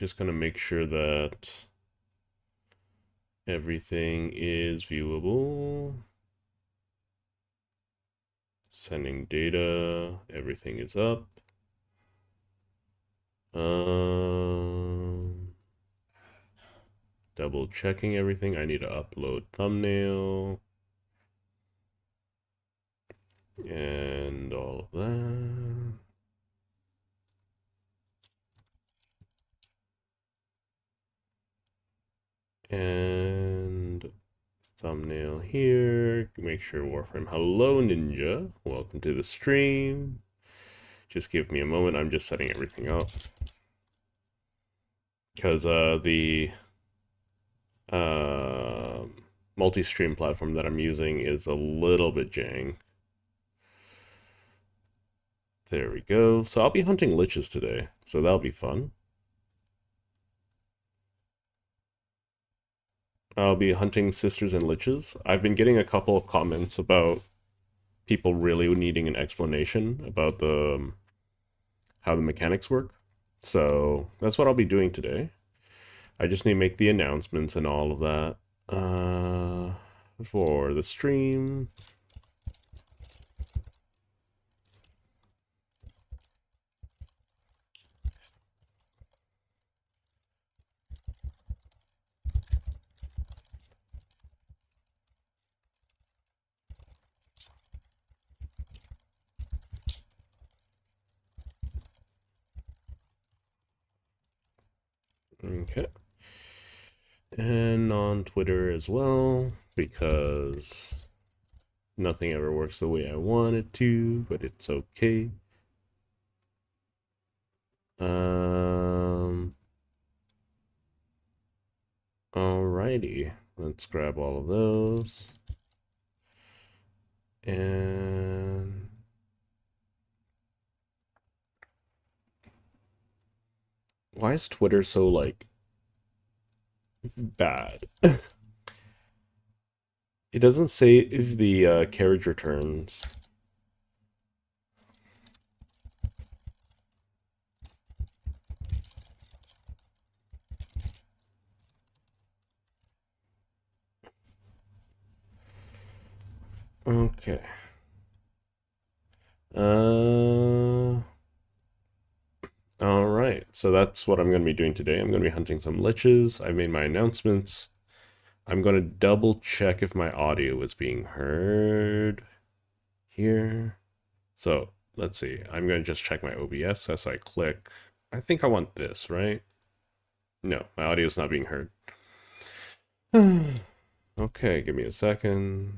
Just gonna make sure that everything is viewable. Sending data, everything is up. Double checking everything. I need to upload thumbnail and all of that. And thumbnail here. Make sure Warframe. Hello, Ninja. Welcome to the stream. Just give me a moment. I'm just setting everything up. Because the multi-stream platform that I'm using is a little bit jank. There we go. So I'll be hunting liches today, so that'll be fun. I'll be hunting sisters and liches. I've been getting a couple of comments about people really needing an explanation about the how the mechanics work. So that's what I'll be doing today. I just need to make the announcements and all of that for the stream. Okay. And on Twitter as well, because nothing ever works the way I want it to, but it's okay. Alrighty, let's grab all of those. And why is Twitter so, like, bad? It doesn't say if the carriage returns. Okay. Alright, so that's what I'm going to be doing today. I'm going to be hunting some liches. I made my announcements. I'm going to double check if my audio is being heard here. So, let's see. I'm going to just check my OBS as I click. I think I want this, right? No, my audio is not being heard. Okay, give me a second.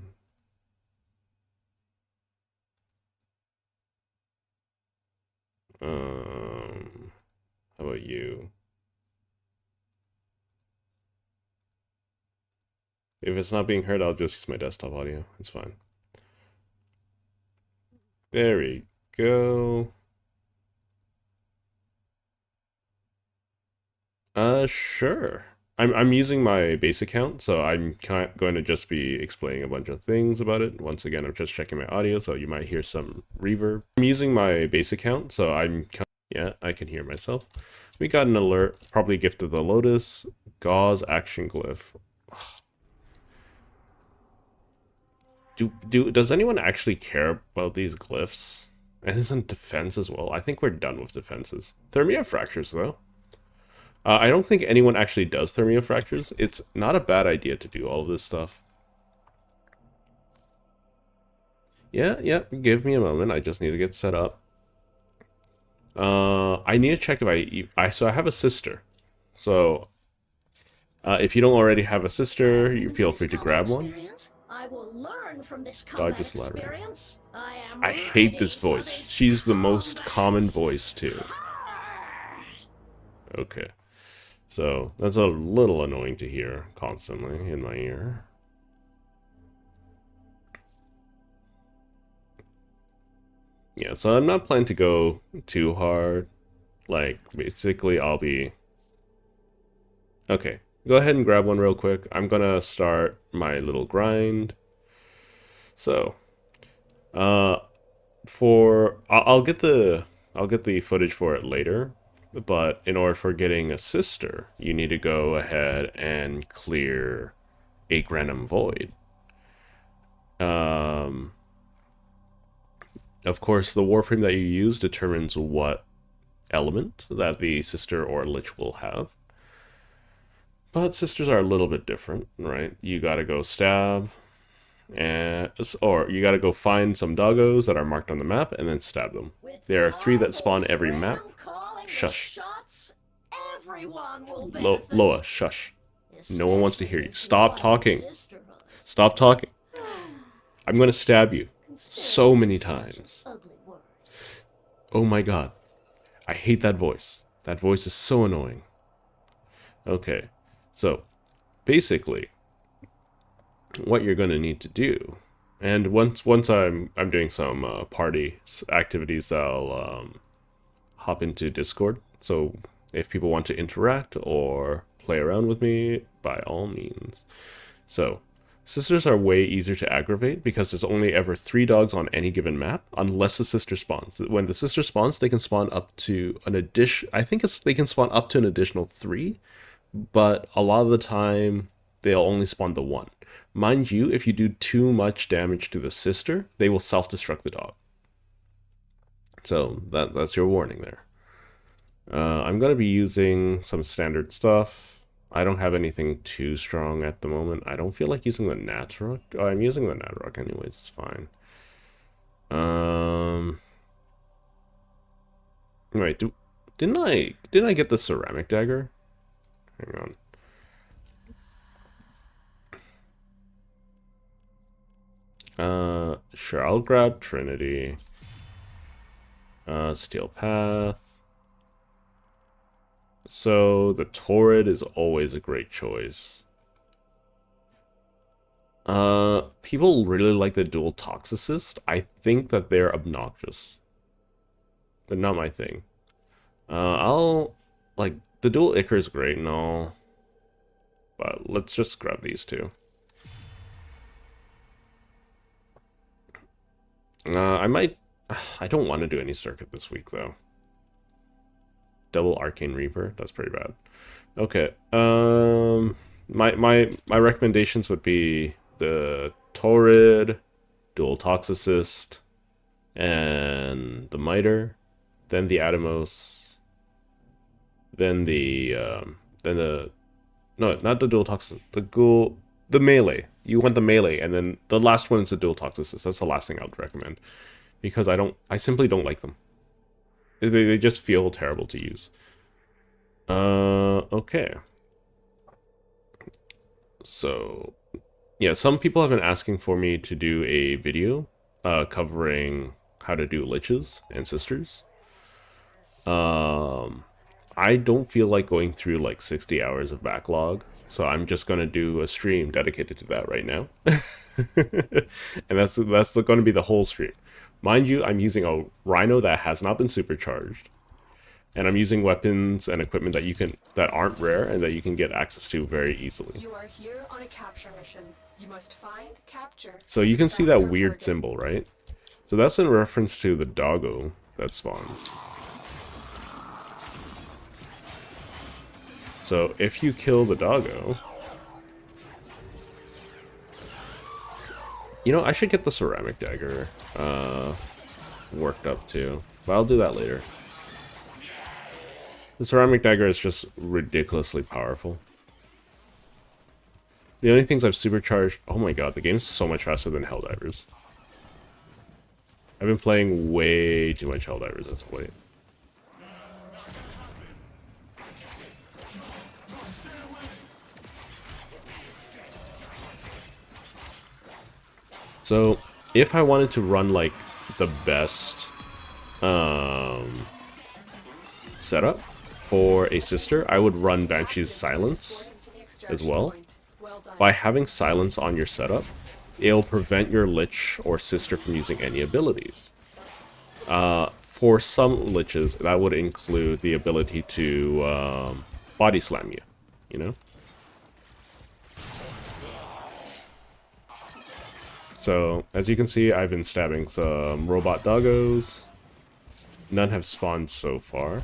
How about you? If it's not being heard, I'll just use my desktop audio. It's fine. There we go. Sure. I'm using my base account, so I'm going to just be explaining a bunch of things about it. Once again, I'm just checking my audio, so you might hear some reverb. I'm using my base account, so yeah, I can hear myself. We got an alert, probably Gift of the Lotus, Gauze Action Glyph. Does anyone actually care about these glyphs? And isn't defense as well? I think we're done with defenses. Thermia fractures, though. I don't think anyone actually does thermia fractures. It's not a bad idea to do all of this stuff. Yeah, give me a moment. I just need to get set up. I need to check if so I have a sister. So, if you don't already have a sister, you feel free to grab one. I will learn from this combat experience. I hate this voice. She's the most common voice, too. Okay. So, that's a little annoying to hear constantly in my ear. Yeah, so I'm not planning to go too hard. Like, basically, I'll be... Okay, go ahead and grab one real quick. I'm gonna start my little grind. So, I'll get the footage for it later, But in order for getting a sister, you need to go ahead and clear a Granum Void. Of course, the Warframe that you use determines what element that the sister or lich will have. But sisters are a little bit different, right? You gotta go stab, or you gotta go find some doggos that are marked on the map and then stab them. There are 3 that spawn every map. Shush. Loa, shush. No one wants to hear you. Stop talking. Stop talking. I'm gonna stab you so many times. Oh my god. I hate that voice. That voice is so annoying. Okay, so basically, what you're gonna need to do, and once I'm doing some party activities, I'll hop into Discord. So if people want to interact or play around with me, by all means. So sisters are way easier to aggravate because there's only ever 3 dogs on any given map, unless the sister spawns. When the sister spawns, they can spawn up to an addition. I think they can spawn up to an additional 3, but a lot of the time they'll only spawn the 1. Mind you, if you do too much damage to the sister, they will self-destruct the dog. So that's your warning there. I'm going to be using some standard stuff. I don't have anything too strong at the moment. I don't feel like using the Natrock. Oh, I'm using the Natrock anyways, it's fine. Wait, didn't I get the ceramic dagger? Hang on. Sure, I'll grab Trinity. Steel Path. So the Torrid is always a great choice. People really like the dual Toxicist. I think that they're obnoxious. They're not my thing. I'll like the dual Ichor is great and all, but let's just grab these 2. I don't want to do any circuit this week though. Double Arcane Reaper, that's pretty bad. Okay, my recommendations would be the Torrid, dual Toxicist, and the Miter, then the Atomos, then no, not the dual Toxicist, the melee. You want the melee, and then the last one is the dual Toxicist. That's the last thing I would recommend, because I simply don't like them. They just feel terrible to use. Okay. So, yeah, some people have been asking for me to do a video covering how to do liches and sisters. I don't feel like going through like 60 hours of backlog, so I'm just gonna do a stream dedicated to that right now. And that's going to be the whole stream. Mind you, I'm using a Rhino that has not been supercharged, and I'm using weapons and equipment that aren't rare and that you can get access to very easily. You are here on a capture mission. You must find, capture. So you can see that weird symbol, right? So that's in reference to the doggo that spawns. So if you kill the doggo, you know, I should get the ceramic dagger worked up too, but I'll do that later. The ceramic dagger is just ridiculously powerful. The only things I've supercharged... Oh my god, the game's so much faster than Helldivers. I've been playing way too much Helldivers as of late. So, if I wanted to run, like, the best setup for a sister, I would run Banshee's Silence as well. By having Silence on your setup, it'll prevent your Lich or sister from using any abilities. For some Liches, that would include the ability to body slam you, you know? So, as you can see, I've been stabbing some robot doggos. None have spawned so far.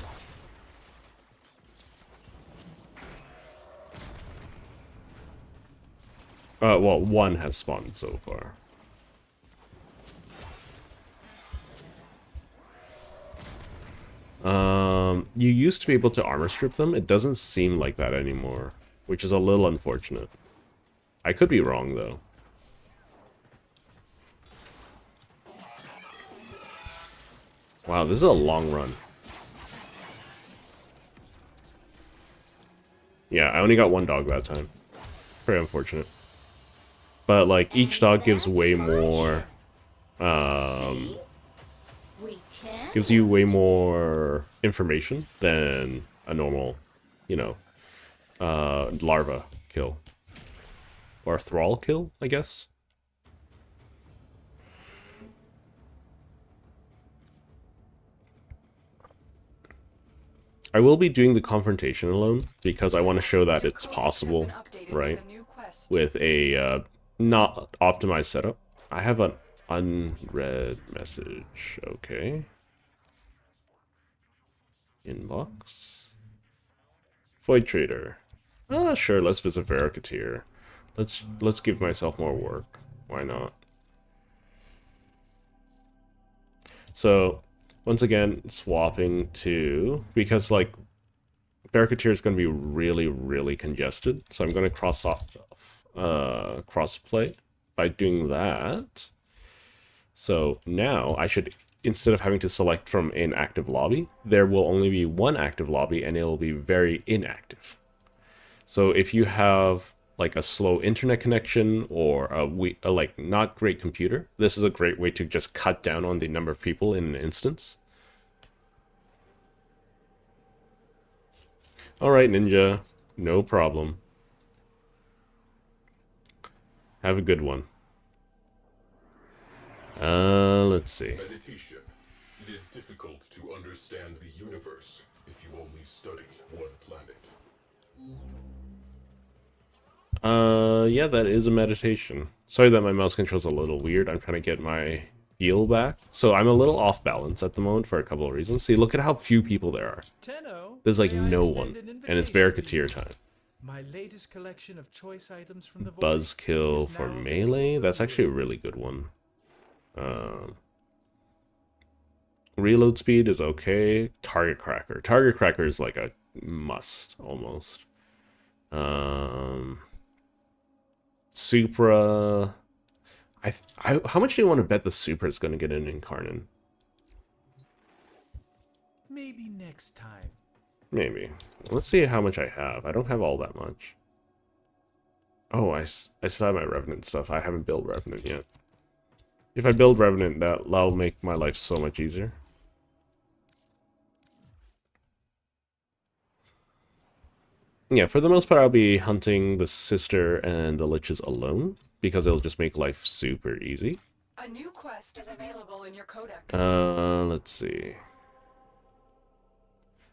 Well, one has spawned so far. You used to be able to armor strip them. It doesn't seem like that anymore, which is a little unfortunate. I could be wrong, though. Wow, this is a long run. Yeah, I only got one dog that time. Very unfortunate. But, like, each dog gives way more... gives you way more information than a normal, you know, larva kill. Or thrall kill, I guess. I will be doing the confrontation alone, because I want to show that it's possible, right? With a not optimized setup. I have an unread message, okay. Inbox. Void Trader. Sure, let's visit Vericateer. Let's give myself more work. Why not? So, once again, swapping to... Because, like, Vericateer is going to be really, really congested. So I'm going to cross-play by doing that. So now I should... Instead of having to select from an active lobby, there will only be one active lobby and it'll be very inactive. So if you have like a slow internet connection or a like not great computer, this is a great way to just cut down on the number of people in an instance. Alright, Ninja, no problem. Have a good one. Let's see. Meditation. It is difficult to understand the universe if you only study one planet. Yeah, that is a meditation. Sorry that my mouse control's a little weird. I'm trying to get my feel back. So I'm a little off balance at the moment for a couple of reasons. See, look at how few people there are. There's like no one, and it's Vericateer time. My latest collection of choice items from the Buzzkill for melee. That's actually a really good one. Reload speed is okay. Target Cracker. Target Cracker is like a must, almost. Supra. How much do you want to bet the Supra is going to get an Incarnon? Maybe next time. Maybe. Let's see how much I have. I don't have all that much. Oh, I still have my Revenant stuff. I haven't built Revenant yet. If I build Revenant, that'll make my life so much easier. Yeah, for the most part, I'll be hunting the sister and the Liches alone, because it'll just make life super easy. A new quest is available in your codex. Let's see.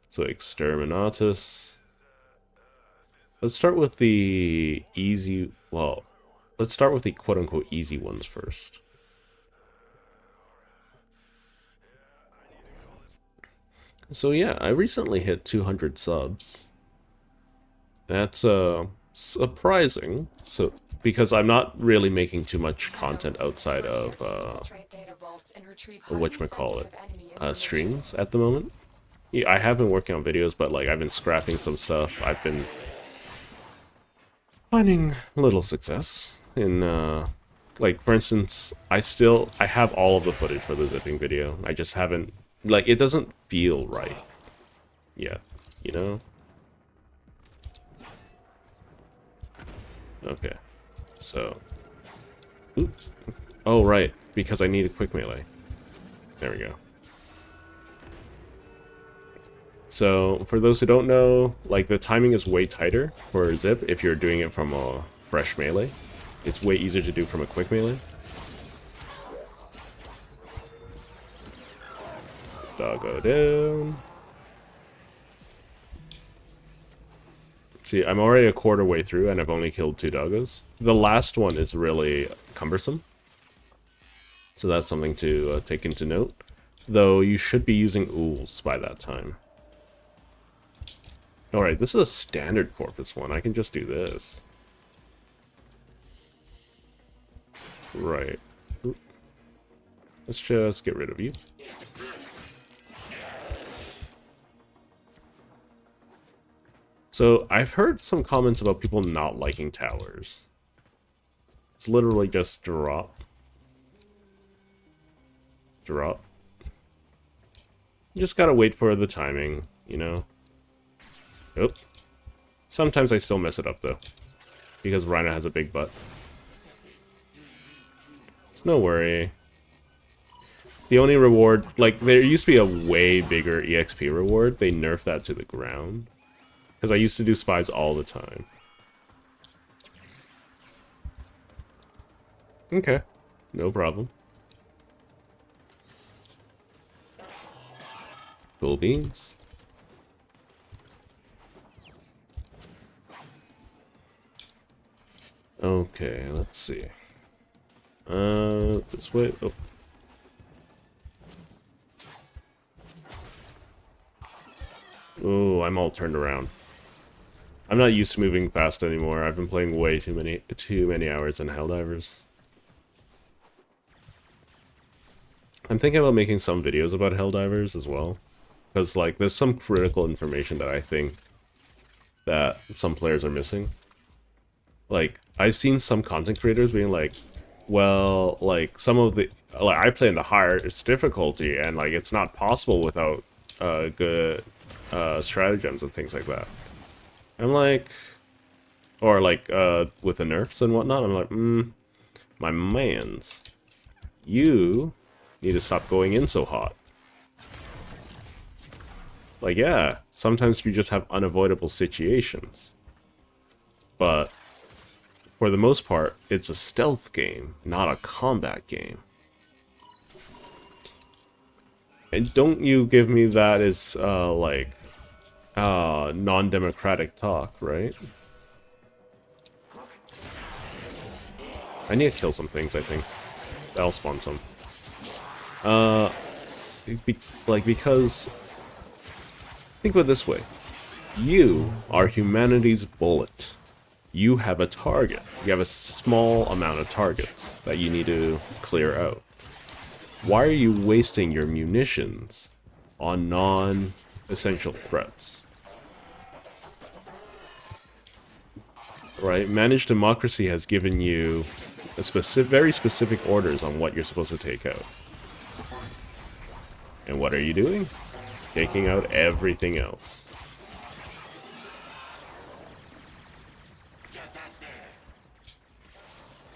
So, Exterminatus. Let's start with the easy... Well, let's start with the quote-unquote easy ones first. So yeah, I recently hit 200 subs. That's surprising. So because I'm not really making too much content outside of whatchamacallit, streams at the moment. Yeah, I have been working on videos, but like I've been scrapping some stuff. I've been finding little success in like for instance, I have all of the footage for the zipping video. I just haven't, like, it doesn't feel right yet, you know? Okay, so... Oops. Oh, right, because I need a quick melee. There we go. So, for those who don't know, like, the timing is way tighter for zip if you're doing it from a fresh melee. It's way easier to do from a quick melee. Doggo down. See, I'm already a quarter way through and I've only killed 2 doggos. The last one is really cumbersome. So that's something to take into note. Though you should be using ools by that time. Alright, this is a standard Corpus one. I can just do this. Right. Oop. Let's just get rid of you. So, I've heard some comments about people not liking towers. It's literally just drop. Drop. You just gotta wait for the timing, you know? Oh. Sometimes I still mess it up, though. Because Rhino has a big butt. It's no worry. The only reward... Like, there used to be a way bigger EXP reward. They nerfed that to the ground. Because I used to do spies all the time. Okay. No problem. Cool beans. Okay, let's see. This way. Oh. Oh, I'm all turned around. I'm not used to moving fast anymore. I've been playing way too many hours in Helldivers. I'm thinking about making some videos about Helldivers as well. Because, like, there's some critical information that I think that some players are missing. Like, I've seen some content creators being like, well, like, some of the... Like, I play in the highest difficulty, and, like, it's not possible without good stratagems and things like that. I'm like... Or, like, with the nerfs and whatnot, I'm like, my mans, you need to stop going in so hot. Like, yeah, sometimes you just have unavoidable situations. But, for the most part, it's a stealth game, not a combat game. And don't you give me that as, like, non-democratic talk, right? I need to kill some things, I think. That'll spawn some. Because... Think of it this way. You are humanity's bullet. You have a target. You have a small amount of targets that you need to clear out. Why are you wasting your munitions on non-essential threats? Right? Managed democracy has given you a very specific orders on what you're supposed to take out. And what are you doing? Taking out everything else.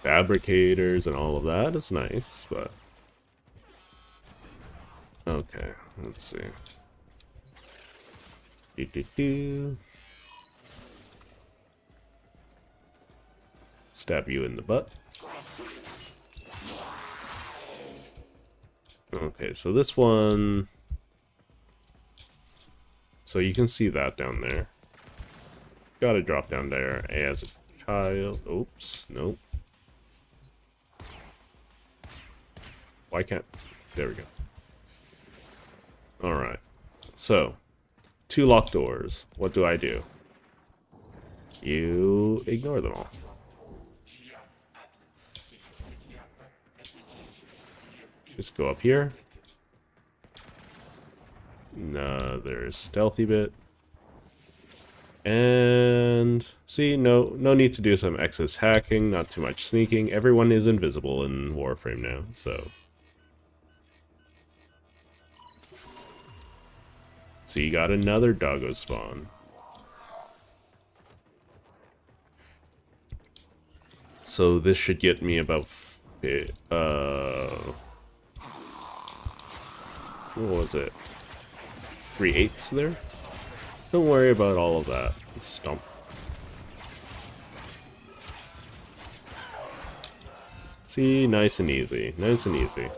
Fabricators and all of that is nice, but... Okay, let's see. Stab you in the butt. Okay, so this one... So you can see that down there. Gotta drop down there as a child. Oops, nope. Why can't... There we go. Alright. So, 2 locked doors. What do I do? You ignore them all. Just go up here. Another stealthy bit. And see, no need to do some excess hacking, not too much sneaking. Everyone is invisible in Warframe now, so. See, you got another doggo spawn. So this should get me about what was it? 3/8 there? Don't worry about all of that. Stomp. See, nice and easy. Nice and easy.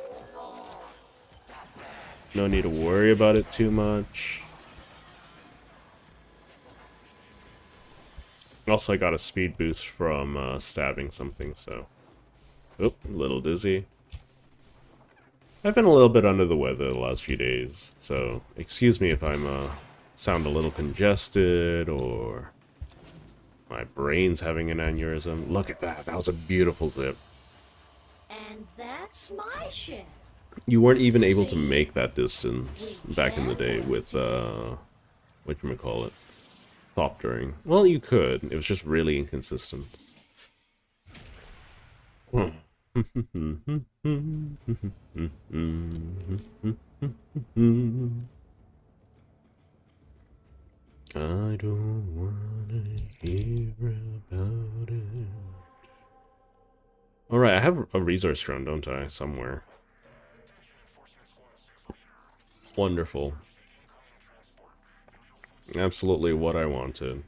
No need to worry about it too much. Also, I got a speed boost from stabbing something, so... Oop, a little dizzy. I've been a little bit under the weather the last few days, so excuse me if I'm sound a little congested or my brain's having an aneurysm. Look at that. That was a beautiful zip. And that's my ship. You weren't even able to make that distance back in the day with, whatchamacallit, Thoptering. Well, you could. It was just really inconsistent. I don't wanna hear about it. Alright, I have a resource drone, don't I? Somewhere. Wonderful. Absolutely what I wanted.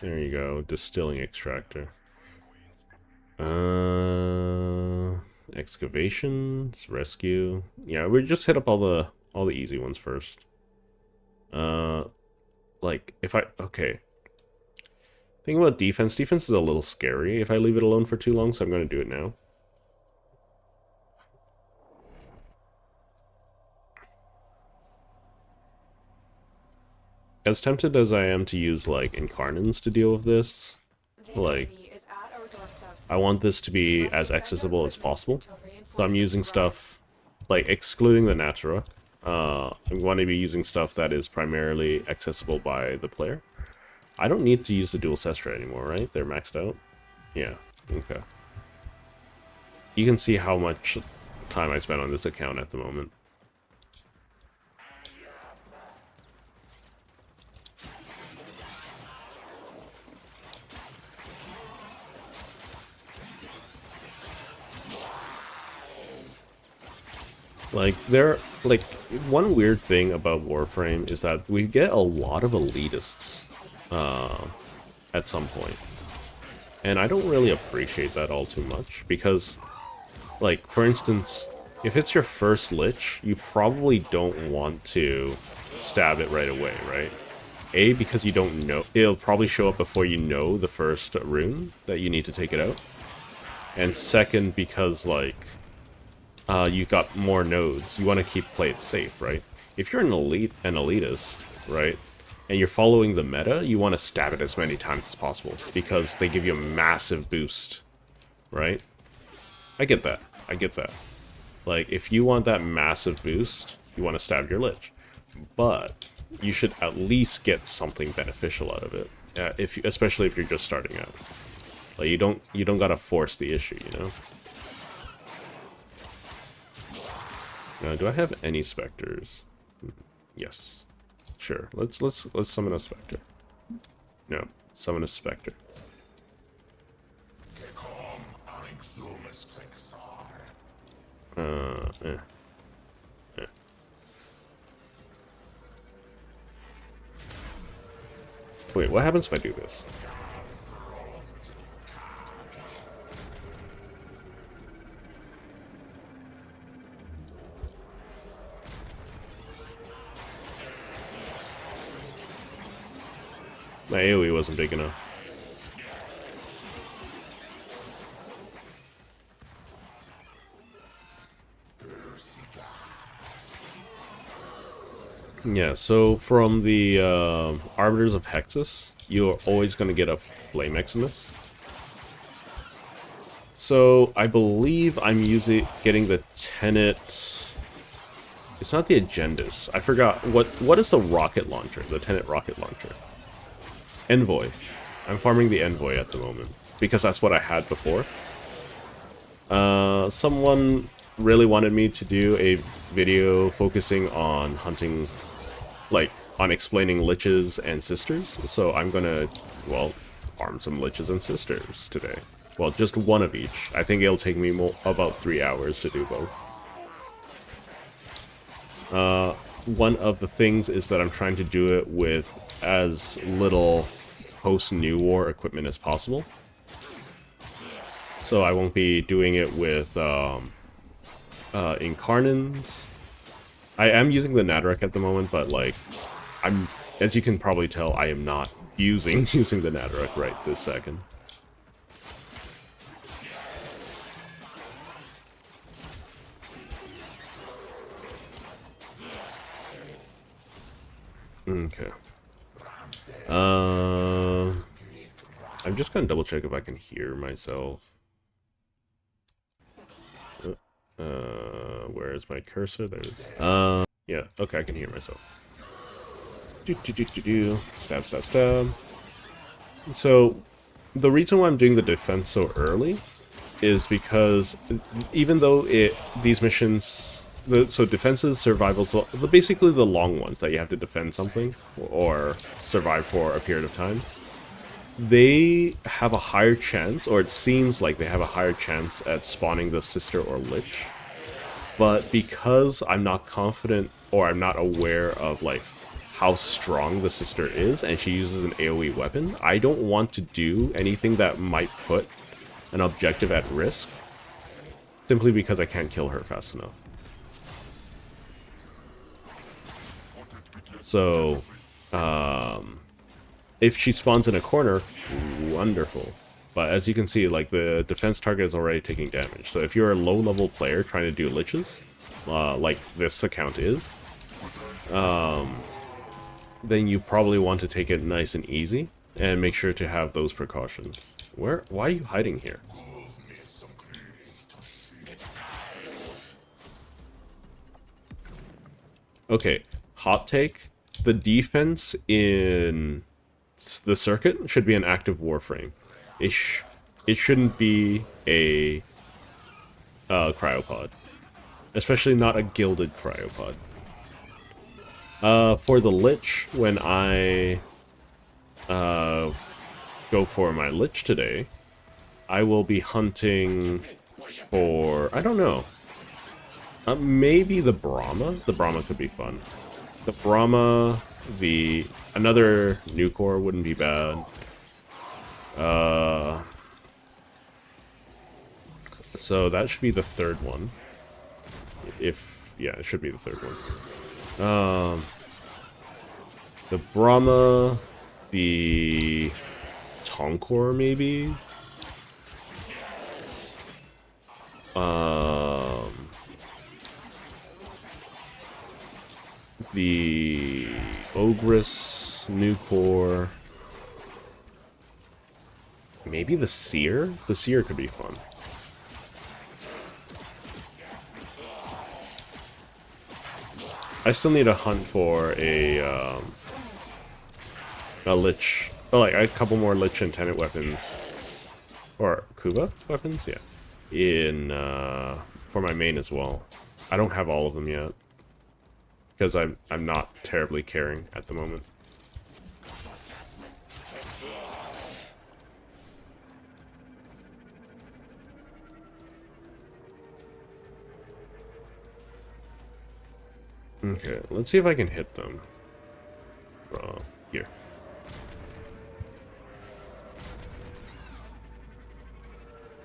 There you go, distilling extractor. Excavations, rescue. Yeah, we just hit up all the easy ones first. Like if okay. Think about defense. Defense is a little scary if I leave it alone for too long, so I'm going to do it now. As tempted as I am to use, like, Incarnans to deal with this, like, I want this to be as accessible as possible. So I'm using stuff, like, excluding the Natura. I'm going to be using stuff that is primarily accessible by the player. I don't need to use the dual Sestra anymore, right? They're maxed out? Yeah, okay. You can see how much time I spent on this account at the moment. Like, one weird thing about Warframe is that we get a lot of elitists at some point. And I don't really appreciate that all too much, because, like, for instance, if it's your first Lich, you probably don't want to stab it right away, right? A, because you don't know, it'll probably show up before you know the first rune that you need to take it out. And second, because, like, you got more nodes. You want to play it safe, right? If you're an elitist, right, and you're following the meta, you want to stab it as many times as possible because they give you a massive boost, right? I get that. I get that. Like, if you want that massive boost, you want to stab your Lich, but you should at least get something beneficial out of it. Especially if you're just starting out. Like, you don't gotta force the issue, you know. Do I have any specters? Yes. Sure. Let's summon a specter. No. Summon a specter. Wait, what happens if I do this? My AoE wasn't big enough. Yeah, so from the Arbiters of Hexus, you're always going to get a Flame Eximus. So I believe I'm getting the Tenet. It's not the Agendus. I forgot what is the rocket launcher, the Tenet rocket launcher. Envoy. I'm farming the Envoy at the moment, because that's what I had before. Someone really wanted me to do a video focusing on hunting, like, on explaining Liches and Sisters, so I'm gonna, well, farm some Liches and Sisters today. Well, just one of each. I think it'll take me about 3 hours to do both. One of the things is that I'm trying to do it with as little post-New War equipment as possible. So I won't be doing it with Incarnans. I am using the Nadarek at the moment, but, like, as you can probably tell, I am not using the Nadarek right this second. Okay. I'm just gonna double check if I can hear myself. Where's my cursor? There it is. Yeah, okay, I can hear myself. Stab, stab, stab. So, the reason why I'm doing the defense so early is because even though these missions, so defenses, survivals, basically the long ones that you have to defend something or survive for a period of time, they have a higher chance, or it seems like they have a higher chance at spawning the sister or lich. But because I'm not confident or I'm not aware of like how strong the sister is and she uses an AoE weapon, I don't want to do anything that might put an objective at risk simply because I can't kill her fast enough. So, if she spawns in a corner, wonderful. But as you can see, like, the defense target is already taking damage. So if you're a low-level player trying to do liches, like this account is, then you probably want to take it nice and easy and make sure to have those precautions. Why are you hiding here? Okay, hot take. The defense in the circuit should be an active Warframe. It shouldn't be a cryopod. Especially not a gilded cryopod. For the Lich, when I go for my Lich today, I will be hunting for, I don't know, maybe the Brahma? The Brahma could be fun. The Brahma, another Nucor wouldn't be bad. So that should be the third one. Yeah, it should be the third one. The Brahma, the Tonkor maybe. The Ogress, Nucor. Maybe the Seer? The Seer could be fun. I still need to hunt for a Lich. Oh, like a couple more Lich and Tenant weapons. Or Kuba weapons? Yeah. For my main as well. I don't have all of them yet. Because I'm not terribly caring at the moment. Okay, let's see if I can hit them. Here.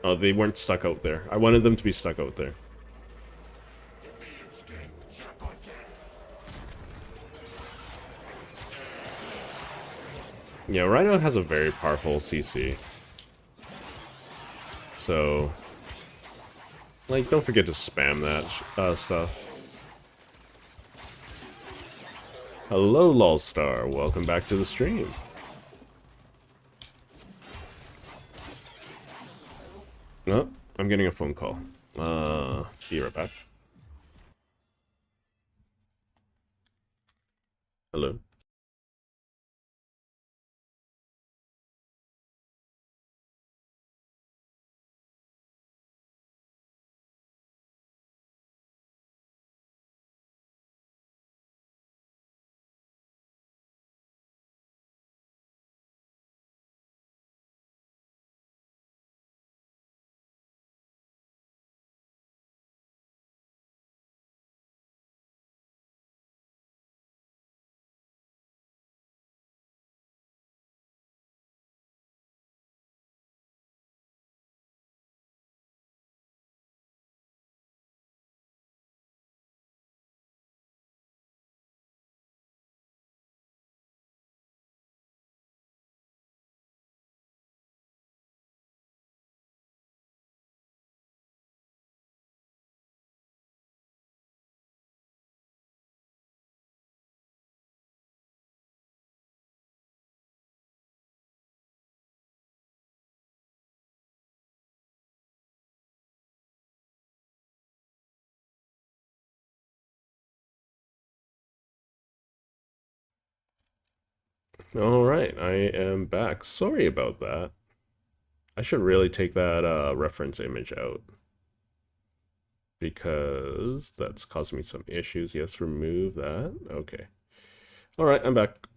Oh, they weren't stuck out there. I wanted them to be stuck out there. Yeah, Rhino has a very powerful CC. So, like, don't forget to spam that stuff. Hello, Lolstar. Welcome back to the stream. Oh, I'm getting a phone call. Be right back. Hello. Alright, I am back. Sorry about that. I should really take that reference image out, because that's causing me some issues. Yes, remove that. Okay. Alright, I'm back.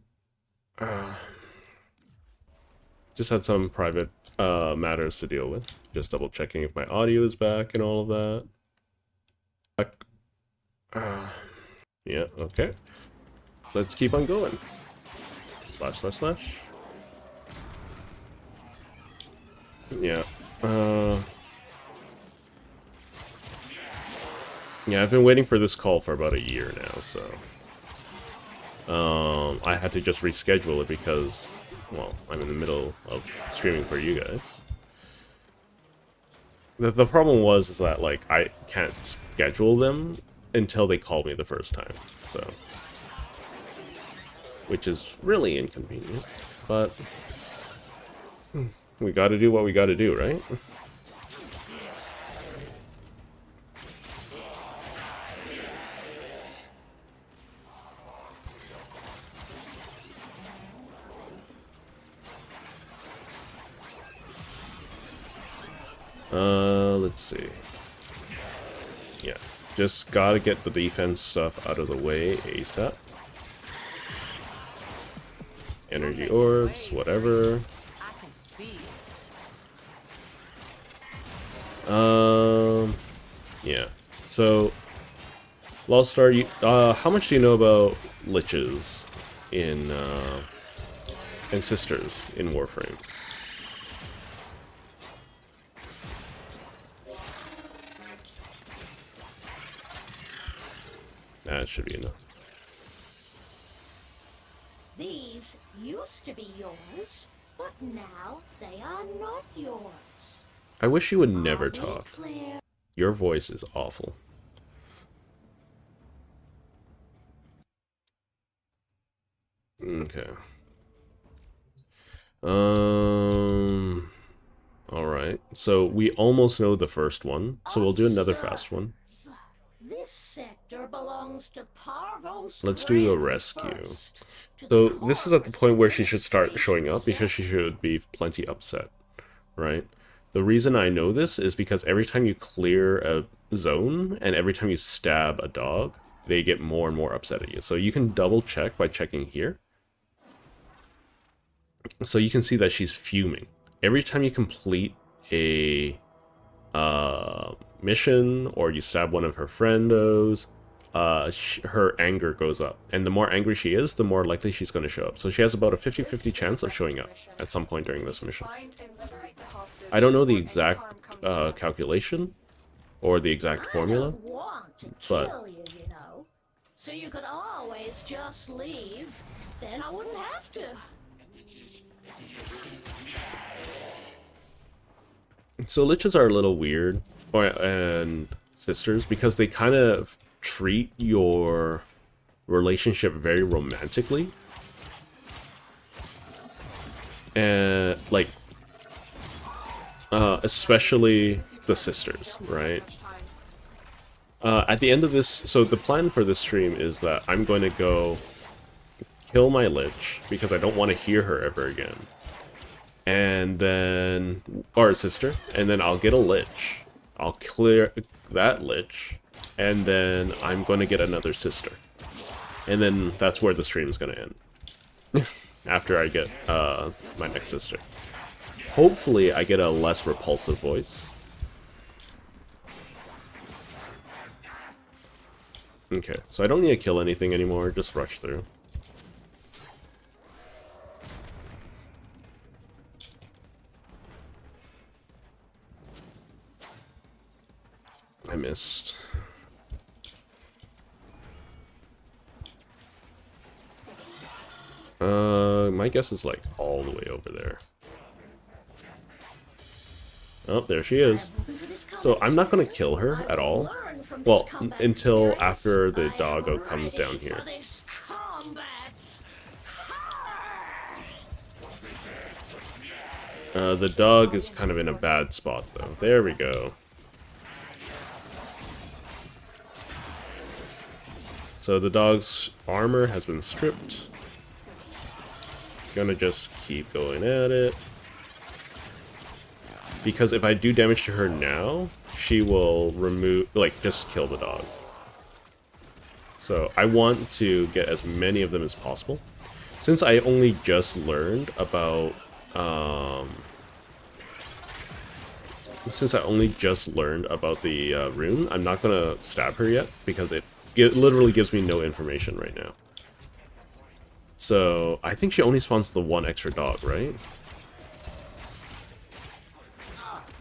Just had some private matters to deal with. Just double checking if my audio is back and all of that. Back. Yeah, okay. Let's keep on going. Slash, slash, slash. Yeah. Yeah, I've been waiting for this call for about a year now, so... I had to just reschedule it because, well, I'm in the middle of streaming for you guys. The problem is that, like, I can't schedule them until they call me the first time, so... Which is really inconvenient, but... we gotta do what we gotta do, right? Let's see. Yeah, just gotta get the defense stuff out of the way ASAP. Energy orbs, whatever. Yeah. So, Lost Star, how much do you know about Liches in, and Sisters in Warframe? That should be enough. These used to be yours, but now they are not yours. I wish you would never Are we talk. clear? Your voice is awful. Okay. Alright. So we almost know the first one, so we'll do another fast one. This sector belongs to Parvos. Let's do a rescue. So this is at the point where she should start showing up because she should be plenty upset, right? The reason I know this is because every time you clear a zone and every time you stab a dog, they get more and more upset at you. So you can double check by checking here. So you can see that she's fuming. Every time you complete a mission or you stab one of her friendos, her anger goes up. And the more angry she is, the more likely she's going to show up. So she has about a 50-50 chance of showing up at some point during this mission. I don't know the exact calculation or the exact formula, I don't want to but kill you, you know. So you could always just leave. Then I wouldn't have to. so Liches are a little weird, and Sisters, because they kind of treat your relationship very romantically. And, like, especially the Sisters, right? At the end of this, so the plan for this stream is that I'm going to go kill my Lich, because I don't want to hear her ever again. And then, or a sister, and then I'll get a Lich. I'll clear that Lich, and then I'm going to get another sister. And then that's where the stream's going to end. After I get my next sister. Hopefully I get a less repulsive voice. Okay, so I don't need to kill anything anymore, just rush through. I missed. My guess is like all the way over there. Oh, there she is. So I'm not going to kill her at all. Well, until after the doggo comes down here. The dog is kind of in a bad spot though. There we go. So the dog's armor has been stripped. Gonna just keep going at it. Because if I do damage to her now, she will remove, like, just kill the dog. So I want to get as many of them as possible. Since I only just learned about, the rune, I'm not gonna stab her yet, because it literally gives me no information right now. So, I think she only spawns the one extra dog, right?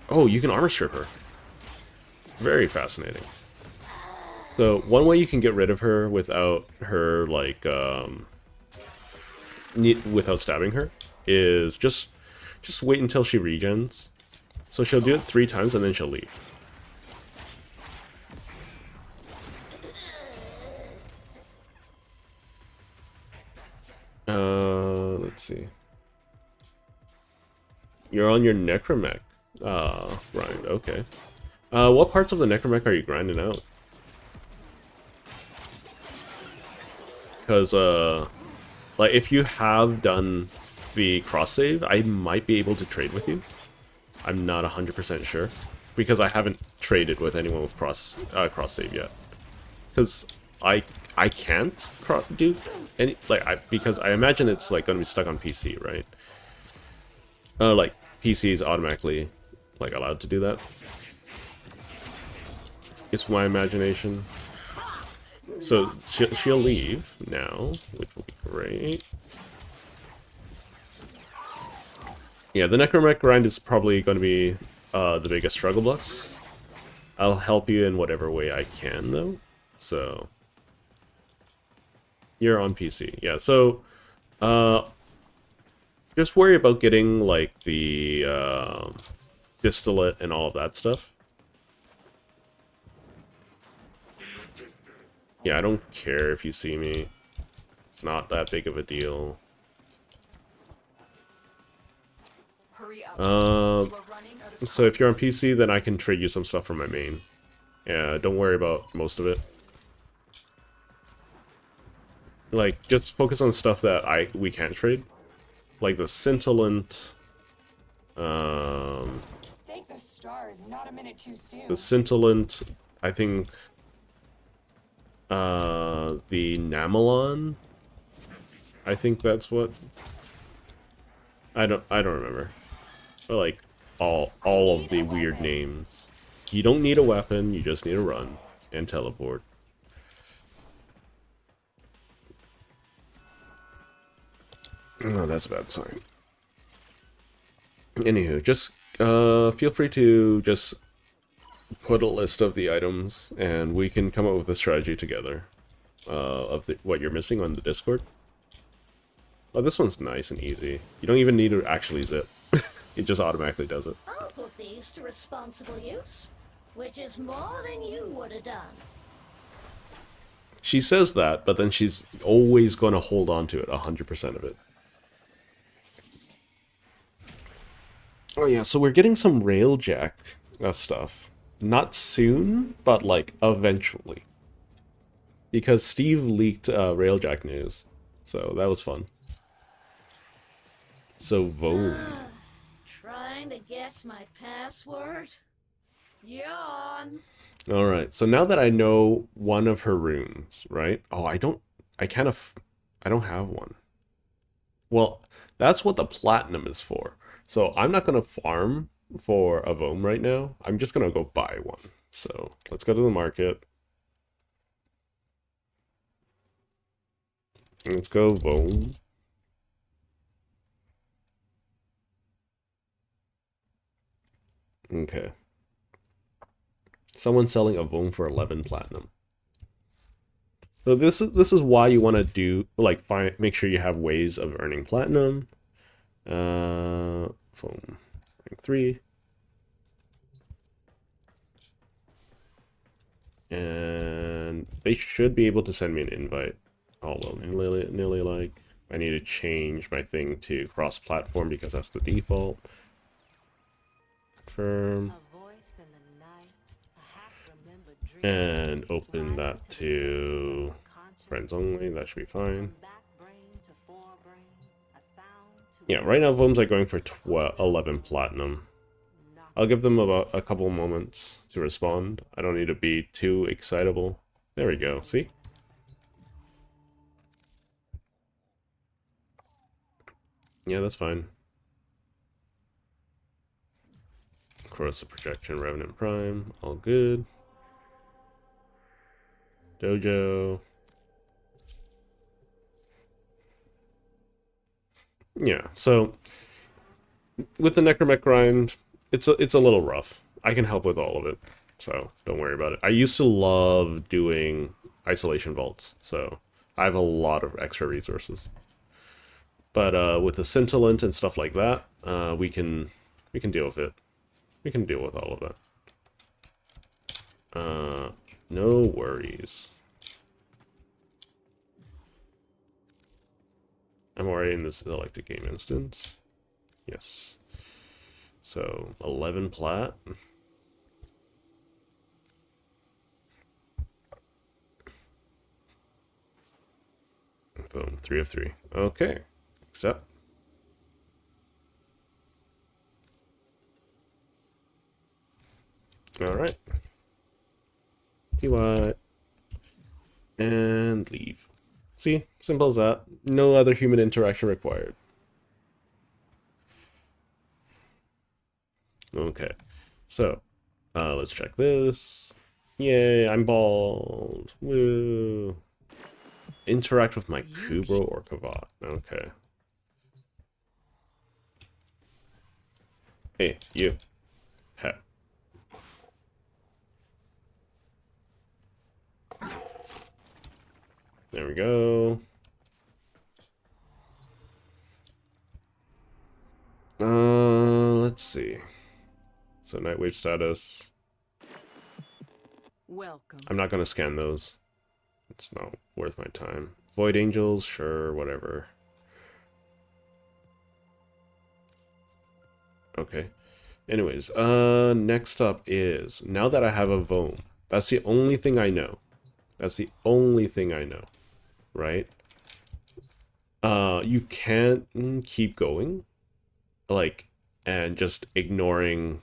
Oh, you can armor strip her. Very fascinating. So, one way you can get rid of her without her, like, without stabbing her, is just wait until she regens. So she'll do it 3 times and then she'll leave. Let's see. You're on your necromech. Grind, okay. What parts of the necromech are you grinding out? Because, like, if you have done the cross-save, I might be able to trade with you. I'm not 100% sure. Because I haven't traded with anyone with cross-save yet. Because I can't do any, like, because I imagine it's, like, gonna be stuck on PC, right? Like, PC is automatically, like, allowed to do that. It's my imagination. So she'll leave now, which will be great. Yeah, the necromech grind is probably going to be the biggest struggle blocks. I'll help you in whatever way I can, though. So you're on PC, yeah. So just worry about getting, like, the distillate and all of that stuff. Yeah, I don't care if you see me. It's not that big of a deal. Hurry up. So if you're on PC, then I can trade you some stuff from my main. Yeah, don't worry about most of it. Like, just focus on stuff that we can't trade. Like the scintillant. Thank the stars, not a minute too soon. The scintillant, I think. The Namelon. I think that's what. I don't remember. But, like, all of the weird names. You don't need a weapon, you just need to run and teleport. Oh, that's a bad sign. Anywho, just feel free to just put a list of the items, and we can come up with a strategy together of what you're missing on the Discord. Oh, this one's nice and easy. You don't even need to actually zip. It just automatically does it. I'll put these to responsible use, which is more than you would have done. She says that, but then she's always going to hold on to it, 100% of it. Oh yeah, so we're getting some Railjack stuff. Not soon, but, like, eventually. Because Steve leaked Railjack news, so that was fun. So, Vogue. Trying to guess my password? Yawn. Alright, so now that I know one of her runes, right? Oh, I don't have one. Well, that's what the platinum is for. So I'm not going to farm for a Vogue right now. I'm just going to go buy one. So let's go to the market. Let's go Vogue. Okay. Someone's selling a Vogue for 11 platinum. So this is why you want to do, like, make sure you have ways of earning platinum. Phone rank 3. And they should be able to send me an invite. Although nearly like I need to change my thing to cross-platform because that's the default. Confirm. And open that to friends only. That should be fine. Yeah, right now Vomes are going for 11 platinum. I'll give them about a couple moments to respond. I don't need to be too excitable. There we go, see? Yeah, that's fine. Corrosive Projection, Revenant Prime, all good. Dojo. Yeah, so with the Necromech grind, it's a little rough. I can help with all of it, so don't worry about it. I used to love doing isolation vaults, so I have a lot of extra resources. But with the scintillant and stuff like that, we can deal with it. We can deal with all of that. No worries. I'm already in this electric game instance. Yes. So 11 plat. Boom, 3 of 3. Okay. Accept. Alright. PY. And leave. See? Simple as that. No other human interaction required. Okay. So, let's check this. Yay, I'm bald. Woo. Interact with my Kubro or Kavat. Okay. Hey, you. Pet. There we go. Let's see. So Nightwave status. Welcome. I'm not gonna scan those. It's not worth my time. Void Angels, sure, whatever. Okay. Anyways, next up is, now that I have a Vome, that's the only thing I know. That's the only thing I know, right? You can't keep going, like, and just ignoring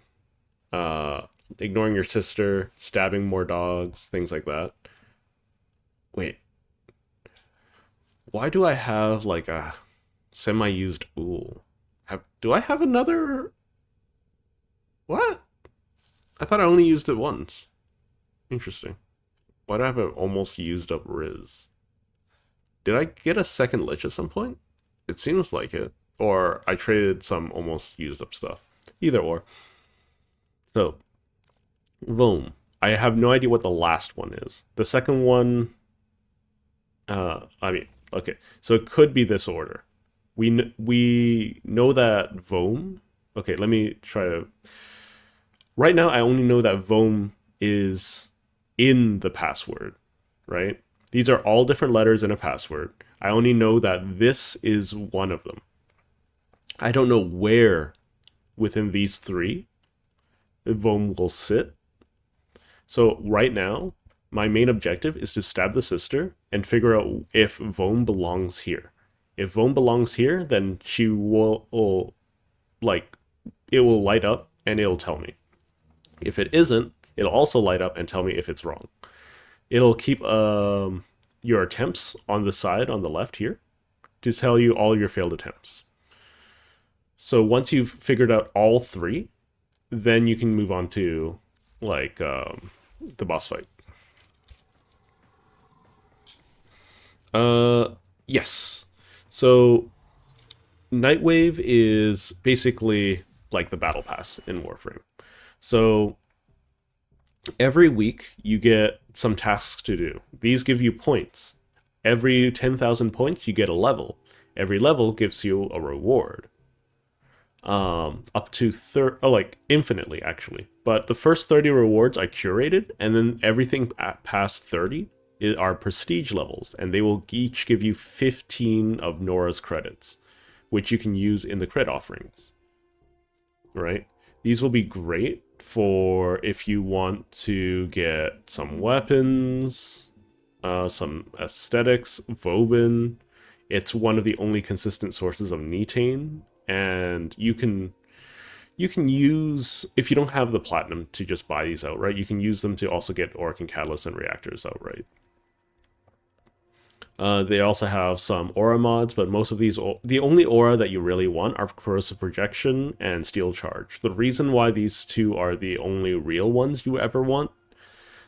your sister, stabbing more dogs, things like that. Wait. Why do I have, like, a semi-used Ool? Do I have another... What? I thought I only used it once. Interesting. Why do I have an almost used up Riz? Did I get a second Lich at some point? It seems like it. Or I traded some almost used up stuff. Either or. So, Vome. I have no idea what the last one is. The second one... okay. So it could be this order. We know that Vome... Okay, let me try to... Right now, I only know that Vome is in the password, right? These are all different letters in a password. I only know that this is one of them. I don't know where within these three Vome will sit. So right now, my main objective is to stab the sister and figure out if Vome belongs here. If Vome belongs here, then she will like, it will light up and it'll tell me. If it isn't, it'll also light up and tell me if it's wrong. It'll keep your attempts on the side on the left here to tell you all your failed attempts. So once you've figured out all three, then you can move on to, like, the boss fight. Yes. So Nightwave is basically like the battle pass in Warframe. So every week you get some tasks to do. These give you points. Every 10,000 points you get a level. Every level gives you a reward. Up to like infinitely actually. But the first 30 rewards I curated, and then everything past 30 are prestige levels, and they will each give you 15 of Nora's credits, which you can use in the crit offerings. Right? These will be great for if you want to get some weapons, some aesthetics, Vobin. It's one of the only consistent sources of Netane and you can use, if you don't have the platinum to just buy these outright, you can use them to also get Auric and Catalyst and Reactors outright. They also have some aura mods, but most of these, the only aura that you really want are Corrosive Projection and Steel Charge. The reason why these two are the only real ones you ever want,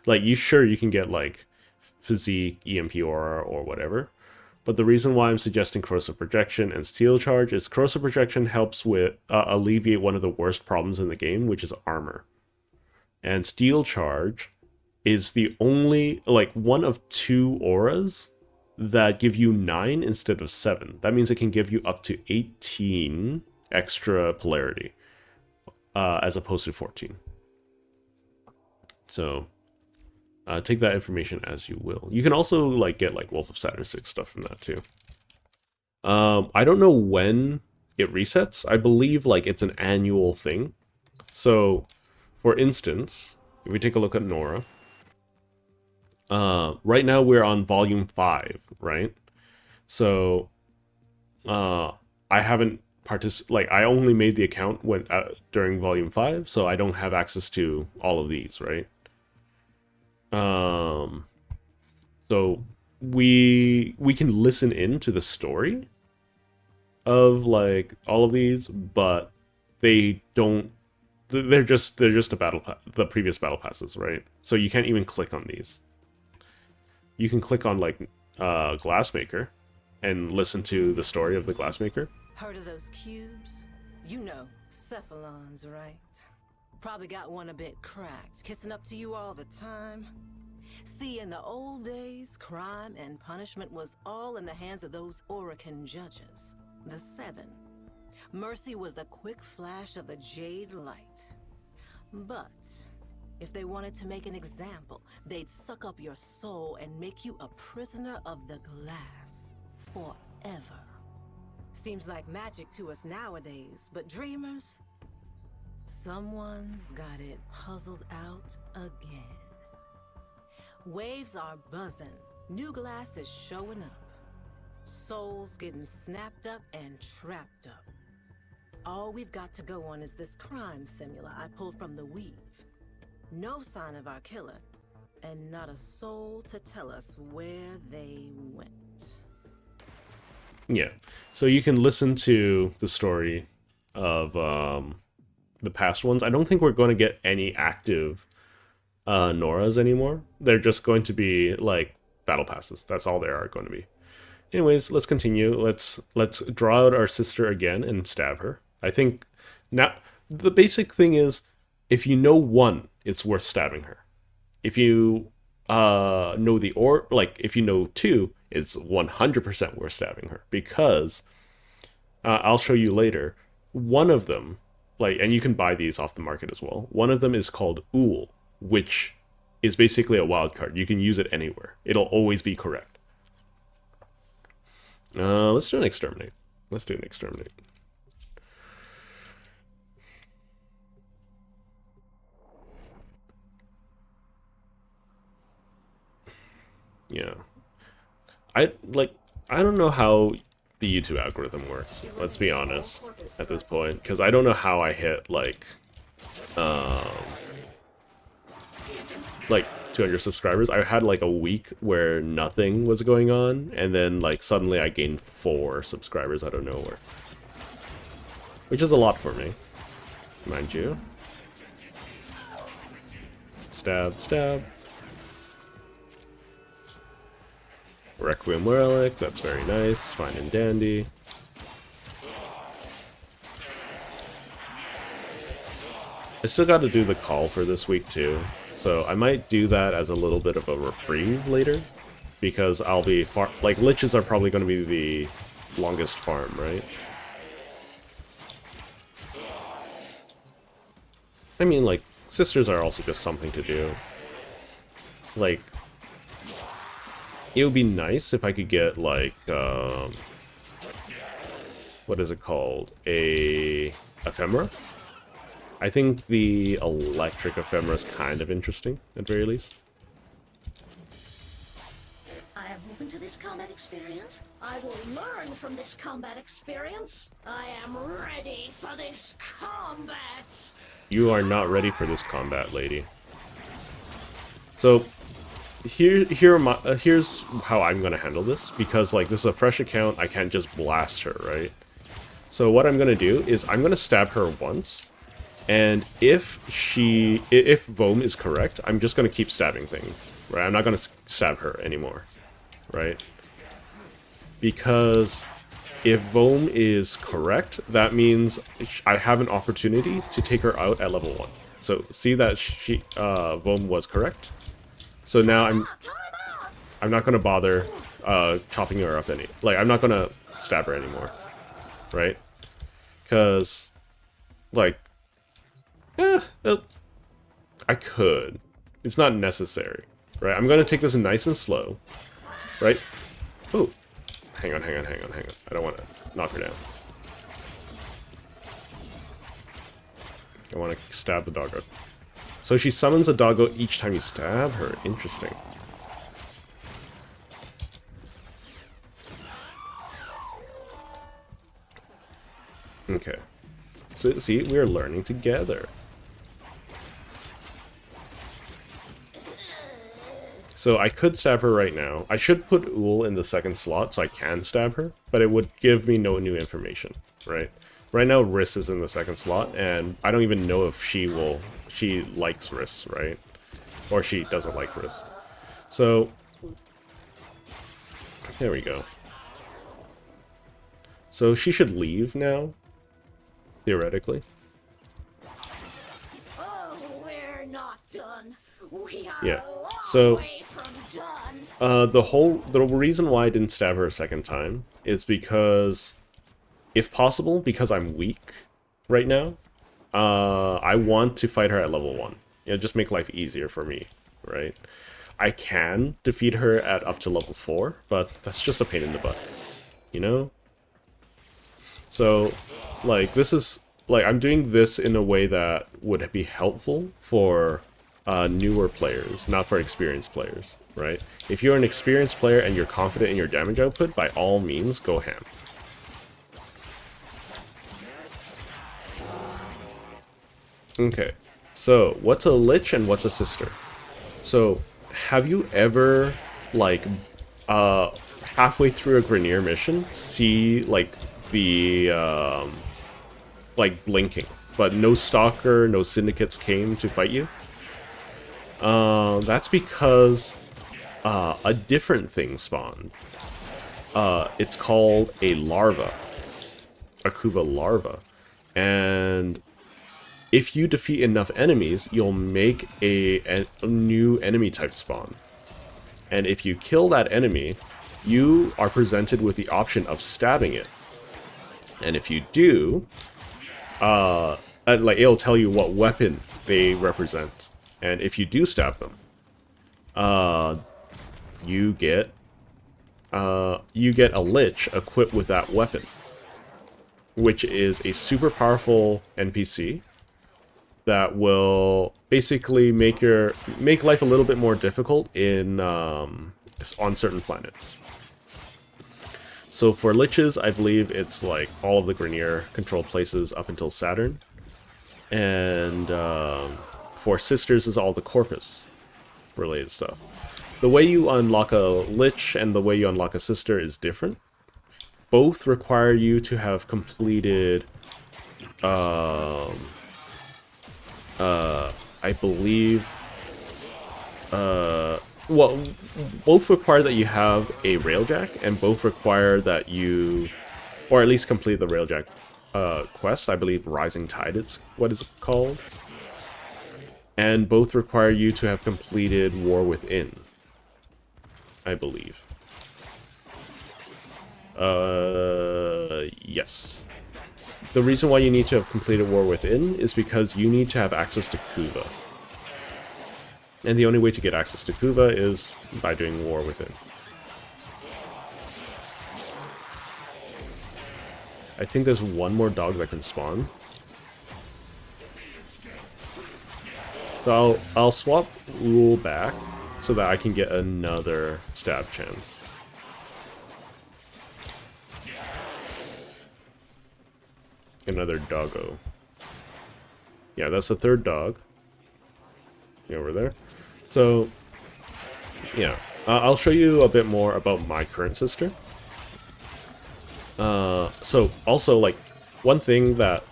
like, you can get, like, Physique, EMP Aura, or whatever. But the reason why I'm suggesting Corrosive Projection and Steel Charge is Corrosive Projection helps with alleviate one of the worst problems in the game, which is armor. And Steel Charge is the only, like, one of 2 auras that give you 9 instead of 7. That means it can give you up to 18 extra polarity, as opposed to 14. So, take that information as you will. You can also, like, get, like, Wolf of Saturn 6 stuff from that, too. I don't know when it resets. I believe, like, it's an annual thing. So, for instance, if we take a look at Nora, right now we're on volume 5, right? So, I haven't I only made the account when during volume 5, so I don't have access to all of these, right? So we can listen in to the story of, like, all of these, but they don't. They're just the previous battle passes, right? So you can't even click on these. You can click on, like, Glassmaker and listen to the story of the Glassmaker. Heard of those cubes? You know, cephalons, right? Probably got one a bit cracked, kissing up to you all the time. See, in the old days, crime and punishment was all in the hands of those Aurican judges, the 7. Mercy was the quick flash of the jade light. But if they wanted to make an example, they'd suck up your soul and make you a prisoner of the glass forever. Seems like magic to us nowadays, but dreamers, someone's got it puzzled out again. Waves are buzzing, new glass is showing up. Souls getting snapped up and trapped up. All we've got to go on is this crime simula I pulled from the Weave. No sign of our killer, and not a soul to tell us where they went. Yeah, so you can listen to the story of the past ones. I don't think we're going to get any active Noras anymore. They're just going to be, like, battle passes. That's all they are going to be. Anyways, let's continue. Let's draw out our sister again and stab her. I think now the basic thing is, if you know 1, it's worth stabbing her. If you know if you know 2, it's 100% worth stabbing her, because I'll show you later. One of them, like, and you can buy these off the market as well. One of them is called Ool, which is basically a wild card. You can use it anywhere. It'll always be correct. Let's do an exterminate. Yeah. I don't know how the YouTube algorithm works, let's be honest, at this point, because I don't know how I hit, like 200 subscribers. I had, like, a week where nothing was going on, and then, like, suddenly I gained 4 subscribers out of nowhere. Which is a lot for me, mind you. Stab, stab. Requiem Relic, that's very nice, fine and dandy. I still got to do the call for this week too, so I might do that as a little bit of a reprieve later, because I'll be like, Liches are probably going to be the longest farm, right? I mean, like, sisters are also just something to do. Like, it would be nice if I could get, like, what is it called? A ephemera? I think the electric ephemera is kind of interesting, at very least. I have open to this combat experience? I will learn from this combat experience. I am ready for this combat. You are not ready for this combat, lady. So, here's how I'm gonna handle this, because like this is a fresh account, I can't just blast her, right? So what I'm gonna do is I'm gonna stab her once, and if Vom is correct, I'm just gonna keep stabbing things, right? I'm not gonna stab her anymore, right? Because if Vom is correct, that means I have an opportunity to take her out at level 1. So see that Vom was correct. So now I'm not gonna bother chopping her up any. Like I'm not gonna stab her anymore, right? Because like, I could. It's not necessary, right? I'm gonna take this nice and slow, right? Oh, hang on. I don't want to knock her down. I want to stab the doggo. So she summons a doggo each time you stab her. Interesting. Okay. So, see, we're learning together. So I could stab her right now. I should put Uhl in the second slot so I can stab her, but it would give me no new information, right? Right now, Riss is in the second slot, and I don't even know if she likes Riss, right? Or she doesn't like Riss. So, there we go. So she should leave now, theoretically. Oh, we're not done. We are Yeah. a long So, way from done. the reason why I didn't stab her a second time is because, if possible, because I'm weak right now, I want to fight her at level 1. You know, just make life easier for me, right? I can defeat her at up to level 4, but that's just a pain in the butt, you know? So, like, this is, like, I'm doing this in a way that would be helpful for newer players, not for experienced players, right? If you're an experienced player and you're confident in your damage output, by all means, go ham. Okay, so what's a Lich and what's a Sister? So, have you ever, like, halfway through a Grineer mission, see, like, the, like, blinking, but no Stalker, no Syndicates came to fight you? That's because, a different thing spawned. It's called a larva. A Kuva larva. And if you defeat enough enemies, you'll make a new enemy type spawn. And if you kill that enemy, you are presented with the option of stabbing it. And if you do, like, it'll tell you what weapon they represent. And if you do stab them, you get a Lich equipped with that weapon, which is a super powerful NPC that will basically make life a little bit more difficult in on certain planets. So for Liches, I believe it's like all of the Grineer controlled places up until Saturn, and for Sisters is all the Corpus related stuff. The way you unlock a Lich and the way you unlock a Sister is different. Both require you to have completed, I believe, well, both require that you have a Railjack, and both require that you, or at least complete the Railjack quest. I believe Rising Tide is what it's called. And both require you to have completed War Within, I believe. Yes. The reason why you need to have completed War Within is because you need to have access to Kuva. And the only way to get access to Kuva is by doing War Within. I think there's one more dog that can spawn. So I'll swap Uhl back so that I can get another stab chance. Another doggo. Yeah, that's the third dog. Yeah, over there. So, yeah. I'll show you a bit more about my current sister. So, also, like, one thing that,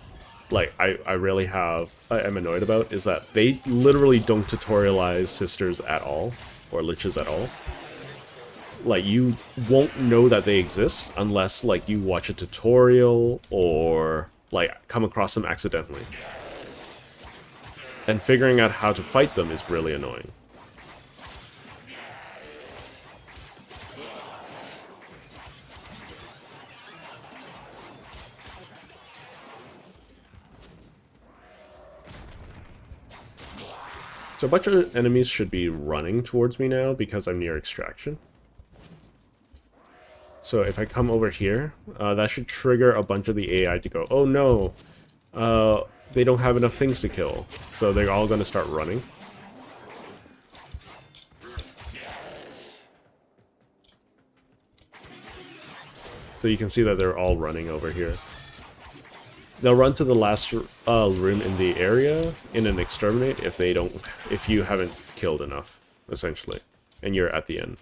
like, I really I'm annoyed about is that they literally don't tutorialize sisters at all, or liches at all. Like, you won't know that they exist unless, like, you watch a tutorial or, like, come across them accidentally. And figuring out how to fight them is really annoying. So a bunch of enemies should be running towards me now because I'm near extraction. So if I come over here, that should trigger a bunch of the AI to go, oh no, they don't have enough things to kill. So they're all going to start running. So you can see that they're all running over here. They'll run to the last room in the area in an exterminate if you haven't killed enough, essentially, and you're at the end.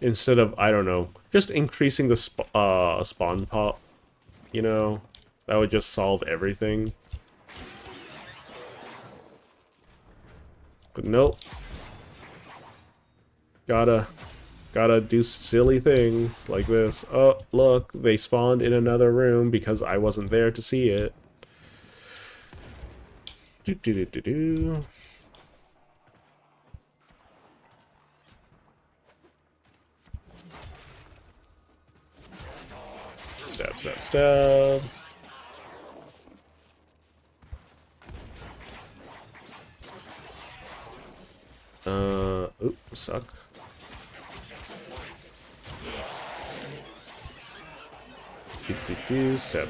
Instead of, I don't know, just increasing the spawn pop, you know, that would just solve everything. But nope. Gotta do silly things like this. Oh, look, they spawned in another room because I wasn't there to see it. Do. Stab. Oop, suck.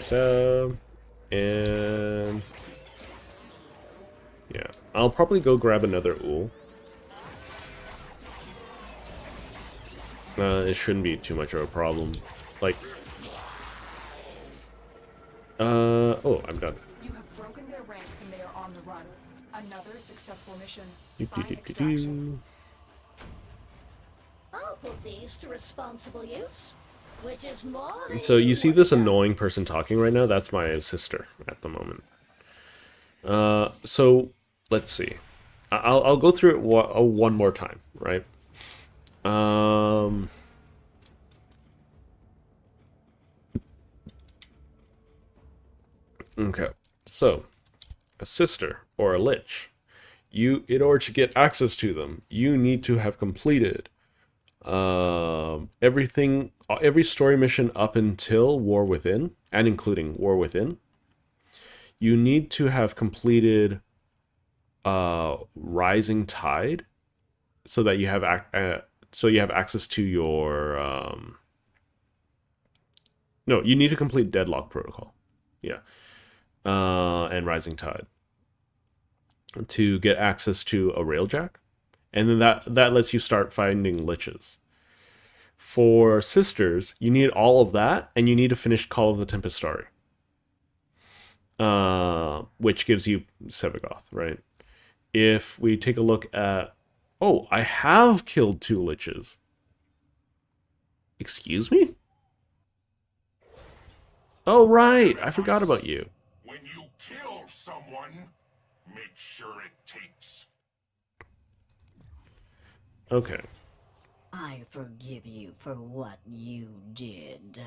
Stab. And yeah, I'll probably go grab another ool. It shouldn't be too much of a problem. Like, oh, I'm done. You have broken their ranks and they are on the run. Another successful mission. Find extraction. I'll put these to responsible use, which is more than So you see would this know. annoying person talking right now? That's my sister at the moment. So let's see. I'll go through it one more time, right? Okay. So a sister or a lich, in order to get access to them, you need to have completed every story mission up until War Within, and including War Within. You need to have completed Rising Tide, so that you have access to your no, you need to complete Deadlock Protocol, yeah, and Rising Tide to get access to a Railjack. And then that lets you start finding liches. For sisters, you need all of that, and you need to finish Call of the Tempestari, which gives you Sevagoth, right? If we take a look at... Oh, I have killed 2 liches. Excuse me? Oh, right, I forgot about you. When you kill someone, make sure it takes. Okay. I forgive you for what you did.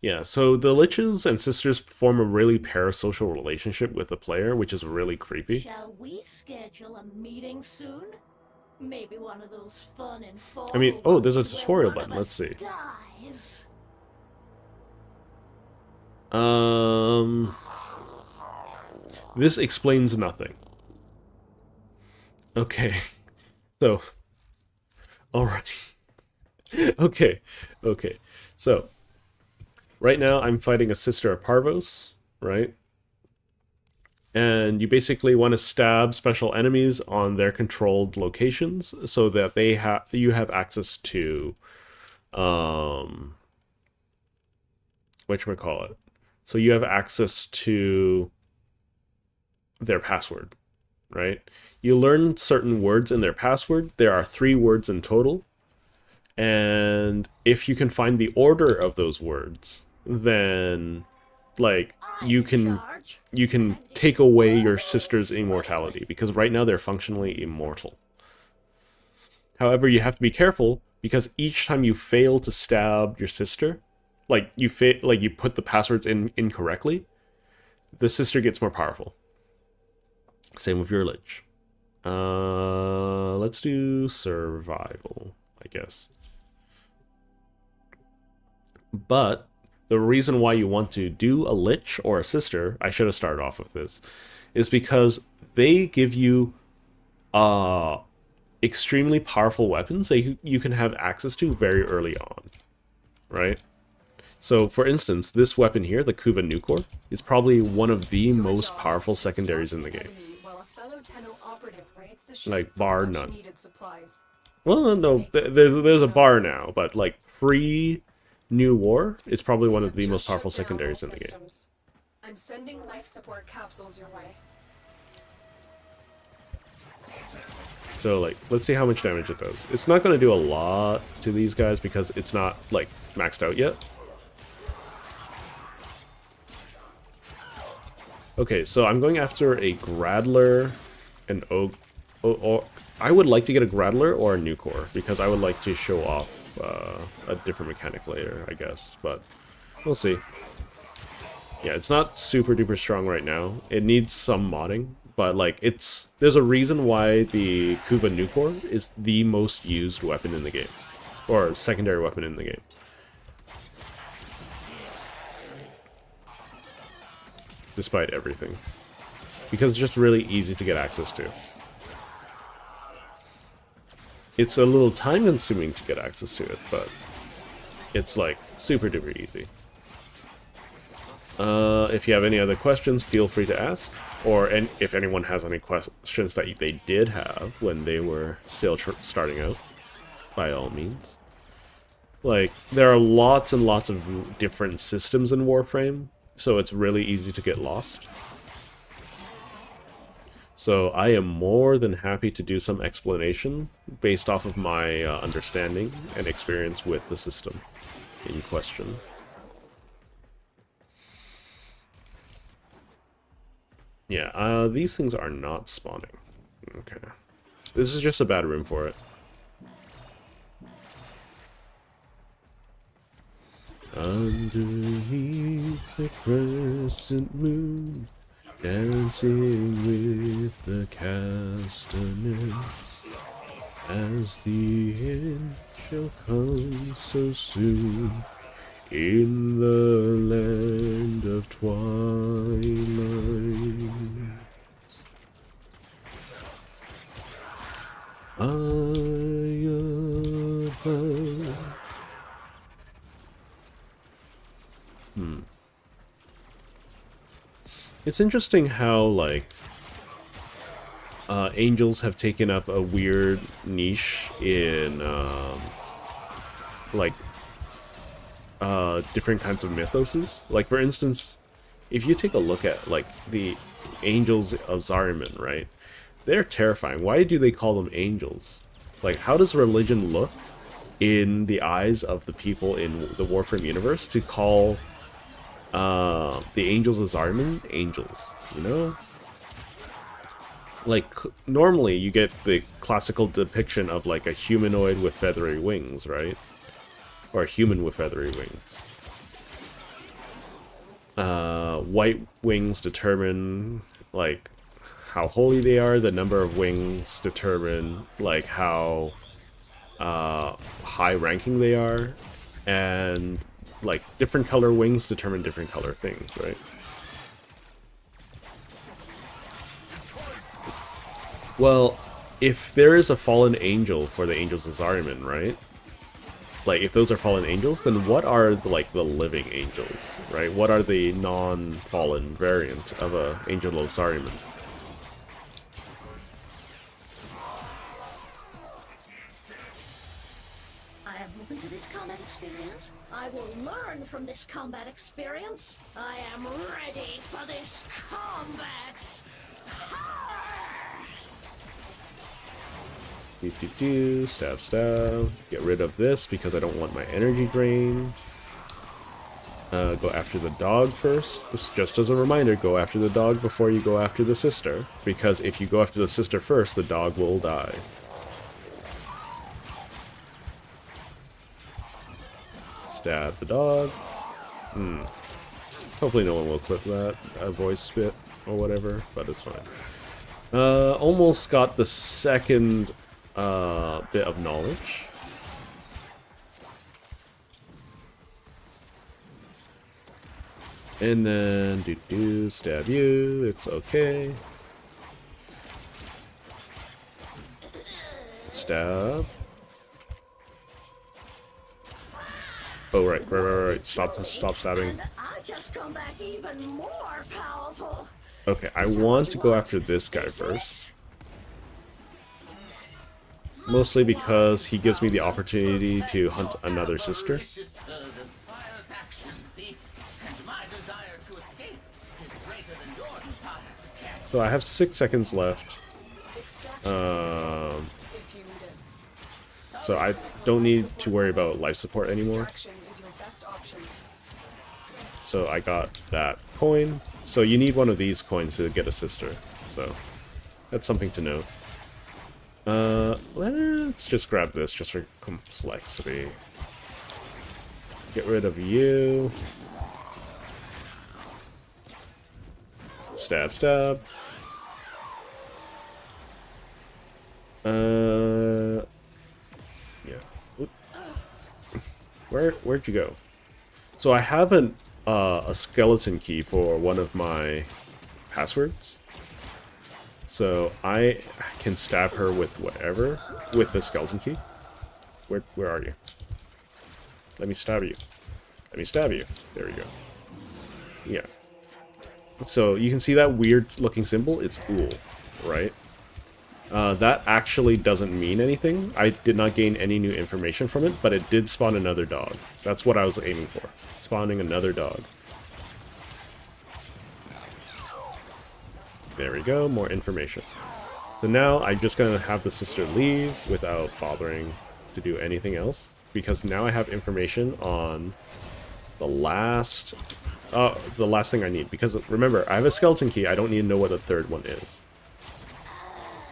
Yeah, so the liches and sisters form a really parasocial relationship with the player, which is really creepy. Shall we schedule a meeting soon? Maybe one of those fun and formal I mean, oh, there's a ones where tutorial one of button, let's us see. dies. This explains nothing. Okay. So, alright. Okay. So, right now I'm fighting a sister of Parvos, right? And you basically want to stab special enemies on their controlled locations so that you have access to whatchamacallit. So you have access to their password, right? You learn certain words in their password. There are 3 words in total. And if you can find the order of those words, then like you can take away your sister's immortality, because right now they're functionally immortal. However, you have to be careful, because each time you fail to stab your sister, like you put the passwords in incorrectly, the sister gets more powerful. Same with your Lich. Let's do survival, I guess. But the reason why you want to do a Lich or a sister, I should have started off with this, is because they give you extremely powerful weapons that you can have access to very early on, right? So, for instance, this weapon here, the Kuva Nukor, is probably one of the most powerful secondaries in the game. Like, bar none. Well, no, there's a bar now, but like pre-New War, it's probably one of the most powerful secondaries in the game. I'm sending life support capsules your way. So, like, let's see how much damage it does. It's not going to do a lot to these guys because it's not, like, maxed out yet. Okay, so I'm going after a Gradler, an Og... or I would like to get a Gradler or a Nukor, because I would like to show off a different mechanic later, I guess. But we'll see. Yeah, it's not super duper strong right now. It needs some modding. But, like, there's a reason why the Kuva Nukor is the most used weapon in the game. Or secondary weapon in the game. Despite everything. Because it's just really easy to get access to. It's a little time consuming to get access to it, but it's, like, super duper easy. If you have any other questions, feel free to ask. Or if anyone has any questions that they did have when they were still starting out, by all means. Like, there are lots and lots of different systems in Warframe, so it's really easy to get lost. So I am more than happy to do some explanation based off of my understanding and experience with the system in question. Yeah, these things are not spawning. Okay. This is just a bad room for it. Underneath the crescent moon, dancing with the castanets, as the end shall come so soon, in the land of twilight. High above. It's interesting how, like, angels have taken up a weird niche in, like, different kinds of mythoses. Like, for instance, if you take a look at, like, the angels of Zariman, right? They're terrifying. Why do they call them angels? Like, how does religion look in the eyes of the people in the Warframe universe to call the angels of Zariman angels, you know? Like, normally you get the classical depiction of, like, a humanoid with feathery wings, right? Or a human with feathery wings. White wings determine, like, how holy they are. The number of wings determine, like, how high-ranking they are. And, like, different color wings determine different color things, right? Well, if there is a fallen angel for the angels of Zariman, right? Like, if those are fallen angels, then what are, like, the living angels, right? What are the non-fallen variant of a angel of Zariman? I am open to this combat experience. experience. I will learn from this combat experience. I am ready for this combat. Stab, stab. Get rid of this because I don't want my energy drained. Go after the dog first. Just as a reminder, go after the dog before you go after the sister. Because if you go after the sister first, the dog will die. Stab the dog. Hopefully no one will clip that. A voice spit or whatever, but it's fine. Almost got the second bit of knowledge. And then stab you. It's okay. Stab. Oh right. Stop stabbing. And I just come back even more powerful. Okay, I want to go after this guy first. Mostly because he gives me the opportunity to hunt another sister. So I have 6 seconds left. So I don't need to worry about life support anymore. So I got that coin. So you need one of these coins to get a sister. So that's something to note. Let's just grab this just for complexity. Get rid of you. Stab, stab. Yeah. Oop. Where'd you go? So I have a skeleton key for one of my passwords. So I can stab her with whatever, with the skeleton key. Where are you? Let me stab you. Let me stab you. There we go. Yeah. So you can see that weird looking symbol? It's ghoul, right? That actually doesn't mean anything. I did not gain any new information from it, but it did spawn another dog. That's what I was aiming for. Spawning another dog. There we go, more information. So now I'm just going to have the sister leave without bothering to do anything else. Because now I have information on the last thing I need. Because remember, I have a skeleton key, I don't need to know what the third one is.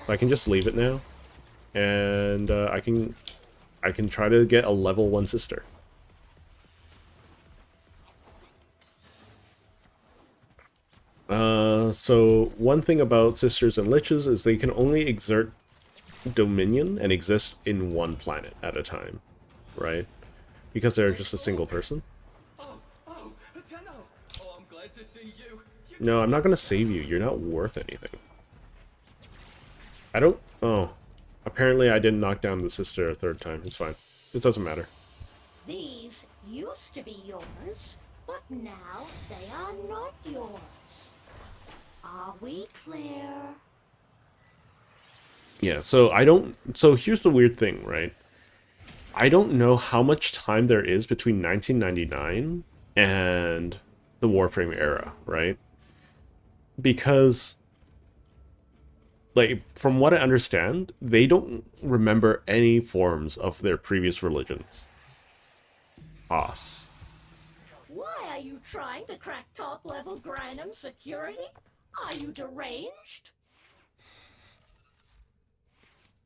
So I can just leave it now. And I can try to get a level 1 sister. So one thing about sisters and liches is they can only exert dominion and exist in one planet at a time, right? Because they're just a single person. No, I'm not gonna save you. You're not worth anything. I don't... Oh. Apparently I didn't knock down the sister a third time. It's fine. It doesn't matter. These used to be yours, but now they are not yours. Are we clear? Yeah, so I don't... So here's the weird thing, right? I don't know how much time there is between 1999 and the Warframe era, right? Because, like, from what I understand, they don't remember any forms of their previous religions. Us. Why are you trying to crack top-level Granum security? Are you deranged?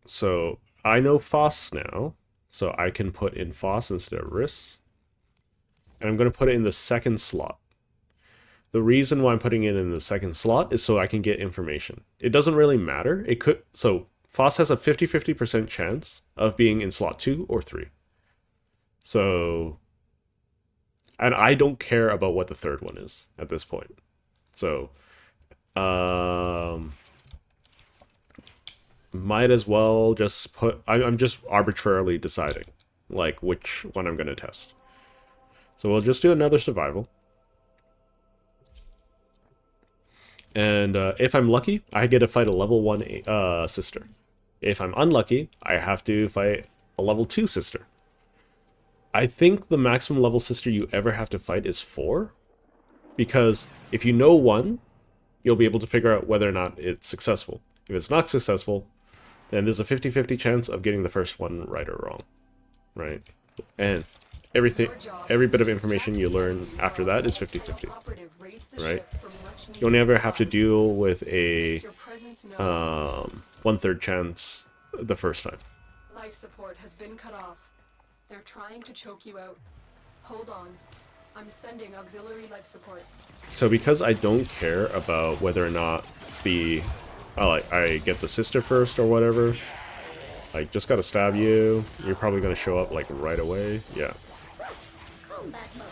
So, I know Foss now, so I can put in Foss instead of Riss. And I'm going to put it in the second slot. The reason why I'm putting it in the second slot is so I can get information. It doesn't really matter. It could... So, Foss has a 50-50% chance of being in slot 2 or 3. So... And I don't care about what the third one is at this point. So... might as well just put... I'm just arbitrarily deciding, like, which one I'm going to test. So we'll just do another survival. And if I'm lucky, I get to fight a level 1 sister. If I'm unlucky, I have to fight a level 2 sister. I think the maximum level sister you ever have to fight is 4. Because if you know 1, you'll be able to figure out whether or not it's successful. If it's not successful, then there's a 50-50 chance of getting the first one right or wrong. Right? And every bit of information you learn after that is 50-50. Right? You only ever have to deal with a 1/3 chance the first time. Life support has been cut off. They're trying to choke you out. Hold on. I'm sending auxiliary life support. So because I don't care about whether or not I get the sister first or whatever, like, just gotta stab you. You're probably gonna show up, like, right away. Yeah. Combat mode.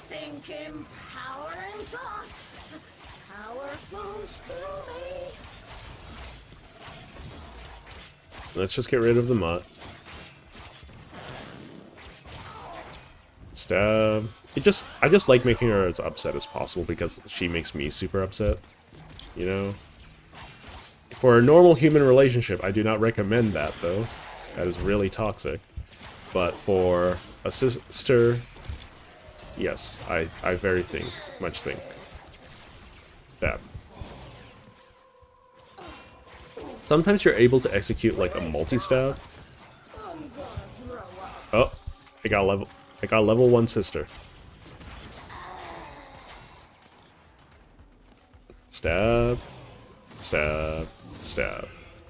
Thinking, power and thoughts. Power flows through me. Let's just get rid of the mutt. Stab. I just like making her as upset as possible because she makes me super upset. You know? For a normal human relationship, I do not recommend that, though. That is really toxic. But for a sister, yes, I very much think. Stab. Sometimes you're able to execute like a multi-stab. Oh, I got level 1 sister. Stab, stab, stab.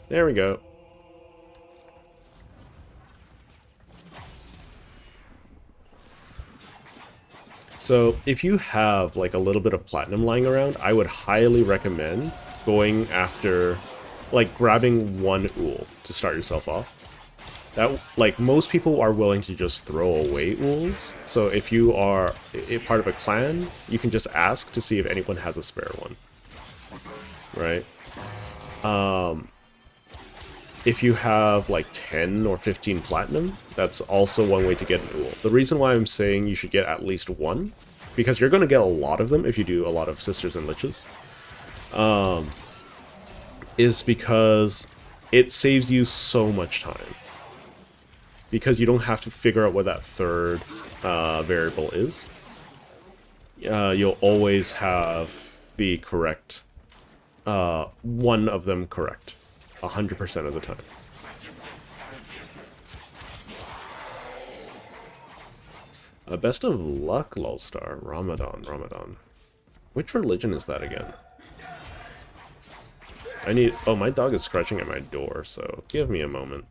There we go. So if you have like a little bit of platinum lying around, I would highly recommend going after, like, grabbing 1 ool to start yourself off. That, like, most people are willing to just throw away ools. So if you are a part of a clan, you can just ask to see if anyone has a spare one. Right? If you have like 10 or 15 platinum, that's also one way to get an ool. The reason why I'm saying you should get at least 1, because you're going to get a lot of them if you do a lot of sisters and liches, is because it saves you so much time. Because you don't have to figure out what that third variable is. You'll always have the correct, one of them correct, 100% of the time. Best of luck, Lolstar. Ramadan. Which religion is that again? Oh, my dog is scratching at my door, so give me a moment.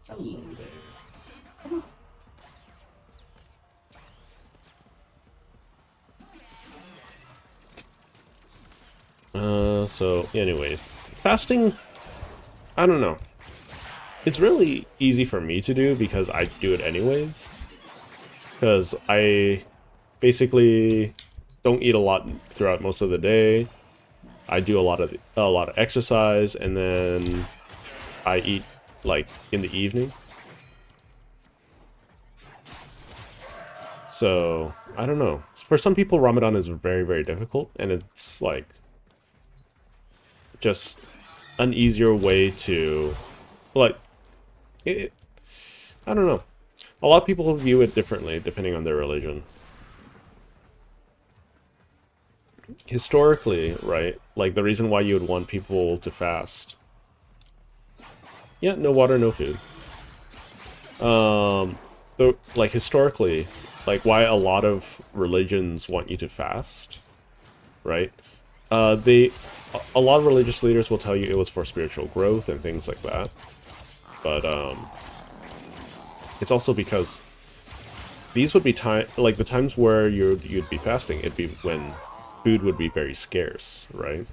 Hello there. So anyways, fasting, I don't know. It's really easy for me to do because I do it anyways. Because I basically don't eat a lot throughout most of the day. I do a lot of exercise, and then I eat like in the evening. So I don't know. For some people, Ramadan is very, very difficult, and it's like just an easier way to, like, I don't know. A lot of people view it differently depending on their religion. Historically, right, like the reason why you would want people to fast. Yeah, no water, no food. Like historically, like why a lot of religions want you to fast, right? A lot of religious leaders will tell you it was for spiritual growth and things like that. But it's also because these would be the times where you'd be fasting. It'd be when food would be very scarce, right?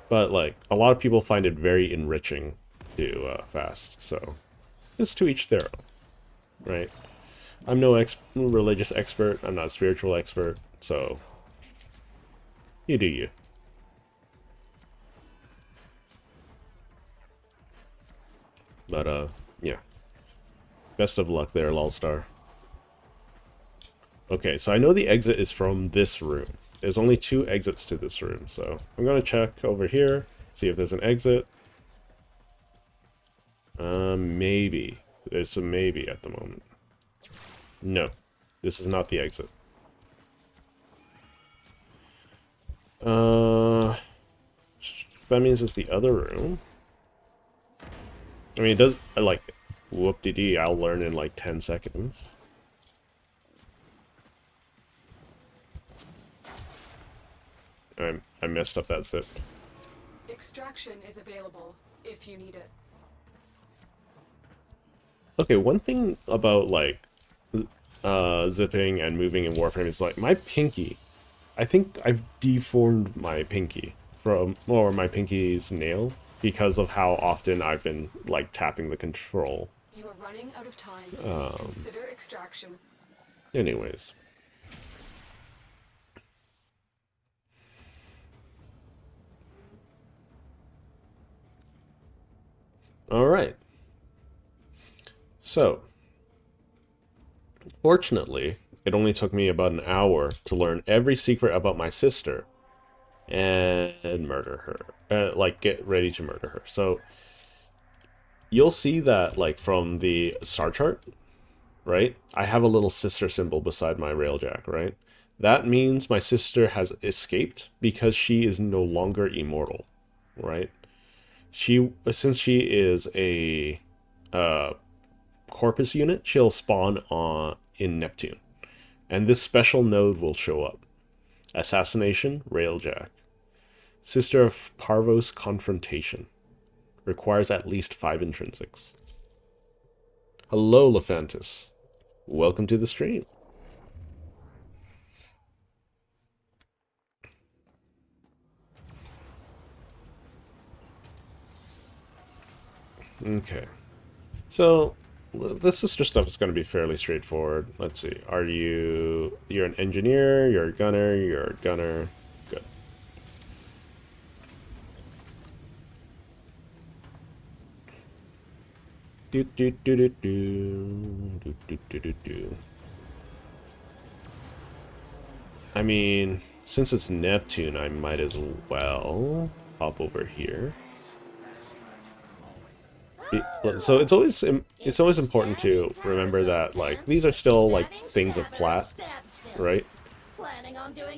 But like a lot of people find it very enriching to fast. So it's to each their own, right? I'm no religious expert. I'm not a spiritual expert. So you do you. But, yeah. Best of luck there, Lolstar. Okay, so I know the exit is from this room. There's only 2 exits to this room, so I'm going to check over here, see if there's an exit. Maybe. There's a maybe at the moment. No, this is not the exit. That means it's the other room. I mean, it does, like, whoop-de-dee, I'll learn in like 10 seconds. I messed up that zip. Extraction is available if you need it. Okay, one thing about, like, zipping and moving in Warframe is, like, my pinky. I think I've deformed my pinky or my pinky's nail because of how often I've been, like, tapping the control. You are running out of time. Consider extraction. Anyways. Alright. So, fortunately, it only took me about an hour to learn every secret about my sister and murder her. Like, get ready to murder her. So, you'll see that, like, from the star chart, right? I have a little sister symbol beside my railjack, right? That means my sister has escaped because she is no longer immortal, right? Since she is a corpus unit, she'll spawn in Neptune. And this special node will show up. Assassination, Railjack. Sister of Parvos Confrontation. Requires at least 5 intrinsics. Hello, Lephantis. Welcome to the stream. Okay. So, this sister stuff is going to be fairly straightforward. Let's see. You're an engineer, you're a gunner, Good. I mean, since it's Neptune, I might as well hop over here. So it's always important to remember that, like, these are still like things of plat, right?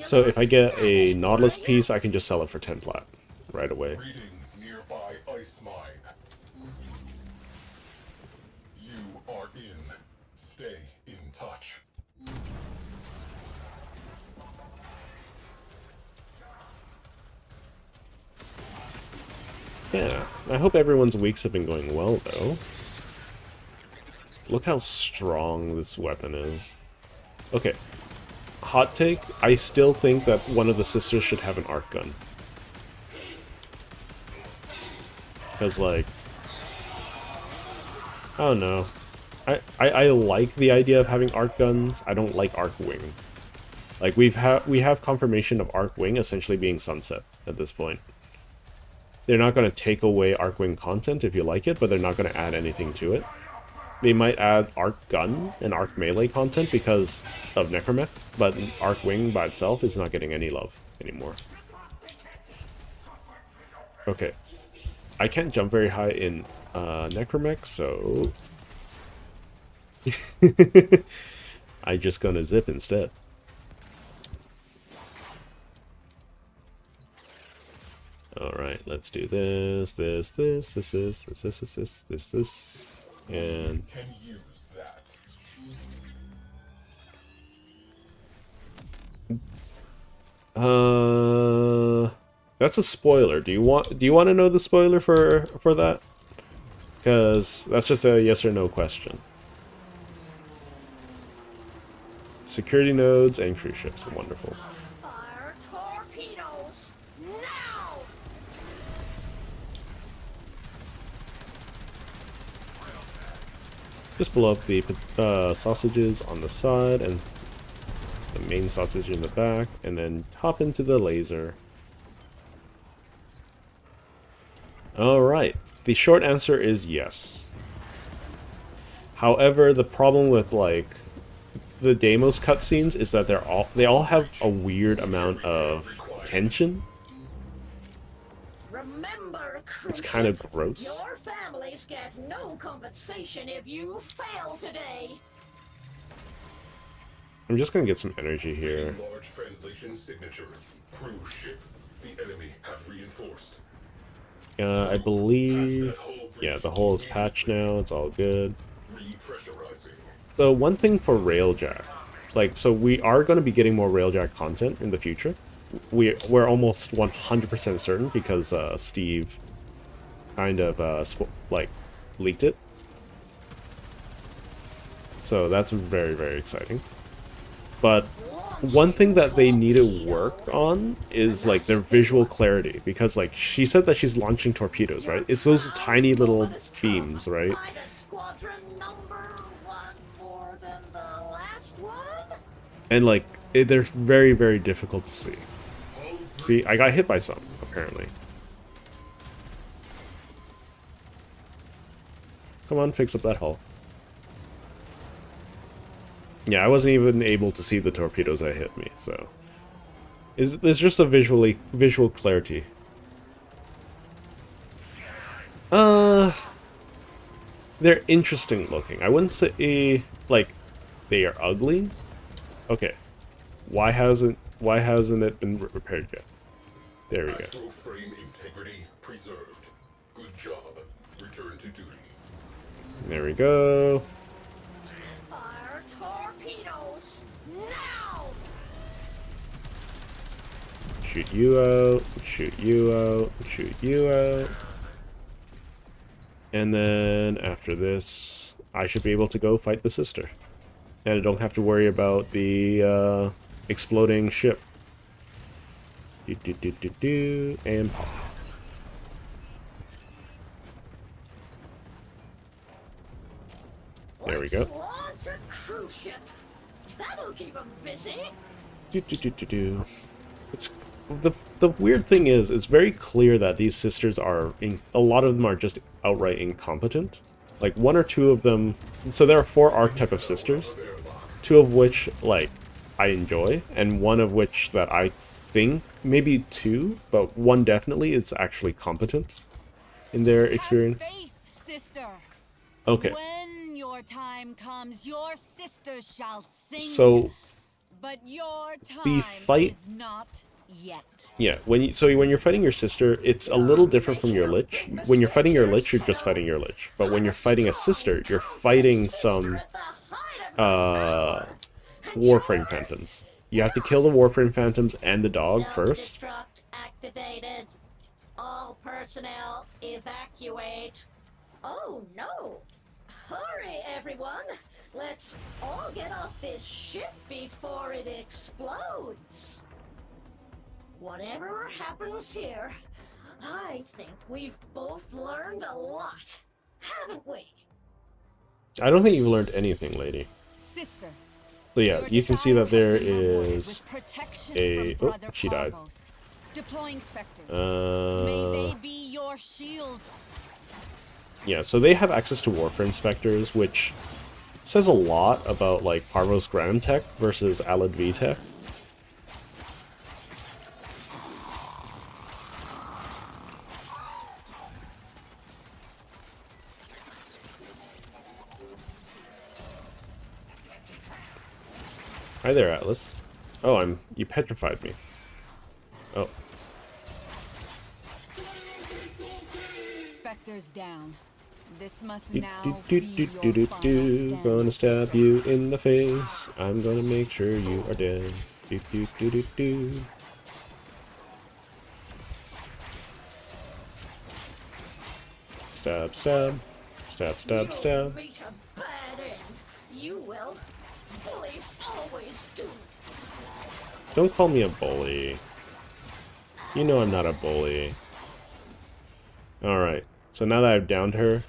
So if I get a Nautilus piece, I can just sell it for 10 plat right away. Reading nearby ice mine. You are in. Stay in touch. Yeah, I hope everyone's weeks have been going well, though. Look how strong this weapon is. Okay, hot take, I still think that one of the sisters should have an arc gun. Because, like, I don't know. I like the idea of having arc guns. I don't like arc wing. Like, we have confirmation of arc wing essentially being sunset at this point. They're not going to take away Arcwing content if you like it, but they're not going to add anything to it. They might add Arc Gun and Arc Melee content because of Necromech, but Arcwing by itself is not getting any love anymore. Okay. I can't jump very high in Necromech, so... I'm just gonna zip instead. Alright, let's do this, and... Can use that. That's a spoiler. Do you want to know the spoiler for that? Because that's just a yes or no question. Security nodes and cruise ships. Wonderful. Fire torpedoes now! Just blow up the sausages on the side and the main sausage in the back, and then hop into the laser. Alright, the short answer is yes. However, the problem with, like, the Deimos cutscenes is that they all have a weird amount of tension. Remember, It's kind of Cruciate, gross. your families get no compensation if you fail today. I'm just gonna get some energy here. Large translation signature. Cruise ship. The enemy have reinforced. I believe, yeah, the hull is patched now. It's all good. Repressurizing. So one thing for Railjack, like, so we are going to be getting more Railjack content in the future. We're almost 100% certain because Steve kind of like leaked it. So that's very, very exciting. But one thing that they need to work on is like their visual clarity, because like she said that she's launching torpedoes, right? It's those tiny little beams, right? By the squadron number one more than the last one? And like they're very, very difficult to see. See, I got hit by some, apparently. Come on, fix up that hull. Yeah, I wasn't even able to see the torpedoes that hit me, so... There's just a visual clarity. They're interesting looking. I wouldn't say, like, they are ugly. Okay. Why hasn't it been repaired yet? There we go. Warframe integrity preserved. Good job. Return to duty. There we go. Fire torpedoes now! Shoot you out, shoot you out, shoot you out. And then after this, I should be able to go fight the sister. And I don't have to worry about the exploding ship. And pop. There we go. Let's launch a cruise ship. That'll keep 'em busy. It's the weird thing is, it's very clear that these sisters are a lot of them are just outright incompetent. Like one or two of them. So there are 4 archetype of sisters, 2 of which like I enjoy, and one of which that I think maybe 2, but one definitely is actually competent in their experience. Have faith, sister. Okay. When your time comes, your sister shall sing. So but your the time fight- is not yet. yeah, when you're fighting your sister, it's a little different from your Lich. When you're fighting your Lich, you're just fighting your Lich. But when you're fighting a sister, you're fighting some Warframe Phantoms. You have to kill the Warframe Phantoms and the dog first. Self-destruct activated. All personnel evacuate. Oh no! Hurry, everyone! Let's all get off this ship before it explodes. Whatever happens here, I think we've both learned a lot, haven't we? I don't think you've learned anything, lady. Sister. So yeah, you can see that there is a... Oh, Brother she died. Parvos. Deploying specters. May they be your shields. Yeah, so they have access to Warframe Specters, which says a lot about, like, Parvos Gram Tech versus Alad V Tech. Hi there, Atlas. Oh, you petrified me. Oh. Specters down. This must Do, now do, be do, your do, do, final do. stand, Gonna stab sister. you in the face. I'm gonna make sure you are dead. Do, do, do, do, do. Stab, stab. Stab, stab, stab. You'll reach a bad end. You will. Bullies always do. Don't call me a bully. You know I'm not a bully. Alright, so now that I've downed her...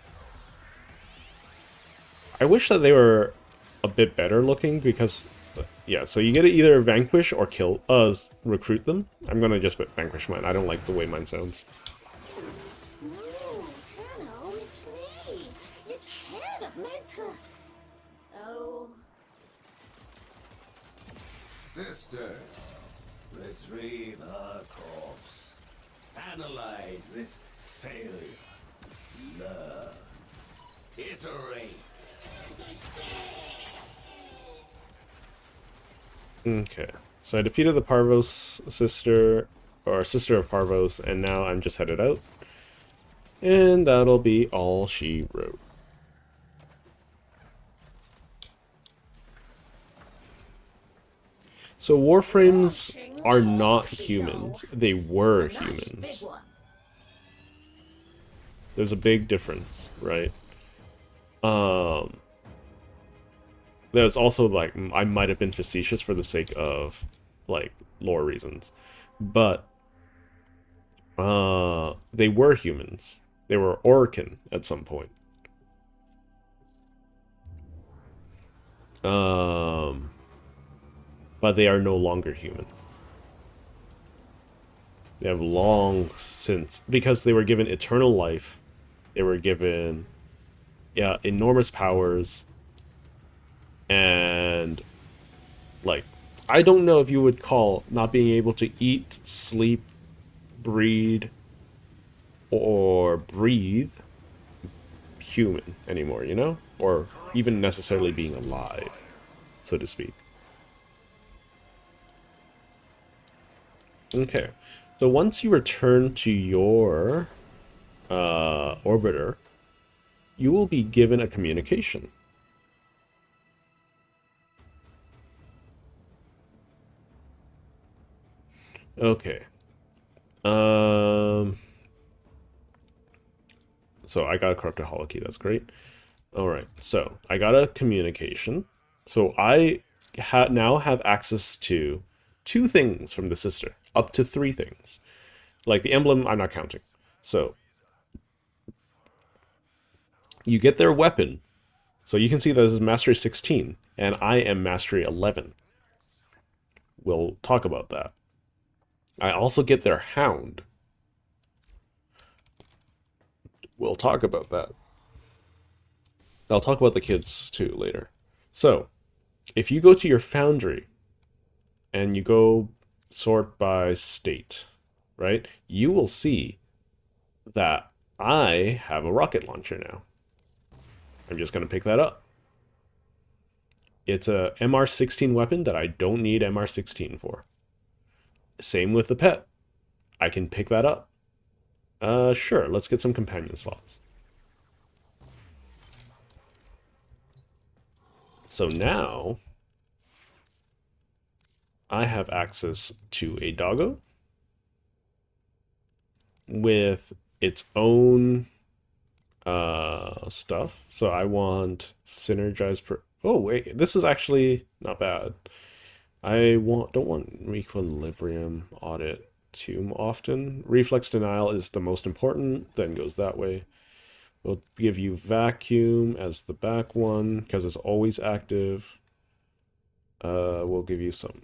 I wish that they were a bit better looking, because... Yeah, so you get to either vanquish or kill... recruit them. I'm gonna just vanquish mine. I don't like the way mine sounds. No, Tenno, it's me. You can't have meant to... Oh... Sisters, retrieve her corpse. Analyze this failure. Love. Iterate. Okay, so I defeated the Parvos sister, or sister of Parvos, and now I'm just headed out. And that'll be all she wrote. So Warframes are not humans. They were humans. There's a big difference, right? There's also, like, I might have been facetious for the sake of, like, lore reasons. But, they were humans. They were Orcan at some point. But they are no longer human. They have long since, because they were given eternal life, they were given, yeah, enormous powers, and, like, I don't know if you would call not being able to eat, sleep, breed, or breathe human anymore, you know? Or even necessarily being alive, so to speak. Okay, so once you return to your orbiter, you will be given a communication. Okay. So I got a corrupted holocaust, that's great. Alright, so I got a communication. So I now have access to 2 things from the sister. Up to 3 things. Like the emblem, I'm not counting. So you get their weapon. So you can see that this is Mastery 16, and I am Mastery 11. We'll talk about that. I also get their hound. We'll talk about that. I'll talk about the kids too later. So, if you go to your foundry, and you go sort by state, right? You will see that I have a rocket launcher now. I'm just going to pick that up. It's a MR16 weapon that I don't need MR16 for. Same with the pet. I can pick that up. Sure, let's get some companion slots. So now I have access to a doggo with its own stuff. So I want synergize per. Oh wait, this is actually not bad. I don't want equilibrium audit too often. Reflex denial is the most important, then goes that way. We'll give you vacuum as the back one because it's always active. We'll give you some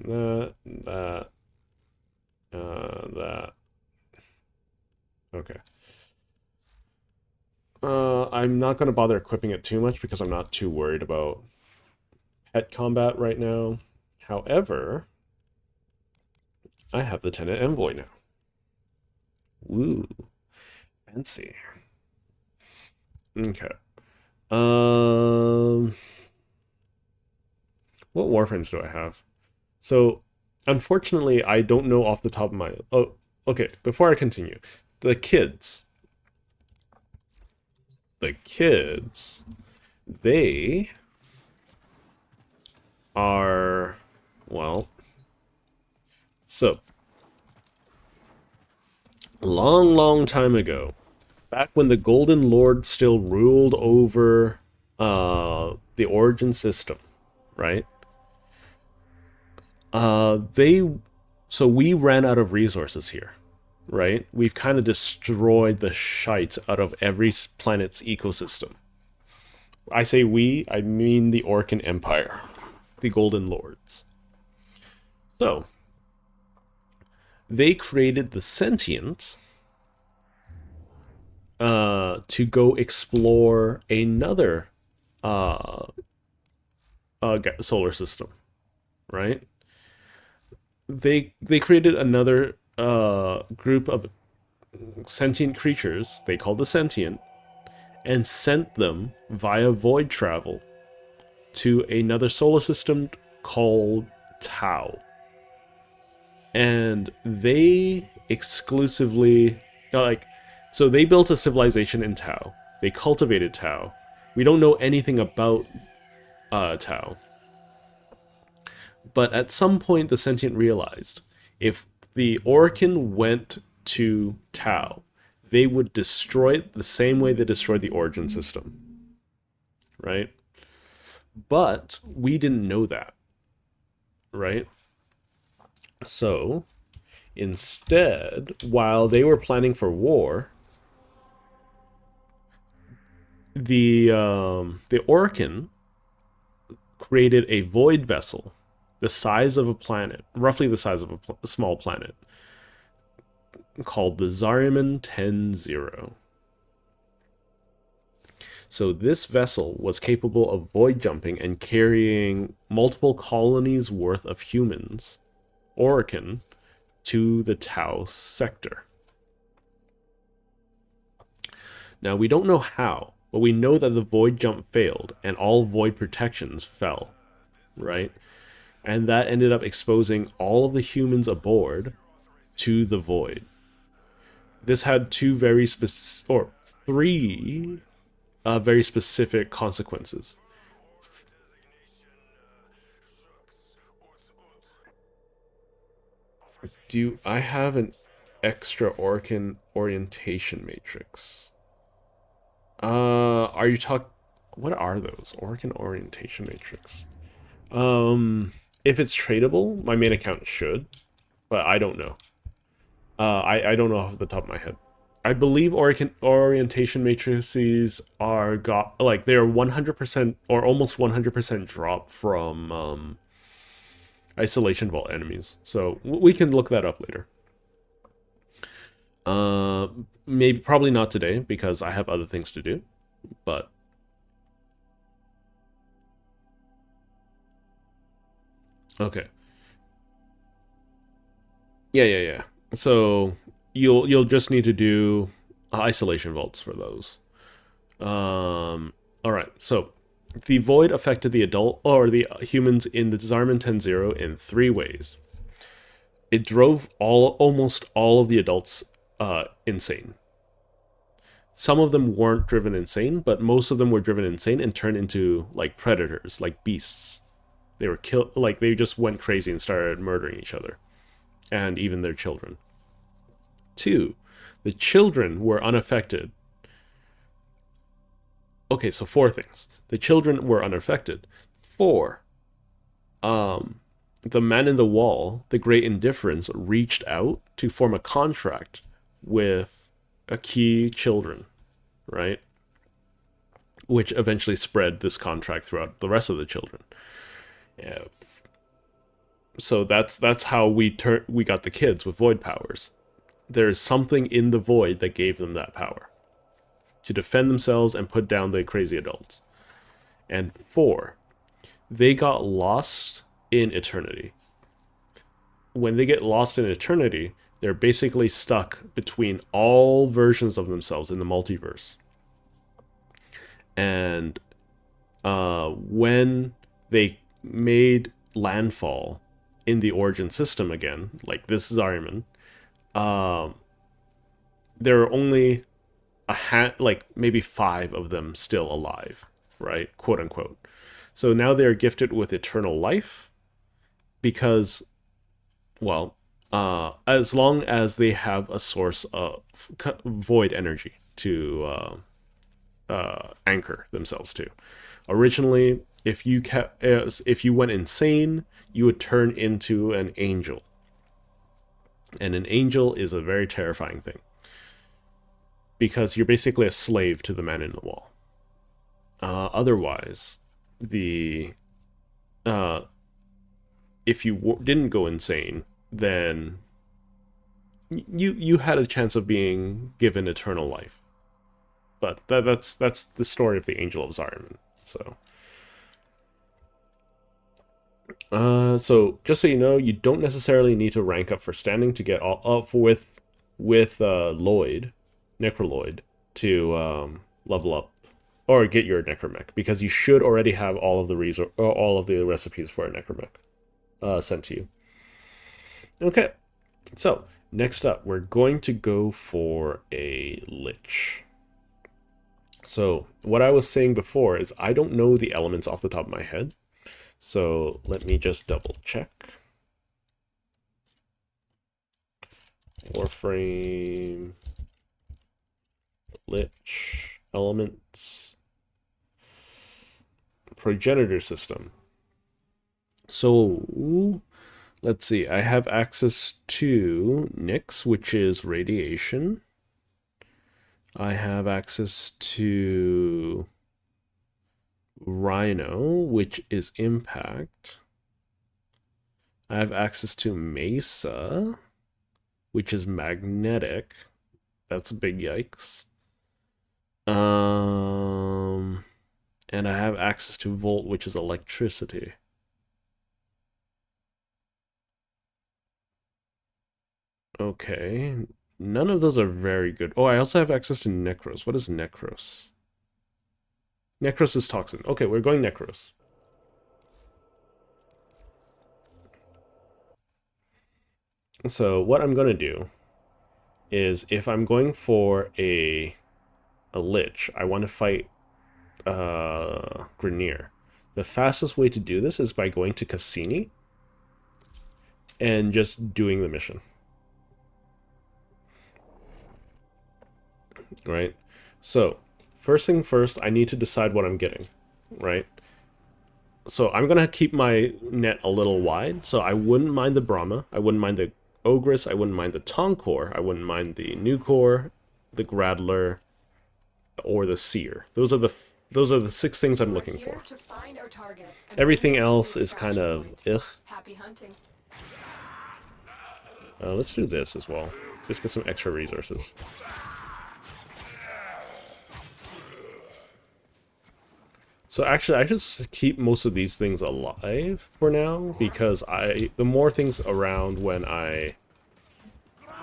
that. Okay. I'm not going to bother equipping it too much because I'm not too worried about pet combat right now. However, I have the Tenant Envoy now. Woo. Fancy. Okay. What Warframes do I have? So, unfortunately, I don't know off the top of my... Oh, okay. Before I continue. The kids, they are... Well... So... Long time ago, back when the Golden Lord still ruled over the Origin system, right? So we ran out of resources here, right? We've kind of destroyed the shite out of every planet's ecosystem. I say we, I mean the Orcan Empire, the Golden Lords. So, they created the Sentient to go explore another solar system, right? they created another group of sentient creatures they called the sentient, and sent them via void travel to another solar system called Tau. And they exclusively, so they built a civilization in Tau. They cultivated Tau. We don't know anything about Tau. But at some point, the sentient realized if the Orokin went to Tau, they would destroy it the same way they destroyed the Origin system. Right? But we didn't know that. Right? So, instead, while they were planning for war, the Orokin created a void vessel the size of a planet, roughly the size of a small planet, called the Zariman 10-0. So this vessel was capable of void jumping and carrying multiple colonies worth of humans, Orokin, to the Tau sector. Now, we don't know how, but we know that the void jump failed and all void protections fell, right? And that ended up exposing all of the humans aboard to the void. This had three very specific consequences. I have an extra Orokin orientation matrix? Are you what are those? Orokin orientation matrix. If it's tradable, my main account should, but I don't know. I don't know off the top of my head. I believe orientation matrices are they're 100% or almost 100% drop from isolation vault enemies. So we can look that up later. Probably not today because I have other things to do, but okay. Yeah. So you'll just need to do isolation vaults for those. All right. So the void affected the humans in the Zariman 10-0 in 3 ways. It drove almost all of the adults insane. Some of them weren't driven insane, but most of them were driven insane and turned into like predators, like beasts. They were killed, they just went crazy and started murdering each other, and even their children. 2, the children were unaffected. Okay, so 4 things. The children were unaffected. 4, the man in the wall, the Great Indifference, reached out to form a contract with a key children, right? Which eventually spread this contract throughout the rest of the children. Yeah. So that's how we got the kids with void powers. There's something in the void that gave them that power to defend themselves and put down the crazy adults. And 4, they got lost in eternity. When they get lost in eternity, they're basically stuck between all versions of themselves in the multiverse. And when they made landfall in the Origin system again, like this Zariman, there are only maybe 5 of them still alive, right? Quote unquote. So now they're gifted with eternal life because, as long as they have a source of void energy to anchor themselves to. Originally, if you went insane, you would turn into an angel. And an angel is a very terrifying thing, because you're basically a slave to the man in the wall. Otherwise, if you didn't go insane, then you had a chance of being given eternal life. But that's the story of the Angel of Zariman. So So just so you know, you don't necessarily need to rank up for standing to get all up with Lloyd, Necroloid, to level up or get your Necromech, because you should already have all of the all of the recipes for a Necromech sent to you. Okay, so next up, we're going to go for a Lich. So what I was saying before is I don't know the elements off the top of my head. So let me just double check. Warframe, Lich, elements, progenitor system. So let's see, I have access to Nyx, which is radiation. I have access to Rhino, which is impact. I have access to Mesa, which is magnetic. That's a big yikes. And I have access to Volt, which is electricity. Okay, none of those are very good. Oh, I also have access to Necros. What is Necros? Necros is toxin. Okay, we're going Necros. So what I'm going to do is, if I'm going for a Lich, I want to fight Grineer. The fastest way to do this is by going to Cassini and just doing the mission. Right? So, first thing first, I need to decide what I'm getting, right? So I'm going to keep my net a little wide, so I wouldn't mind the Brahma, I wouldn't mind the Ogress, I wouldn't mind the Tonkor, I wouldn't mind the Nukor, the Gradler, or the Seer. Those are the 6 things I'm looking for. Everything else is kind of ugh. Happy hunting. Let's do this as well. Just get some extra resources. So actually, I should keep most of these things alive for now, because the more things around when I,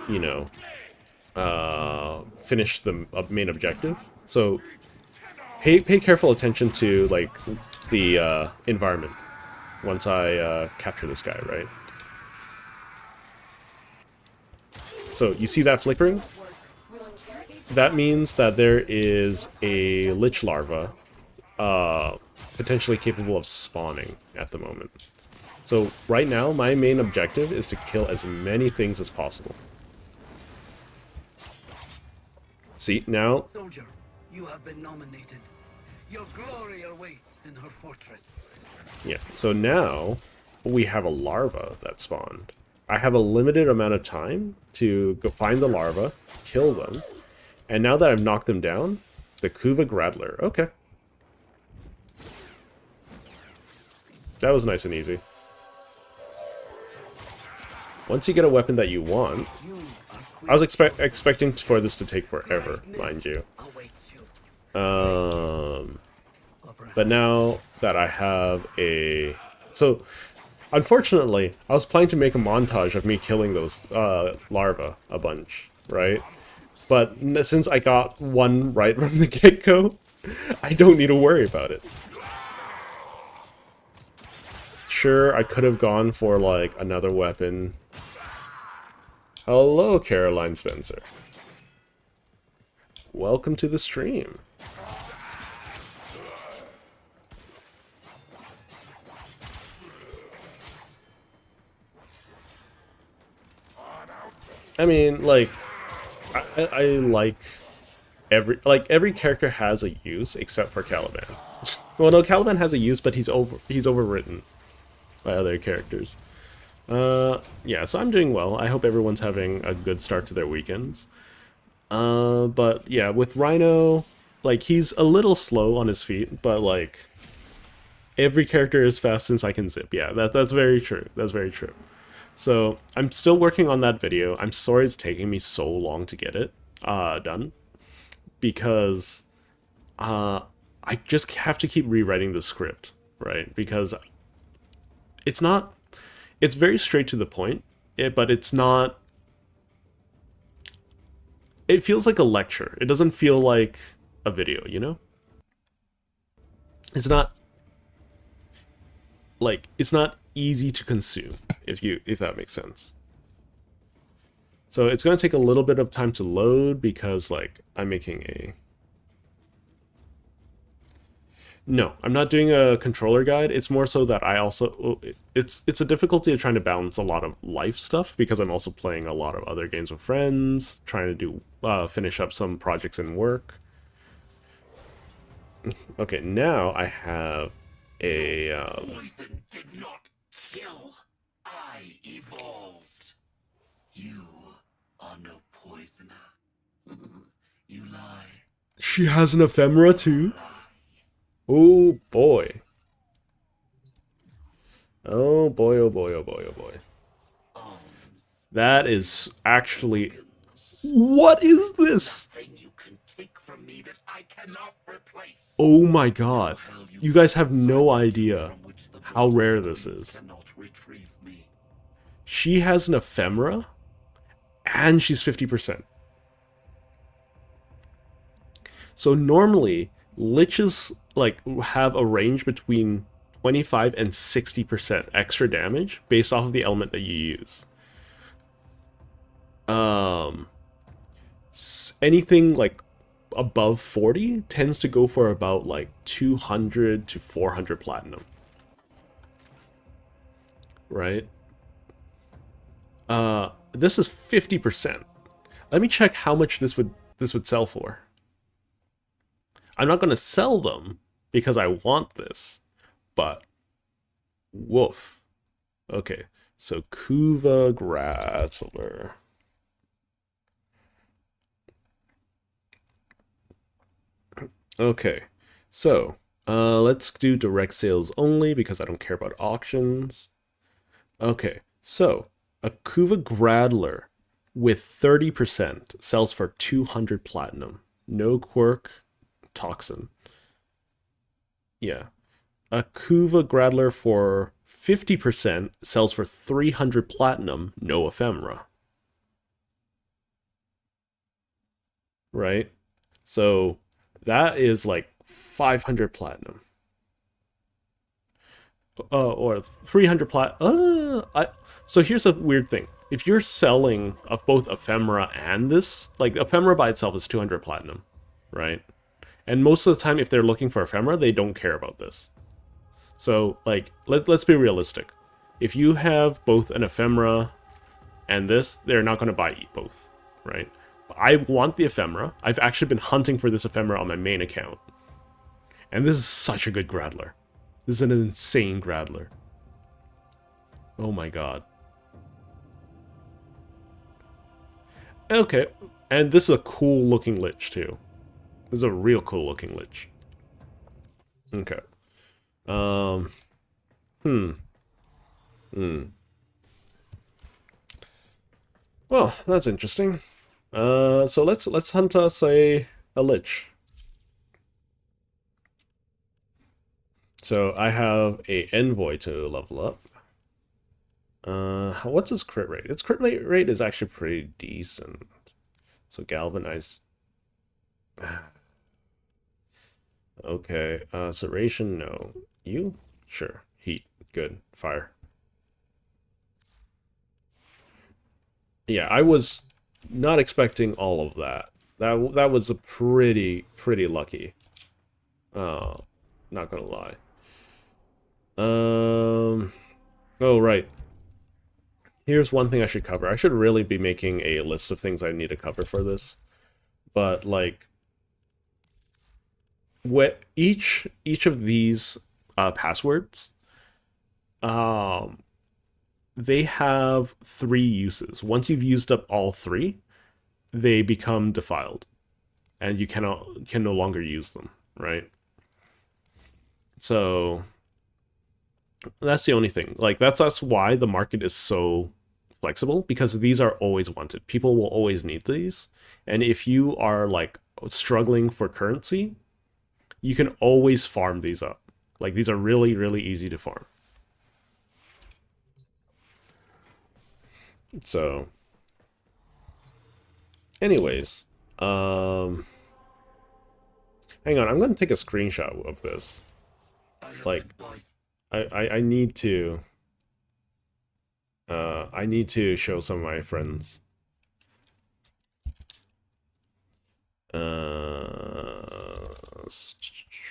you know, finish the main objective. So pay careful attention to like the environment once I capture this guy, right? So you see that flickering? That means that there is a Lich larva potentially capable of spawning at the moment. So right now, my main objective is to kill as many things as possible. See, now... Soldier, you have been nominated. Your glory awaits in her fortress. Yeah, so now we have a larva that spawned. I have a limited amount of time to go find the larva, kill them, and now that I've knocked them down, the Kuva Gradler. Okay. That was nice and easy. Once you get a weapon that you want, I was expecting for this to take forever, mind you. But now that I have a... So, unfortunately, I was planning to make a montage of me killing those larvae a bunch, right? But since I got one right from the get-go, I don't need to worry about it. Sure, I could have gone for, like, another weapon. Hello, Caroline Spencer. Welcome to the stream. I mean, like, I like every character has a use except for Caliban. Well, no, Caliban has a use, but he's overwritten by other characters. Yeah, so I'm doing well. I hope everyone's having a good start to their weekends. But yeah, with Rhino, like, he's a little slow on his feet, but like, every character is fast since I can zip. Yeah, that's very true. That's very true. So I'm still working on that video. I'm sorry it's taking me so long to get it done, because I just have to keep rewriting the script, right? Because it's not, it's very straight to the point, but it's not, it feels like a lecture. It doesn't feel like a video, you know? It's not, like, it's not easy to consume, if that makes sense. So it's going to take a little bit of time to load because, like, I'm making a... No, I'm not doing a controller guide. It's more so that I also... It's a difficulty of trying to balance a lot of life stuff because I'm also playing a lot of other games with friends, trying to do finish up some projects in work. Okay, now I have a... Poison did not kill. I evolved. You are no poisoner. You lie. She has an ephemera too? Oh boy. Oh boy, oh boy, oh boy, oh boy. That is actually... What is this? You can take from me that I cannot replace. Oh my god. You guys have no idea how rare this is. She has an ephemera, and she's 50%. So normally, liches like have a range between 25 and 60% extra damage based off of the element that you use. Anything like above 40 tends to go for about like 200 to 400 platinum. Right? This is 50%. Let me check how much this would sell for. I'm not going to sell them because I want this, but woof. Okay, so Kuva Grattler. Okay, so let's do direct sales only because I don't care about auctions. Okay, so a Kuva Grattler with 30% sells for 200 platinum. No quirk, toxin. Yeah. A Kuva Grattler for 50% sells for 300 platinum, no ephemera. Right? So that is like 500 platinum. Or 300 plat. So here's a weird thing. If you're selling of both ephemera and this, like ephemera by itself is 200 platinum, right? And most of the time, if they're looking for ephemera, they don't care about this. So, like, let's be realistic. If you have both an ephemera and this, they're not going to buy both, right? I want the ephemera. I've actually been hunting for this ephemera on my main account. And this is such a good Grattler. This is an insane Grattler. Oh my god. Okay, and this is a cool looking Lich too. This is a real cool looking Lich. Okay. Well, that's interesting. So let's hunt us a Lich. So I have a Envoy to level up. What's his crit rate? Its crit rate is actually pretty decent. So Galvanize. Okay, Serration, no. You? Sure. Heat, good. Fire. Yeah, I was not expecting all of that. That was a pretty lucky. Not gonna lie. Oh, right. Here's one thing I should cover. I should really be making a list of things I need to cover for this. But, like, each of these passwords, they have 3 uses. Once you've used up all 3, they become defiled. And you can no longer use them, right? So that's the only thing. Like, that's why the market is so flexible, because these are always wanted. People will always need these. And if you are, like, struggling for currency, you can always farm these up. Like, these are really easy to farm. So, anyways, hang on, I'm gonna take a screenshot of this. Like, I need to, I need to show some of my friends.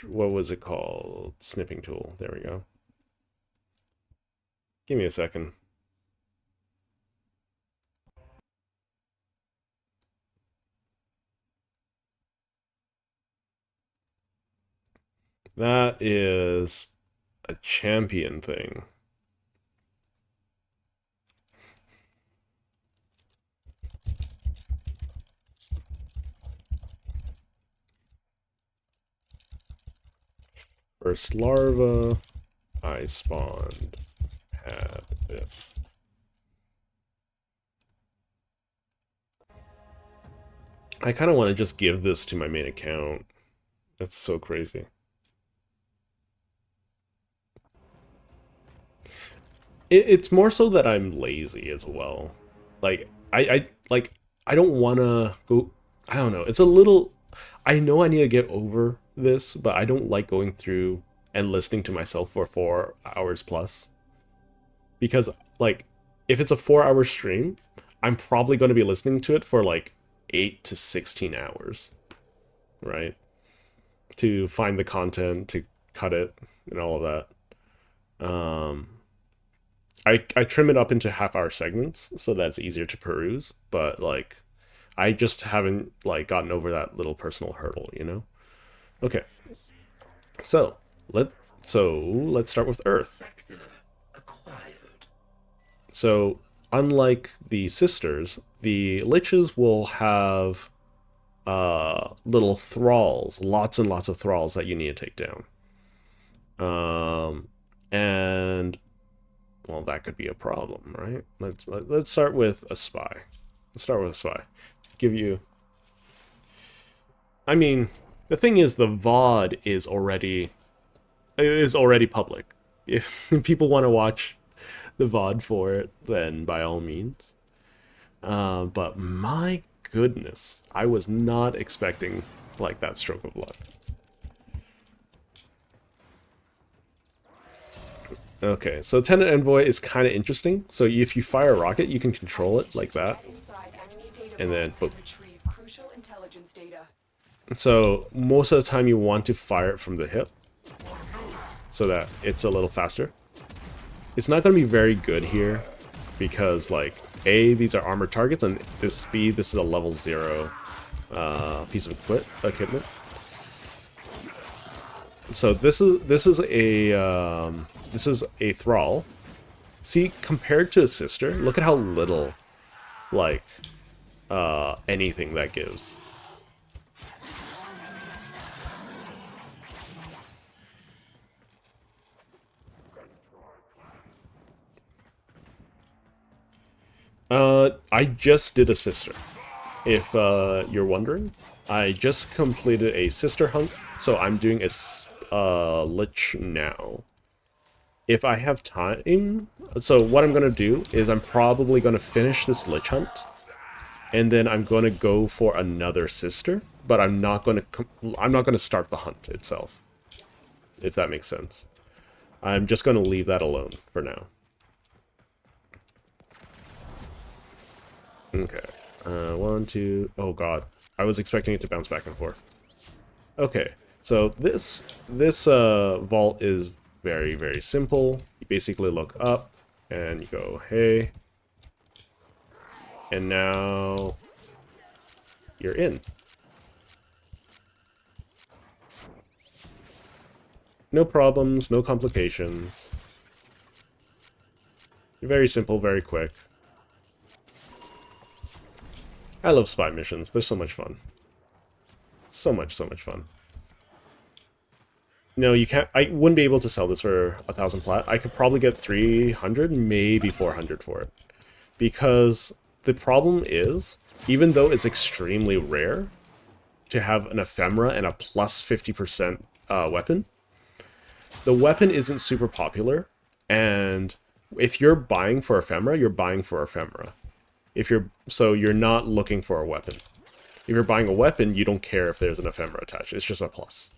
What was it called? Snipping tool. There we go. Give me a second. That is a champion thing. First larva I spawned had this. I kind of want to just give this to my main account. That's so crazy. It's more so that I'm lazy as well. Like, I don't want to go... I don't know. It's a little... I know I need to get over this, but I don't like going through and listening to myself for 4 hours plus. Because, like, if it's a 4-hour stream, I'm probably going to be listening to it for, like, 8 to 16 hours. Right? To find the content, to cut it, and all of that. I trim it up into half-hour segments, so that's easier to peruse, but, like, I just haven't, like, gotten over that little personal hurdle, you know? Okay. So, let's start with Earth. So, unlike the sisters, the Liches will have little thralls, lots and lots of thralls that you need to take down. And well, that could be a problem, right? Let's start with a spy. Let's start with a spy. Give you... I mean, the thing is, the VOD is already public. If people want to watch the VOD for it, then by all means. But my goodness, I was not expecting, like, that stroke of luck. Okay, so Tenant Envoy is kind of interesting. So if you fire a rocket, you can control it like that. And then, boom. So most of the time you want to fire it from the hip, so that it's a little faster. It's not going to be very good here, because, like, A, these are armored targets, and this speed, this is a level 0 piece of equipment. So this is a thrall. See, compared to a sister, look at how little, like, anything that gives. I just did a sister. If you're wondering, I just completed a sister hunt, so I'm doing a lich now. If I have time, so what I'm gonna do is I'm probably gonna finish this lich hunt, and then I'm gonna go for another sister, but I'm not gonna start the hunt itself, if that makes sense. I'm just gonna leave that alone for now. Okay. 1, 2... Oh god. I was expecting it to bounce back and forth. Okay. So this vault is very, very simple. You basically look up and you go, hey. And now you're in. No problems, no complications. Very simple, very quick. I love spy missions. They're so much fun. So much fun. No, you can't. I wouldn't be able to sell this for 1,000 plat. I could probably get 300, maybe 400 for it. Because the problem is, even though it's extremely rare to have an ephemera and a plus 50% weapon, the weapon isn't super popular. And if you're buying for ephemera, you're buying for ephemera. So you're not looking for a weapon. If you're buying a weapon, you don't care if there's an ephemera attached. It's just a plus,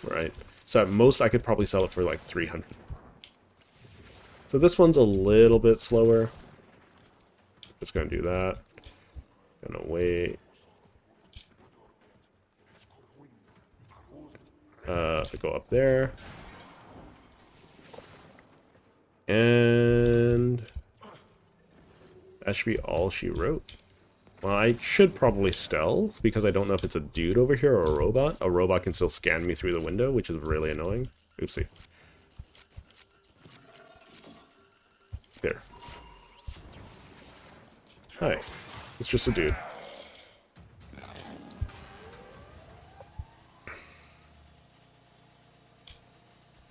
right? So at most, I could probably sell it for like 300. So this one's a little bit slower. Just gonna do that. Gonna wait. Go up there. And that should be all she wrote. Well, I should probably stealth, because I don't know if it's a dude over here or a robot. A robot can still scan me through the window, which is really annoying. Oopsie. There. Hi. It's just a dude.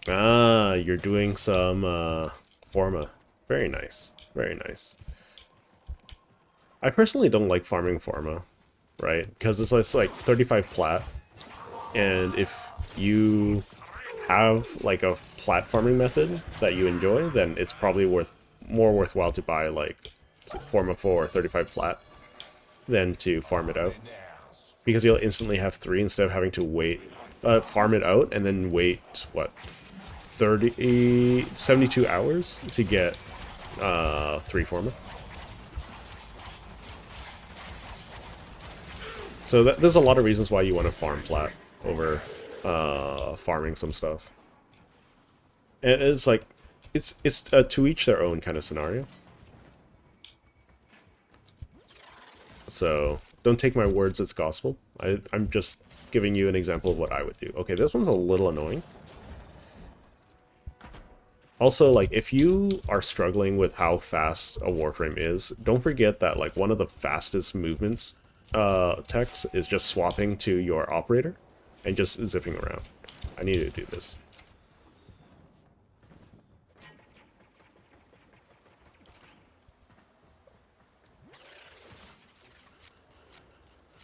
Ah, you're doing some Forma. Very nice. Very nice. I personally don't like farming Forma, right? Because it's like 35 plat, and if you have like a plat farming method that you enjoy, then it's probably more worthwhile to buy like Forma 4 or 35 plat than to farm it out. Because you'll instantly have 3 instead of having to wait, farm it out and then wait, what, 72 hours to get 3 Forma. So there's a lot of reasons why you want to farm plat over farming some stuff. And it's like, it's to each their own kind of scenario. So don't take my words as gospel. I'm just giving you an example of what I would do. Okay, this one's a little annoying. Also, like, if you are struggling with how fast a Warframe is, don't forget that, like, one of the fastest movements techs is just swapping to your operator and just zipping around. I need to do this.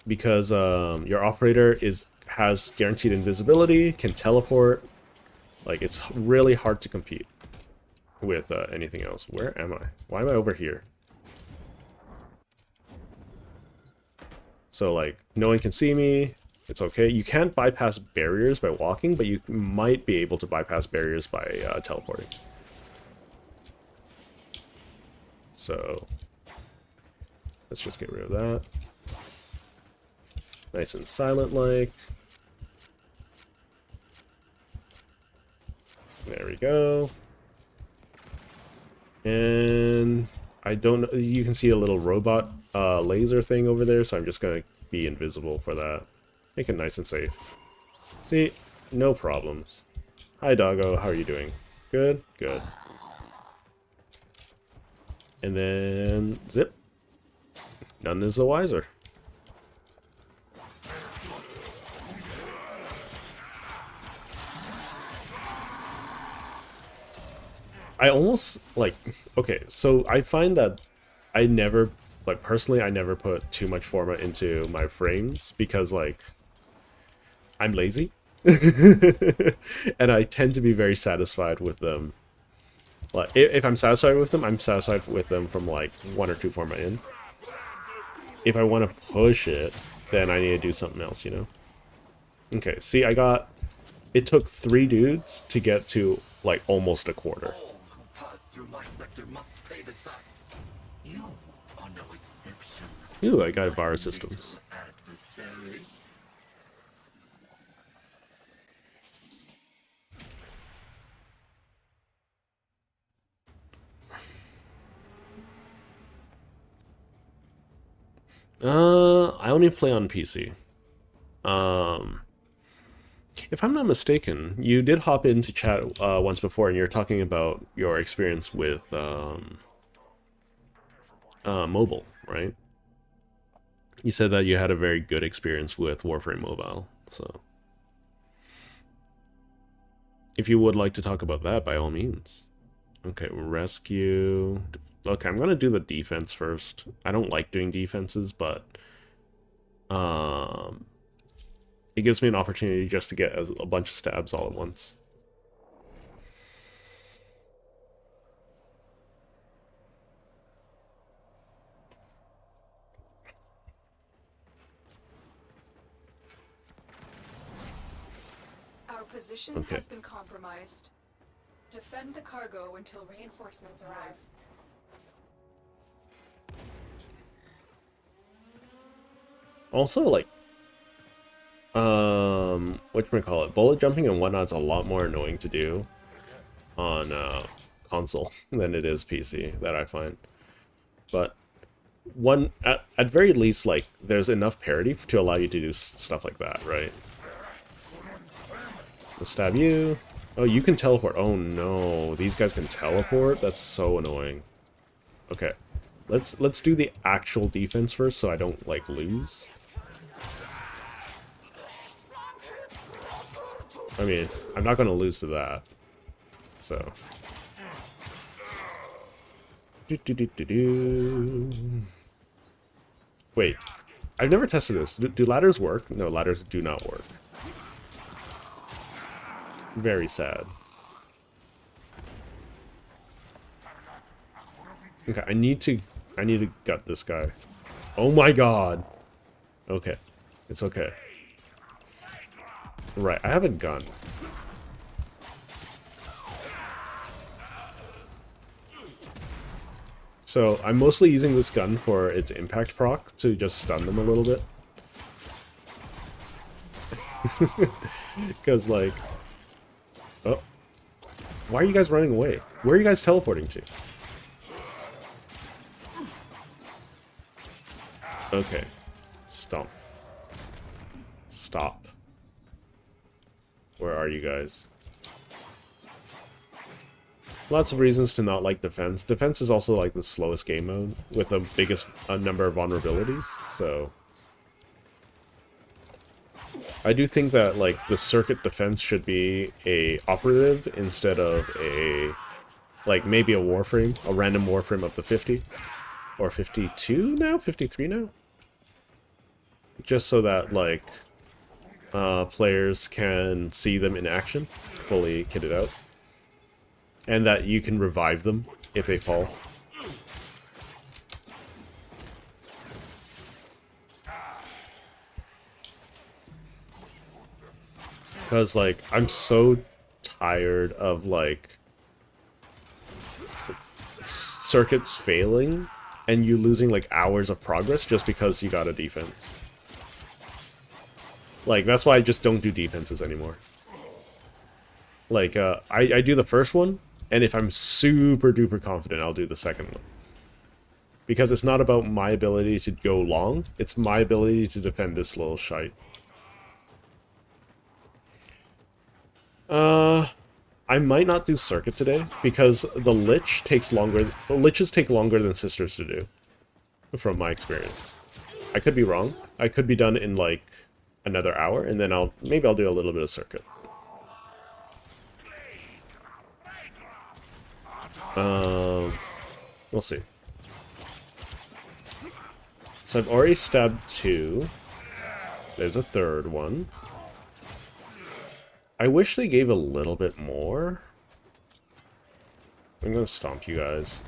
Because your operator has guaranteed invisibility, can teleport. Like, it's really hard to compete with anything else. Where am I? Why am I over here? So, like, no one can see me. It's okay. You can't bypass barriers by walking, but you might be able to bypass barriers by teleporting. So, let's just get rid of that. Nice and silent-like. There we go. And I don't know, you can see a little robot laser thing over there, so I'm just gonna be invisible for that. Make it nice and safe. See? No problems. Hi, doggo. How are you doing? Good? Good. And then, zip. None is the wiser. I almost, like, okay, so I find that I never, like, personally, I never put too much Forma into my frames because, like, I'm lazy. And I tend to be very satisfied with them. Like, if I'm satisfied with them, I'm satisfied with them from, like, 1 or 2 Forma in. If I want to push it, then I need to do something else, you know? Okay, see, it took 3 dudes to get to, like, almost a quarter. Through my sector must pay the tax. You are no exception. Ooh, I got bar systems. Adversary. I only play on PC. If I'm not mistaken, you did hop into chat once before, and you're talking about your experience with mobile, right? You said that you had a very good experience with Warframe Mobile, so if you would like to talk about that, by all means. Okay, rescue. Okay, I'm gonna do the defense first. I don't like doing defenses, but it gives me an opportunity just to get a bunch of stabs all at once. position Okay. has been compromised. Defend the cargo until reinforcements arrive. Also, like, whatchamacallit, bullet jumping and whatnot's a lot more annoying to do on console than it is PC, that I find. But at very least, like, there's enough parity to allow you to do stuff like that, right? Let's stab you. Oh, you can teleport. Oh no, these guys can teleport? That's so annoying. Okay, let's do the actual defense first so I don't, like, lose. I mean, I'm not going to lose to that. So. Wait. I've never tested this. Do ladders work? No, ladders do not work. Very sad. Okay, I need to gut this guy. Oh my god. Okay. It's okay. Right, I have a gun. So, I'm mostly using this gun for its impact proc to just stun them a little bit. Because, like... Oh. Why are you guys running away? Where are you guys teleporting to? Okay. Stomp. Stop. Where are you guys? Lots of reasons to not like defense. Defense is also like the slowest game mode with the biggest number of vulnerabilities, so... I do think that, like, the circuit defense should be a operative instead of a... like, maybe a Warframe. A random Warframe of the 50. Or 52 now? 53 now? Just so that, like... players can see them in action, fully kitted out, and that you can revive them if they fall. Because, like, I'm so tired of, like, circuits failing and you losing, like, hours of progress just because you got a defense. Like, that's why I just don't do defenses anymore. Like, I do the first one, and if I'm super duper confident, I'll do the second one. Because it's not about my ability to go long, it's my ability to defend this little shite. I might not do circuit today, because the Lich takes longer. The Liches take longer than Sisters to do, from my experience. I could be wrong. I could be done in, like, another hour, and then maybe I'll do a little bit of circuit. We'll see. So I've already stabbed 2. There's a third one. I wish they gave a little bit more. I'm gonna stomp you guys.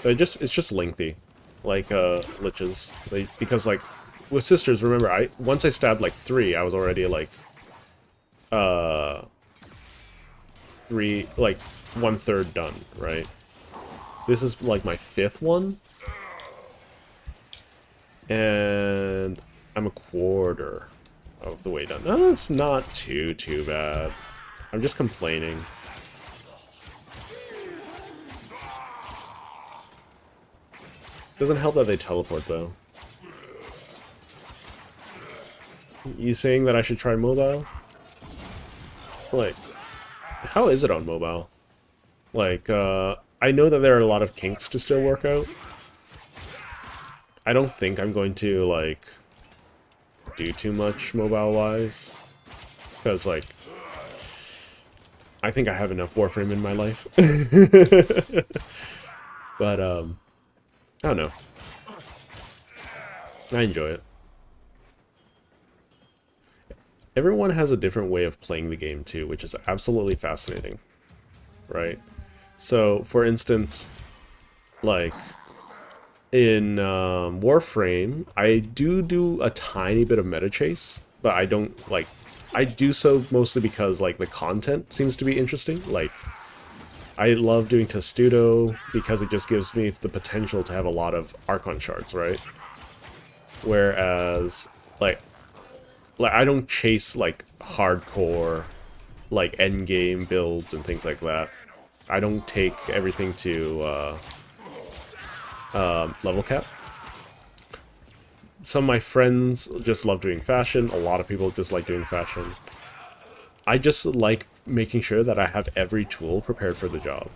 It's just lengthy, like Liches. Because, like, with Sisters, remember, once I stabbed like 3, I was already like 1/3 done, right? This is like my 5th one, and I'm a quarter of the way done. No, it's not too bad. I'm just complaining. Doesn't help that they teleport, though. You saying that I should try mobile? Like, how is it on mobile? Like, I know that there are a lot of kinks to still work out. I don't think I'm going to, like, do too much mobile-wise. Because, like, I think I have enough Warframe in my life. But, I don't know. I enjoy it. Everyone has a different way of playing the game too, which is absolutely fascinating. Right? So, for instance, like, in Warframe, I do a tiny bit of meta chase, but I don't like. I do so mostly because like the content seems to be interesting. Like, I love doing Testudo because it just gives me the potential to have a lot of Archon shards, right? Whereas, like I don't chase like hardcore, like end game builds and things like that. I don't take everything to level cap. Some of my friends just love doing fashion. A lot of people just like doing fashion. I just like making sure that I have every tool prepared for the job.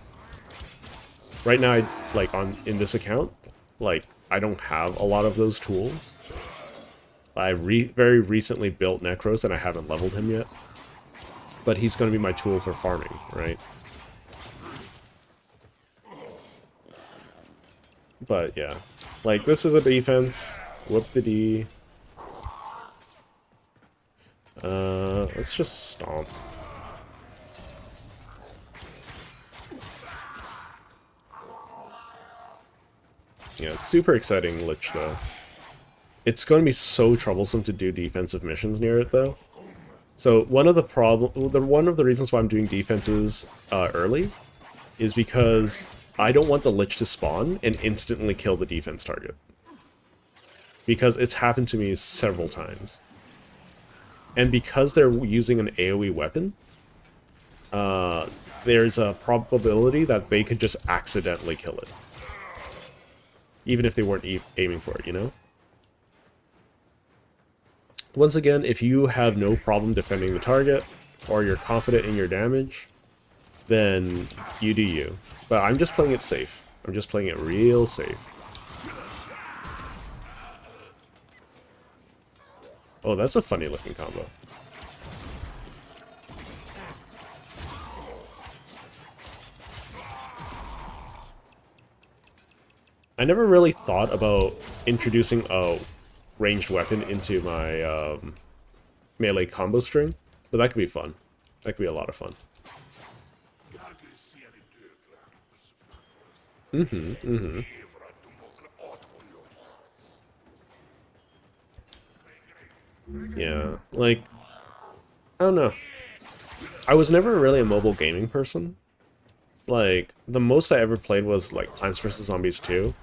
Right now, in this account, like, I don't have a lot of those tools. I very recently built Necros and I haven't leveled him yet. But he's going to be my tool for farming, right? But yeah, like, this is a defense. Whoop-de-dee. Let's just stomp. Yeah, it's super exciting Lich, though. It's going to be so troublesome to do defensive missions near it, though. So one of the reasons why I'm doing defenses early is because I don't want the Lich to spawn and instantly kill the defense target. Because it's happened to me several times. And because they're using an AoE weapon, there's a probability that they could just accidentally kill it. Even if they weren't aiming for it, you know? Once again, if you have no problem defending the target, or you're confident in your damage, then you do you. But I'm just playing it safe. I'm just playing it real safe. Oh, that's a funny looking combo. I never really thought about introducing a ranged weapon into my melee combo string, but that could be fun. That could be a lot of fun. Yeah, like, I don't know. I was never really a mobile gaming person. Like, the most I ever played was, like, Plants vs. Zombies 2.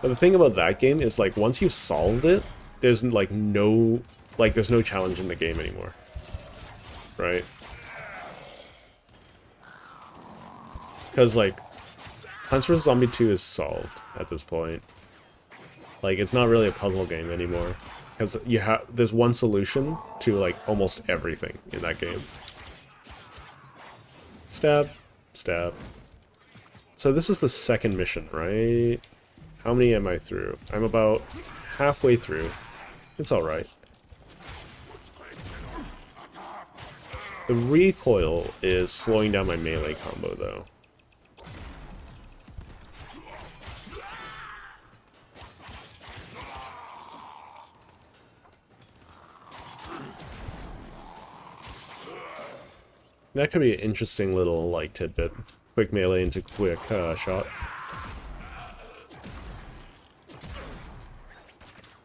But the thing about that game is, like, once you've solved it, there's, like, there's no challenge in the game anymore. Right? Because, like, Plants vs. Zombies 2 is solved at this point. Like, it's not really a puzzle game anymore. Because there's one solution to, like, almost everything in that game. Stab. Stab. So this is the second mission, right? How many am I through? I'm about halfway through. It's alright. The recoil is slowing down my melee combo, though. That could be an interesting little, like, tidbit. Quick melee into quick shot.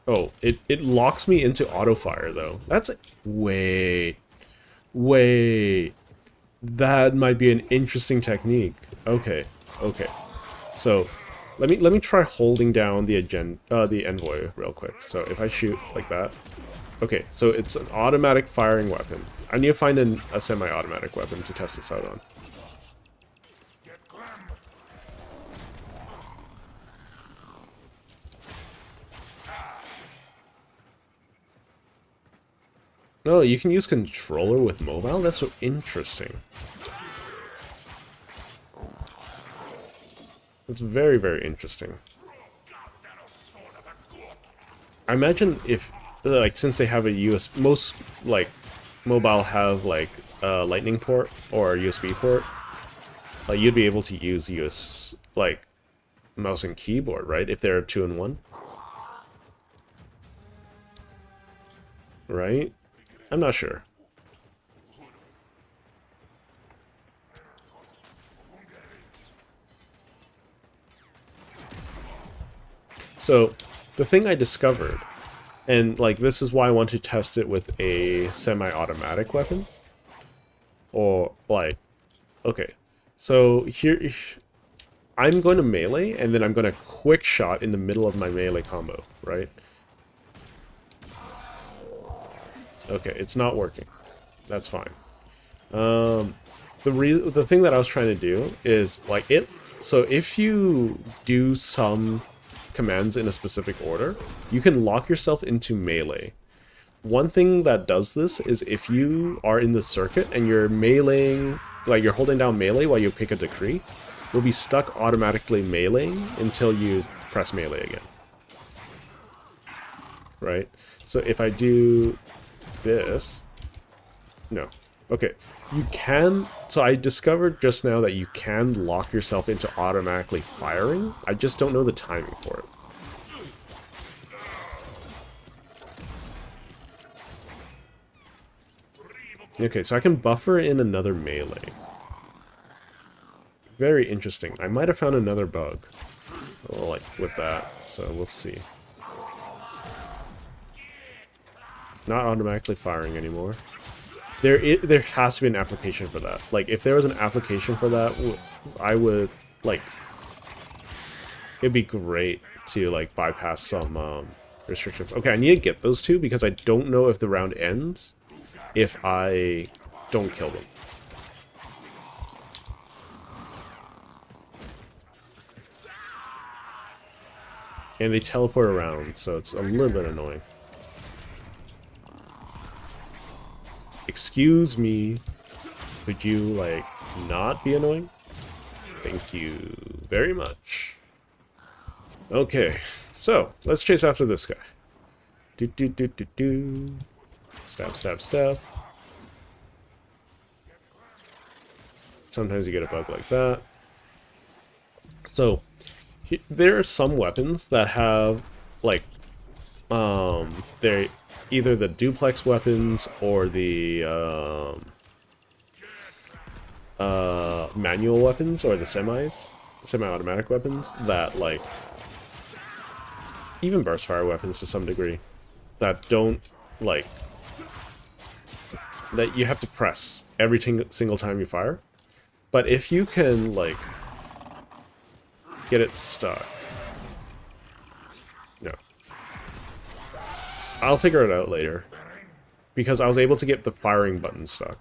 Oh, it locks me into auto-fire, though. That's... Wait. That might be an interesting technique. Okay. So, let me try holding down the envoy real quick. So, if I shoot like that... Okay, so it's an automatic firing weapon. I need to find a semi-automatic weapon to test this out on. Oh, you can use controller with mobile? That's so interesting. That's very, very interesting. I imagine if, like, since they have a most, like, mobile have, like, a lightning port or a USB port, like, you'd be able to use like, mouse and keyboard, right? If they're 2-in-1. Right? I'm not sure. So, the thing I discovered, and like this is why I want to test it with a semi-automatic weapon, or like, okay, so here, I'm going to melee, and then I'm going to quick shot in the middle of my melee combo, right? Okay, it's not working. That's fine. The thing that I was trying to do is like it. So if you do some commands in a specific order, you can lock yourself into melee. One thing that does this is if you are in the circuit and you're meleeing, like you're holding down melee while you pick a decree, you'll be stuck automatically meleeing until you press melee again. Right? So if I do this, no. Okay, you can, so I discovered just now that you can lock yourself into automatically firing. I just don't know the timing for it. Okay, so I can buffer in another melee. Very interesting. I might have found another bug, like, with that, so we'll see. Not automatically firing anymore. There has to be an application for that. Like, if there was an application for that, I would, like, it'd be great to, like, bypass some restrictions. Okay, I need to get those two because I don't know if the round ends if I don't kill them. And they teleport around, so it's a little bit annoying. Excuse me, would you, like, not be annoying? Thank you very much. Okay, so, let's chase after this guy. Do do do do do. Stab, stab, stab. Sometimes you get a bug like that. So, there are some weapons that have, like, they're either the duplex weapons or the manual weapons or the semi-automatic weapons that, like, even burst fire weapons to some degree, that don't, like, that you have to press every single time you fire. But if you can, like, get it stuck. No. I'll figure it out later. Because I was able to get the firing button stuck.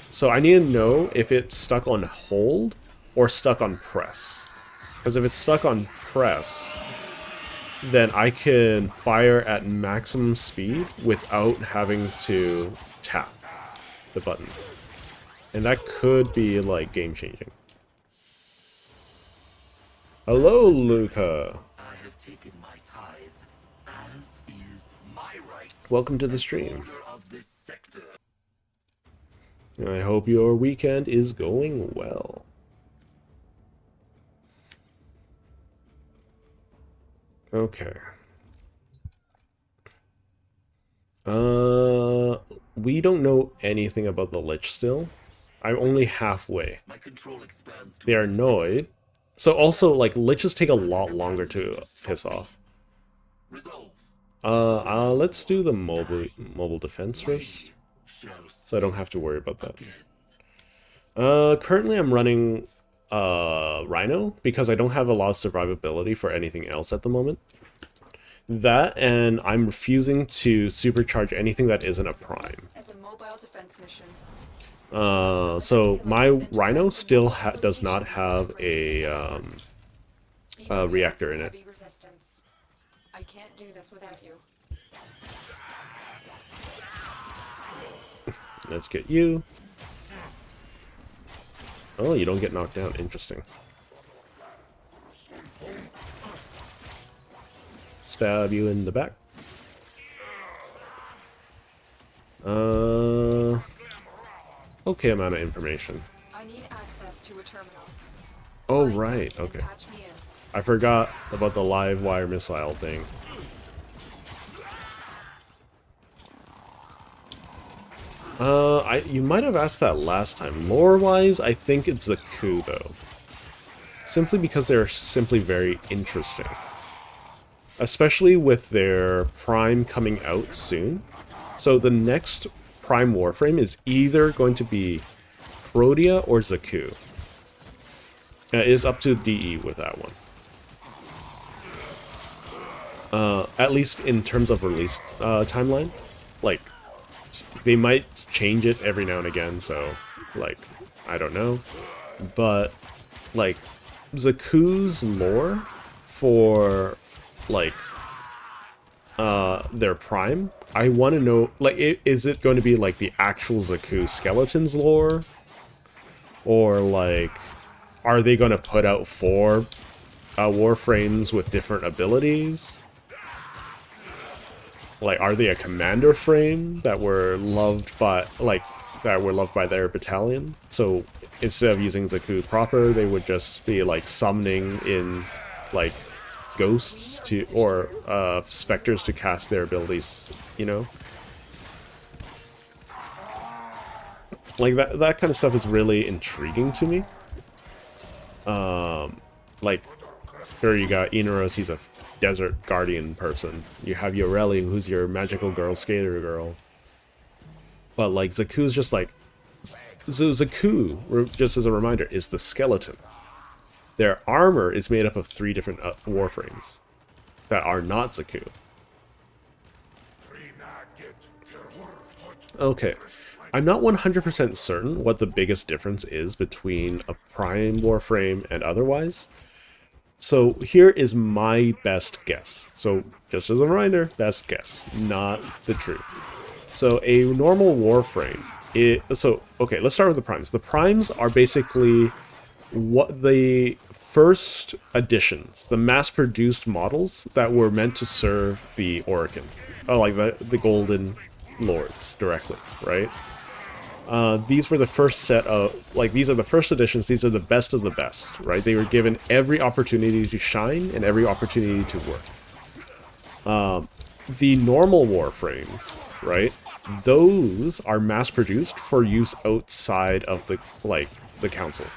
So I need to know if it's stuck on hold or stuck on press. Because if it's stuck on press, then I can fire at maximum speed without having to tap the button. And that could be, like, game-changing. Hello, Luca. I have taken my tithe, as is my right. Welcome to the stream. Of this sector. I hope your weekend is going well. Okay. We don't know anything about the Lich still. I'm only halfway. My control expands to They are annoyed. So also, like, Liches take a lot longer to piss off. Let's do the mobile defense first, so I don't have to worry about that. Currently I'm running Rhino because I don't have a lot of survivability for anything else at the moment. That, and I'm refusing to supercharge anything that isn't a prime. As a mobile defense mission. So my Rhino still does not have a reactor in it. I can't do this without you. Let's get you. Oh, you don't get knocked down. Interesting. Stab you in the back. Okay amount of information. I need access to a terminal. Oh, right. Okay. I forgot about the live wire missile thing. You might have asked that last time. Lore-wise, I think it's a coup, though. simply because they're simply very interesting. Especially with their Prime coming out soon. So the next Prime Warframe is either going to be Protea or Zaku. It is up to DE with that one. At least in terms of release timeline. Like, they might change it every now and again, so, like, I don't know. But, like, Zaku's lore for, like, their Prime, I want to know, like, is it going to be, like, the actual Zaku Skeleton's lore? Or, like, are they going to put out 4 Warframes with different abilities? Like, are they a commander frame that were loved by, like, their battalion? So, instead of using Zaku proper, they would just be, like, summoning in, like, ghosts to, or, specters to cast their abilities, you know? Like, that kind of stuff is really intriguing to me. Like, here you got Inaros, he's a desert guardian person. You have Yoreli, who's your magical girl, skater girl. But, like, Zaku's just like... So Zaku, just as a reminder, is the skeleton. Their armor is made up of 3 different Warframes that are not Zaku. Okay. I'm not 100% certain what the biggest difference is between a Prime Warframe and otherwise. So here is my best guess. So just as a reminder, best guess, not the truth. So a normal Warframe, okay, let's start with the Primes. The Primes are basically what the first editions, the mass-produced models that were meant to serve the Orokin. Oh, like the Golden Lords directly, right? These were the first set of, like, these are the first editions, these are the best of the best, right? They were given every opportunity to shine and every opportunity to work. The normal Warframes, right? Those are mass-produced for use outside of the, like, the Council,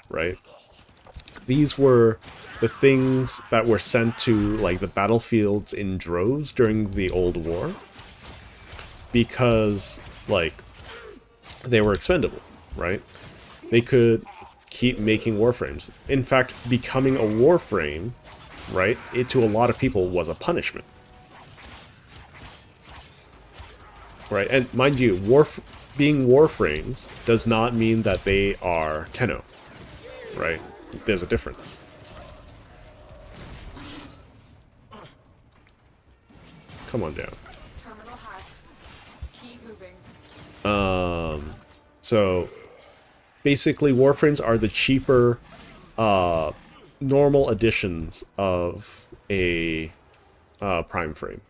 right? These were the things that were sent to, like, the battlefields in droves during the Old War. Because, like, they were expendable, right? They could keep making Warframes. In fact, becoming a Warframe, right, it to a lot of people was a punishment. Right, and mind you, being Warframes does not mean that they are Tenno, right? There's a difference. Come on down. Terminal hacked. Keep moving. So basically Warframes are the cheaper normal editions of a Prime frame.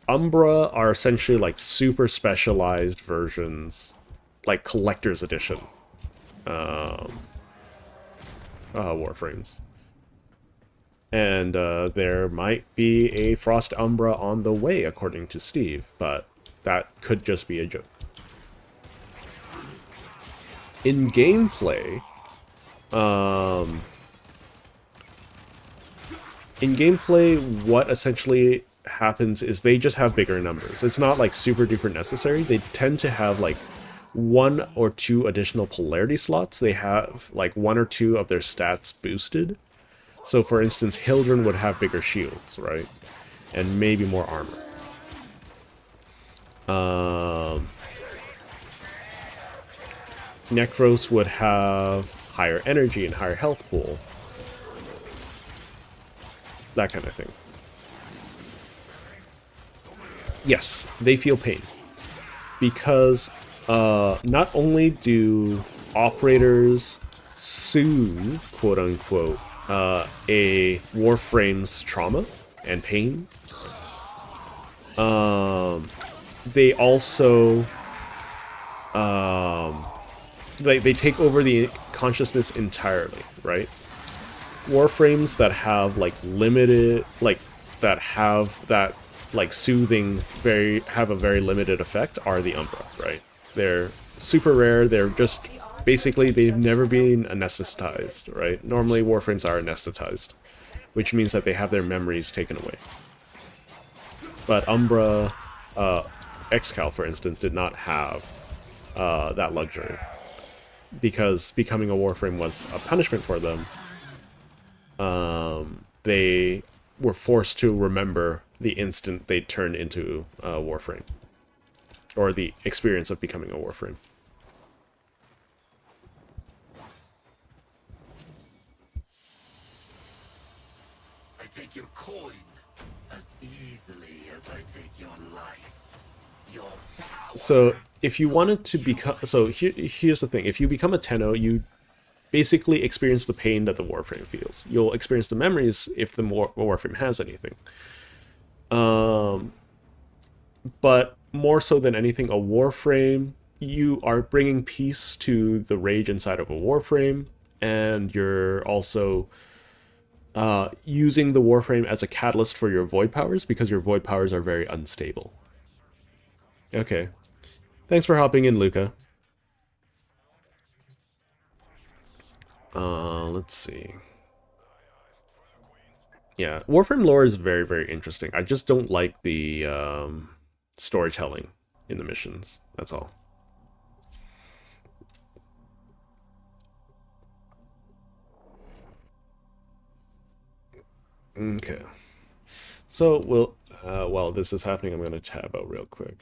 Umbra are essentially like super specialized versions, like collector's edition Warframes. And there might be a Frost Umbra on the way, according to Steve, but that could just be a joke. In gameplay, what essentially happens is they just have bigger numbers. It's not like super duper necessary. They tend to have like 1 or 2 additional polarity slots. They have like 1 or 2 of their stats boosted. So for instance, Hildren would have bigger shields, right? And maybe more armor. Necros would have higher energy and higher health pool. That kind of thing. Yes, they feel pain. Because not only do operators soothe, quote-unquote, a Warframe's trauma and pain, they also... they take over the consciousness entirely, right? Warframes that have like limited, like that have that like soothing, have a very limited effect are the Umbra, right? They're super rare. They're just basically they've never been anesthetized, right? Normally Warframes are anesthetized, which means that they have their memories taken away. But Umbra, Excal, for instance, did not have that luxury. Because becoming a Warframe was a punishment for them, they were forced to remember the instant they turned into a Warframe. Or the experience of becoming a Warframe. I take your coin as easily as I take your life. Your power. So, if you wanted to become... So, here's the thing. If you become a Tenno, you basically experience the pain that the Warframe feels. You'll experience the memories if the Warframe has anything. But more so than anything, a Warframe, you are bringing peace to the rage inside of a Warframe, and you're also using the Warframe as a catalyst for your Void Powers, because your Void Powers are very unstable. Okay. Thanks for hopping in, Luca. Let's see. Yeah, Warframe lore is very, very interesting. I just don't like the storytelling in the missions. That's all. Okay. So, while this is happening, I'm going to tab out real quick.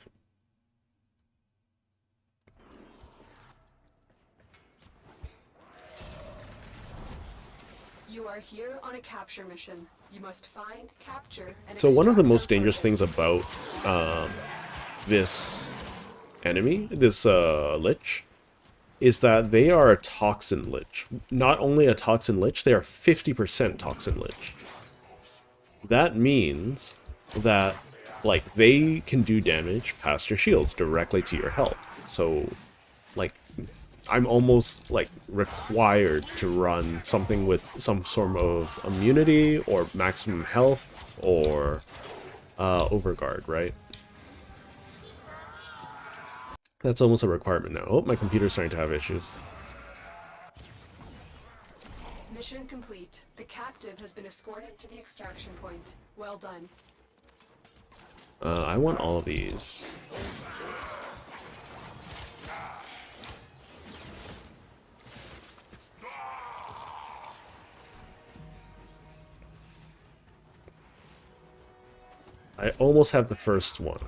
You are here on a capture mission. You must find, capture, and So one of the extract most their dangerous things about this enemy, this Lich, is that they are a Toxin Lich. Not only a Toxin Lich, they are 50% Toxin Lich. That means that, like, they can do damage past your shields directly to your health. So, like, I'm almost, like, required to run something with some sort of immunity or maximum health or overguard, right? That's almost a requirement now. Oh, my computer's starting to have issues. Mission complete. The captive has been escorted to the extraction point. Well done. I want all of these. I almost have the first one.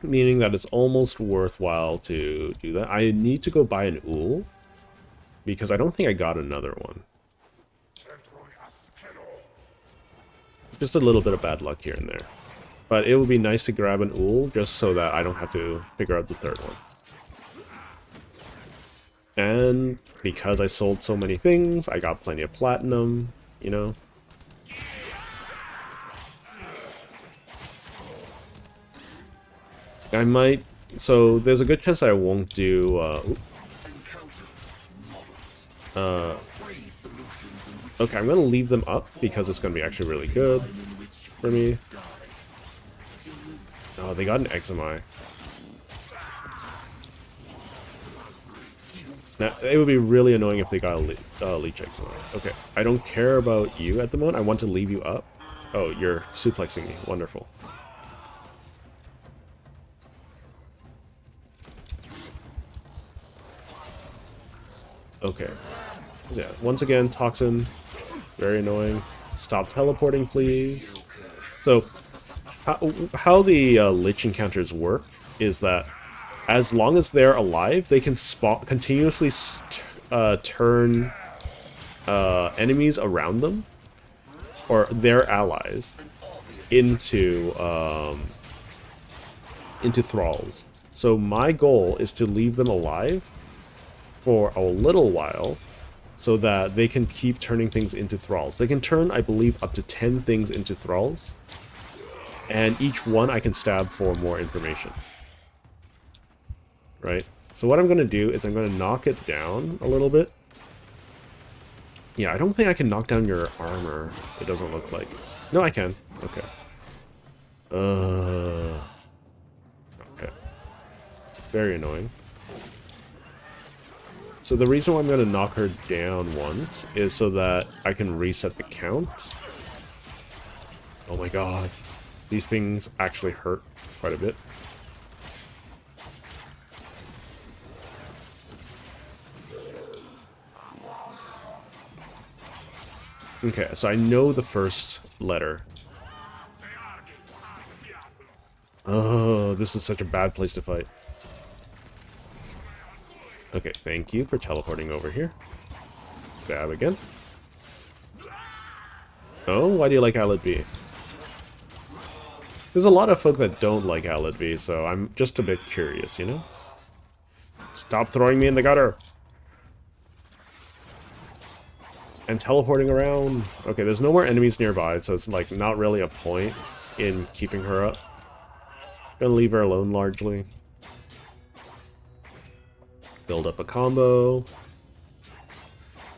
Meaning that it's almost worthwhile to do that. I need to go buy an Ool, because I don't think I got another one. Just a little bit of bad luck here and there. But it would be nice to grab an Ool, just so that I don't have to figure out the third one. And because I sold so many things, I got plenty of platinum, you know? I might... So, there's a good chance I won't do... Okay, I'm gonna leave them up, because it's gonna be actually really good for me. Oh, they got an Examai. Now, it would be really annoying if they got a Leech Examai. Okay, I don't care about you at the moment. I want to leave you up. Oh, you're suplexing me. Wonderful. Okay. Yeah, once again, Toxin. Very annoying. Stop teleporting, please. So, how the Lich encounters work is that as long as they're alive, they can continuously turn enemies around them, or their allies, into thralls. So my goal is to leave them alive for a little while, so that they can keep turning things into thralls. They can turn, I believe, up to 10 things into thralls, and each one I can stab for more information. Right? So what I'm going to do is I'm going to knock it down a little bit. Yeah, I don't think I can knock down your armor, it doesn't look like. No, I can. Okay. Okay. Very annoying. So the reason why I'm going to knock her down once is so that I can reset the count. Oh my god. These things actually hurt quite a bit. Okay, so I know the first letter. Oh, this is such a bad place to fight. Okay, thank you for teleporting over here. Stab again. Oh, why do you like Alad B? There's a lot of folk that don't like Alad B, so I'm just a bit curious, you know? Stop throwing me in the gutter! And teleporting around. Okay, there's no more enemies nearby, so it's like not really a point in keeping her up. Gonna leave her alone largely. Build up a combo.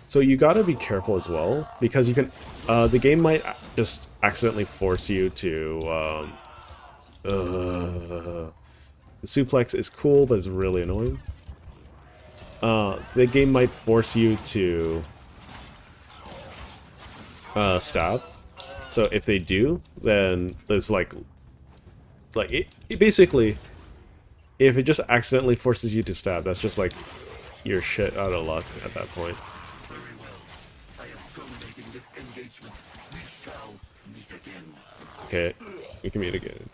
So you gotta be careful as well, because you can, the game might just accidentally force you to, the suplex is cool, but it's really annoying. The game might force you to, stab. So if they do, then there's like it basically, if it just accidentally forces you to stab, that's just like, you're shit out of luck at that point. Very well. I am terminating this engagement. We shall meet again. Okay, we can meet again.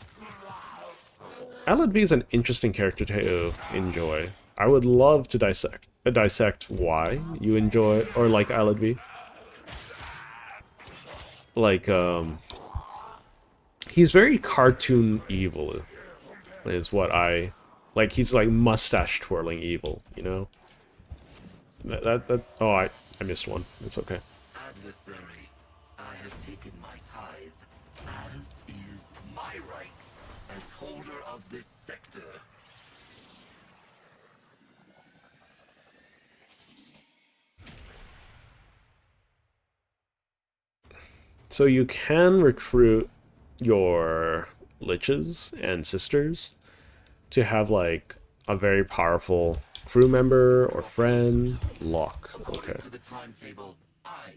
Alad V is an interesting character to enjoy. I would love to dissect why you enjoy or like Alad V. Like, he's very cartoon evil, is what I... Like, he's like mustache twirling evil, you know? Oh, I missed one. It's okay. Adversary, I have taken my tithe, as is my right as holder of this sector. So you can recruit your liches and sisters to have like a very powerful crew member or friend lock. Okay. To the timetable I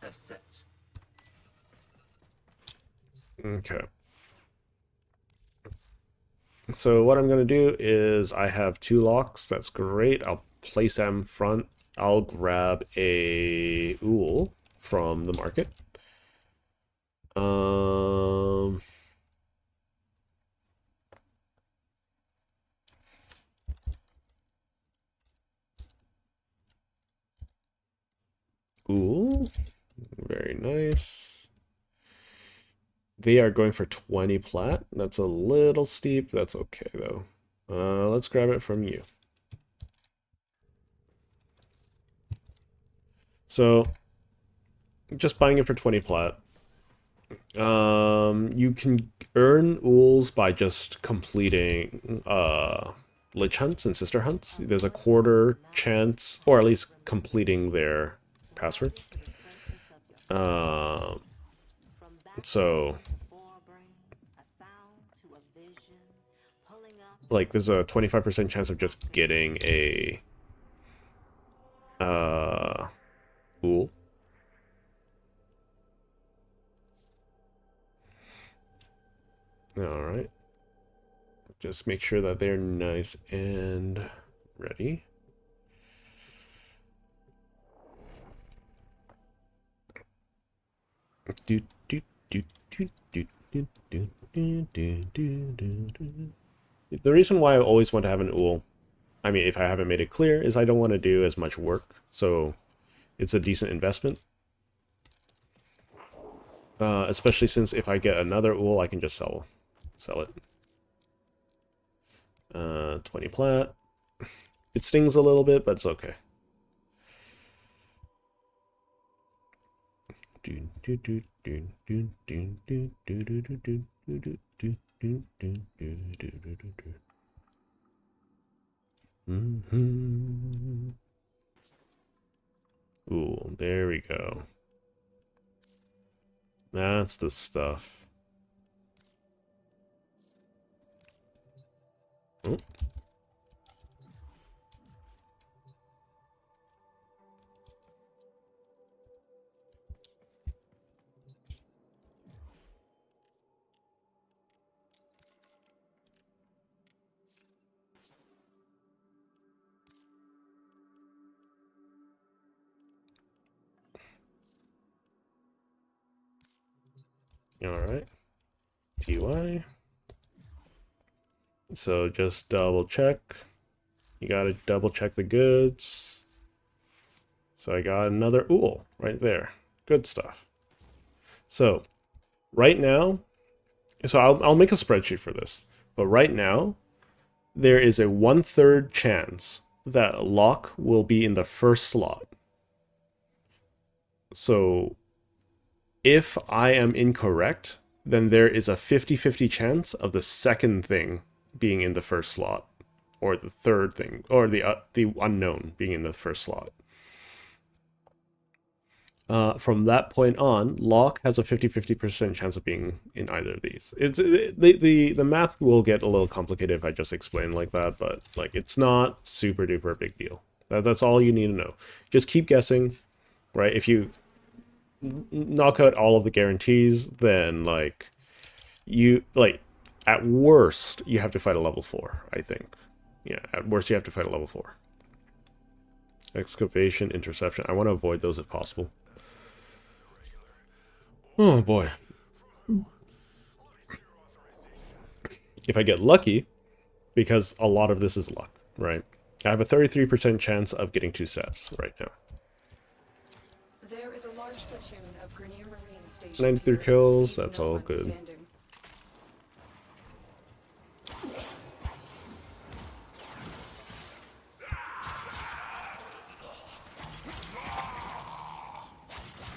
have set. Okay. So what I'm going to do is I have 2 locks. That's great. I'll place them front. I'll grab a Ool from the market. Ooh, very nice. They are going for 20 plat. That's a little steep. That's okay, though. Let's grab it from you. So, just buying it for 20 plat. You can earn Ools by just completing Lich hunts and sister hunts. There's a quarter chance, or at least completing their password. So, like, there's a 25% chance of just getting a Ool. Alright. Just make sure that they're nice and ready. The reason why I always want to have an Ool, I mean, if I haven't made it clear, is I don't want to do as much work, so it's a decent investment. Especially since if I get another Ool, I can just sell it. 20 plat. It stings a little bit, but it's okay. Ooh, there we go. That's the stuff. Oh. Alright. TY. So just double check. You gotta double check the goods. So I got another ool right there. Good stuff. So right now, so I'll make a spreadsheet for this. But right now, there is a 1/3 chance that lock will be in the first slot. So if I am incorrect, then there is a 50-50 chance of the second thing being in the first slot, or the third thing, or the unknown being in the first slot. From that point on, lock has a 50-50% chance of being in either of these. The math will get a little complicated if I just explain like that, but like it's not super duper big deal. That's all you need to know. Just keep guessing, right? If you knock out all of the guarantees, then like at worst you have to fight a level 4, I think. Yeah, at worst you have to fight a level 4. Excavation, interception. I want to avoid those if possible. Oh boy. If I get lucky, because a lot of this is luck, right? I have a 33% chance of getting 2 steps right now. There is a large platoon of Grenier Marine stationed 93 here, kills, keeping that's no all one good. standing.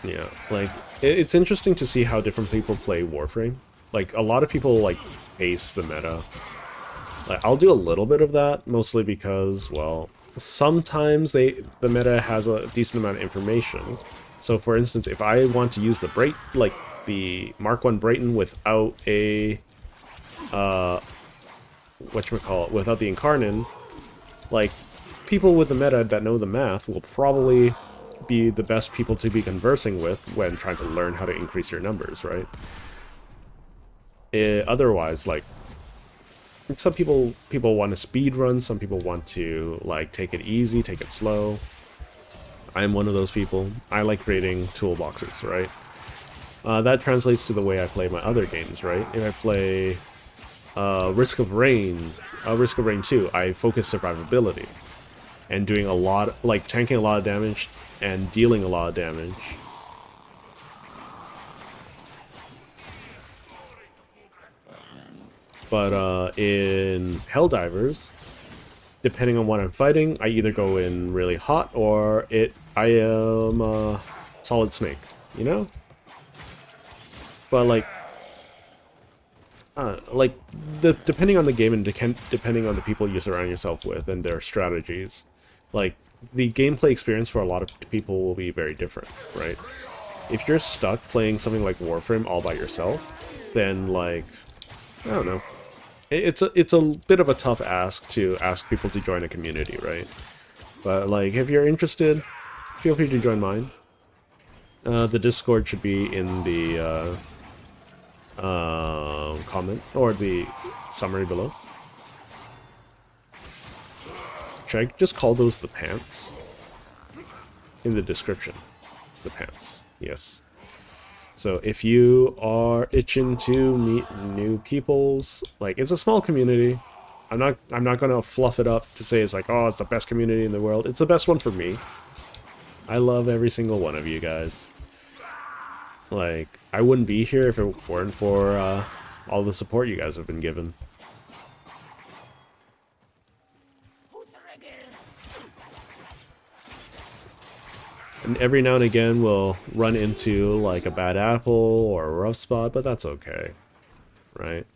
Yeah, like, it's interesting to see how different people play Warframe. Like, a lot of people, like, ace the meta. Like, I'll do a little bit of that, mostly because, well, sometimes the meta has a decent amount of information. So, for instance, if I want to use the Mark 1 Brayton without a, whatchamacallit, without the Incarnon, like, people with the meta that know the math will probably be the best people to be conversing with when trying to learn how to increase your numbers, right? Otherwise, like, some people want to speed run, some people want to like take it easy, take it slow. I'm one of those people. I like creating toolboxes, right? That translates to the way I play my other games, right? If I play Risk of Rain 2, I focus survivability and doing a lot, like tanking a lot of damage and dealing a lot of damage. But in Helldivers, depending on what I'm fighting, I either go in really hot or I am a solid snake, you know? But depending on the game and depending on the people you surround yourself with and their strategies, like the gameplay experience for a lot of people will be very different, right? If you're stuck playing something like Warframe all by yourself, then like, I don't know. It's a bit of a tough ask to ask people to join a community, right? But like, if you're interested, feel free to join mine. The Discord should be in the comment or the summary below. Should I just call those the pants? In the description, the pants. Yes. So if you are itching to meet new peoples, like, it's a small community. I'm not gonna fluff it up to say it's like, oh, it's the best community in the world. It's the best one for me. I love every single one of you guys. Like, I wouldn't be here if it weren't for all the support you guys have been given. And every now and again we'll run into like a bad apple or a rough spot, but that's okay, right?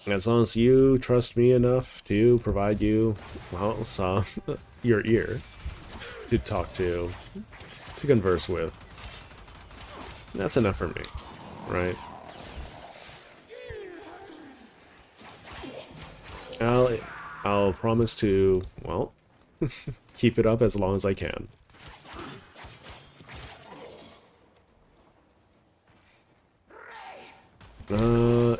As long as you trust me enough to provide you, well, some your ear to talk to converse with, that's enough for me, right? I'll promise to, well, keep it up as long as I can.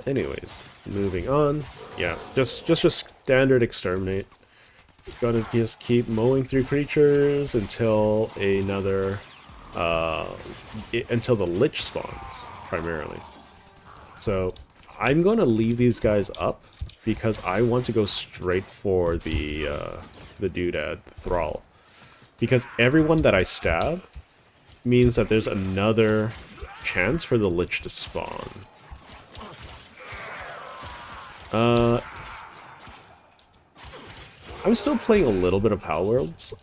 Anyways, moving on. Yeah, just standard exterminate. Gotta just keep mowing through creatures until another, until the Lich spawns, primarily. So, I'm gonna leave these guys up, because I want to go straight for the doodad, the Thrall. Because everyone that I stab means that there's another chance for the Lich to spawn. I'm still playing a little bit of Power Worlds.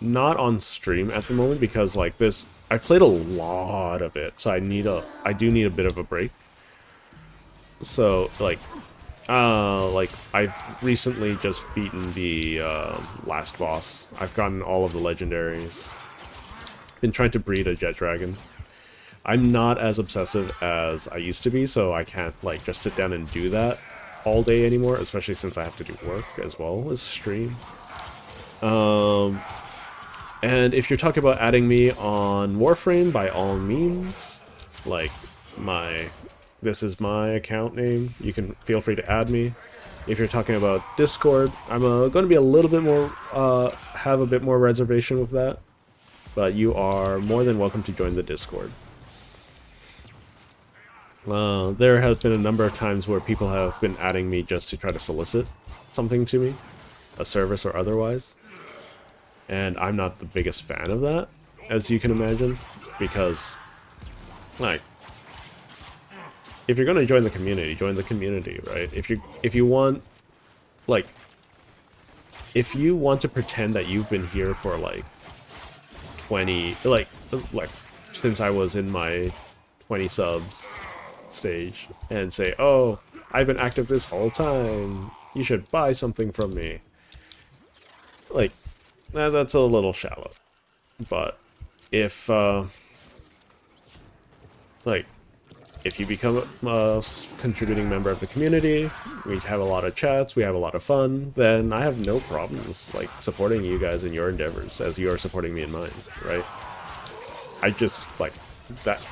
Not on stream at the moment because like this, I played a lot of it, so I do need a bit of a break. So like I've recently just beaten the last boss. I've gotten all of the legendaries. Been trying to breed a jet dragon. I'm not as obsessive as I used to be, so I can't like just sit down and do that all day anymore, especially since I have to do work as well as stream. And if you're talking about adding me on Warframe, by all means, like this is my account name, you can feel free to add me. If you're talking about Discord, I'm going to be a little bit more, have a bit more reservation with that, but you are more than welcome to join the Discord. There has been a number of times where people have been adding me just to try to solicit something to me, a service or otherwise. And I'm not the biggest fan of that, as you can imagine, because, like, if you're going to join the community, right? If you want, like, if you want to pretend that you've been here for, like, 20, like, since I was in my 20 subs stage, and say, oh, I've been active this whole time, you should buy something from me. Like, that's a little shallow. But if, like, if you become a contributing member of the community, we have a lot of chats, we have a lot of fun, then I have no problems, like, supporting you guys in your endeavors as you are supporting me in mine, right? I just, like,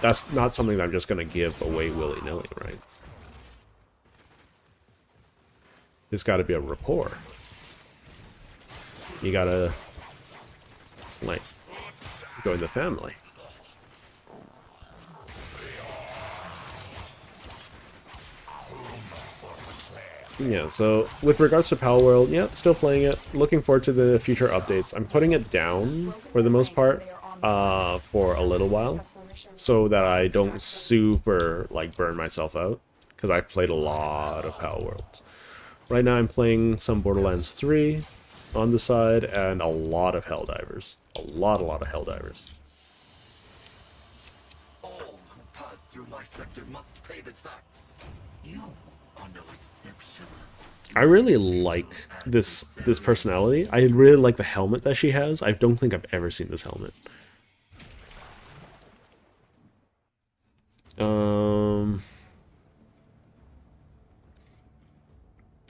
that's not something that I'm just gonna give away willy-nilly, right? There's gotta be a rapport. You gotta, like, join the family. Yeah, so with regards to Power World, yeah, still playing it. Looking forward to the future updates. I'm putting it down for the most part for a little while, so that I don't super like burn myself out, because I've played a lot of Power Worlds. Right now I'm playing some Borderlands 3 on the side and a lot of Helldivers. A lot of Helldivers. All who pass through my sector must pay the tax. You are no exception. I really like this personality. I really like the helmet that she has. I don't think I've ever seen this helmet.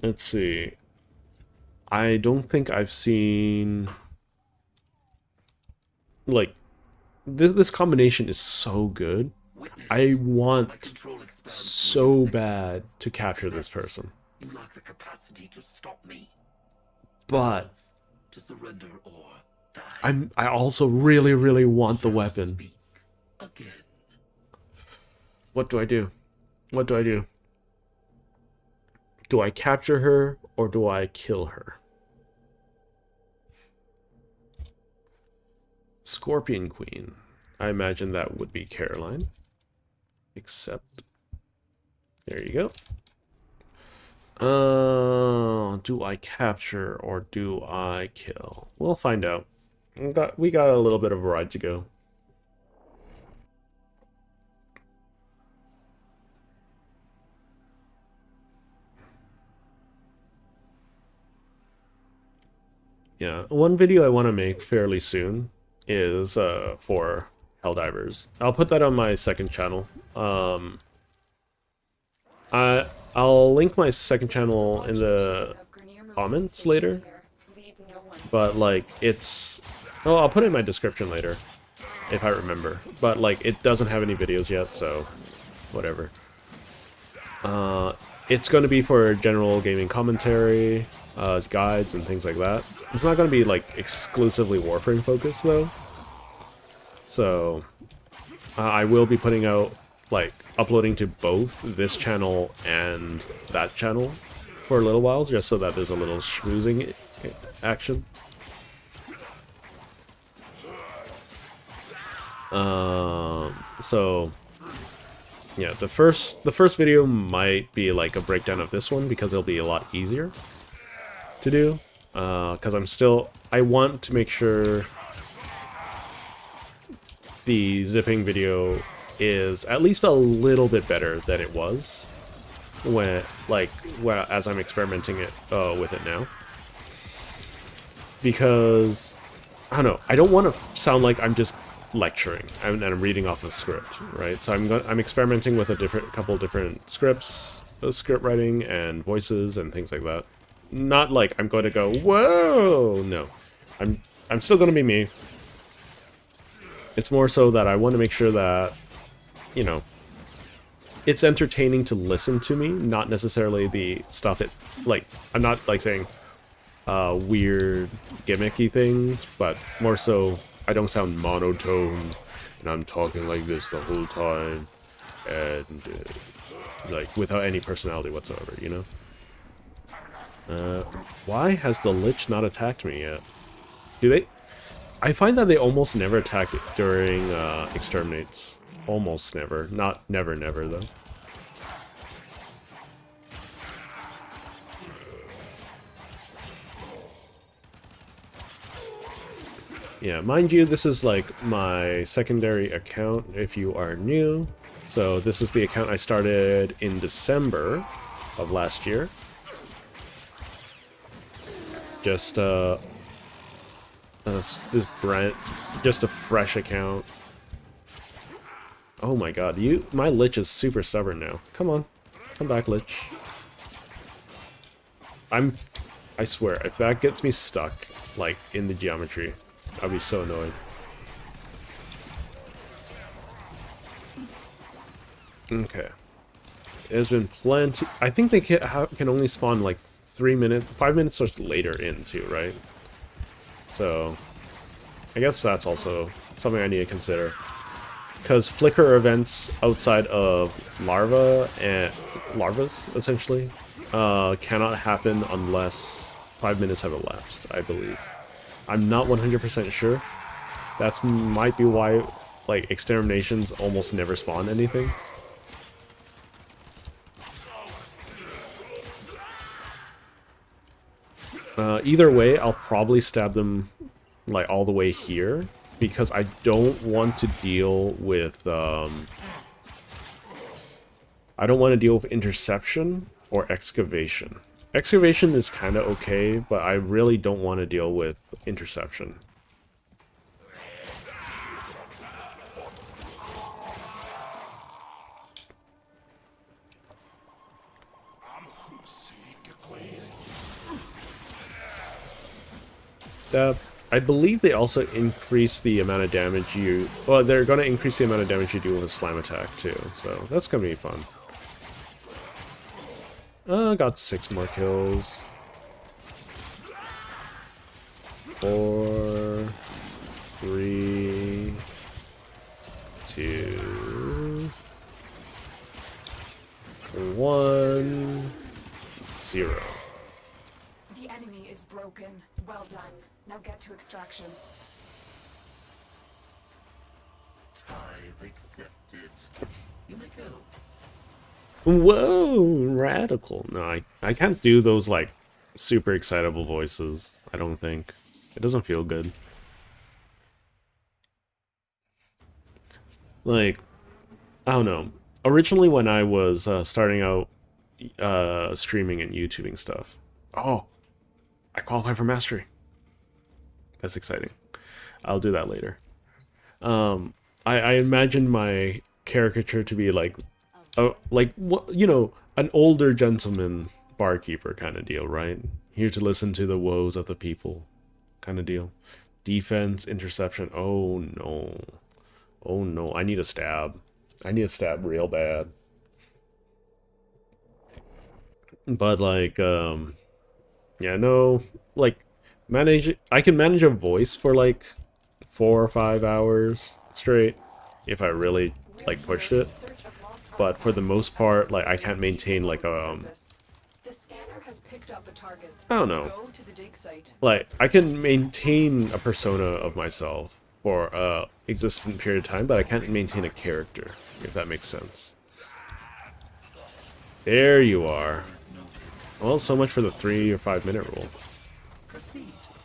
Let's see. I don't think I've seen, like, this combination is so good. I want so bad to capture this person. You lack the capacity to stop me. But To surrender or die. I also really want the weapon. Speak again. What do I do? What do I do? Do I capture her or do I kill her? Scorpion Queen. I imagine that would be Caroline. Except, there you go. Do I capture or do I kill? We'll find out. We got a little bit of a ride to go. Yeah, one video I want to make fairly soon is for Helldivers. I'll put that on my second channel. I'll link my second channel in the comments later. But like oh, I'll put it in my description later if I remember. But like it doesn't have any videos yet, so whatever. it's going to be for general gaming commentary, guides, and things like that. It's not going to be like exclusively Warframe focused though. So I will be putting out, like, uploading to both this channel and that channel for a little while, just so that there's a little schmoozing action. So yeah, the first video might be like a breakdown of this one because it'll be a lot easier to do. Because I want to make sure the zipping video is at least a little bit better than it was as I'm experimenting with it now. Because I don't know, I don't want to sound like I'm just lecturing and I'm reading off a script, right? So I'm experimenting with couple different scripts, script writing and voices and things like that. Not like I'm going to go, whoa, no. I'm still going to be me. It's more so that I want to make sure that, you know, it's entertaining to listen to me, not necessarily the stuff I'm not like saying weird gimmicky things, but more so I don't sound monotone and I'm talking like this the whole time and like without any personality whatsoever, you know? Why has the Lich not attacked me yet? Do they? I find that they almost never attack during exterminates. Almost never. Not never, never, though. Yeah, mind you, this is like my secondary account if you are new. So this is the account I started in December of last year. Just just a fresh account. Oh my god, my Lich is super stubborn now. Come on, come back, Lich. I swear, if that gets me stuck, like, in the geometry, I'll be so annoyed. Okay. There's been plenty. I think they can only spawn like 5 minutes or later in too, right? So, I guess that's also something I need to consider. Because flicker events outside of larvas, essentially, cannot happen unless 5 minutes have elapsed, I believe. I'm not 100% sure. That might be why, like, exterminations almost never spawn anything. Either way, I'll probably stab them, like, all the way here, because I don't want to deal with, I don't want to deal with interception or excavation. Excavation is kind of okay, but I really don't want to deal with interception. I believe they also increase the amount of damage you... Well, they're going to increase the amount of damage you do with a slam attack, too. So, that's going to be fun. Got 6 more kills. 4... 3... 2... 1... 0. The enemy is broken. Well done. Now get to extraction. Tithe accepted. You may go. Whoa, radical. No, I can't do those, like, super excitable voices, I don't think. It doesn't feel good. Like, I don't know. Originally when I was starting out streaming and YouTubing stuff. Oh, I qualify for mastery. That's exciting. I'll do that later. I imagined my caricature to be like what, you know, an older gentleman barkeeper kind of deal, right? Here to listen to the woes of the people kind of deal. Defense, interception. Oh no. Oh no, I need a stab. I need a stab real bad. But like, yeah, no, like, I can manage a voice for like 4 or 5 hours straight if I really like pushed it. But for the most part, like, I can't maintain like The scanner has picked up a target. I don't know. Go to the dig site. Like, I can maintain a persona of myself for a existent period of time, but I can't maintain a character, if that makes sense. There you are. Well, so much for the 3 or 5 minute rule.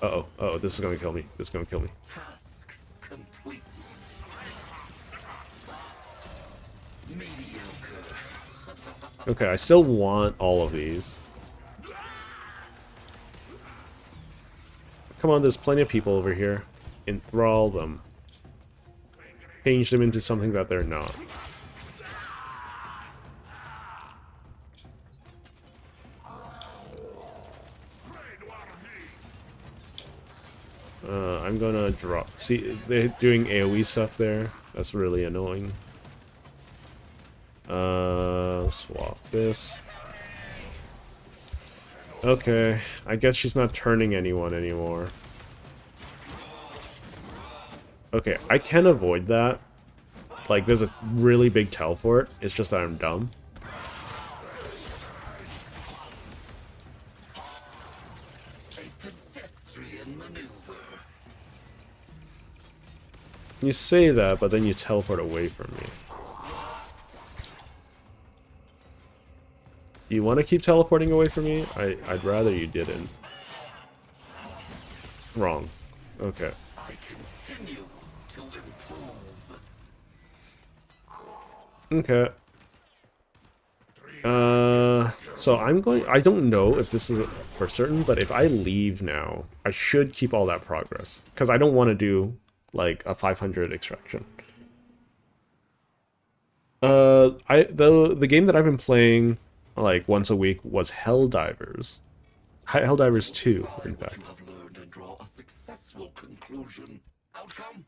Uh-oh, uh-oh, this is gonna kill me. This is gonna kill me. Task complete. Mediocre. Okay, I still want all of these. Come on, there's plenty of people over here. Enthrall them. Change them into something that they're not. I'm gonna drop. See, they're doing AoE stuff there. That's really annoying. Swap this. Okay, I guess she's not turning anyone anymore. Okay, I can avoid that. Like, there's a really big teleport. It's just that I'm dumb. You say that, but then you teleport away from me. You want to keep teleporting away from me? I'd rather you didn't. Wrong. Okay. I continue to improve. Okay. So I don't know if this is for certain, but if I leave now, I should keep all that progress. Because I don't want to do, like, a 500 extraction. The game that I've been playing, like, once a week was Helldivers. Helldivers 2, in fact. You have learned and draw a successful conclusion. Outcome?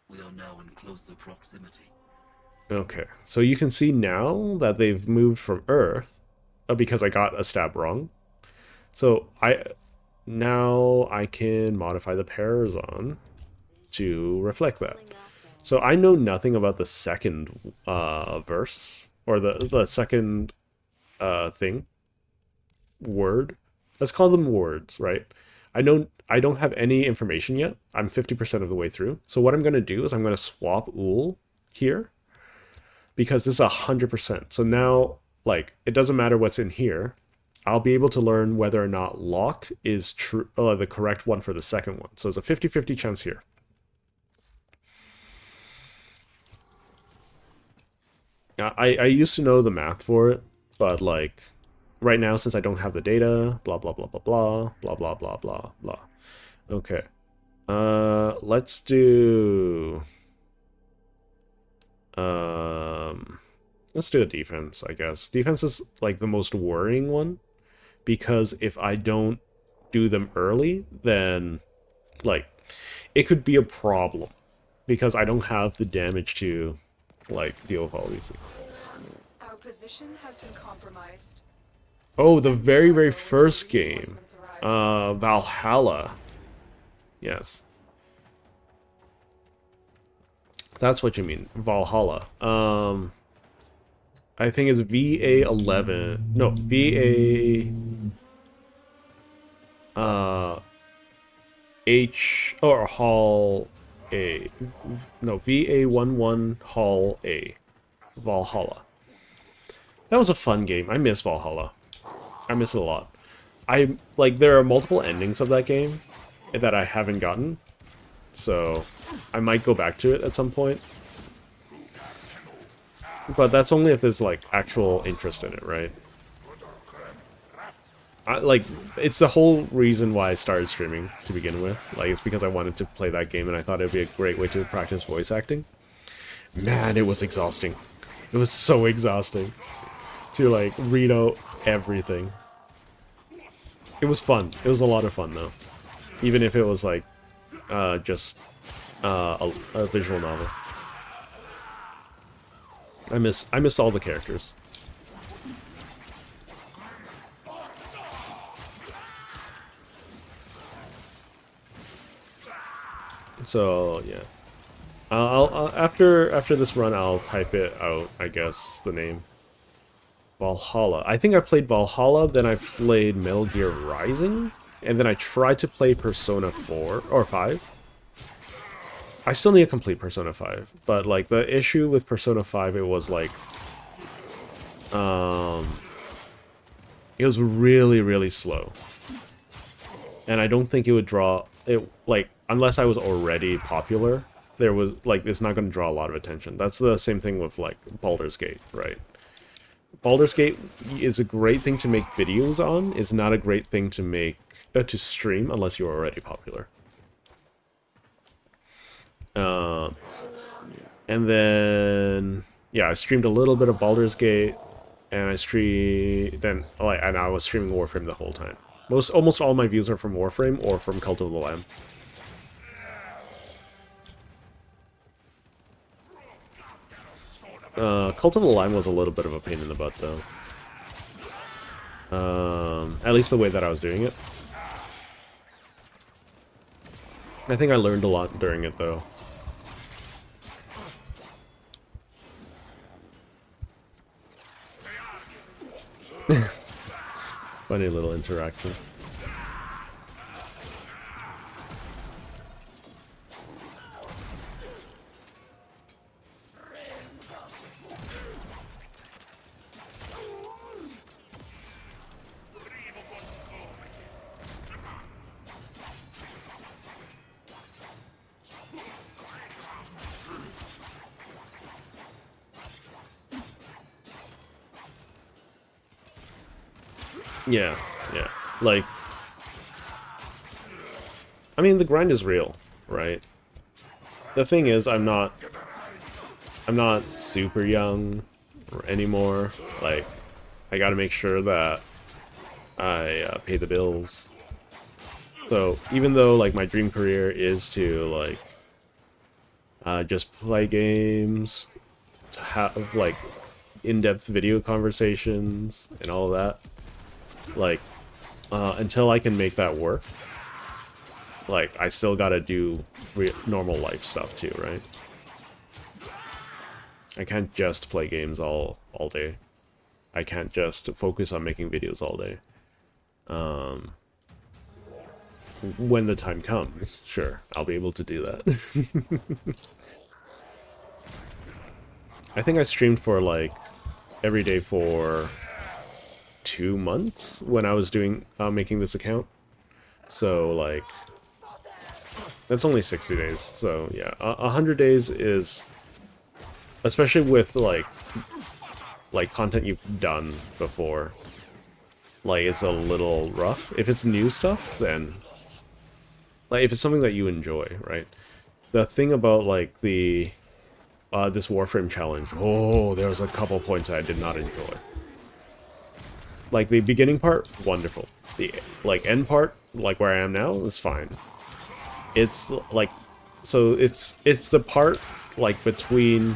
We are now in closer proximity. Okay, so you can see now that they've moved from Earth, because I got a stab wrong. So now I can modify the Parazon to reflect that. So I know nothing about the second verse, or the second thing, word. Let's call them words, right? I don't have any information yet. I'm 50% of the way through. So what I'm going to do is I'm going to swap Ool here, because this is 100%. So now, like, it doesn't matter what's in here. I'll be able to learn whether or not lock is true, the correct one for the second one. So it's a 50-50 chance here. I used to know the math for it, but, like, right now, since I don't have the data, blah, blah, blah, blah, blah, blah, blah, blah, blah, blah. Okay. Let's do... let's do a defense, I guess. Defense is, like, the most worrying one, because if I don't do them early, then, like, it could be a problem, because I don't have the damage to, like, deal with all these things. Our position has been compromised. Oh, the very, very first game. Valhalla. Yes. That's what you mean. Valhalla. I think it's VA11. No, VA... or Hall A. No, VA11 Hall A. Valhalla. That was a fun game. I miss Valhalla. I miss it a lot. There are multiple endings of that game that I haven't gotten, so I might go back to it at some point. But that's only if there's, like, actual interest in it, right? It's the whole reason why I started streaming to begin with. Like, it's because I wanted to play that game and I thought it'd be a great way to practice voice acting. Man, it was exhausting. It was so exhausting to, like, read out everything. It was fun. It was a lot of fun, though. Even if it was, like, just a visual novel. I miss all the characters. So yeah, I'll after this run I'll type it out. I guess the name Valhalla. I think I played Valhalla, then I played Metal Gear Rising, and then I tried to play Persona 4 or 5. I still need to complete Persona 5, but like the issue with Persona 5, it was like it was really, really slow. And I don't think it would draw it, like, unless I was already popular, there was like it's not going to draw a lot of attention. That's the same thing with like Baldur's Gate, right? Baldur's Gate is a great thing to make videos on. It's not a great thing to make to stream unless you're already popular. And then yeah, I streamed a little bit of Baldur's Gate, and I was streaming Warframe the whole time. Almost all my views are from Warframe or from Cult of the Lamb. Cult of the Lamb was a little bit of a pain in the butt, though. At least the way that I was doing it. I think I learned a lot during it, though. Funny little interaction. Yeah, yeah. Like, I mean, the grind is real, right? The thing is, I'm not super young anymore. Like, I gotta make sure that I pay the bills. So, even though, like, my dream career is to, like, just play games, to have, like, in-depth video conversations, and all of that, like, until I can make that work, like, I still gotta do normal life stuff too, right? I can't just play games all day. I can't just focus on making videos all day. When the time comes, sure, I'll be able to do that. I think I streamed for, like, every day for 2 months when I was doing making this account. So, like, that's only 60 days. So yeah, 100 days is, especially with like content you've done before, like, it's a little rough. If it's new stuff, then, like, if it's something that you enjoy, right? The thing about, like, the this Warframe challenge, oh, there was a couple points that I did not enjoy. Like, the beginning part, wonderful. The, like, end part, like where I am now, is fine. It's, like, so it's the part, like, between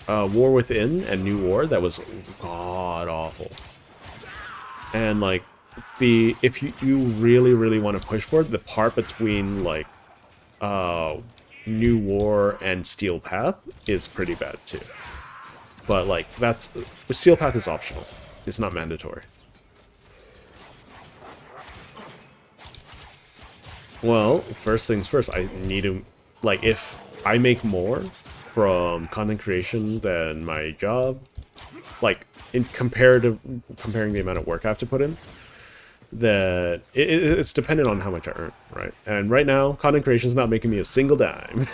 War Within and New War that was god-awful. And, like, if you really, really want to push for it, the part between, like, New War and Steel Path is pretty bad, too. But, like, Steel Path is optional. It's not mandatory. Well, first things first, I need to, like, if I make more from content creation than my job, like, in comparing the amount of work I have to put in, that it's dependent on how much I earn, right? And right now, content creation is not making me a single dime.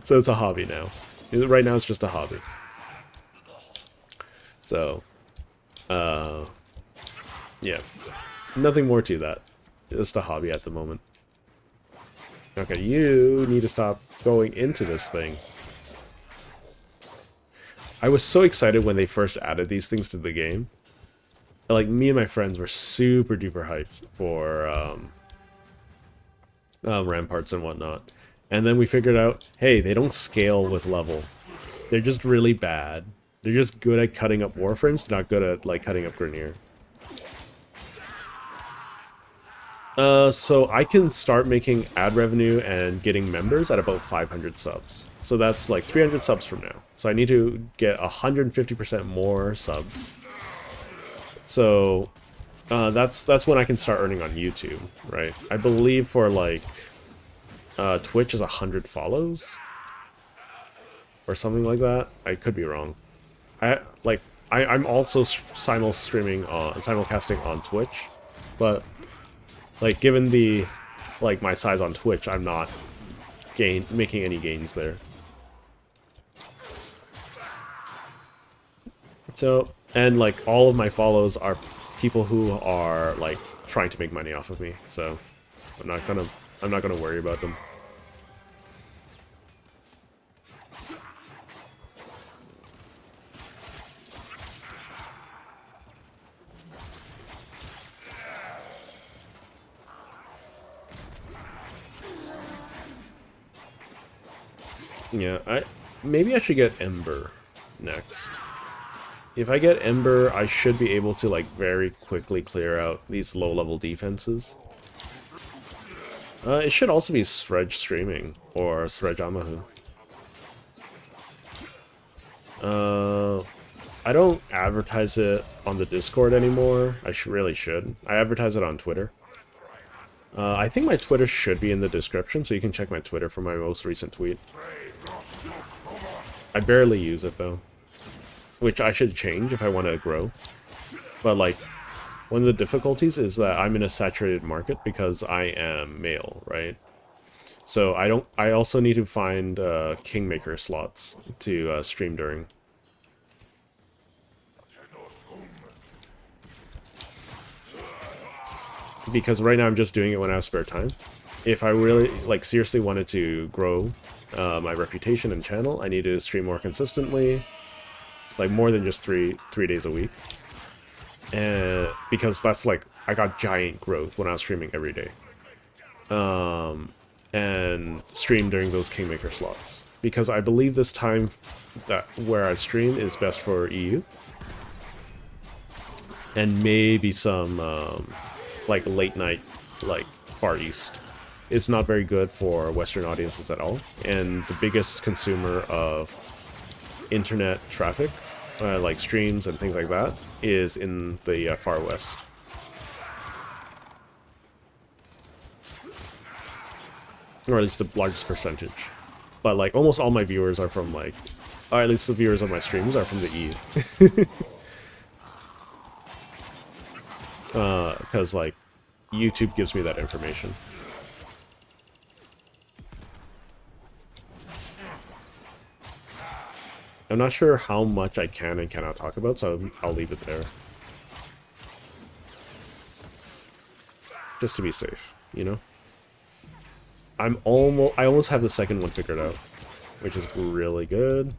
So it's a hobby now. Right now, it's just a hobby. So, yeah, nothing more to that. Just a hobby at the moment. Okay, you need to stop going into this thing. I was so excited when they first added these things to the game. Like, me and my friends were super duper hyped for ramparts and whatnot. And then we figured out, hey, they don't scale with level. They're just really bad. They're just good at cutting up Warframes, not good at, like, cutting up Grenier. So I can start making ad revenue and getting members at about 500 subs. So that's like 300 subs from now. So I need to get 150% more subs. So that's when I can start earning on YouTube, right? I believe for like Twitch is 100 follows or something like that. I could be wrong. I'm also simulcasting on Twitch, but like given the my size on Twitch, I'm not making any gains there. So, and like all of my follows are people who are like trying to make money off of me. So, I'm not gonna worry about them. Yeah, maybe I should get Ember next. If I get Ember, I should be able to like very quickly clear out these low-level defenses. It should also be Sredge streaming or Sredge Amahu. I don't advertise it on the Discord anymore. I really should. I advertise it on Twitter. I think my Twitter should be in the description, so you can check my Twitter for my most recent tweet. I barely use it, though. Which I should change if I want to grow. But, like, one of the difficulties is that I'm in a saturated market because I am male, right? So I also need to find Kingmaker slots to stream during. Because right now I'm just doing it when I have spare time. If I really, like, seriously wanted to grow my reputation and channel, I need to stream more consistently, like more than just three days a week. And because that's like, I got giant growth when I was streaming every day. And stream during those Kingmaker slots. Because I believe this time where I stream is best for EU. And maybe some like late night, like Far East. It's not very good for Western audiences at all. And the biggest consumer of internet traffic, like streams and things like that, is in the Far West. Or at least the largest percentage. But like almost all my viewers are from like, or at least the viewers of my streams are from the EU. Because like YouTube gives me that information. I'm not sure how much I can and cannot talk about, so I'll leave it there. Just to be safe, you know? I almost have the second one figured out, which is really good.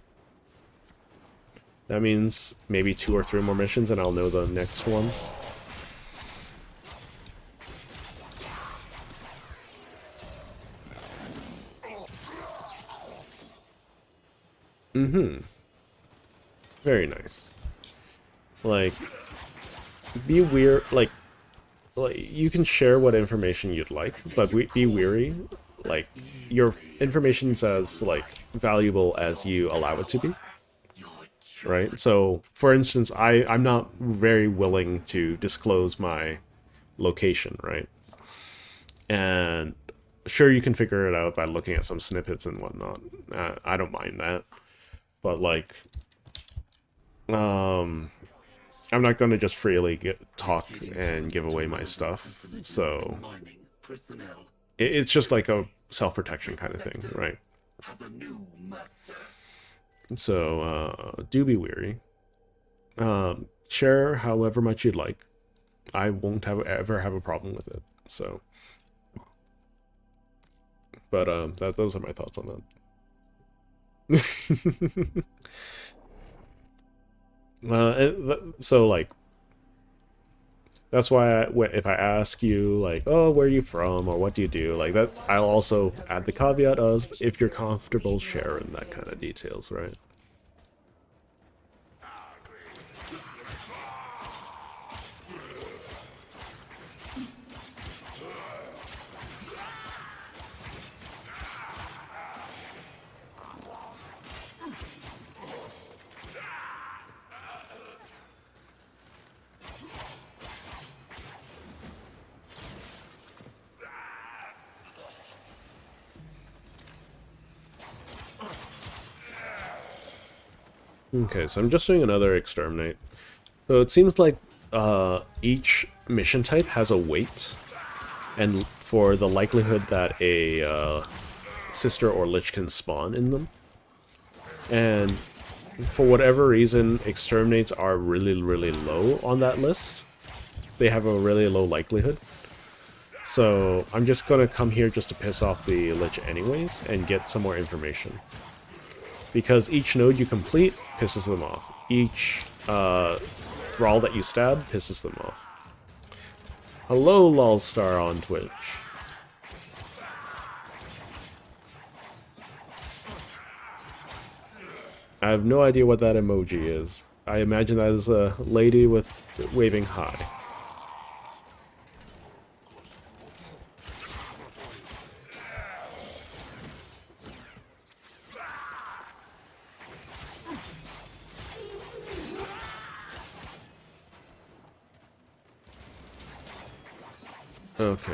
That means maybe 2 or 3 more missions and I'll know the next one. Very nice. Like, be weird. Like you can share what information you'd like, but be wary. Like, your information's as like valuable as you allow it to be. Right? So, for instance, I'm not very willing to disclose my location, right? And sure, you can figure it out by looking at some snippets and whatnot. I don't mind that. But, like, I'm not going to just freely talk and give away my stuff. So, it's just like a self-protection kind of thing, right? So, do be wary. Share however much you'd like. I won't ever have a problem with it. So, but those are my thoughts on that. So like, that's why if I ask you like, oh, where are you from or what do you do, like that, I'll also add the caveat of if you're comfortable sharing that kind of details, right? Okay, so I'm just doing another exterminate. So it seems like each mission type has a weight, and for the likelihood that a sister or lich can spawn in them. And for whatever reason, exterminates are really, really low on that list. They have a really low likelihood. So I'm just gonna come here just to piss off the lich anyways and get some more information. Because each node you complete pisses them off. Each thrall that you stab pisses them off. Hello, Lolstar on Twitch. I have no idea what that emoji is. I imagine that is a lady with waving hi. Okay.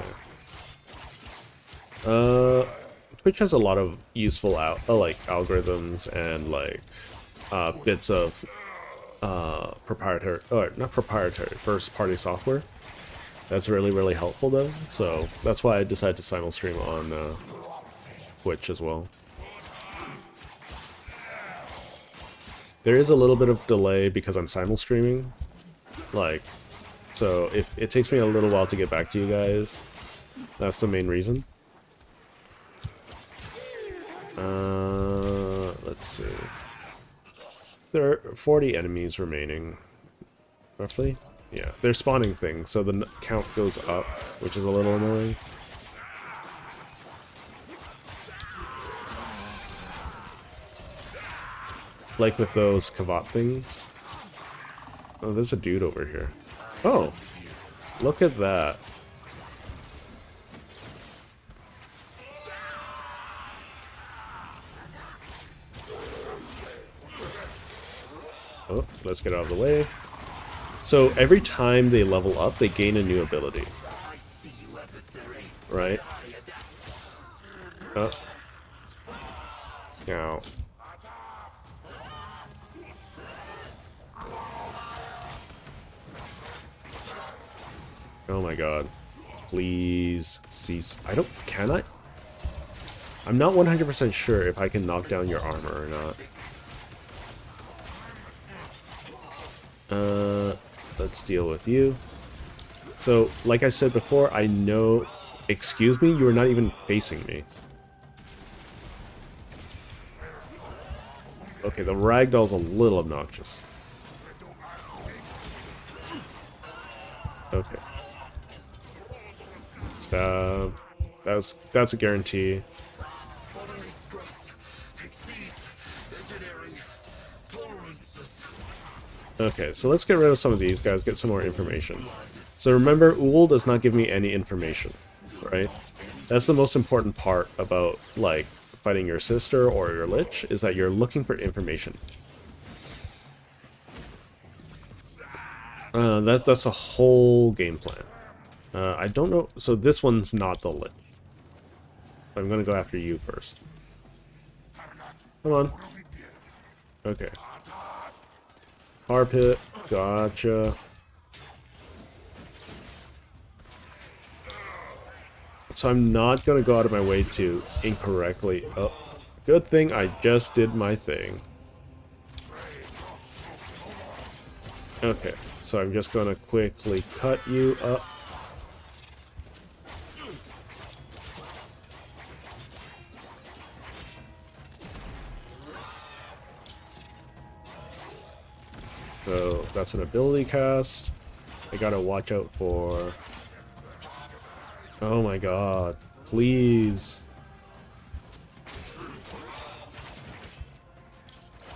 Twitch has a lot of useful like algorithms and like bits of proprietary, or not proprietary, first-party software. That's really, really helpful though. So that's why I decided to simulstream on Twitch as well. There is a little bit of delay because I'm simulstreaming, like. So if it takes me a little while to get back to you guys, that's the main reason. Let's see. There are 40 enemies remaining, roughly. Yeah, they're spawning things, so the count goes up, which is a little annoying. Like with those Kavat things. Oh, there's a dude over here. Oh, look at that. Oh, let's get out of the way. So every time they level up, they gain a new ability. Right? Oh. Now. Oh my god. Please cease. Can I? I'm not 100% sure if I can knock down your armor or not. Let's deal with you. So, like I said before, I know... Excuse me? You are not even facing me. Okay, the ragdoll's a little obnoxious. Okay. Stab. That's a guarantee. Okay, so let's get rid of some of these guys, get some more information. So remember, Uul does not give me any information, right? That's the most important part about, like, fighting your sister or your lich, is that you're looking for information. That's a whole game plan. I don't know, so this one's not the lich. I'm gonna go after you first. Come on. Okay. Tar pit, gotcha. So I'm not gonna go out of my way to incorrectly... Oh, good thing I just did my thing. Okay, so I'm just gonna quickly cut you up. So that's an ability cast. I gotta watch out for... Oh my god. Please.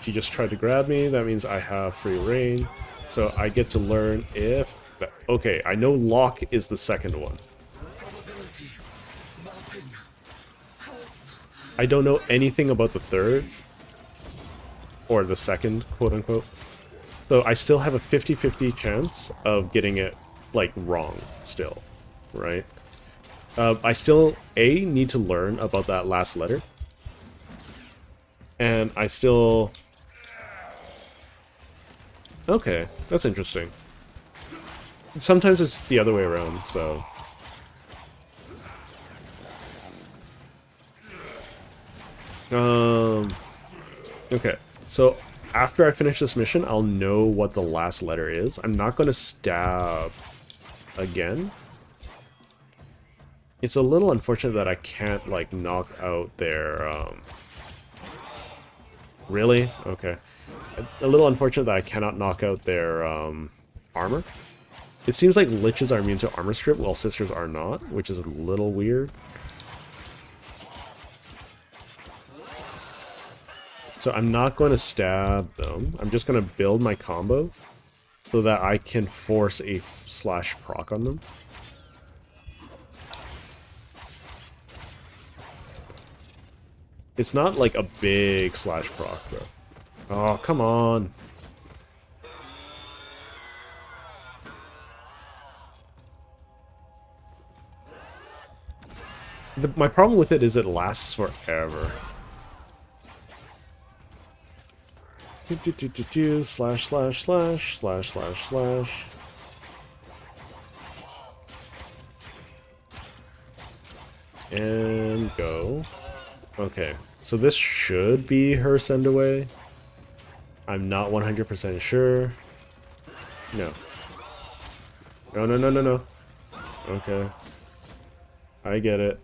She just tried to grab me. That means I have free reign. So I get to learn if... Okay, I know lock is the second one. I don't know anything about the third. Or the second, quote-unquote. So I still have a 50-50 chance of getting it, like, wrong, still, right? I still, need to learn about that last letter. And I still Okay, that's interesting. Sometimes it's the other way around, so... Okay, so after I finish this mission, I'll know what the last letter is. I'm not going to stab again. It's a little unfortunate that I can't, like, knock out their, Really? Okay. A little unfortunate that I cannot knock out their, armor. It seems like Liches are immune to armor strip, while Sisters are not, which is a little weird. So I'm not going to stab them. I'm just going to build my combo so that I can force a slash proc on them. It's not like a big slash proc, bro. Oh, come on. My problem with it is it lasts forever. Slash, slash, slash, slash, slash, slash. And go. Okay, so this should be her send away. I'm not 100% sure. No. No, no, no, no, no. Okay. I get it.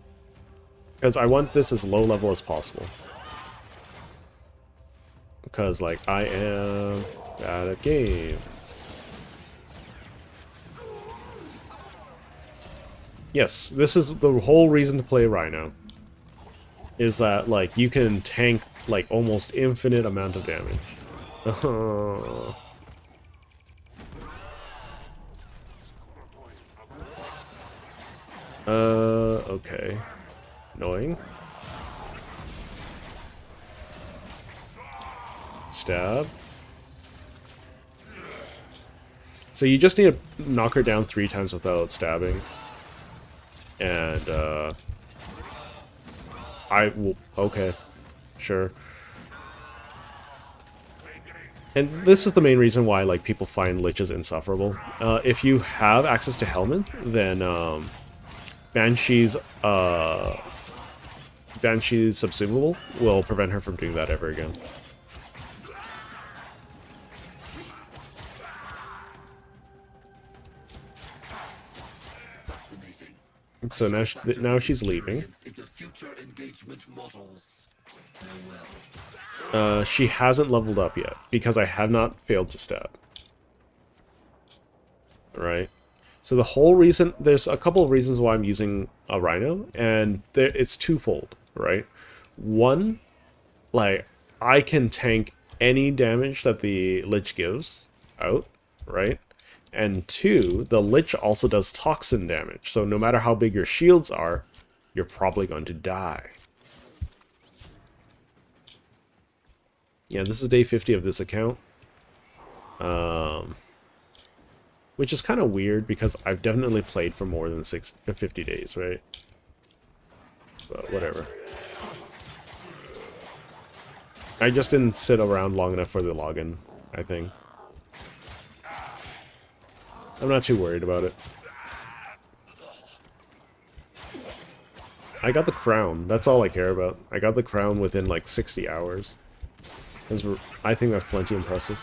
Because I want this as low level as possible. Because, like, I am bad at games. Yes, this is the whole reason to play Rhino. Is that, like, you can tank, like, almost infinite amount of damage. Okay. Annoying. Stab. So you just need to knock her down 3 times without stabbing. And, I will... Okay. Sure. And this is the main reason why, like, people find Liches insufferable. If you have access to Helmet, then, Banshee's subsumable will prevent her from doing that ever again. So now she's leaving. She hasn't leveled up yet, because I have not failed to stab. Right? So the whole reason... There's a couple of reasons why I'm using a Rhino, and it's twofold, right? One, like, I can tank any damage that the Lich gives out, right? And 2, the Lich also does toxin damage, so no matter how big your shields are, you're probably going to die. Yeah, this is day 50 of this account. Which is kind of weird, because I've definitely played for more than 50 days, right? But whatever. I just didn't sit around long enough for the login, I think. I'm not too worried about it. I got the crown. That's all I care about. I got the crown within like 60 hours. I think that's plenty impressive.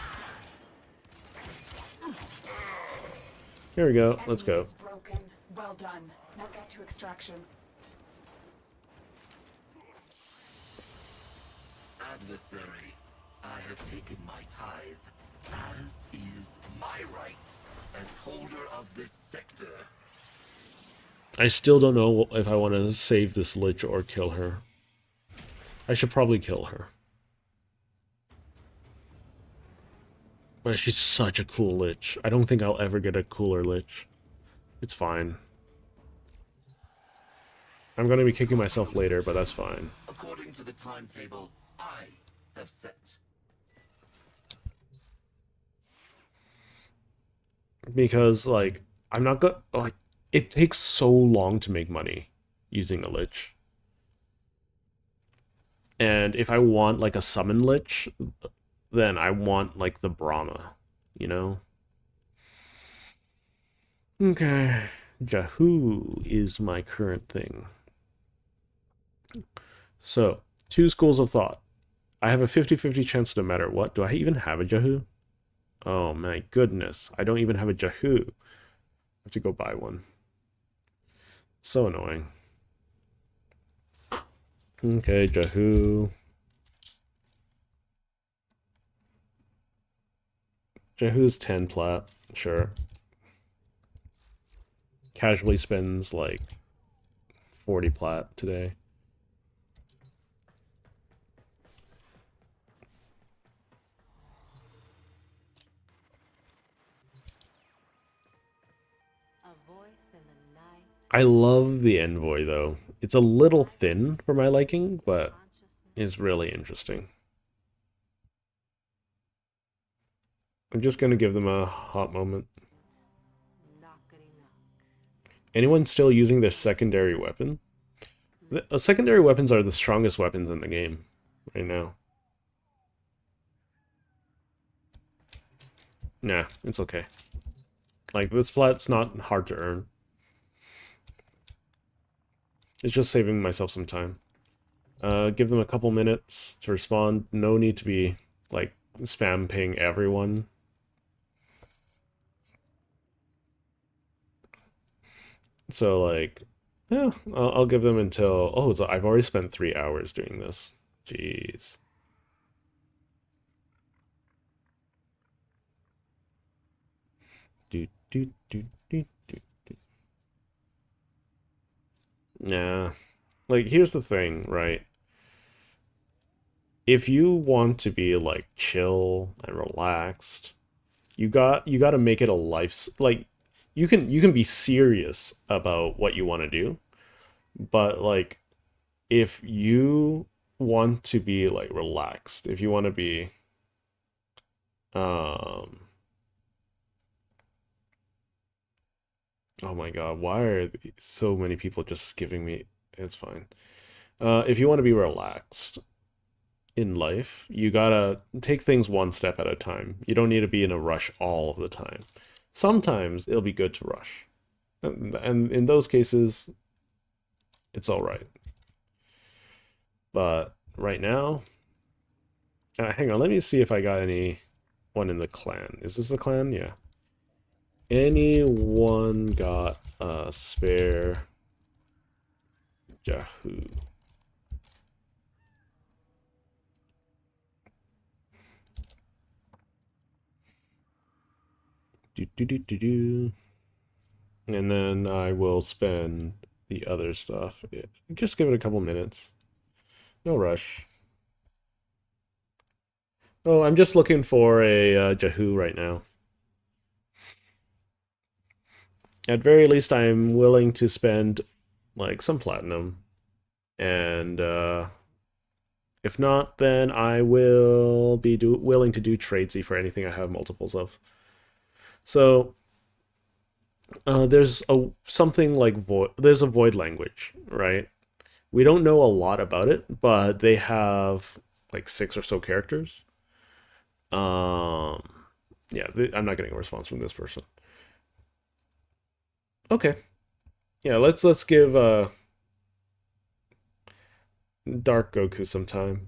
Here we go. Let's go. Broken. Well done. Now get to extraction. Adversary, I have taken my tithe, as is my right as holder of this sector. I still don't know if I want to save this Lich or kill her. I should probably kill her. But she's such a cool Lich. I don't think I'll ever get a cooler Lich. It's fine. I'm going to be kicking myself later, but that's fine. According to the timetable I have set. Because, like, I'm not gonna... Like, it takes so long to make money using a Lich. And if I want, like, a summon Lich, then I want, like, the Brahma. you know? Okay. Yahoo is my current thing. So, two schools of thought. I have a 50-50 chance no matter what. Do I even have a Yahoo? Oh my goodness. I don't even have a Yahoo. I have to go buy one. So annoying. Okay, Yahoo. Yahoo's 10 plat. Sure. Casually spends like 40 plat today. I love the envoy though. It's a little thin for my liking, but it's really interesting. I'm just gonna give them a hot moment. Anyone still using their secondary weapon? The secondary weapons are the strongest weapons in the game right now. Nah, it's okay. Like, this plat's not hard to earn. It's just saving myself some time. Give them a couple minutes to respond. No need to be, like, spam ping everyone. So, like, yeah, I'll give them until... Oh, so I've already spent 3 hours doing this. Jeez. Do, do, do, do, do, do. Nah. Like, here's the thing, right? If you want to be, like, chill and relaxed, you gotta make it a life... Like, you can be serious about what you want to do, but, like, if you want to be, like, relaxed, if you want to be... Oh my god, why are so many people just giving me... It's fine. If you want to be relaxed in life, you gotta take things one step at a time. You don't need to be in a rush all of the time. Sometimes it'll be good to rush. And in those cases, it's alright. But right now... hang on, let me see if I got anyone in the clan. Is this the clan? Yeah. Anyone got a spare Yahoo? Do. And then I will spend the other stuff. Just give it a couple minutes. No rush. Oh, I'm just looking for a Yahoo right now. At very least, I'm willing to spend, like, some platinum. And, if not, then I will be willing to do tradesy for anything I have multiples of. So, there's something like there's a void language, right? We don't know a lot about it, but they have, like, 6 or so characters. Yeah, I'm not getting a response from this person. Okay. Yeah, let's give Dark Goku some time.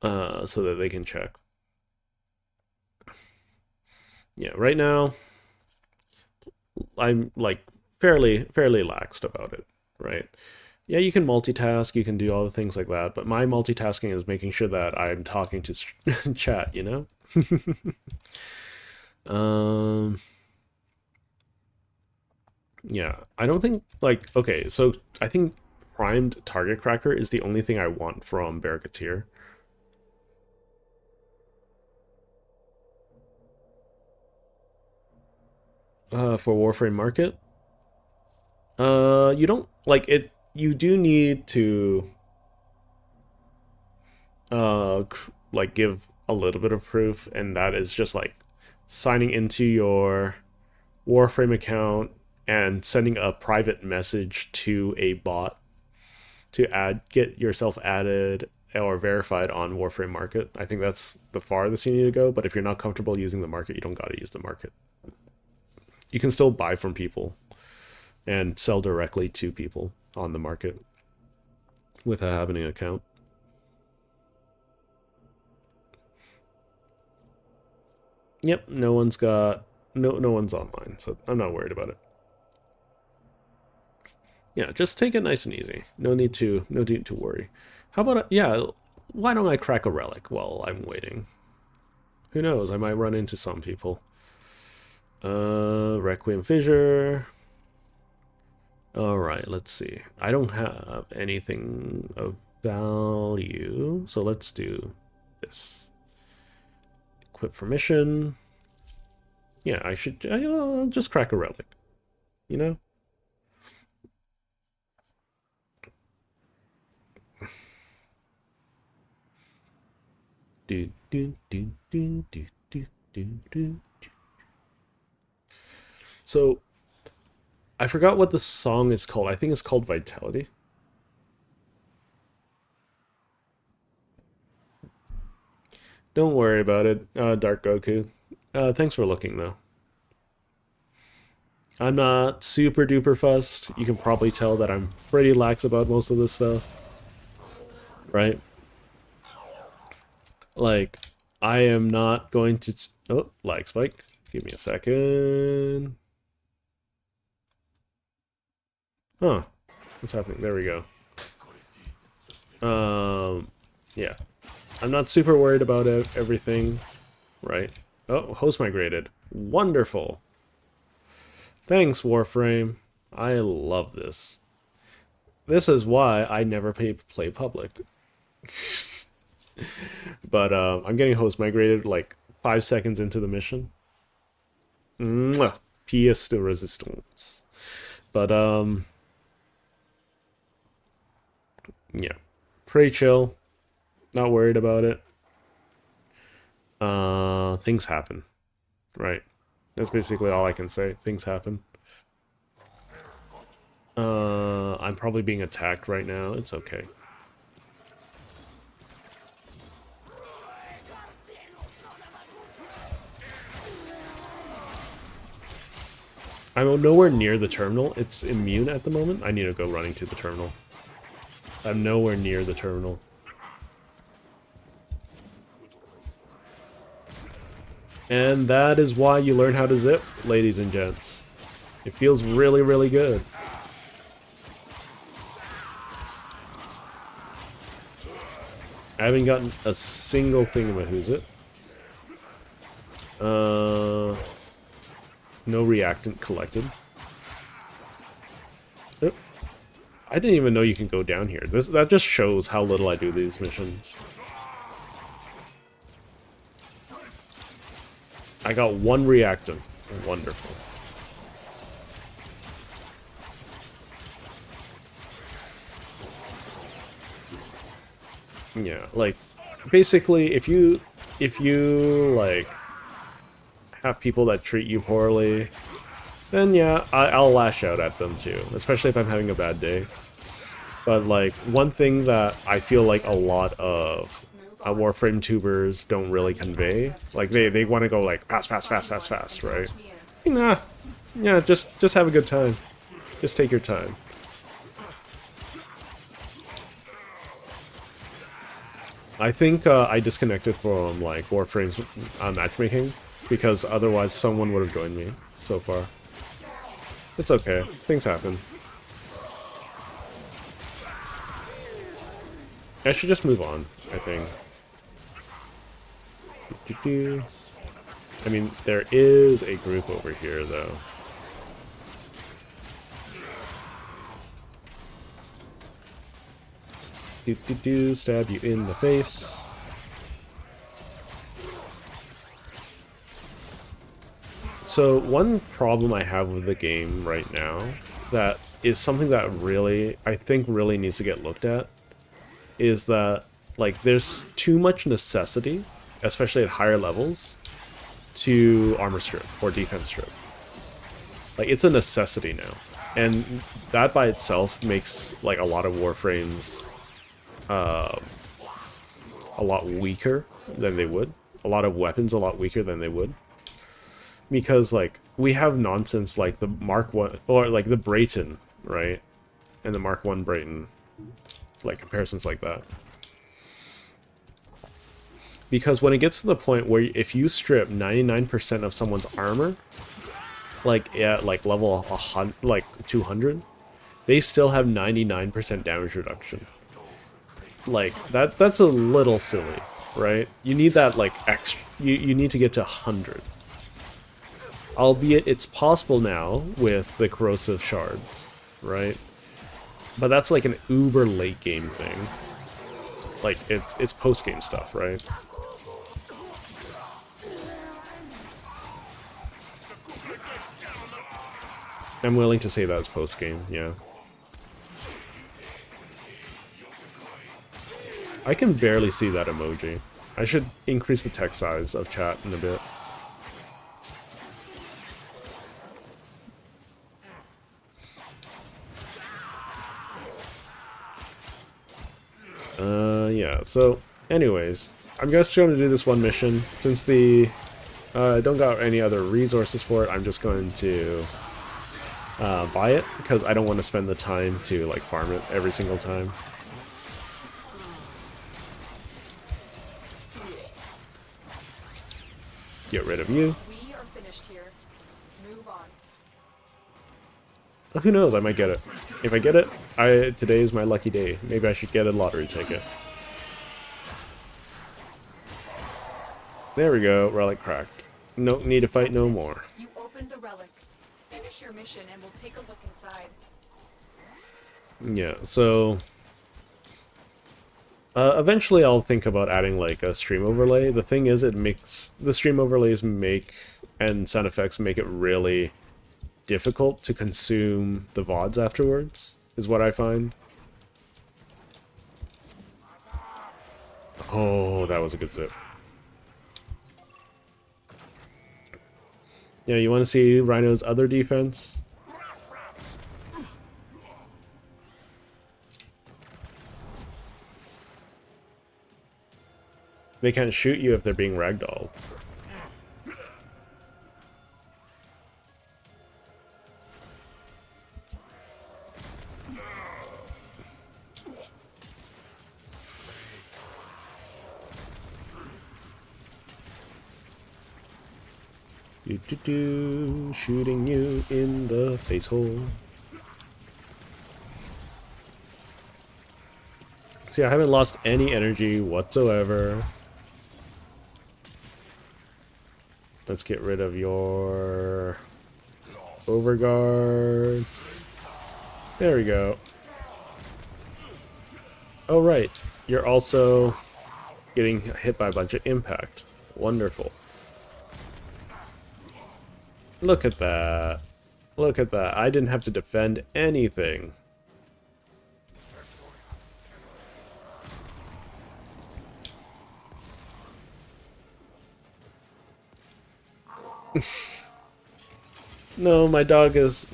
So that they can check. Yeah, right now I'm like fairly laxed about it, right? Yeah, you can multitask, you can do all the things like that, but my multitasking is making sure that I'm talking to chat, you know? Yeah, I don't think, like, okay, so I think primed target cracker is the only thing I want from Barricatier. For Warframe Market? You don't, like, you do need to, like, give a little bit of proof, and that is just, like, signing into your Warframe account and sending a private message to a bot to get yourself added or verified on Warframe Market. I think that's the farthest you need to go, but if you're not comfortable using the market, you don't gotta use the market. You can still buy from people and sell directly to people on the market without having an account. Yep, no one's online, so I'm not worried about it. Yeah, just take it nice and easy. No need to worry. How about why don't I crack a relic while I'm waiting? Who knows, I might run into some people. Requiem Fissure. Alright, let's see. I don't have anything of value, so let's do this. Equip for mission. Yeah, I'll just crack a relic. You know? So, I forgot what the song is called. I think it's called Vitality. Don't worry about it, Dark Goku. Thanks for looking, though. I'm not super duper fussed. You can probably tell that I'm pretty lax about most of this stuff. Right? Like, I am not going to... Oh, lag spike. Give me a second. Huh. What's happening? There we go. Yeah. I'm not super worried about everything. Right? Oh, host migrated. Wonderful. Thanks, Warframe. I love this. This is why I never play public. But I'm getting host migrated like 5 seconds into the mission. Mwah! Pièce de resistance. But yeah, pretty chill. Not worried about it. Things happen, right? That's basically all I can say. Things happen. I'm probably being attacked right now. It's okay. I'm nowhere near the terminal. It's immune at the moment. I need to go running to the terminal. I'm nowhere near the terminal. And that is why you learn how to zip, ladies and gents. It feels really, really good. I haven't gotten a single thing about who's it. No reactant collected. Oh, I didn't even know you can go down here. That just shows how little I do these missions. I got one reactant. Wonderful. Yeah, like basically if you like have people that treat you poorly, then yeah, I'll lash out at them too, especially if I'm having a bad day. But like one thing that I feel like a lot of Warframe tubers don't really convey, like they want to go like fast, right? Nah, yeah, just have a good time. Just take your time. I think I disconnected from like Warframe's matchmaking because otherwise someone would have joined me so far. It's okay. Things happen. I should just move on, I think. I mean, there is a group over here, though. Stab you in the face. So one problem I have with the game right now that is something that really, I think really needs to get looked at is that, like, there's too much necessity, especially at higher levels, to armor strip or defense strip. Like, it's a necessity now. And that by itself makes, like, a lot of Warframes a lot weaker than they would. A lot of weapons a lot weaker than they would. Because, like, we have nonsense like the Mark 1, or like the Brayton, right? And the Mark 1 Brayton. Like, comparisons like that. Because when it gets to the point where if you strip 99% of someone's armor, like at like level 100, like 200, they still have 99% damage reduction. Like, that's a little silly, right? You need that, like, extra, you need to get to 100. Albeit it's possible now with the corrosive shards, right? But that's like an uber late game thing. Like, it's post game stuff, right? I'm willing to say that's post game, yeah. I can barely see that emoji. I should increase the text size of chat in a bit. Yeah, so, anyways, I'm just going to do this one mission. Since I don't got any other resources for it, I'm just going to buy it, because I don't want to spend the time to, like, farm it every single time. Get rid of you. We are finished here. Move on. Who knows, I might get it. If I get it, today is my lucky day. Maybe I should get a lottery ticket. There we go, relic cracked. No need to fight no more. You opened the relic. Finish your mission and we'll take a look inside. Yeah, so eventually I'll think about adding like a stream overlay. The thing is, the stream overlays and sound effects make it really difficult to consume the VODs afterwards, is what I find. Oh, that was a good zip. Yeah, you want to see Rhino's other defense? They can't shoot you if they're being ragdolled. Shooting you in the face hole. See, I haven't lost any energy whatsoever. Let's get rid of your overguard. There we go. Oh, right. You're also getting hit by a bunch of impact. Wonderful. Look at that. Look at that. I didn't have to defend anything. No, my dog is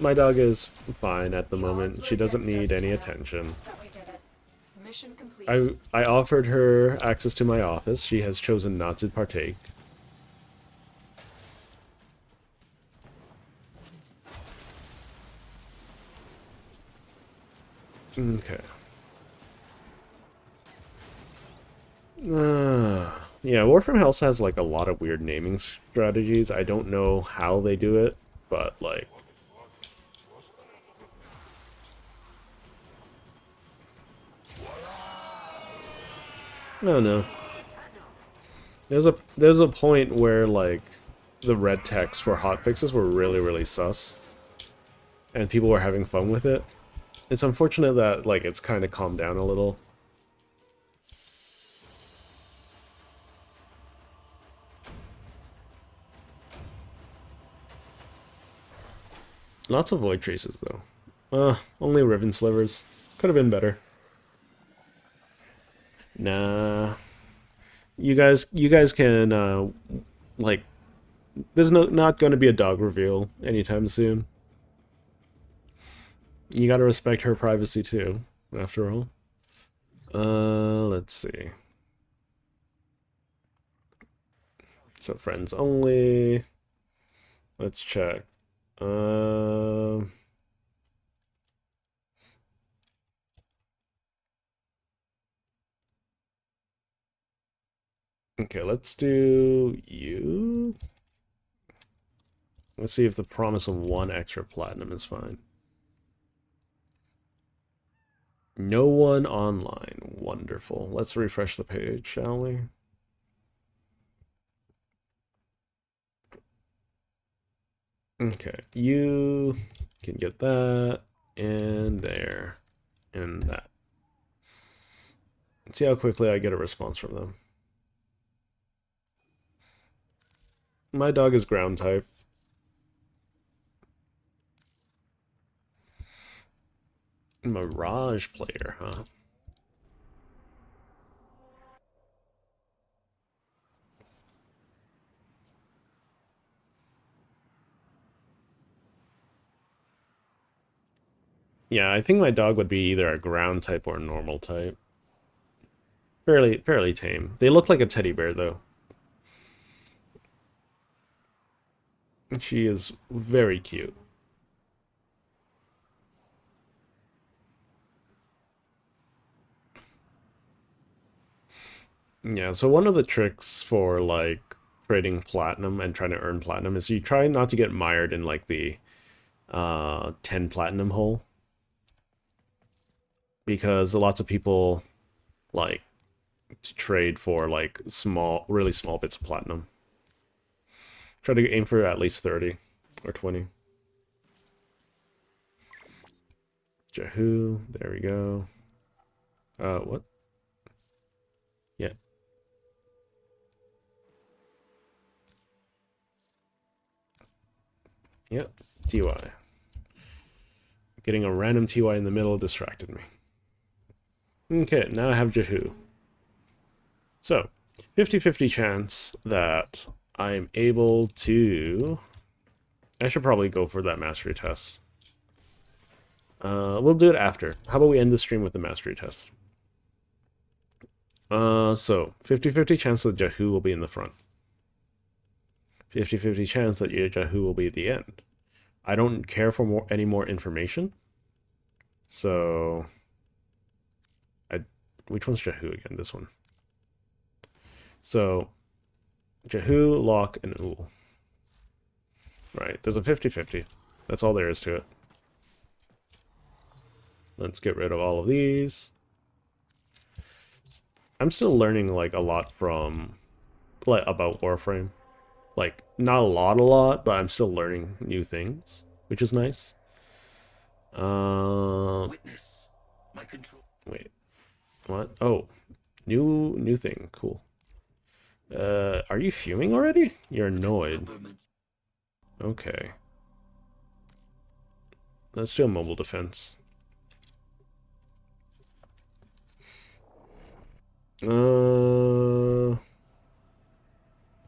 fine at the moment. She doesn't need any attention. Mission complete. I offered her access to my office. She has chosen not to partake. Okay. Yeah, Warframe also has like a lot of weird naming strategies. I don't know how they do it, but like... I don't know. There's a point where like the red text for hotfixes were really sus, and people were having fun with it. It's unfortunate that like it's kind of calmed down a little. Lots of void traces though. Only riven slivers. Could have been better. Nah. You guys can like, there's not going to be a dog reveal anytime soon. You gotta respect her privacy too, after all. Let's see. So friends only. Let's check. Okay, let's do you. Let's see if the promise of 1 extra platinum is fine. No one online. Wonderful. Let's refresh the page, shall we? Okay, you can get that, and there, and that. Let's see how quickly I get a response from them. My dog is ground type. Mirage player, huh? Yeah, I think my dog would be either a ground type or a normal type. Fairly tame. They look like a teddy bear though. She is very cute. Yeah, so one of the tricks for like trading platinum and trying to earn platinum is you try not to get mired in like the 10 platinum hole. Because lots of people like to trade for like really small bits of platinum. Try to aim for at least 30 or 20. Jahoo, there we go. What? Yeah. Yep, TY. Getting a random TY in the middle distracted me. Okay, now I have Jahoo. So, 50-50 chance that I'm able to... I should probably go for that mastery test. We'll do it after. How about we end the stream with the mastery test? So, 50-50 chance that Jahoo will be in the front. 50-50 chance that Jahoo will be at the end. I don't care for any more information. So... Which one's Jahoo again? This one. So, Jahoo, Locke, and Uhl. Right, there's a 50-50. That's all there is to it. Let's get rid of all of these. I'm still learning, like, a lot from... like, about Warframe. Like, not a lot, but I'm still learning new things, which is nice. Witness. My control. Wait. What? Oh, new thing. Cool. Are you fuming already? You're annoyed. Okay. Let's do a mobile defense.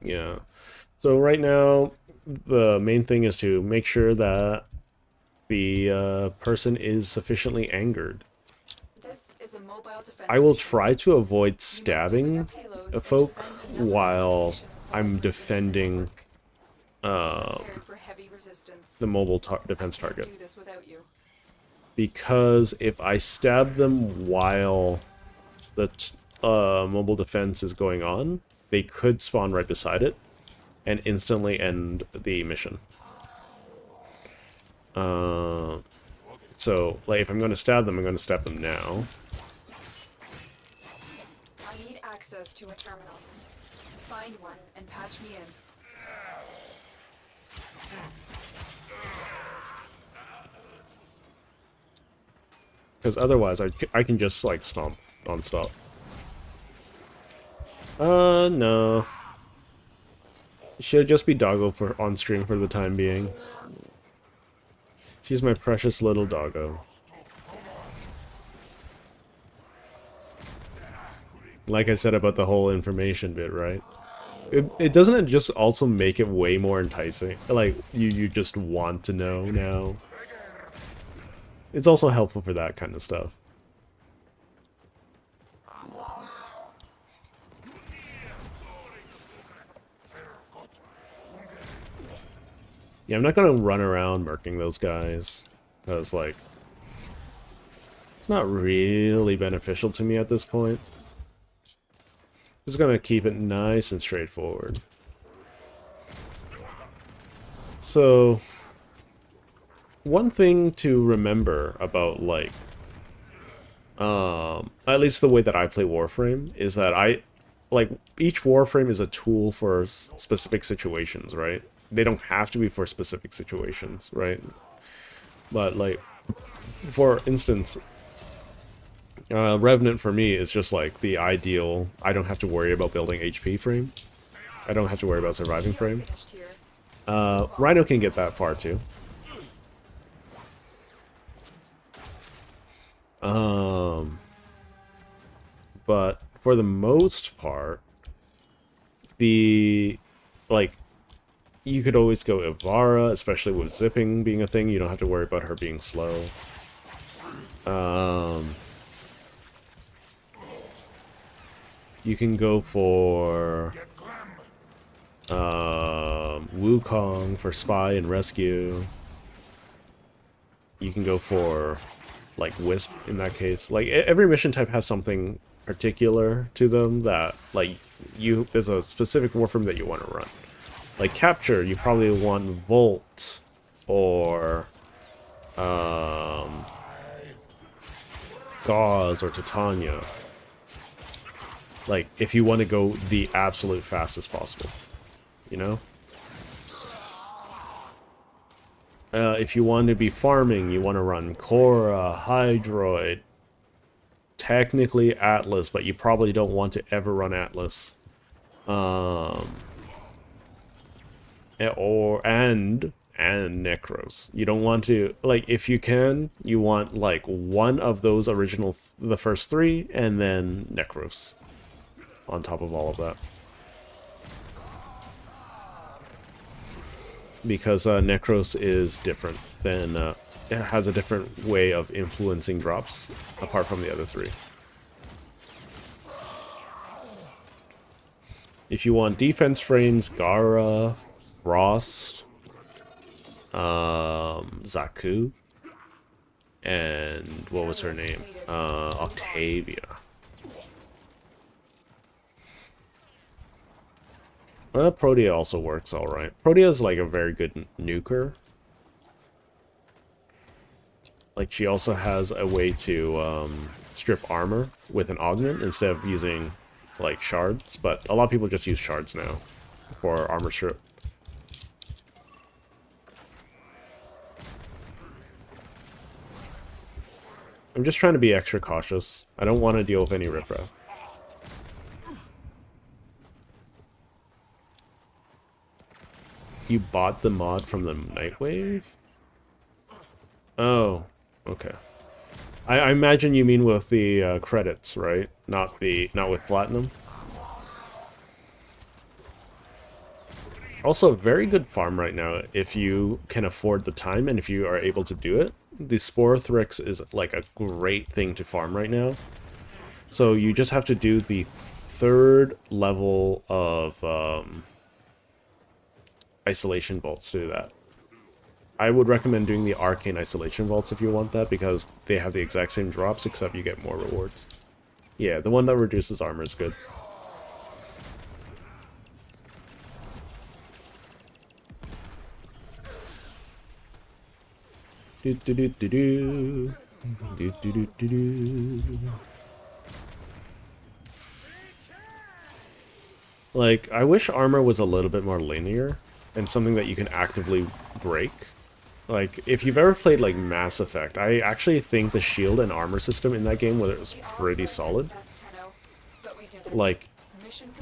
Yeah. So right now, the main thing is to make sure that the person is sufficiently angered. I will try to avoid stabbing folk while I'm defending the mobile defense target. Because if I stab them while the mobile defense is going on, they could spawn right beside it and instantly end the mission. So, like, if I'm going to stab them, I'm going to stab them now. I need access to a terminal. Find one and patch me in. Because otherwise, I can just, like, stomp non-stop. No. She'll just be doggo on stream for the time being. She's my precious little doggo. Like I said about the whole information bit, right? It doesn't it just also make it way more enticing? Like, you just want to know now. It's also helpful for that kind of stuff. Yeah, I'm not gonna run around murking those guys. Because, like, it's not really beneficial to me at this point. Just gonna keep it nice and straightforward. So, one thing to remember about, like, at least the way that I play Warframe, is that each Warframe is a tool for specific situations, right? They don't have to be for specific situations, right? But, like, for instance, Revenant for me is just, like, the ideal, I don't have to worry about building HP frame. I don't have to worry about surviving frame. Rhino can get that far, too. But for the most part, like, you could always go Ivara, especially with zipping being a thing. You don't have to worry about her being slow. You can go for Wukong for spy and rescue. You can go for, like, Wisp in that case. Like, every mission type has something particular to them that, like, there's a specific Warframe that you want to run. Like, Capture, you probably want Volt or Gauze or Titania. Like, if you want to go the absolute fastest possible, you know? If you want to be farming, you want to run Korra, Hydroid, technically Atlas, but you probably don't want to ever run Atlas. And Necros. You don't want to, like, if you can, you want, like, one of those original, the first three, and then Necros on top of all of that. Because Necros is different than, it has a different way of influencing drops, apart from the other three. If you want defense frames, Gara, Frost, Zaku, and what was her name? Octavia. Protea also works alright. Protea is like a very good nuker. Like, she also has a way to strip armor with an augment instead of using, like, shards. But a lot of people just use shards now for armor strip. I'm just trying to be extra cautious. I don't want to deal with any riffraff. You bought the mod from the Nightwave? Oh, okay. I imagine you mean with the credits, right? Not with Platinum. Also, very good farm right now if you can afford the time and if you are able to do it. The Sporothrix is like a great thing to farm right now. So you just have to do the 3rd level of Isolation Vaults to do that. I would recommend doing the Arcane Isolation Vaults if you want that, because they have the exact same drops, except you get more rewards. Yeah, the one that reduces armor is good. Do do do do do. Do do do do do. Like, I wish armor was a little bit more linear and something that you can actively break. Like, if you've ever played, like, Mass Effect, I actually think the shield and armor system in that game was pretty solid. Like,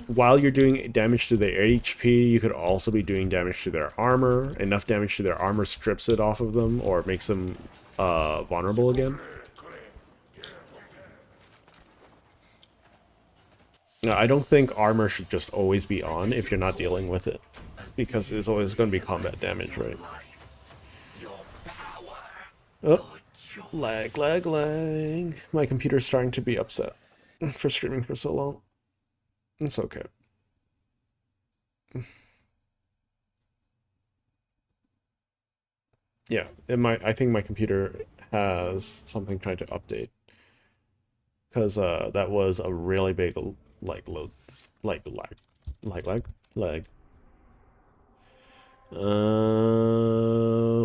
while you're doing damage to their HP, you could also be doing damage to their armor. Enough damage to their armor strips it off of them, or makes them vulnerable again. No, I don't think armor should just always be on if you're not dealing with it. Because there's always going to be combat damage, right? Oh, lag, lag, lag. My computer's starting to be upset for streaming for so long. It's okay. Yeah, I think my computer has something trying to update. Because that was a really big, like, load, like, lag.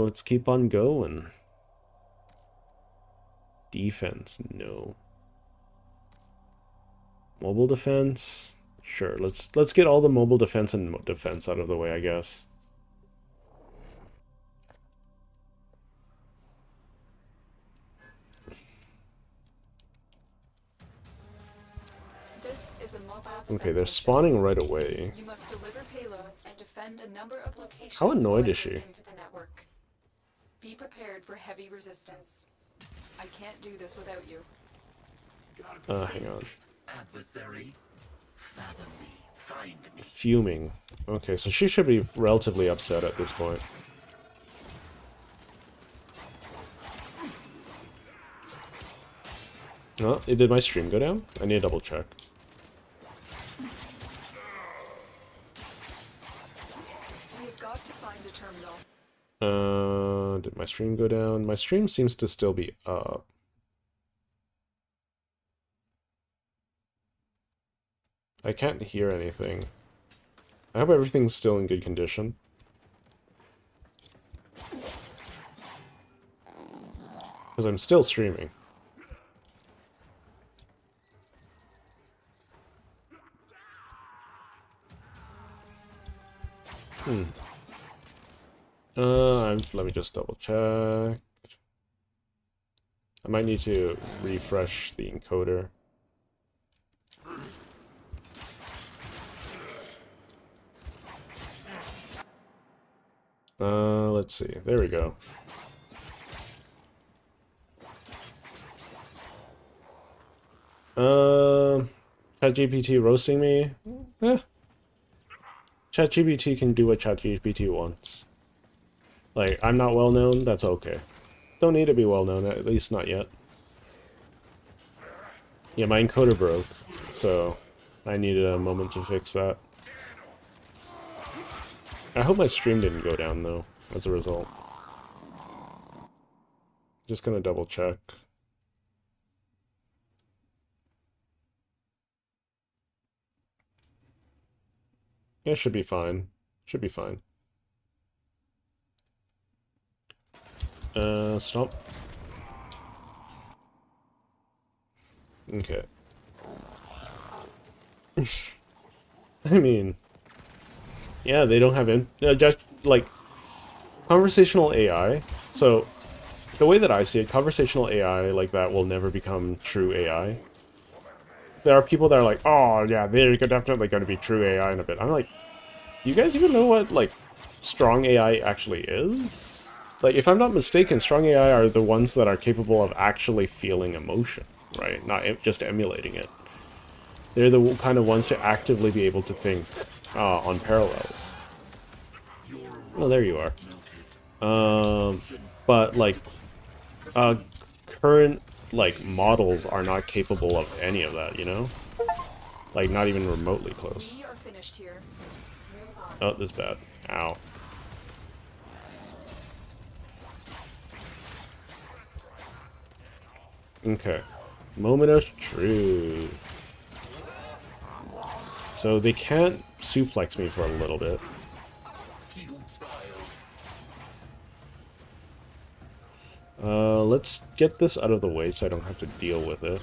Let's keep on going. Defense, no. Mobile defense, sure. Let's get all the mobile defense and defense out of the way, I guess. This is a mobile Okay, defense they're mission. spawning right away. You must deliver payloads and defend a number of locations. How annoyed is while she? into the network. Be prepared for heavy resistance. I can't do this without you. Hang on. Adversary, fathom me, find me. Fuming. Okay, so she should be relatively upset at this point. Oh, did my stream go down? I need to double check. We've got to find a terminal. Did my stream go down? My stream seems to still be up. I can't hear anything. I hope everything's still in good condition. Because I'm still streaming. Let me just double check. I might need to refresh the encoder. Let's see. There we go. ChatGPT roasting me? ChatGPT can do what ChatGPT wants. Like, I'm not well known, that's okay. Don't need to be well known, at least not yet. Yeah, my encoder broke, so I needed a moment to fix that. I hope my stream didn't go down, though, as a result. Just gonna double check. Yeah, should be fine. Should be fine. Stop. Okay. I mean, yeah, they don't have just like conversational AI. So the way that I see it, conversational AI like that will never become true AI. There are people that are like, oh yeah, they're definitely going to be true AI in a bit. I'm like, you guys even know what like strong AI actually is? Like, if I'm not mistaken, strong AI are the ones that are capable of actually feeling emotion, right? Not just emulating it. They're the kind of ones to actively be able to think on parallels. Oh, there you are. But like, current like models are not capable of any of that, you know? Like, not even remotely close. We are finished here. Oh, this is bad. Ow. Okay. Moment of truth. So they can't suplex me for a little bit. Let's get this out of the way so I don't have to deal with it.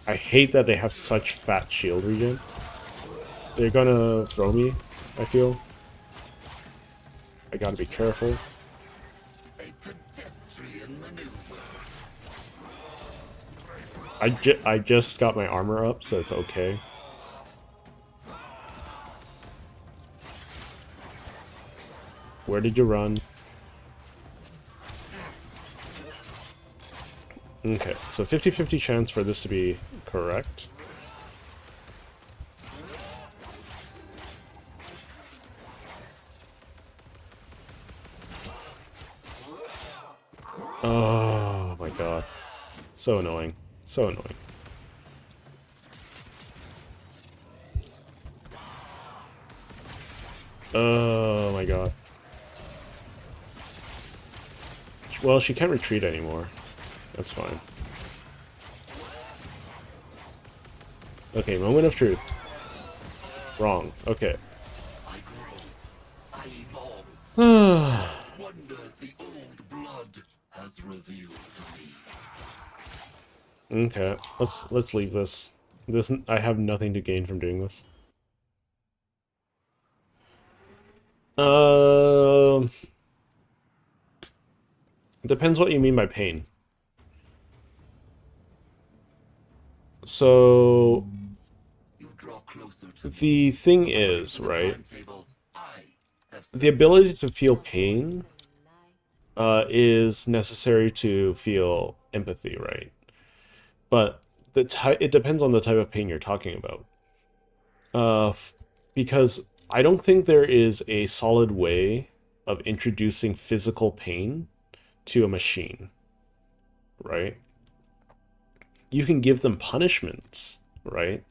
I hate that they have such fat shield regen. They're gonna throw me, I feel. I gotta be careful. I just got my armor up, so it's okay. Where did you run? Okay, so 50-50 chance for this to be correct. Oh my god. So annoying. So annoying. Oh my god. Well, she can't retreat anymore. That's fine. Okay, moment of truth. Wrong. Okay. I grow. I evolve. Wonders the old blood has revealed to me. Okay, let's leave this. I have nothing to gain from doing this. Depends what you mean by pain. So the thing is, right? The ability to feel pain is necessary to feel empathy, right? But it depends on the type of pain you're talking about. Because I don't think there is a solid way of introducing physical pain to a machine, right? You can give them punishments, right?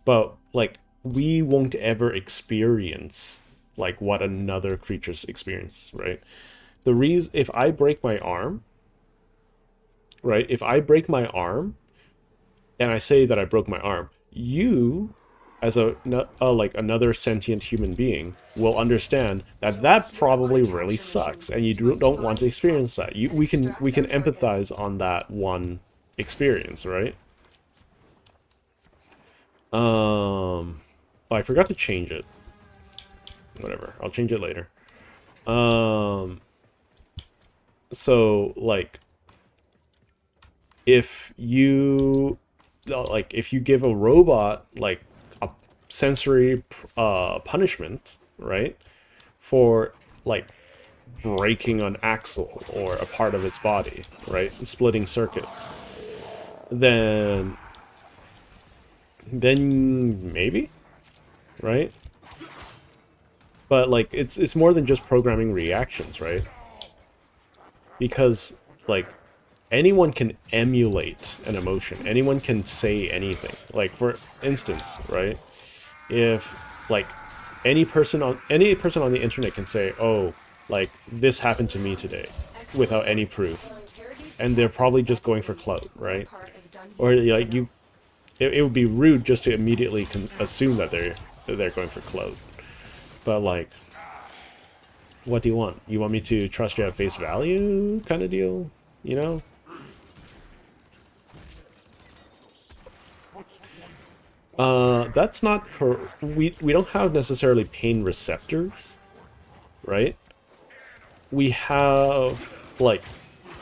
But, like, we won't ever experience, like, what another creature's experience, right? The reason, if I break my arm, right? If I break my arm, and I say that I broke my arm, you, as like another sentient human being, will understand that that probably really sucks, and you don't want to experience that. We can empathize on that one experience, right? Oh, I forgot to change it. Whatever, I'll change it later. So, like, if you give a robot, like, a sensory punishment, right, for, like, breaking an axle or a part of its body, right, splitting circuits, then maybe, right? But, like, it's more than just programming reactions, right? Because, like, anyone can emulate an emotion. Anyone can say anything. Like, for instance, right? If, like, any person on the internet can say, "Oh, like, this happened to me today," without any proof, and they're probably just going for clout, right? Or, like, it would be rude just to immediately assume that they're going for clout. But, like, what do you want? You want me to trust you at face value kind of deal? You know? That's not we don't have necessarily pain receptors, right? We have, like,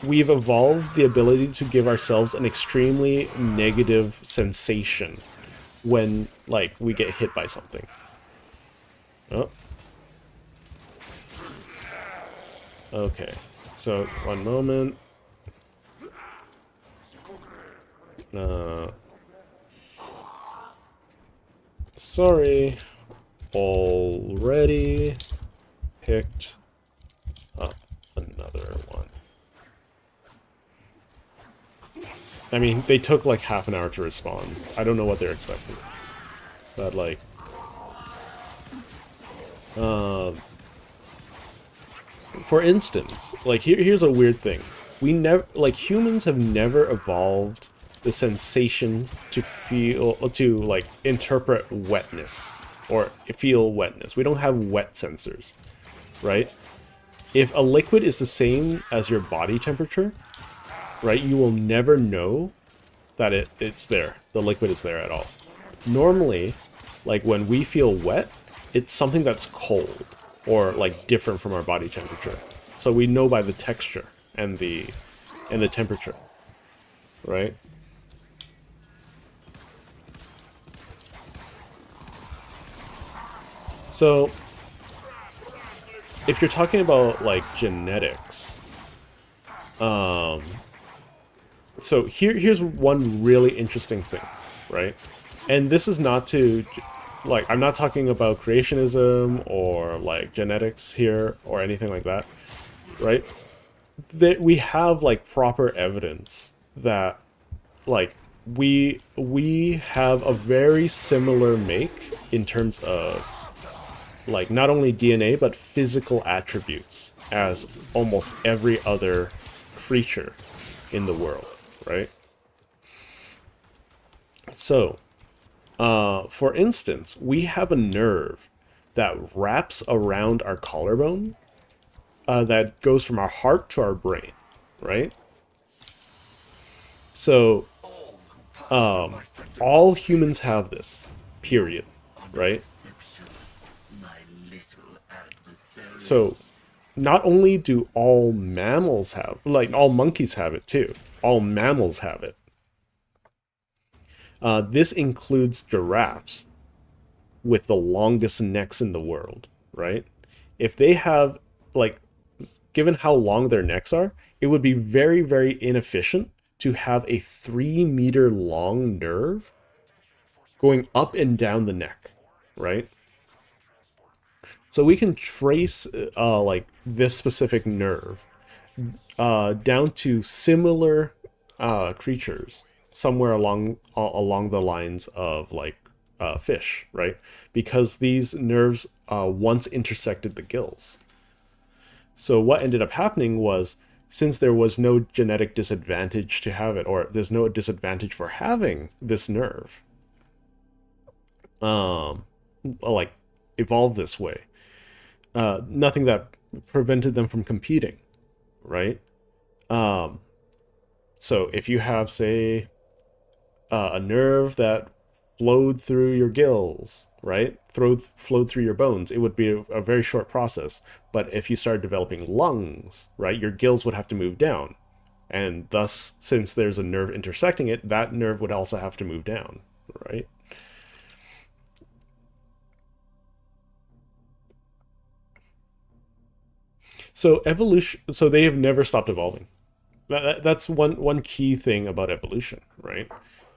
we've evolved the ability to give ourselves an extremely negative sensation when, like, we get hit by something. Oh. Okay, so one moment. Sorry, already picked up another one. I mean, they took like half an hour to respond. I don't know what they're expecting. But, like, for instance, like, here's a weird thing. Humans have never evolved the sensation to like, interpret wetness or feel wetness. We don't have wet sensors, right? If a liquid is the same as your body temperature, right, you will never know that it's there. The liquid is there at all. Normally, like, when we feel wet, it's something that's cold or, like, different from our body temperature. So we know by the texture and the temperature, right? So if you're talking about, like, genetics, so here's one really interesting thing, right? And this is not to, like, I'm not talking about creationism or, like, genetics here or anything like that, right? That we have, like, proper evidence that, like, we have a very similar make in terms of, like, not only DNA but physical attributes as almost every other creature in the world, right? So, for instance, we have a nerve that wraps around our collarbone that goes from our heart to our brain, right? So, all humans have this, period, right? So, not only do all mammals have, like all monkeys have it too, all mammals have it. This includes giraffes with the longest necks in the world, right? If they have, like, given how long their necks are, it would be very, very inefficient to have a 3-meter long nerve going up and down the neck, right? So we can trace like this specific nerve down to similar creatures somewhere along the lines of like fish, right? Because these nerves once intersected the gills. So what ended up happening was, since there was no genetic disadvantage to have it, or there's no disadvantage for having this nerve, like evolved this way. Nothing that prevented them from competing, right? So if you have, say, a nerve that flowed through your gills, right? Flowed through your bones, it would be a very short process. But if you started developing lungs, right, your gills would have to move down. And thus, since there's a nerve intersecting it, that nerve would also have to move down, right? So evolution, so they have never stopped evolving. That's one key thing about evolution, right?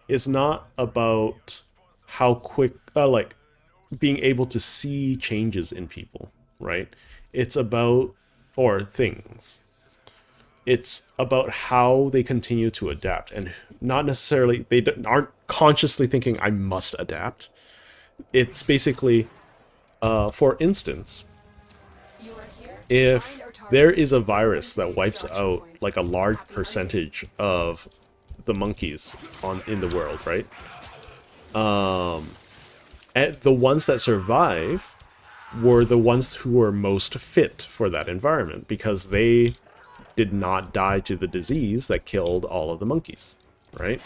It's not about how quick, like being able to see changes in people, right? It's about, or things. It's about how they continue to adapt, and not necessarily, they aren't consciously thinking, I must adapt. It's basically, for instance, if there is a virus that wipes out like a large percentage of the monkeys in the world, right? And the ones that survive were the ones who were most fit for that environment, because they did not die to the disease that killed all of the monkeys, right?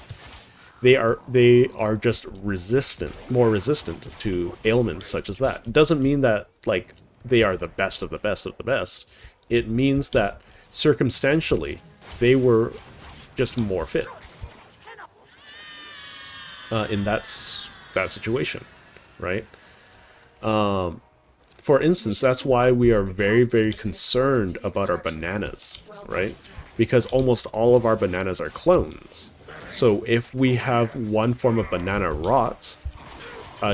They are just more resistant to ailments such as that. It doesn't mean that like they are the best of the best of the best. It means that circumstantially they were just more fit in that situation, right? For instance, that's why we are very, very concerned about our bananas, right? Because almost all of our bananas are clones. So if we have one form of banana rot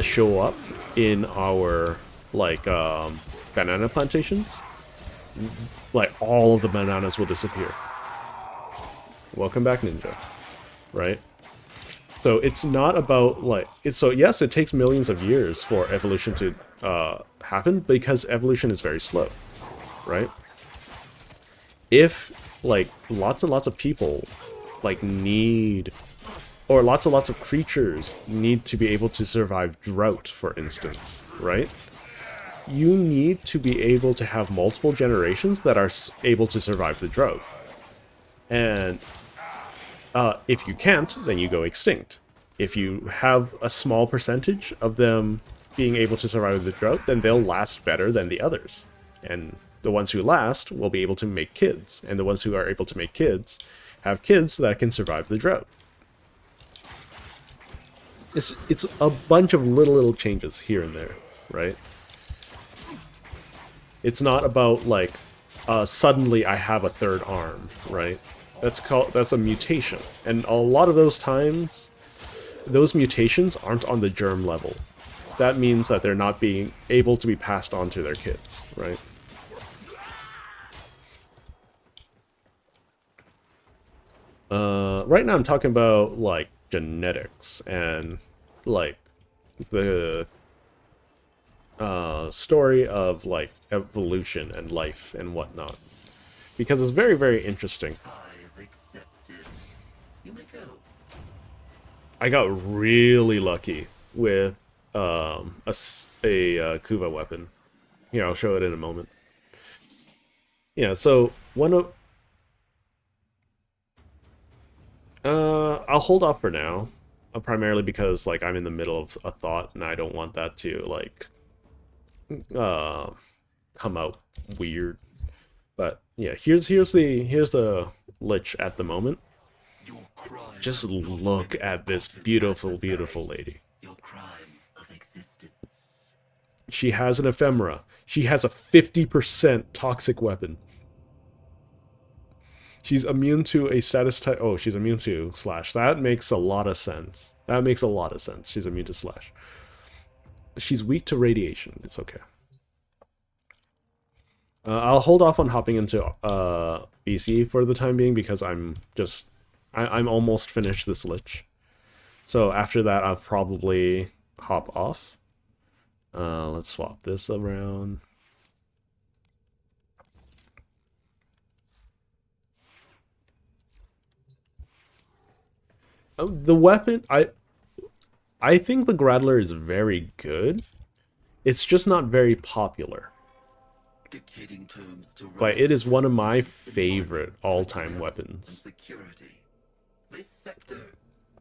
show up in our like banana plantations, like all of the bananas will disappear. Welcome back, Ninja, right? So it's not about like so yes, it takes millions of years for evolution to happen, because evolution is very slow, right? If like lots and lots of people like need, or lots and lots of creatures need to be able to survive drought, for instance, right? You need to be able to have multiple generations that are able to survive the drought. And if you can't, then you go extinct. If you have a small percentage of them being able to survive the drought, then they'll last better than the others. And the ones who last will be able to make kids. And the ones who are able to make kids have kids that can survive the drought. It's a bunch of little changes here and there, right? It's not about like suddenly I have a third arm, right? That's a mutation, and a lot of those times, those mutations aren't on the germ level. That means that they're not being able to be passed on to their kids, right? Right now I'm talking about like genetics and like the story of like evolution and life and whatnot, because it's very, very interesting. Accepted. You may go. I got really lucky with a Kuva weapon. Here, I'll show it in a moment. Yeah, so one of I'll hold off for now, primarily because like I'm in the middle of a thought and I don't want that to like come out weird. But yeah, here's the Lich at the moment. Just look at this beautiful, beautiful lady. Your crime of existence. She has an ephemera. She has a 50% toxic weapon. She's immune to a status type. Oh, she's immune to slash. That makes a lot of sense. That makes a lot of sense. She's immune to slash. She's weak to radiation. It's okay. I'll hold off on hopping into BC for the time being because I'm almost finished this Lich. So after that, I'll probably hop off. Let's swap this around. Oh, the weapon, I think the Gradler is very good. It's just not very popular. Dictating terms to But it is one of my favorite all-time weapons. security. This sector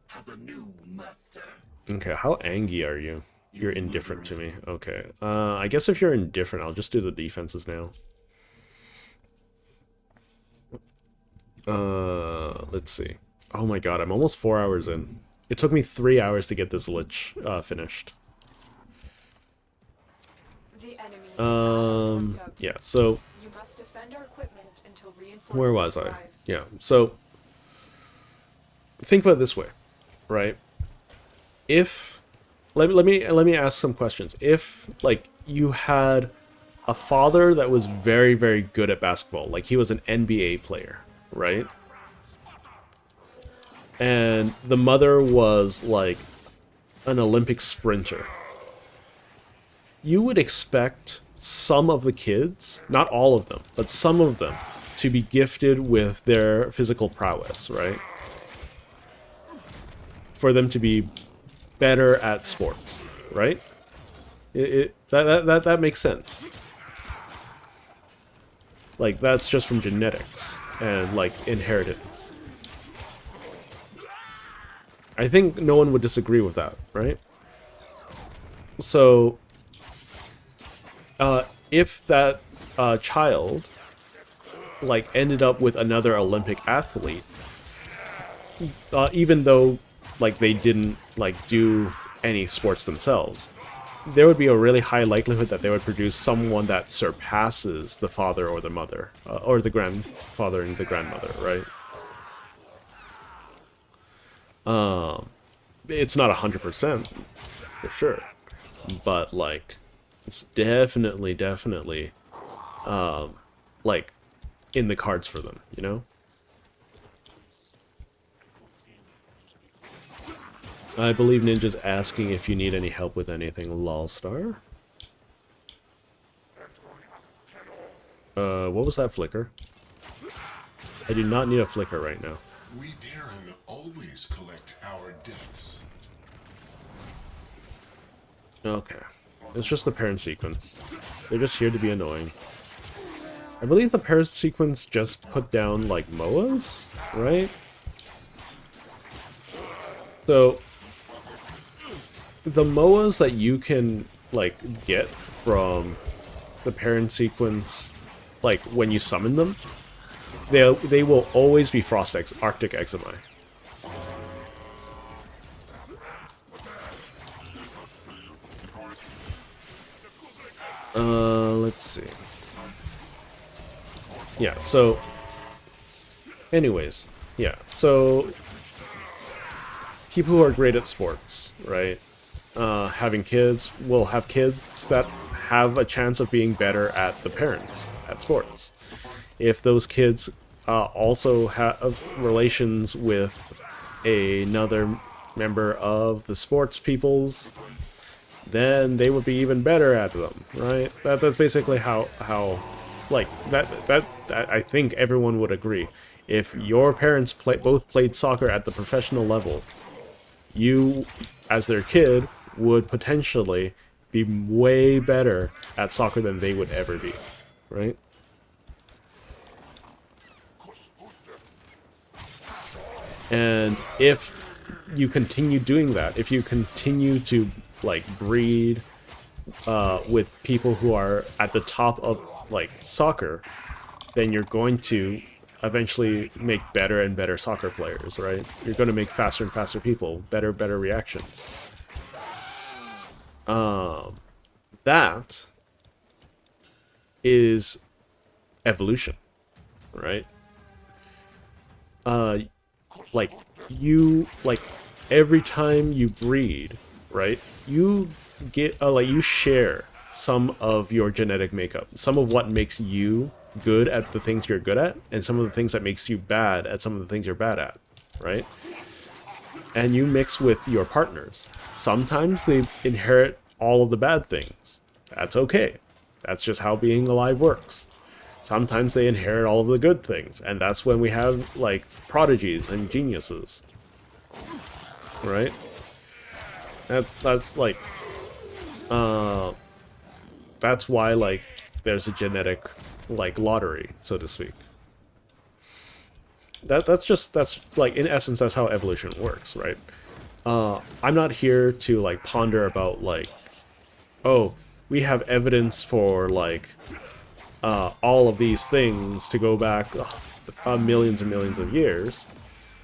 has a new master. Okay, how angry are you? You're indifferent to me. Okay. I guess if you're indifferent, I'll just do the defenses now. Let's see. Oh my god, I'm almost 4 hours in. It took me 3 hours to get this Lich finished. The enemy yeah, so you must defend our equipment until reinforcements where was I? arrive. Yeah, so think about it this way, right? If let me ask some questions. If like you had a father that was very, very good at basketball, like he was an NBA player, right? And the mother was like an Olympic sprinter. You would expect some of the kids, not all of them, but some of them, to be gifted with their physical prowess, right? For them to be better at sports, right? That makes sense. Like, that's just from genetics and, like, inheritance. I think no one would disagree with that, right? So, if that child, like, ended up with another Olympic athlete, even though, like, they didn't, like, do any sports themselves, there would be a really high likelihood that they would produce someone that surpasses the father or the mother, or the grandfather and the grandmother, right? It's not 100%, for sure, but, like, it's definitely, like, in the cards for them, you know? I believe Ninja's asking if you need any help with anything, Lolstar. What was that flicker? I do not need a flicker right now. We Baron always collect our debts. Okay. It's just the parent sequence. They're just here to be annoying. I believe the parent sequence just put down, like, MOAs, right? So, the MOAs that you can, like, get from the parent sequence, like, when you summon them, they will always be Arctic Eczema. Let's see. Yeah, so... Anyways, yeah, so... People who are great at sports, right? Having kids will have kids that have a chance of being better at the parents at sports. If those kids also have relations with another member of the sports peoples, then they would be even better at them, right? That's basically how like that I think everyone would agree. If your parents both played soccer at the professional level, you, as their kid, would potentially be way better at soccer than they would ever be, right? And if you continue doing that, if you continue to like breed with people who are at the top of like soccer, then you're going to eventually make better and better soccer players, right? You're going to make faster and faster people, better reactions. That is evolution, right? Like every time you breed, right? You get like you share some of your genetic makeup, some of what makes you good at the things you're good at, and some of the things that makes you bad at some of the things you're bad at, right? And you mix with your partners. Sometimes they inherit all of the bad things. That's okay. That's just how being alive works. Sometimes they inherit all of the good things, and that's when we have like prodigies and geniuses, right? That's like that's why like there's a genetic like lottery, so to speak. That's like in essence that's how evolution works, right? I'm not here to like ponder about like, oh, we have evidence for like all of these things to go back millions and millions of years.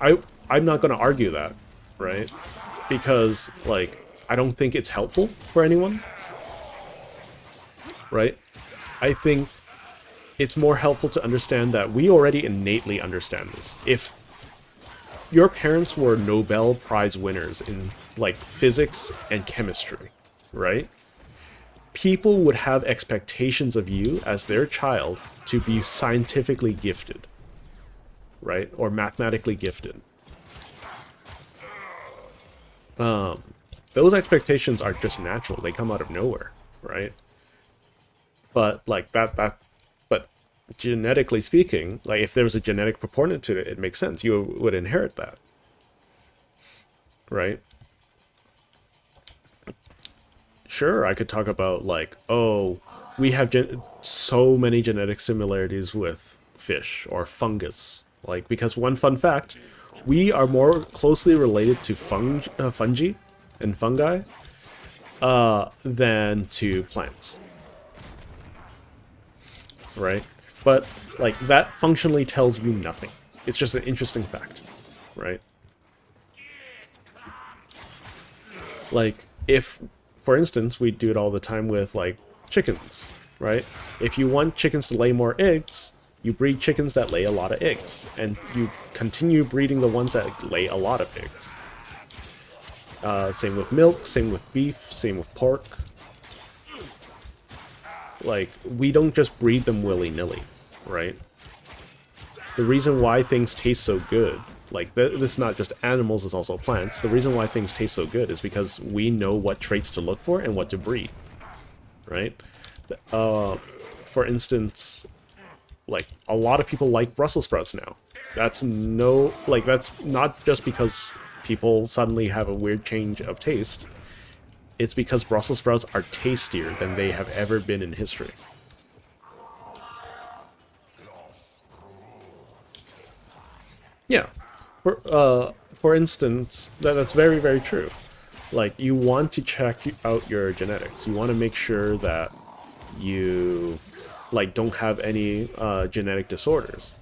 I'm not going to argue that, right? Because like I don't think it's helpful for anyone, right? I think it's more helpful to understand that we already innately understand this. If your parents were Nobel Prize winners in like physics and chemistry, right? People would have expectations of you as their child to be scientifically gifted, right? Or mathematically gifted. Those expectations are just natural. They come out of nowhere, right? But like but genetically speaking, like if there was a genetic proponent to it, it makes sense. You would inherit that, right? Sure, I could talk about like, oh, we have so many genetic similarities with fish or fungus. Like, because one fun fact, we are more closely related to fungi and fungi than to plants. Right? But, like, that functionally tells you nothing. It's just an interesting fact. Right? Like, if, for instance, we do it all the time with, like, chickens, right? If you want chickens to lay more eggs, you breed chickens that lay a lot of eggs. And you continue breeding the ones that lay a lot of eggs. Same with milk, same with beef, same with pork. Like, we don't just breed them willy-nilly, right? The reason why things taste so good, like, this is not just animals, it's also plants. The reason why things taste so good is because we know what traits to look for and what to breed, right? For instance, like, a lot of people like Brussels sprouts now. That's not just because people suddenly have a weird change of taste. It's because Brussels sprouts are tastier than they have ever been in history. Yeah. For instance, that's very, very true. Like, you want to check out your genetics. You want to make sure that you, like, don't have any genetic disorders.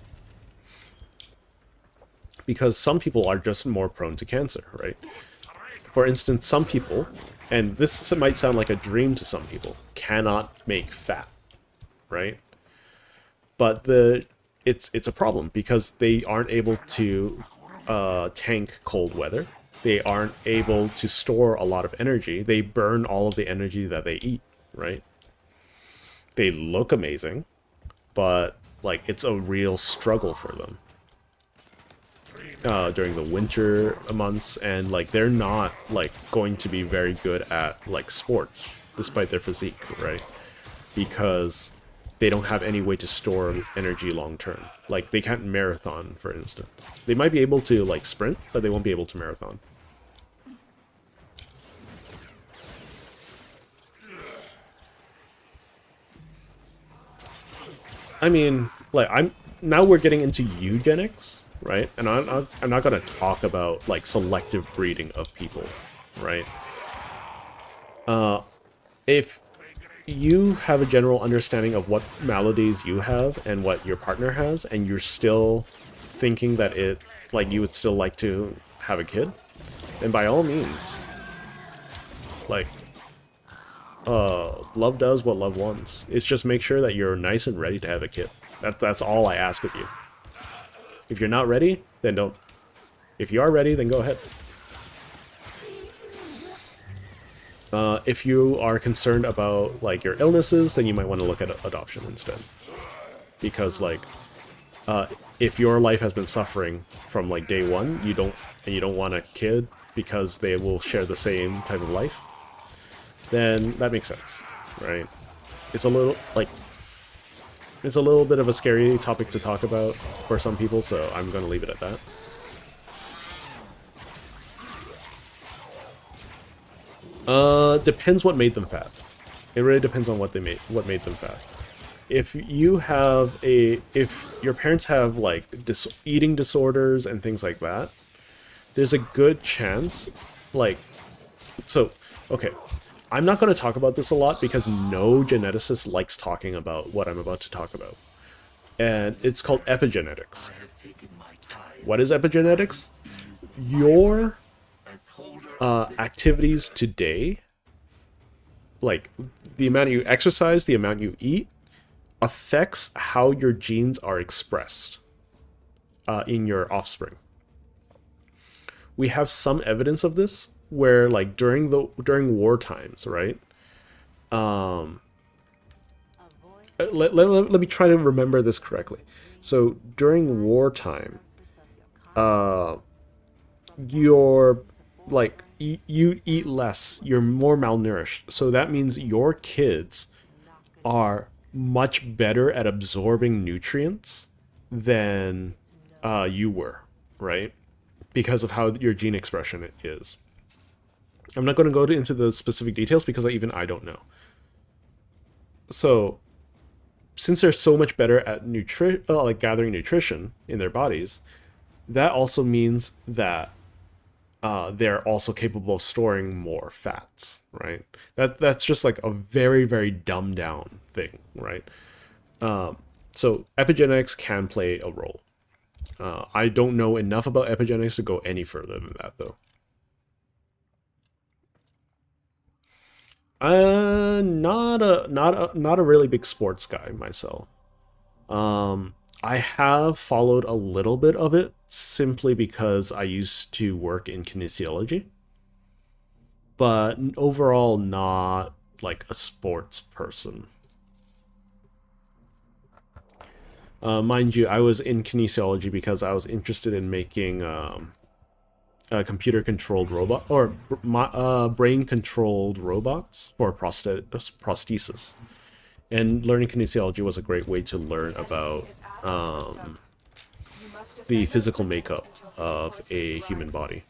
Because some people are just more prone to cancer, right? For instance, some people, and this might sound like a dream to some people, cannot make fat, right? But it's a problem because they aren't able to tank cold weather. They aren't able to store a lot of energy. They burn all of the energy that they eat, right? They look amazing, but like it's a real struggle for them during the winter months, and like they're not like going to be very good at like sports despite their physique, right? Because they don't have any way to store energy long term. Like, they can't marathon, for instance. They might be able to, like, sprint, but they won't be able to marathon. I mean, like, now we're getting into eugenics, right? And I'm not going to talk about, like, selective breeding of people, right? If you have a general understanding of what maladies you have and what your partner has, and you're still thinking that you would still like to have a kid, then by all means, like, love does what love wants. It's just make sure that you're nice and ready to have a kid. That's all I ask of you. If you're not ready, then don't. If you are ready, then go ahead. If you are concerned about, like, your illnesses, then you might want to look at adoption instead. Because, like, if your life has been suffering from, like, day one, you don't want a kid because they will share the same type of life, then that makes sense, right? It's a little bit of a scary topic to talk about for some people, so I'm going to leave it at that. Depends what made them fat. It really depends on what made them fat. If your parents have, like, eating disorders and things like that, there's a good chance, like, so, okay, I'm not going to talk about this a lot because no geneticist likes talking about what I'm about to talk about. And it's called epigenetics. What is epigenetics? Your activities today, like the amount you exercise, the amount you eat, affects how your genes are expressed in your offspring. We have some evidence of this where, like, during war times, right? Let me try to remember this correctly. So during wartime, you're like you eat less, you're more malnourished. So that means your kids are much better at absorbing nutrients than you were, right? Because of how your gene expression is. I'm not going to go into the specific details because even I don't know. So, since they're so much better at like gathering nutrition in their bodies, that also means that they're also capable of storing more fats, right? That's just like a very, very dumbed down thing, right? So epigenetics can play a role. I don't know enough about epigenetics to go any further than that, though. Not a really big sports guy myself. I have followed a little bit of it simply because I used to work in kinesiology, but overall not like a sports person. Mind you, I was in kinesiology because I was interested in making computer-controlled robot or brain-controlled robots for prosthesis. And learning kinesiology was a great way to learn about the physical makeup of a human body,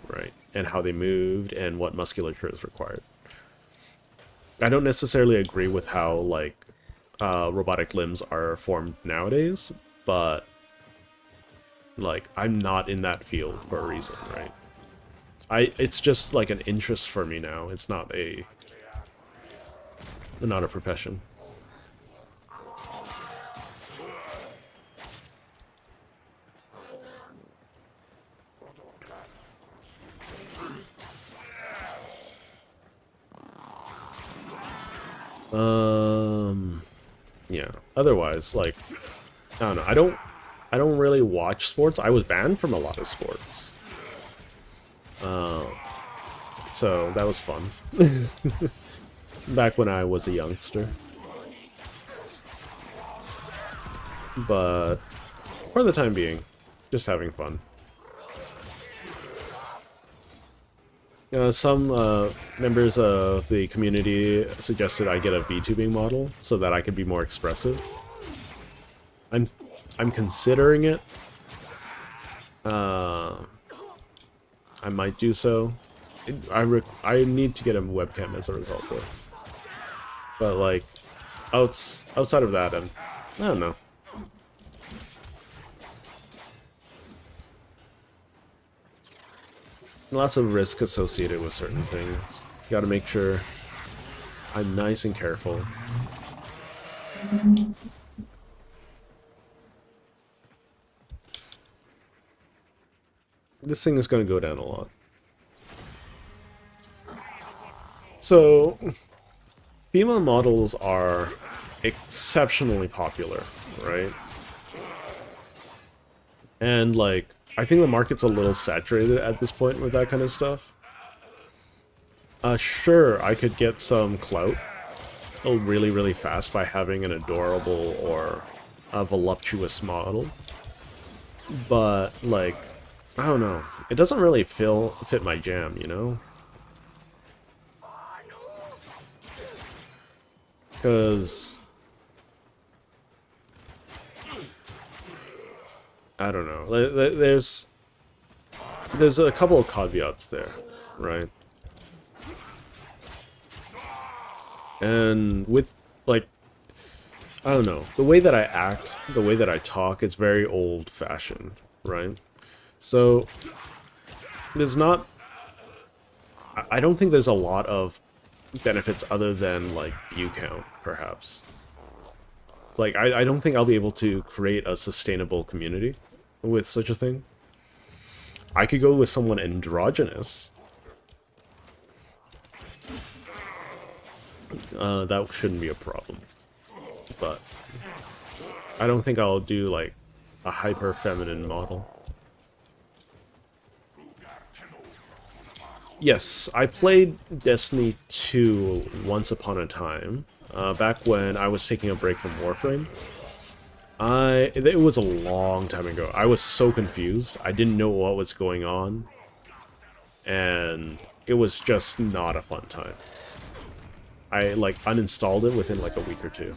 right? And how they moved and what musculature is required. I don't necessarily agree with how, like, robotic limbs are formed nowadays, but, like, I'm not in that field for a reason, right? It's just like an interest for me now. It's not a profession. Yeah. Otherwise, like, I don't know. I don't really watch sports. I was banned from a lot of sports. So that was fun. Back when I was a youngster. But for the time being, just having fun. Some members of the community suggested I get a VTubing model so that I could be more expressive. I'm considering it. I might do so. I need to get a webcam as a result, though. But like, outside of that, I don't know. Lots of risk associated with certain things. You gotta make sure I'm nice and careful. This thing is gonna go down a lot. So, female models are exceptionally popular, right? And like, I think the market's a little saturated at this point with that kind of stuff. Sure, I could get some clout really, really fast by having an adorable or a voluptuous model. But, like, I don't know. It doesn't really fit my jam, you know? Because I don't know. There's a couple of caveats there, right? And with, like, I don't know. The way that I act, the way that I talk is very old-fashioned, right? So, there's not... I don't think there's a lot of benefits other than, like, view count, perhaps. Like, I don't think I'll be able to create a sustainable community with such a thing. I could go with someone androgynous. That shouldn't be a problem. But I don't think I'll do, like, a hyper-feminine model. Yes, I played Destiny 2 once upon a time, back when I was taking a break from Warframe. It was a long time ago. I was so confused. I didn't know what was going on. And it was just not a fun time. I, like, uninstalled it within, like, a week or two.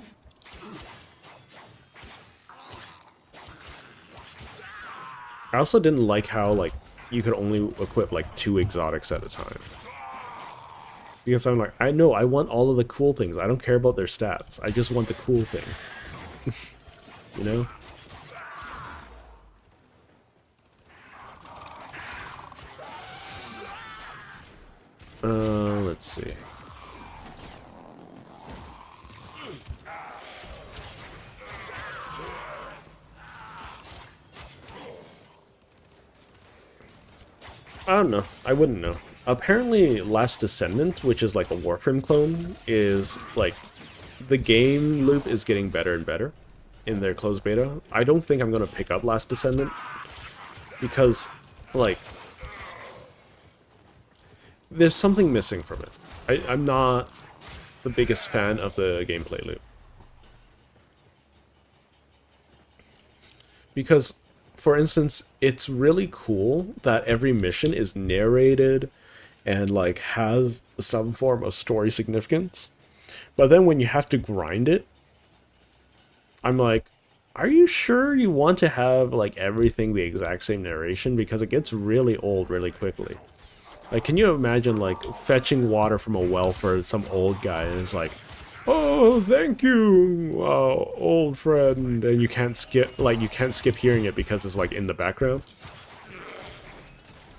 I also didn't like how, like, you could only equip, like, 2 exotics at a time. Because I'm like, I know, I want all of the cool things. I don't care about their stats. I just want the cool thing. You know? Let's see. I don't know. I wouldn't know. Apparently, Last Descendant, which is like a Warframe clone, is like the game loop is getting better and better in their closed beta. I don't think I'm gonna pick up Last Descendant because, like, there's something missing from it. I'm not the biggest fan of the gameplay loop because, for instance, it's really cool that every mission is narrated and, like, has some form of story significance. But then when you have to grind it, I'm like, are you sure you want to have, like, everything the exact same narration? Because it gets really old really quickly. Like, can you imagine, like, fetching water from a well for some old guy and it's like, oh, thank you, old friend, and you can't skip hearing it because it's, like, in the background.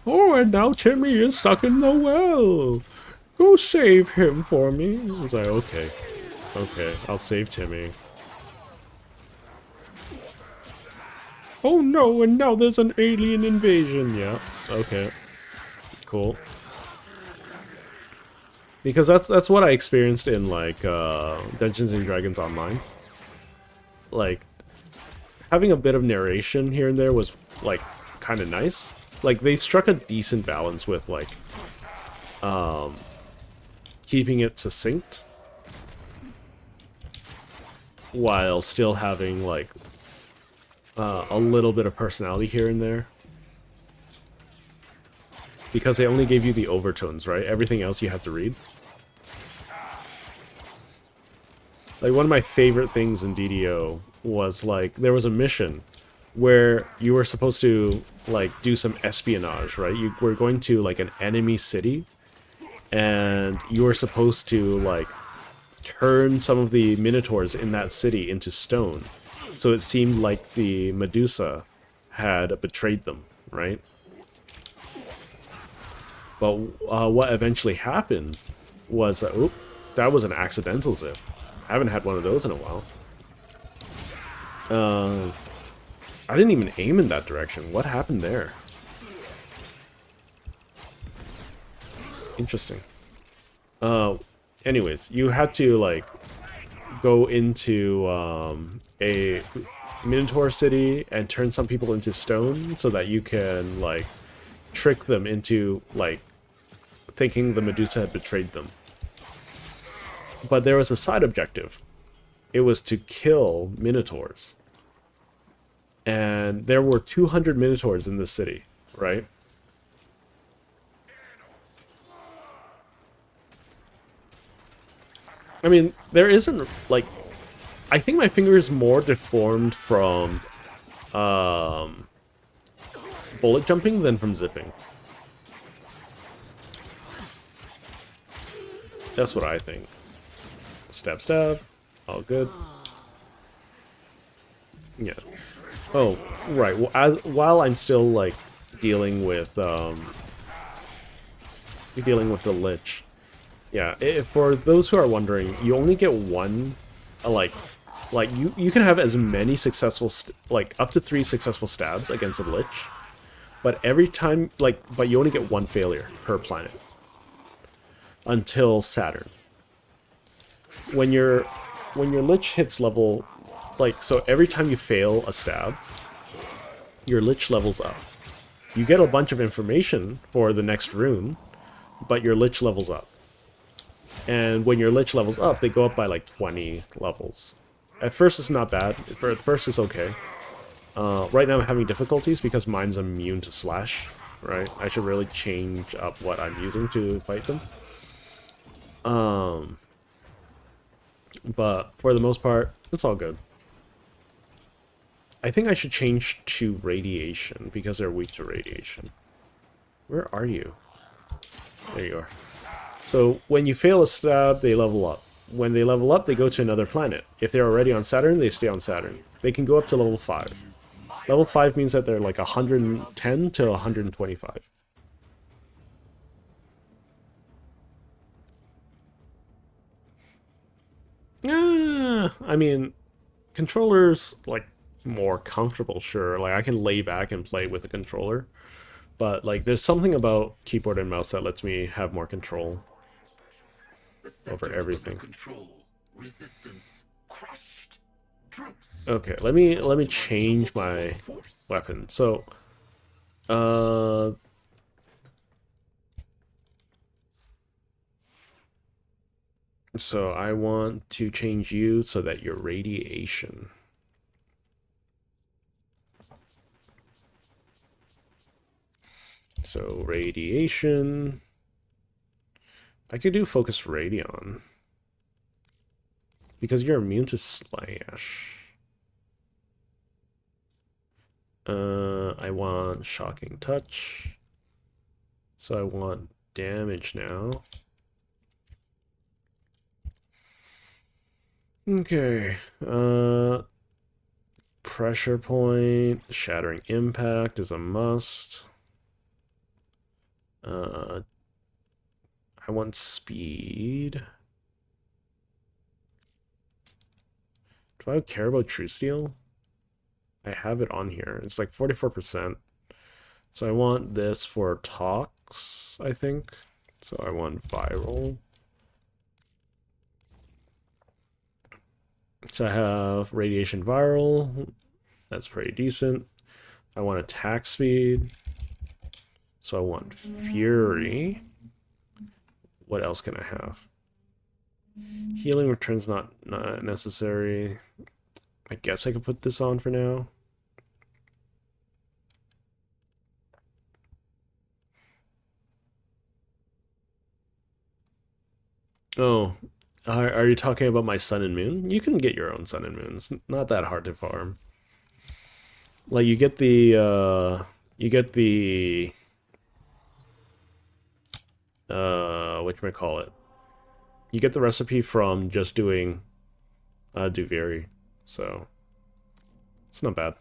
Oh, and now Timmy is stuck in the well. Go save him for me. I was like, okay, I'll save Timmy. Oh no, and now there's an alien invasion. Yeah, okay, cool. Because that's what I experienced in, like, Dungeons and Dragons Online. Like, having a bit of narration here and there was, like, kind of nice. Like, they struck a decent balance with, like, keeping it succinct while still having, like, a little bit of personality here and there. because they only gave you the overtones, right? Everything else you have to read. Like, one of my favorite things in DDO was, like, there was a mission where you were supposed to, like, do some espionage, right? You were going to, like, an enemy city, and you were supposed to, like, turn some of the minotaurs in that city into stone. So it seemed like the Medusa had betrayed them, right? But what eventually happened was, oop, that was an accidental zip. I haven't had one of those in a while. I didn't even aim in that direction. What happened there? Interesting. Anyways, you had to, like, go into a Minotaur city and turn some people into stone so that you can, like, trick them into, like, thinking the Medusa had betrayed them. But there was a side objective. It was to kill Minotaurs. And there were 200 Minotaurs in this city, right? I mean, there isn't, like... I think my finger is more deformed from bullet jumping than from zipping. That's what I think. Stab, stab. All good. Yeah. Oh, right. Well, while I'm still, like, dealing with the Lich. Yeah, for those who are wondering, you only get one, like you can have as many successful, like, up to 3 successful stabs against a Lich, but every time, like, but you only get 1 failure per planet. Until Saturn. When your Lich hits level, like, so every time you fail a stab, your Lich levels up. You get a bunch of information for the next rune, but your Lich levels up. And when your Lich levels up, they go up by like 20 levels. At first it's not bad, at first it's okay. Right now I'm having difficulties because mine's immune to slash, right? I should really change up what I'm using to fight them. But for the most part, it's all good. I think I should change to radiation because they're weak to radiation. Where are you? There you are. So when you fail a stab, they level up. When they level up, they go to another planet. If they're already on Saturn, they stay on Saturn. They can go up to level 5. Level 5 means that they're like 110 to 125. I mean, controllers, like, more comfortable, sure. Like, I can lay back and play with a controller. But, like, there's something about keyboard and mouse that lets me have more control over everything. Resistance crushed. Troops. Okay, let me change my weapon. So, so I want to change you so that you're radiation. So radiation. I could do focus radion. Because you're immune to slash. I want shocking touch. So I want damage now. Okay. Pressure point. Shattering impact is a must. I want speed. Do I care about True Steel? I have it on here. It's like 44%. So I want this for talks, I think. So I want viral. So I have radiation viral. That's pretty decent. I want attack speed. So I want fury. What else can I have? Healing return's not necessary. I guess I could put this on for now. Oh, are you talking about my sun and moon? You can get your own sun and moon. It's not that hard to farm. Like you get the whatchamacallit. You get the recipe from just doing Duviri. So it's not bad.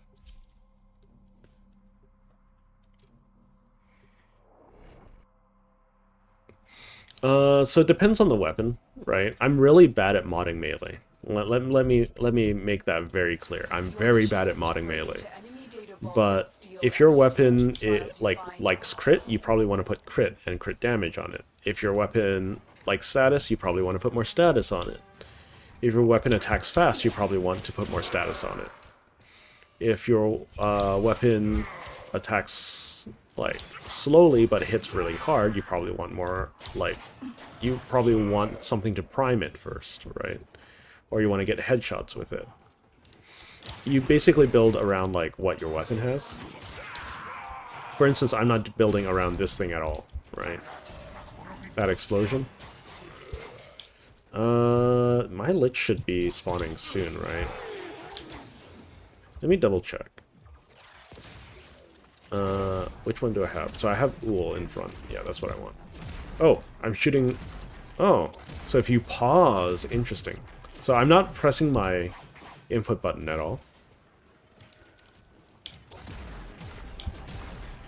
So it depends on the weapon, right? I'm really bad at modding melee. Let me make that very clear. I'm very bad at modding melee. But if your weapon likes crit, you probably want to put crit and crit damage on it. If your weapon likes status, you probably want to put more status on it. If your weapon attacks fast, you probably want to put more status on it. If your weapon attacks like slowly but hits really hard, you probably want more you probably want something to prime it first, right? Or you want to get headshots with it. You basically build around like what your weapon has. For instance, I'm not building around this thing at all, right? That explosion. My Lich should be spawning soon, right? Let me double check. Which one do I have? So I have Ool in front. Yeah, that's what I want. Oh, I'm shooting... Oh, so if you pause... Interesting. So I'm not pressing my input button at all.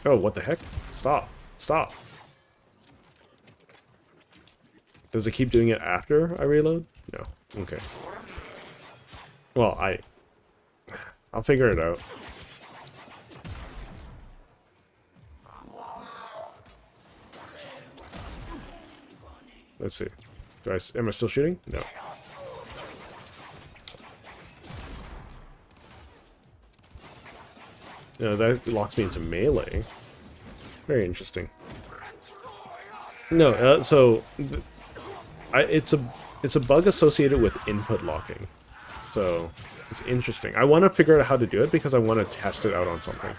Oh, what the heck? Stop. Stop. Does it keep doing it after I reload? No. Okay. Well, I'll figure it out. Let's see. Am I still shooting? No. No, that locks me into melee. Very interesting. No, so it's a bug associated with input locking. So it's interesting. I want to figure out how to do it because I want to test it out on something.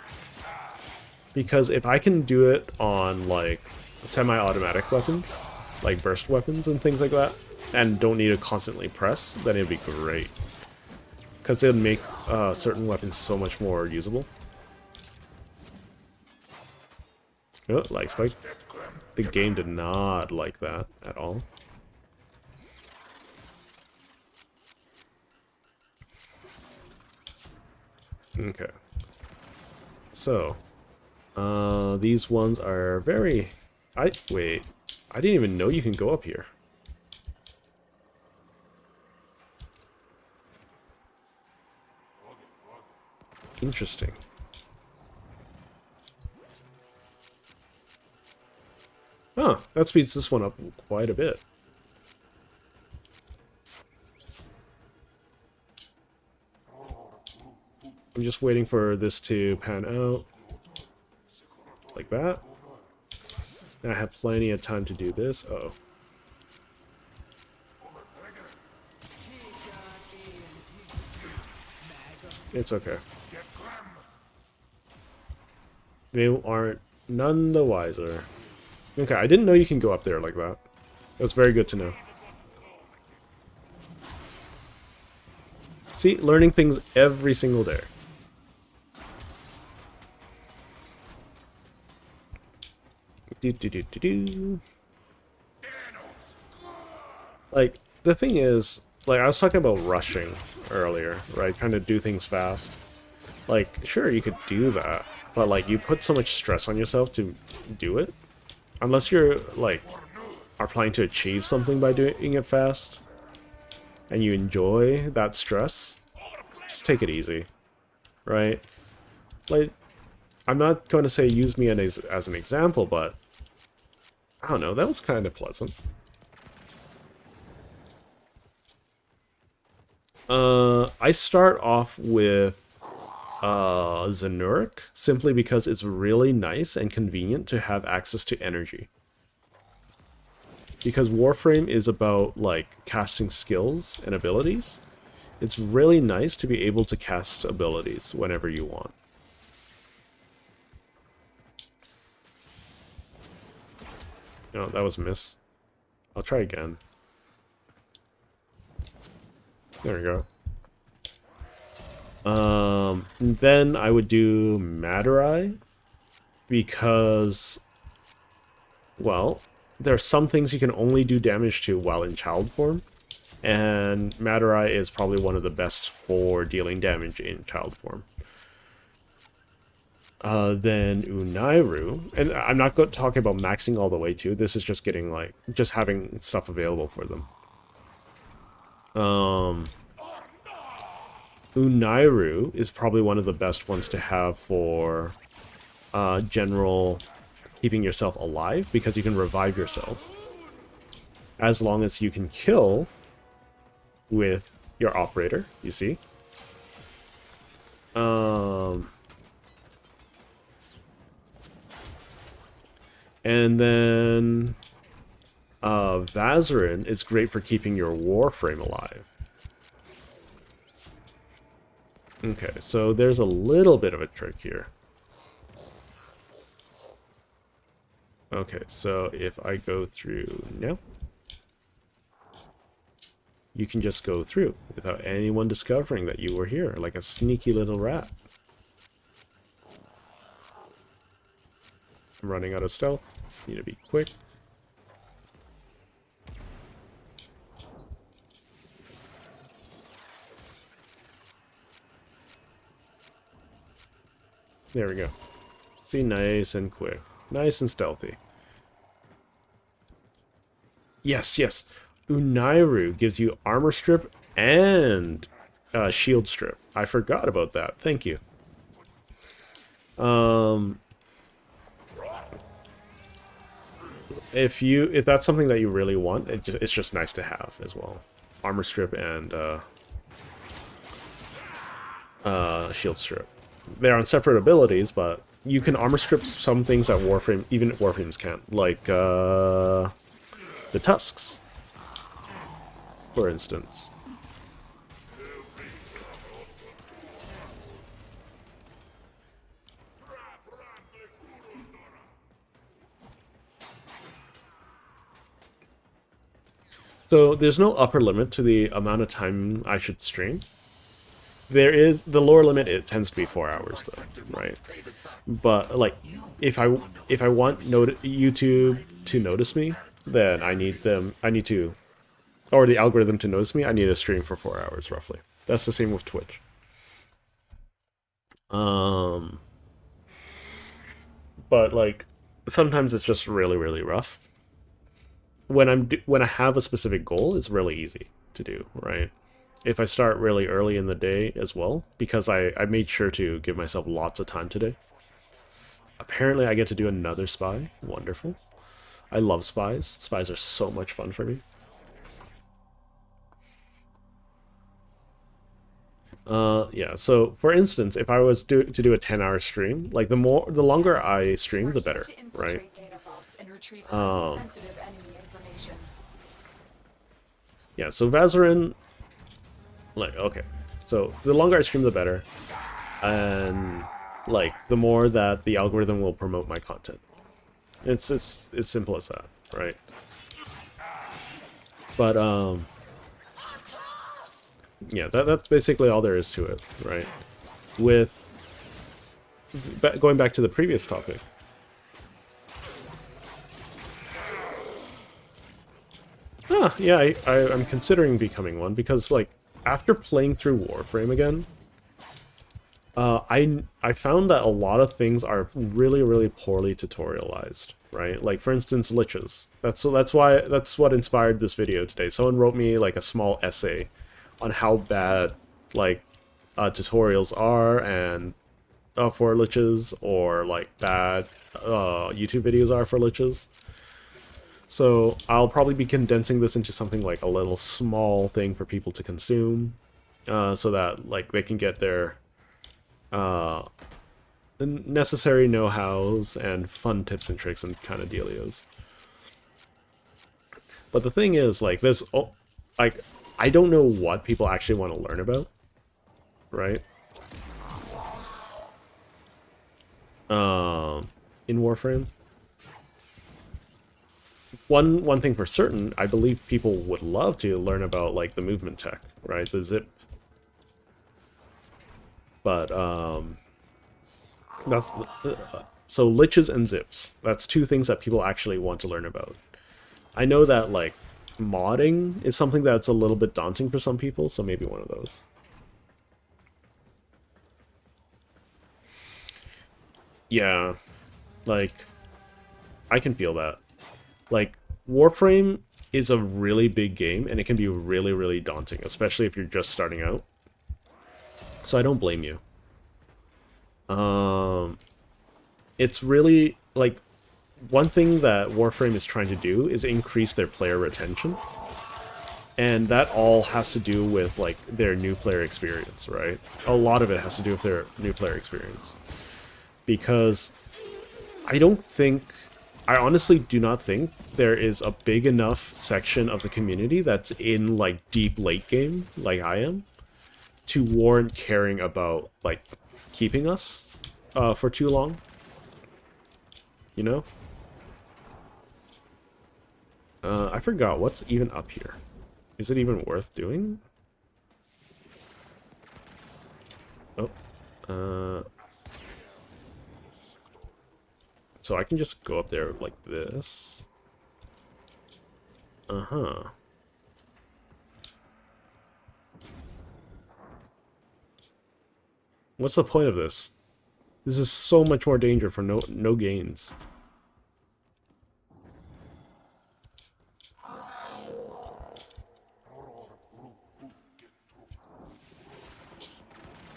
Because if I can do it on like semi-automatic weapons, like burst weapons and things like that, and don't need to constantly press, then it'd be great. Because it would make certain weapons so much more usable. Oh, lag spike. The game did not like that at all. Okay. So, these ones are very... Wait. I didn't even know you can go up here. Interesting. Huh, that speeds this one up quite a bit. I'm just waiting for this to pan out. Like that. And I have plenty of time to do this. Uh-oh. It's okay. They aren't none the wiser. Okay, I didn't know you can go up there like that. That's very good to know. See, learning things every single day. Like, the thing is, like, I was talking about rushing earlier, right? Trying to do things fast. Like, sure, you could do that, but, like, you put so much stress on yourself to do it. Unless you're, like, are planning to achieve something by doing it fast, and you enjoy that stress, just take it easy, right? Like, I'm not going to say use me as an example, but I don't know, that was kind of pleasant. I start off with Zenuric, simply because it's really nice and convenient to have access to energy. Because Warframe is about, like, casting skills and abilities, it's really nice to be able to cast abilities whenever you want. No, that was a miss. I'll try again. There we go. Then I would do Madurai, because, well, there are some things you can only do damage to while in child form, and Madurai is probably one of the best for dealing damage in child form. Then Unairu, and I'm not talking about maxing all the way too, this is just getting, like, just having stuff available for them. Unairu is probably one of the best ones to have for general keeping yourself alive, because you can revive yourself as long as you can kill with your operator, you see. And then Vazarin is great for keeping your Warframe alive. Okay, so there's a little bit of a trick here. Okay, so if I go through now, you can just go through without anyone discovering that you were here, like a sneaky little rat. I'm running out of stealth. Need to be quick. There we go. See, nice and quick. Nice and stealthy. Yes, yes. Unairu gives you armor strip and shield strip. I forgot about that. Thank you. If that's something that you really want, it's just nice to have as well. Armor strip and shield strip. They're on separate abilities, but you can armor strip some things that Warframe, even Warframes can't, like the tusks, for instance. So there's no upper limit to the amount of time I should stream. There is the lower limit. It tends to be 4 hours, though, right? But like, if I want YouTube to notice me, then I need to, or the algorithm to notice me, I need to stream for 4 hours roughly. That's the same with Twitch. But like, sometimes it's just really, really rough. When I have a specific goal, it's really easy to do, right? If I start really early in the day as well, because I made sure to give myself lots of time today. Apparently I get to do another spy. Wonderful. I love spies. Spies are so much fun for me. Yeah, so for instance, if I was to do a 10-hour stream, like the longer I stream, the better, right? Yeah, so Vazarin, like, okay, so the longer I stream, the better, and like the more that the algorithm will promote my content. It's simple as that, right? But yeah, that's basically all there is to it, right? With going back to the previous topic. Yeah, I'm considering becoming one, because like after playing through Warframe again, I found that a lot of things are really, really poorly tutorialized, right? Like for instance, Liches. That's what inspired this video today. Someone wrote me like a small essay on how bad like tutorials are and for Liches, or like bad YouTube videos are for Liches. So I'll probably be condensing this into something like a little small thing for people to consume, so that like they can get their necessary know-hows and fun tips and tricks and kind of dealios. But the thing is, like, there's like, I don't know what people actually want to learn about, right? In Warframe. One thing for certain, I believe people would love to learn about like the movement tech, right? The zip. But that's so liches and zips. That's two things that people actually want to learn about. I know that like modding is something that's a little bit daunting for some people, so maybe one of those. Yeah, like I can feel that. Like Warframe is a really big game and it can be really, really daunting, especially if you're just starting out. So I don't blame you. It's really like one thing that Warframe is trying to do is increase their player retention. And that all has to do with like their new player experience, right? A lot of it has to do with their new player experience. Because I honestly do not think there is a big enough section of the community that's in like deep late game, like I am, to warrant caring about like keeping us for too long. You know? I forgot what's even up here. Is it even worth doing? Oh. So I can just go up there like this. Uh-huh. What's the point of this? This is so much more danger for no gains.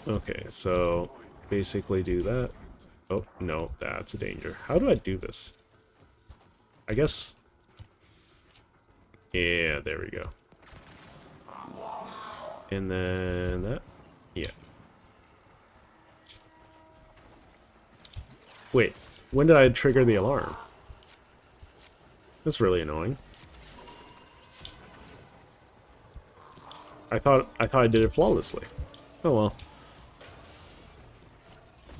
Okay, so basically do that. Oh, no, that's a danger. How do I do this? I guess... Yeah, there we go. And then that... Yeah. Wait, when did I trigger the alarm? That's really annoying. I thought I did it flawlessly. Oh well.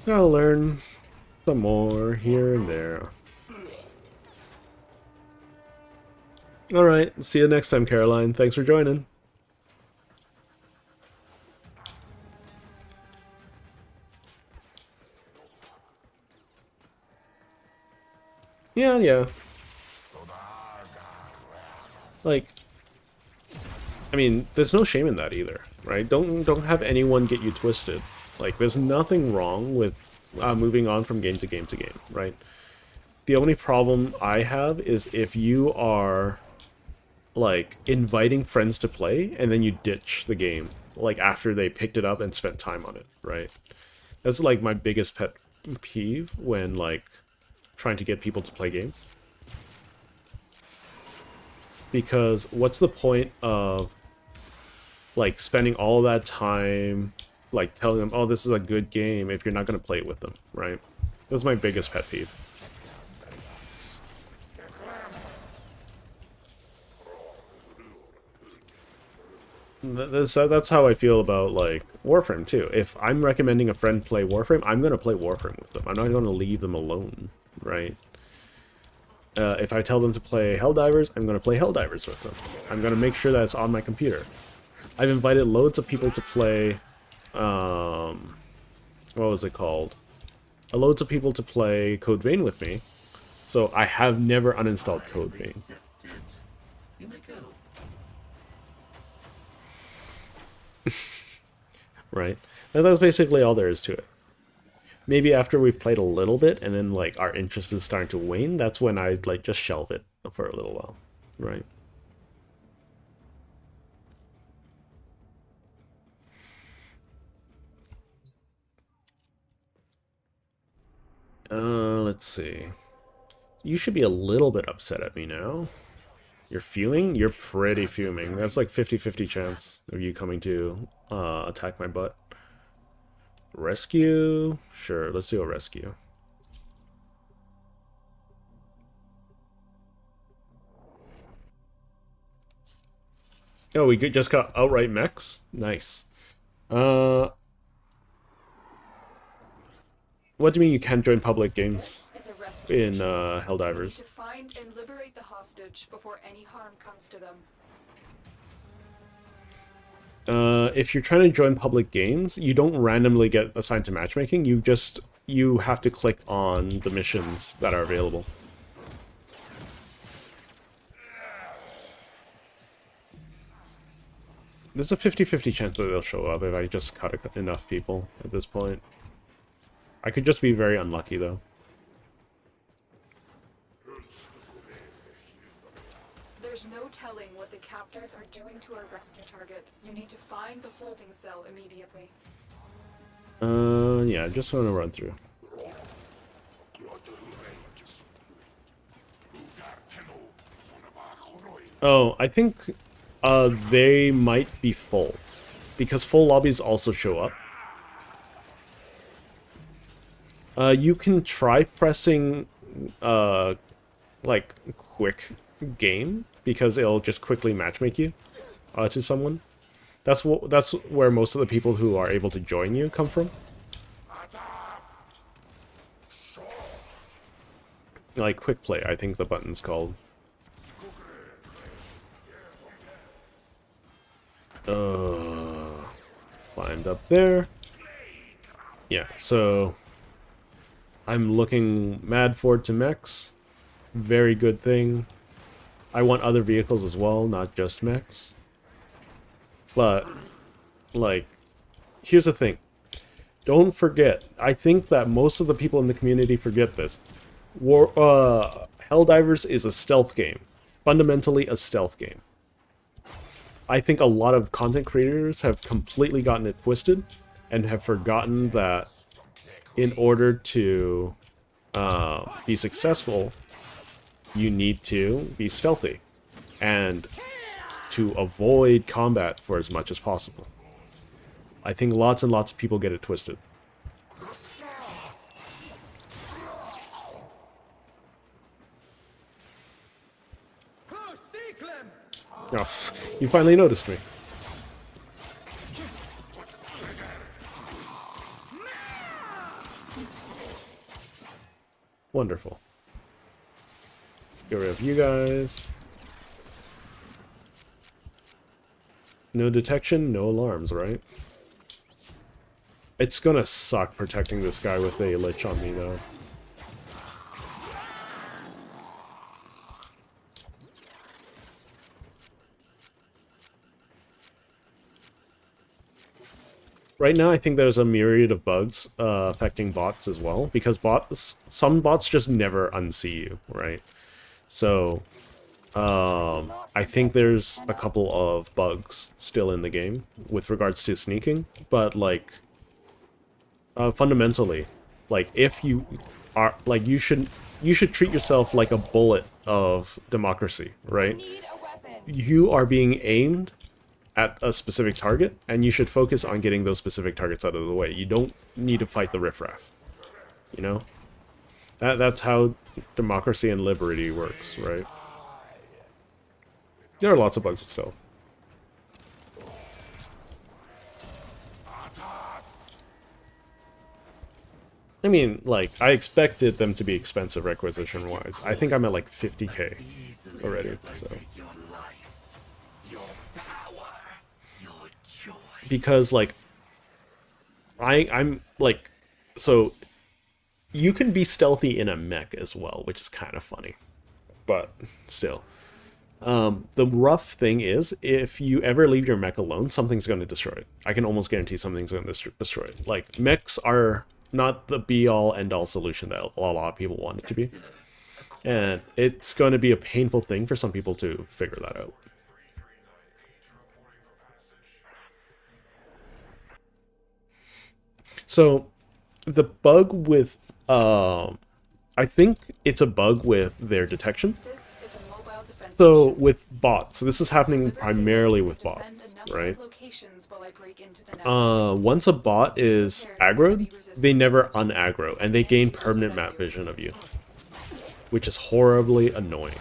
Gotta learn some more here and there. Alright, see you next time, Caroline. Thanks for joining. Yeah. Like, I mean, there's no shame in that either, right? Don't have anyone get you twisted. Like, there's nothing wrong with moving on from game to game to game, right? The only problem I have is if you are, like, inviting friends to play, and then you ditch the game, like, after they picked it up and spent time on it, right? That's, like, my biggest pet peeve when, like, trying to get people to play games. Because what's the point of, like, spending all that time, like, telling them, oh, this is a good game, if you're not going to play it with them, right? That's my biggest pet peeve. That's how I feel about, like, Warframe, too. If I'm recommending a friend play Warframe, I'm going to play Warframe with them. I'm not going to leave them alone, right? If I tell them to play Helldivers, I'm going to play Helldivers with them. I'm going to make sure that it's on my computer. I've invited loads of people to play... what was it called? Loads of people to play Code Vein with me. So I have never uninstalled Code Vein. You may go. Right? And that's basically all there is to it. Maybe after we've played a little bit and then like our interest is starting to wane, that's when I'd like just shelve it for a little while, right? Let's see. You should be a little bit upset at me now. You're fuming? You're pretty fuming. That's like 50-50 chance of you coming to attack my butt. Rescue? Sure, let's do a rescue. Oh, we just got outright mechs? Nice. What do you mean you can't join public games in Helldivers? To find and liberate the hostage before any harm comes to them. If you're trying to join public games, you don't randomly get assigned to matchmaking. You have to click on the missions that are available. There's a 50-50 chance that they'll show up if I just cut enough people at this point. I could just be very unlucky, though. There's no telling what the captors are doing to our rescue target. You need to find the holding cell immediately. Yeah, just want to run through. Oh, I think they might be full, because full lobbies also show up. You can try pressing like quick game, because it'll just quickly matchmake you to someone. That's where most of the people who are able to join you come from. Like quick play, I think the button's called. Climbed up there. Yeah, so I'm looking mad forward to mechs. Very good thing. I want other vehicles as well, not just mechs. But, like, here's the thing. Don't forget, I think that most of the people in the community forget this. Helldivers is a stealth game. Fundamentally a stealth game. I think a lot of content creators have completely gotten it twisted and have forgotten that in order to be successful, you need to be stealthy and to avoid combat for as much as possible. I think lots and lots of people get it twisted. Oh, you finally noticed me. Wonderful. Get rid of you guys. No detection, no alarms, right? It's gonna suck protecting this guy with a lich on me, though. Right now, I think there's a myriad of bugs affecting bots as well, because some bots just never unsee you, right? So, I think there's a couple of bugs still in the game with regards to sneaking, but like, fundamentally, like if you are like you should treat yourself like a bullet of democracy, right? You are being aimed at a specific target, and you should focus on getting those specific targets out of the way. You don't need to fight the riffraff, you know? That's how democracy and liberty works, right? There are lots of bugs with stealth. I mean, like, I expected them to be expensive requisition-wise. I think I'm at like 50k already, so... Because, like, I'm, like, so, you can be stealthy in a mech as well, which is kind of funny, but still. The rough thing is, if you ever leave your mech alone, something's going to destroy it. I can almost guarantee something's going to destroy it. Like, mechs are not the be-all, end-all solution that a lot of people want it to be. And it's going to be a painful thing for some people to figure that out. So, the bug with, I think it's a bug with their detection. So, with bots, this is happening primarily with bots, right? Once a bot is aggroed, they never unaggro, and they gain permanent map vision of you, which is horribly annoying,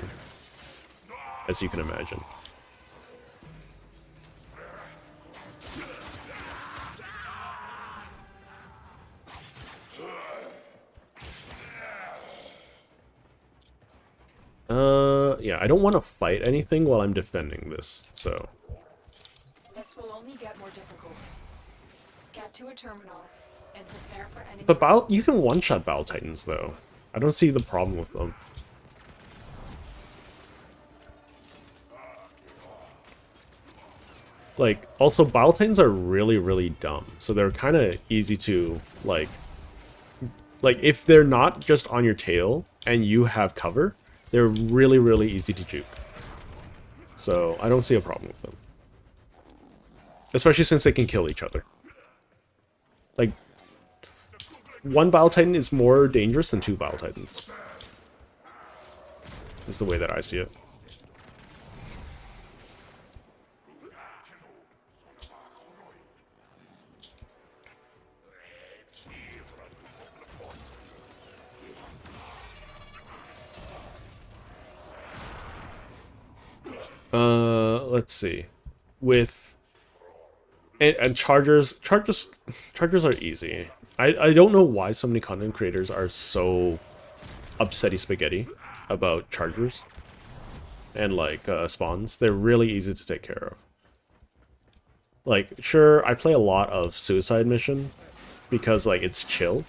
as you can imagine. Yeah, I don't want to fight anything while I'm defending this, so... only get more difficult. Get to a terminal and prepare for enemy But you can resistance. one-shot Battle Titans, though. I don't see the problem with them. Like, also, Battle Titans are really, really dumb. So they're kind of easy to, like, if they're not just on your tail and you have cover, they're really, really easy to juke. So I don't see a problem with them. Especially since they can kill each other. Like, one Battle Titan is more dangerous than two Battle Titans. Is the way that I see it. Let's see. With and chargers are easy. I don't know why so many content creators are so upsetty spaghetti about chargers and like spawns. They're really easy to take care of. Like, sure, I play a lot of suicide mission because like it's chill.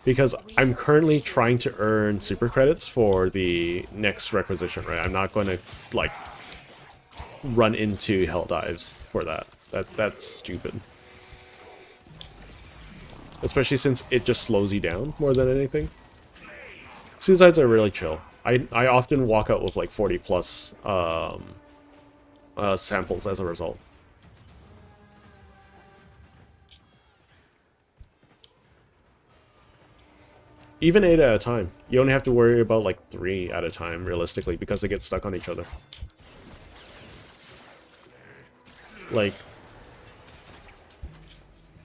Because I'm currently trying to earn super credits for the next requisition, right? I'm not going to like run into hell dives for that. That's stupid. Especially since it just slows you down more than anything. Suicides are really chill. I often walk out with like 40 plus samples as a result. Even 8 at a time. You only have to worry about like 3 at a time, realistically, because they get stuck on each other. Like,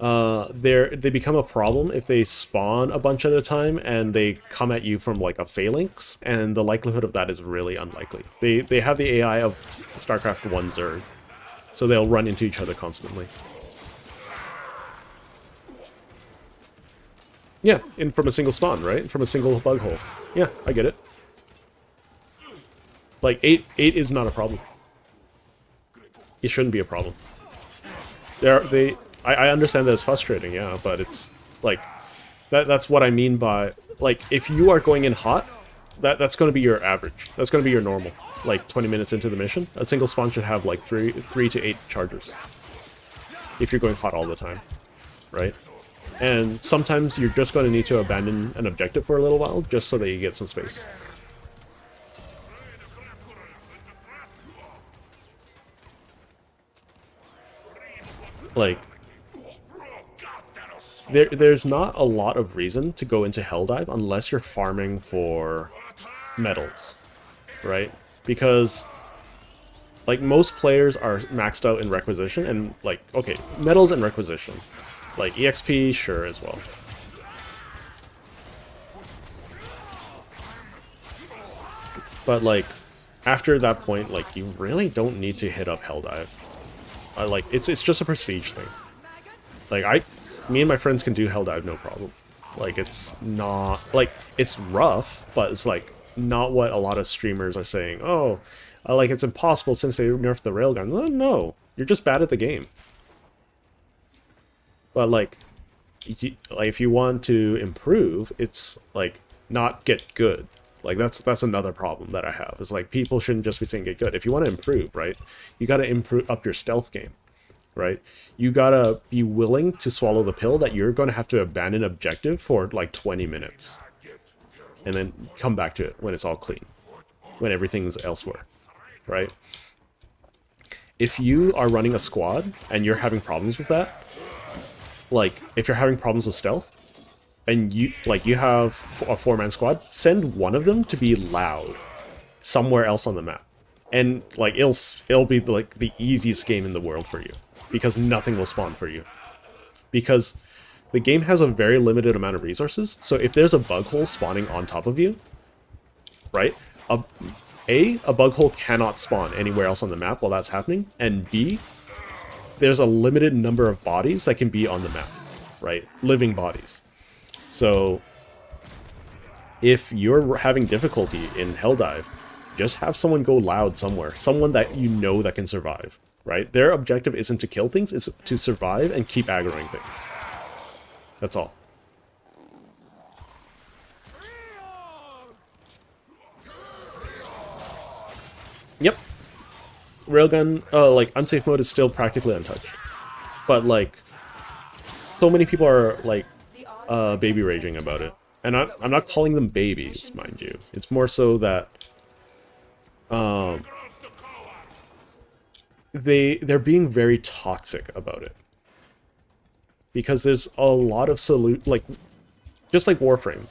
they become a problem if they spawn a bunch at a time and they come at you from like a phalanx, and the likelihood of that is really unlikely. They have the AI of StarCraft 1 Zerg, so they'll run into each other constantly. Yeah, and from a single spawn, right? From a single bug hole. Yeah, I get it. Like, 8 is not a problem. It shouldn't be a problem. I understand that it's frustrating, yeah, but it's like that's what I mean by like if you are going in hot, that's going to be your average. That's going to be your normal. Like 20 minutes into the mission, a single spawn should have like 3 to 8 chargers. If you're going hot all the time, right? And sometimes you're just going to need to abandon an objective for a little while just so that you get some space. Like, there's not a lot of reason to go into Helldive unless you're farming for medals, right? Because, like, most players are maxed out in Requisition, and, like, okay, medals and Requisition. Like, EXP, sure, as well. But, like, after that point, like, you really don't need to hit up Helldive. Like, it's just a prestige thing. Like, me and my friends can do Helldive no problem. Like, it's not, like, it's rough, but it's, like, not what a lot of streamers are saying. Oh, like, it's impossible since they nerfed the railgun. No, you're just bad at the game. But, like, if you want to improve, it's, like, not get good. Like, that's another problem that I have. Is like, people shouldn't just be saying get good. If you want to improve, right, you got to improve up your stealth game, right? You got to be willing to swallow the pill that you're going to have to abandon objective for, like, 20 minutes. And then come back to it when it's all clean. When everything's elsewhere, right? If you are running a squad and you're having problems with that, like, if you're having problems with stealth, and you have a 4-man squad, send one of them to be loud somewhere else on the map, and like it'll be like the easiest game in the world for you, because nothing will spawn for you, because the game has a very limited amount of resources. So if there's a bug hole spawning on top of you, right, a bug hole cannot spawn anywhere else on the map while that's happening, and B, there's a limited number of bodies that can be on the map, right, living bodies. So, if you're having difficulty in Helldive, just have someone go loud somewhere. Someone that you know that can survive. right? Their objective isn't to kill things, it's to survive and keep aggroing things. That's all. Yep. Railgun, like, unsafe mode is still practically untouched. But, like, so many people are, like, baby raging about it. And I'm not calling them babies, mind you. It's more so that, they're being very toxic about it. Because there's a lot of like, just like Warframe,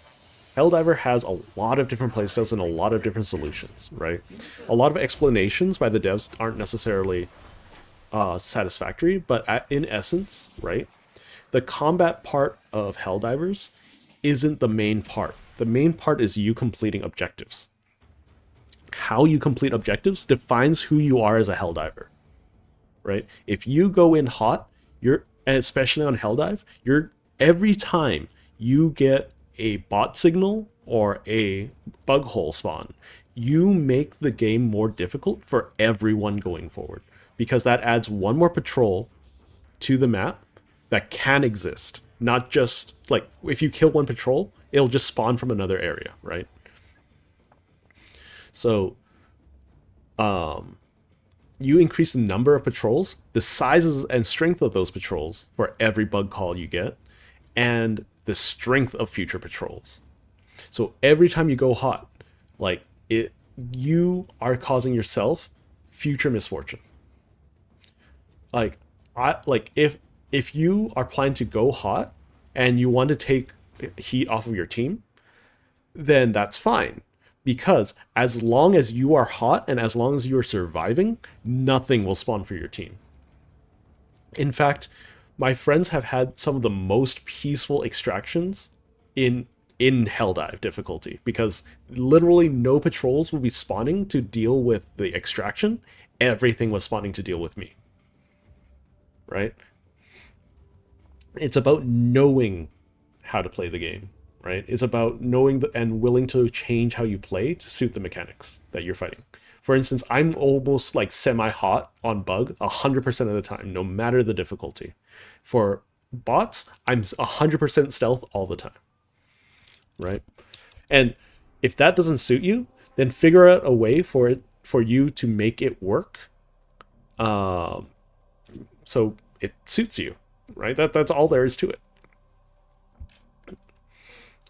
Helldiver has a lot of different playstyles and a lot of different solutions, right? A lot of explanations by the devs aren't necessarily satisfactory, but in essence, right, the combat part of Helldivers isn't the main part. The main part is you completing objectives. How you complete objectives defines who you are as a Helldiver, right? If you go in hot, and especially on Helldive, every time you get a bot signal or a bug hole spawn, you make the game more difficult for everyone going forward, because that adds one more patrol to the map that can exist. Not just, like, if you kill one patrol, it'll just spawn from another area, right? So, you increase the number of patrols, the sizes and strength of those patrols for every bug call you get, and the strength of future patrols. So every time you go hot, like, you are causing yourself future misfortune. Like, if you are planning to go hot and you want to take heat off of your team, then that's fine. Because as long as you are hot and as long as you are surviving, nothing will spawn for your team. In fact, my friends have had some of the most peaceful extractions in Helldive difficulty, because literally no patrols will be spawning to deal with the extraction. Everything was spawning to deal with me. Right? It's about knowing how to play the game. Right? It's about knowing and willing to change how you play to suit the mechanics that you're fighting. For instance, I'm almost like semi-hot on bug 100% of the time, no matter the difficulty. For bots, I'm 100% stealth all the time. Right? And if that doesn't suit you, then figure out a way for you to make it work, so it suits you. Right? That's all there is to it.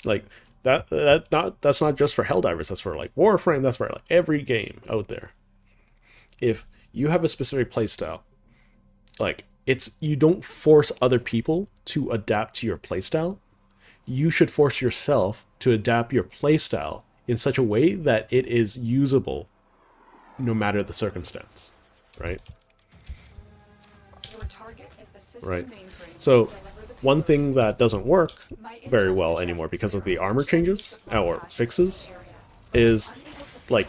Like, that's not just for Helldivers, that's for, like, Warframe, that's for, like, every game out there. If you have a specific playstyle, like, you don't force other people to adapt to your playstyle. You should force yourself to adapt your playstyle in such a way that it is usable no matter the circumstance, right? Your target is the system Right. mainframe. So, one thing that doesn't work very well anymore because of the armor changes or fixes is, like,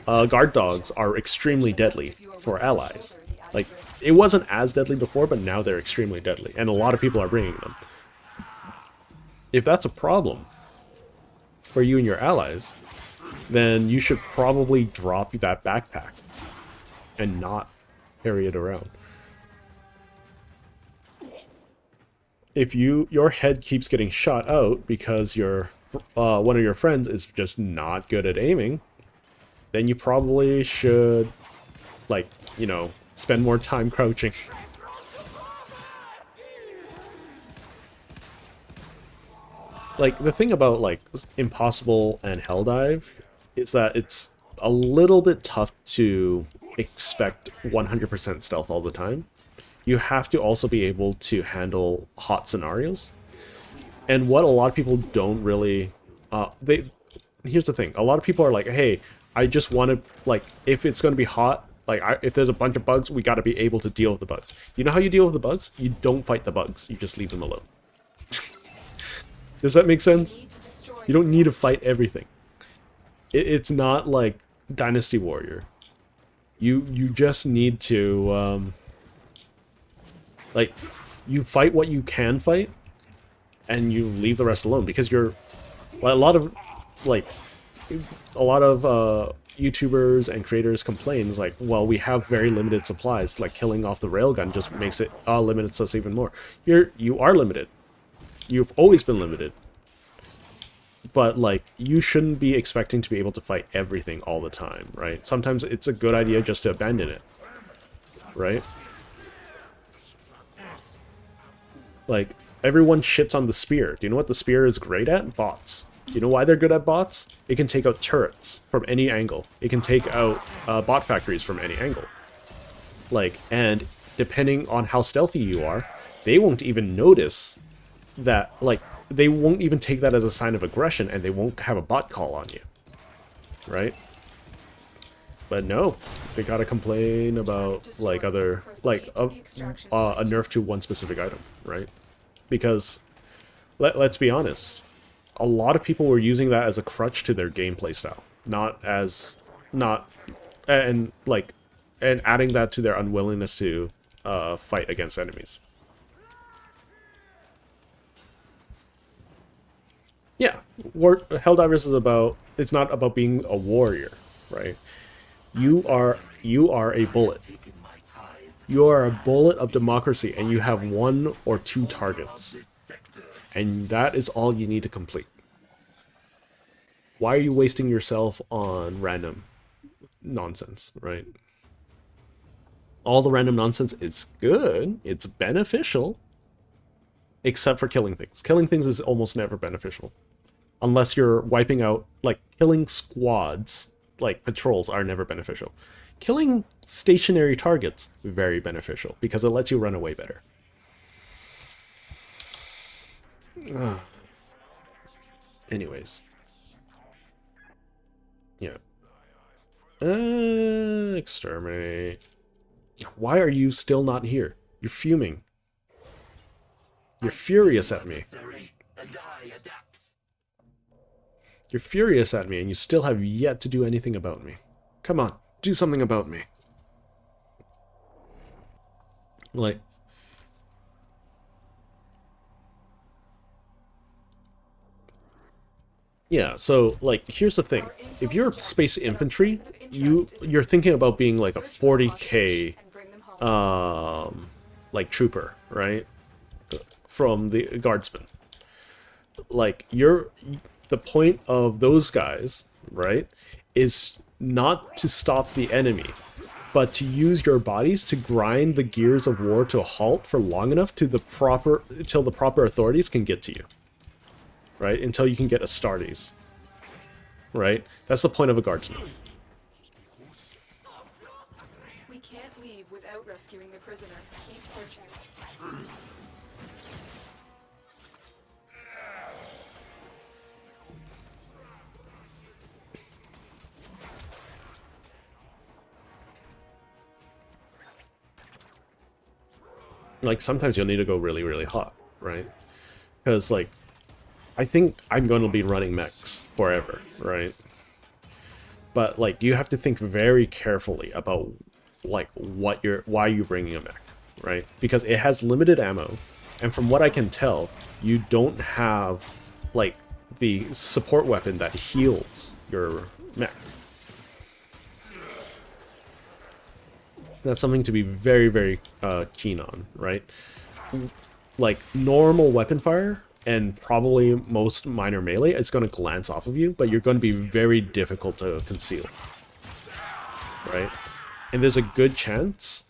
guard dogs are extremely deadly for allies. Like, it wasn't as deadly before, but now they're extremely deadly, and a lot of people are bringing them. If that's a problem for you and your allies, then you should probably drop that backpack and not carry it around. If your head keeps getting shot out because one of your friends is just not good at aiming, then you probably should, like, you know, spend more time crouching. Like, the thing about, like, Impossible and Helldive is that it's a little bit tough to expect 100% stealth all the time. You have to also be able to handle hot scenarios. And what a lot of people don't really... here's the thing. A lot of people are like, hey, I just want to... Like, if it's going to be hot, like, if there's a bunch of bugs, we got to be able to deal with the bugs. You know how you deal with the bugs? You don't fight the bugs. You just leave them alone. Does that make sense? You don't need to fight everything. It's not like Dynasty Warrior. You just need to... like, you fight what you can fight, and you leave the rest alone, because a lot of YouTubers and creators complain, is like, well, we have very limited supplies. Like killing off the railgun just makes it limits us even more. You are limited. You've always been limited. But like, you shouldn't be expecting to be able to fight everything all the time, right? Sometimes it's a good idea just to abandon it, right? Like, everyone shits on the spear. Do you know what the spear is great at? Bots. You know why they're good at bots? It can take out turrets from any angle. It can take out bot factories from any angle. Like, and depending on how stealthy you are, they won't even notice that, like, they won't even take that as a sign of aggression, and they won't have a bot call on you. Right? But no, they gotta complain about, like, other, like, a nerf to one specific item, right? Because, let's be honest, a lot of people were using that as a crutch to their gameplay style, and adding that to their unwillingness to fight against enemies. Yeah, Helldivers is about, it's not about being a warrior, right? You are a bullet. You are a bullet of democracy, and you have 1 or 2 targets. And that is all you need to complete. Why are you wasting yourself on random nonsense, right? All the random nonsense is good, it's beneficial, except for killing things. Killing things is almost never beneficial. Unless you're wiping out, like, killing squads, like patrols, are never beneficial. Killing stationary targets, very beneficial, because it lets you run away better. Anyways. Yeah. Exterminate. Why are you still not here? You're fuming. You're furious at me. You're furious at me, and you still have yet to do anything about me. Come on, do something about me. Like... Yeah, so, like, here's the thing. If you're space infantry, you're thinking about being, like, a 40k, like, trooper, right? From the guardsmen. Like, the point of those guys, right, is not to stop the enemy, but to use your bodies to grind the gears of war to a halt for long enough till the proper authorities can get to you. Right? Until you can get Astartes. Right? That's the point of a guardsman. We can't leave without rescuing the prisoner. Keep searching. Like, sometimes you'll need to go really, really hot, right? Because, like, I think I'm going to be running mechs forever, right? But, like, you have to think very carefully about, like, why you're bringing a mech, right? Because it has limited ammo, and from what I can tell, you don't have, like, the support weapon that heals your mech. That's something to be very, very keen on, right? Like, normal weapon fire and probably most minor melee is going to glance off of you, but you're going to be very difficult to conceal, right? And there's a good chance,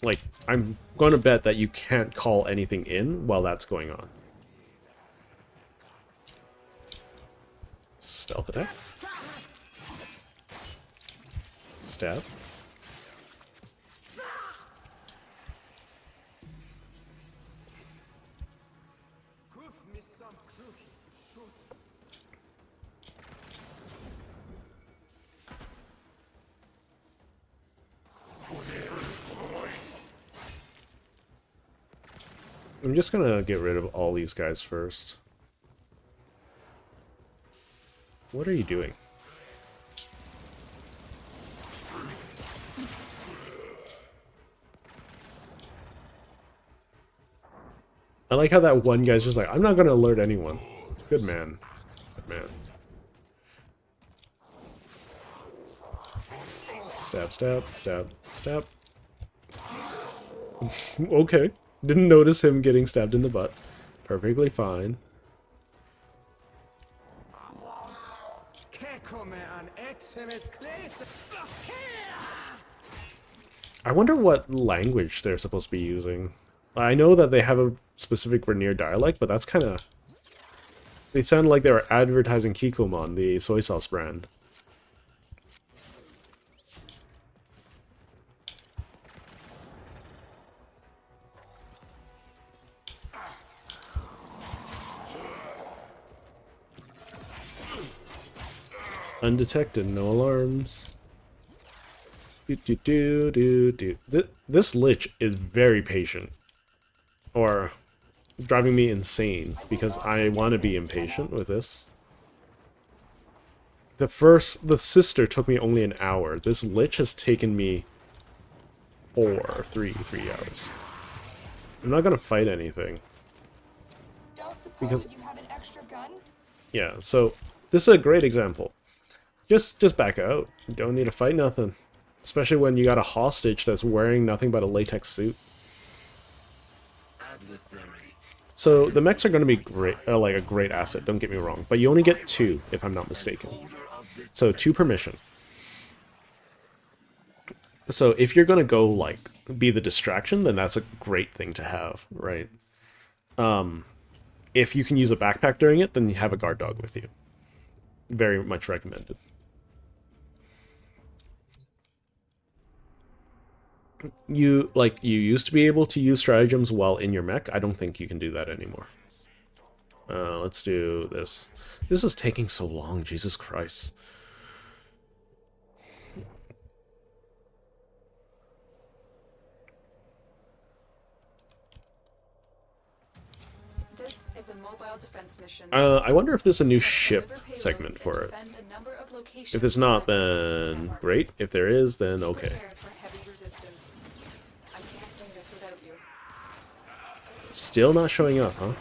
like, I'm going to bet that you can't call anything in while that's going on. Stealth attack. Stab. I'm just gonna get rid of all these guys first. What are you doing? I like how that one guy's just like, I'm not gonna alert anyone. Good man. Good man. Stab, stab, stab, stab. Okay. Didn't notice him getting stabbed in the butt. Perfectly fine. I wonder what language they're supposed to be using. I know that they have a specific Vernier dialect, but that's kind of... They sound like they were advertising Kikkoman, the soy sauce brand. Undetected, no alarms. This Lich is very patient. Or driving me insane, because I want to be impatient with this. The sister took me only an hour. This Lich has taken me 3 hours. I'm not gonna fight anything. Because, you have an extra gun? yeah, so this is a great example. Just back out. You don't need to fight nothing. Especially when you got a hostage that's wearing nothing but a latex suit. So the mechs are going to be great, like a great asset, don't get me wrong. But you only get 2, if I'm not mistaken. So 2 per mission. So if you're going to go, like, be the distraction, then that's a great thing to have, right? If you can use a backpack during it, then you have a guard dog with you. Very much recommended. You used to be able to use stratagems while in your mech. I don't think you can do that anymore. Let's do this. This is taking so long, Jesus Christ. This is a mobile defense mission. I wonder if there's a new ship segment for it. If there's not, then great. If there is, then okay. Still not showing up, huh?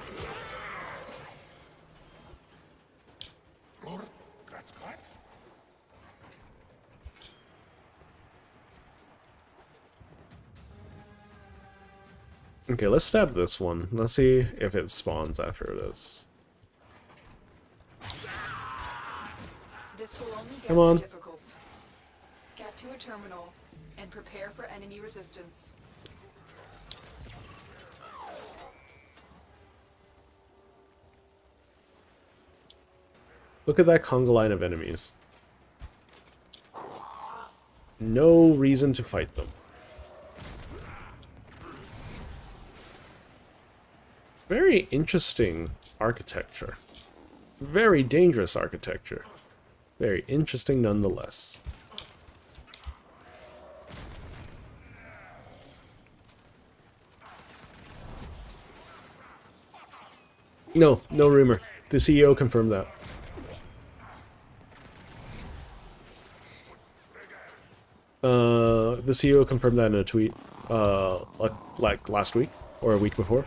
Okay, let's stab this one. Let's see if it spawns after this. This will only get Come on. difficult. Get to a terminal and prepare for enemy resistance. Look at that conga line of enemies. No reason to fight them. Very interesting architecture. Very dangerous architecture. Very interesting nonetheless. No rumor. The CEO confirmed that. The CEO confirmed that in a tweet, like last week, or a week before,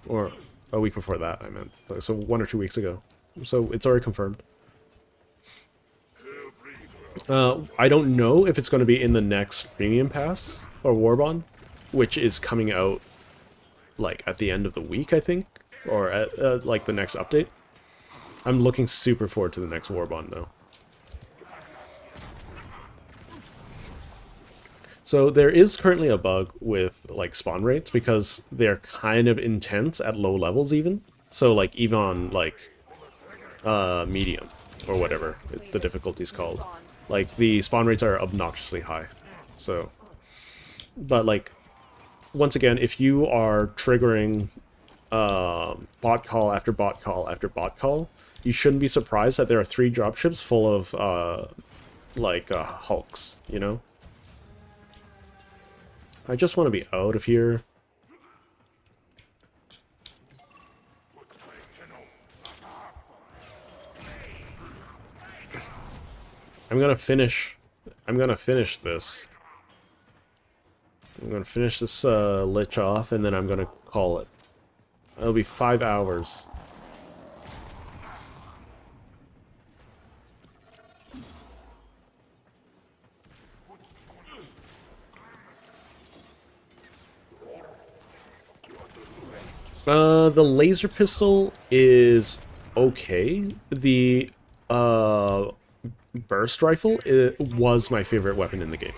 or a week before that, I meant. So 1 or 2 weeks ago. So it's already confirmed. I don't know if it's going to be in the next Premium Pass, or Warbond, which is coming out, like, at the end of the week, I think, or at, like, the next update. I'm looking super forward to the next Warbond, though. So there is currently a bug with, like, spawn rates, because they're kind of intense at low levels even. So, like, even on, like, medium, or whatever the difficulty's called. Like, the spawn rates are obnoxiously high. So, but, like, once again, if you are triggering bot call after bot call after bot call, you shouldn't be surprised that there are 3 dropships full of, hulks, you know? I just want to be out of here. I'm gonna finish this. I'm gonna finish this Lich off, and then I'm gonna call it. It'll be 5 hours. The laser pistol is okay. The burst rifle was my favorite weapon in the game.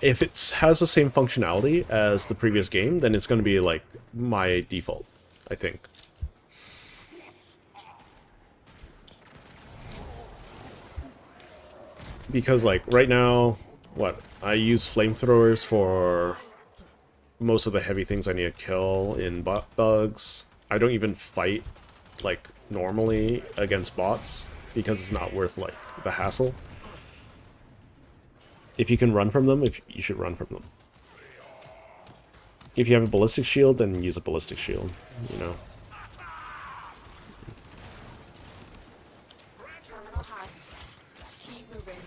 If it has the same functionality as the previous game, then it's going to be like my default, I think. Because like right now, I use flamethrowers for most of the heavy things I need to kill in bugs. I don't even fight like normally against bots because it's not worth like the hassle. If you can run from them, you should run from them. If you have a ballistic shield, then use a ballistic shield, you know. Terminal hacked. Keep moving.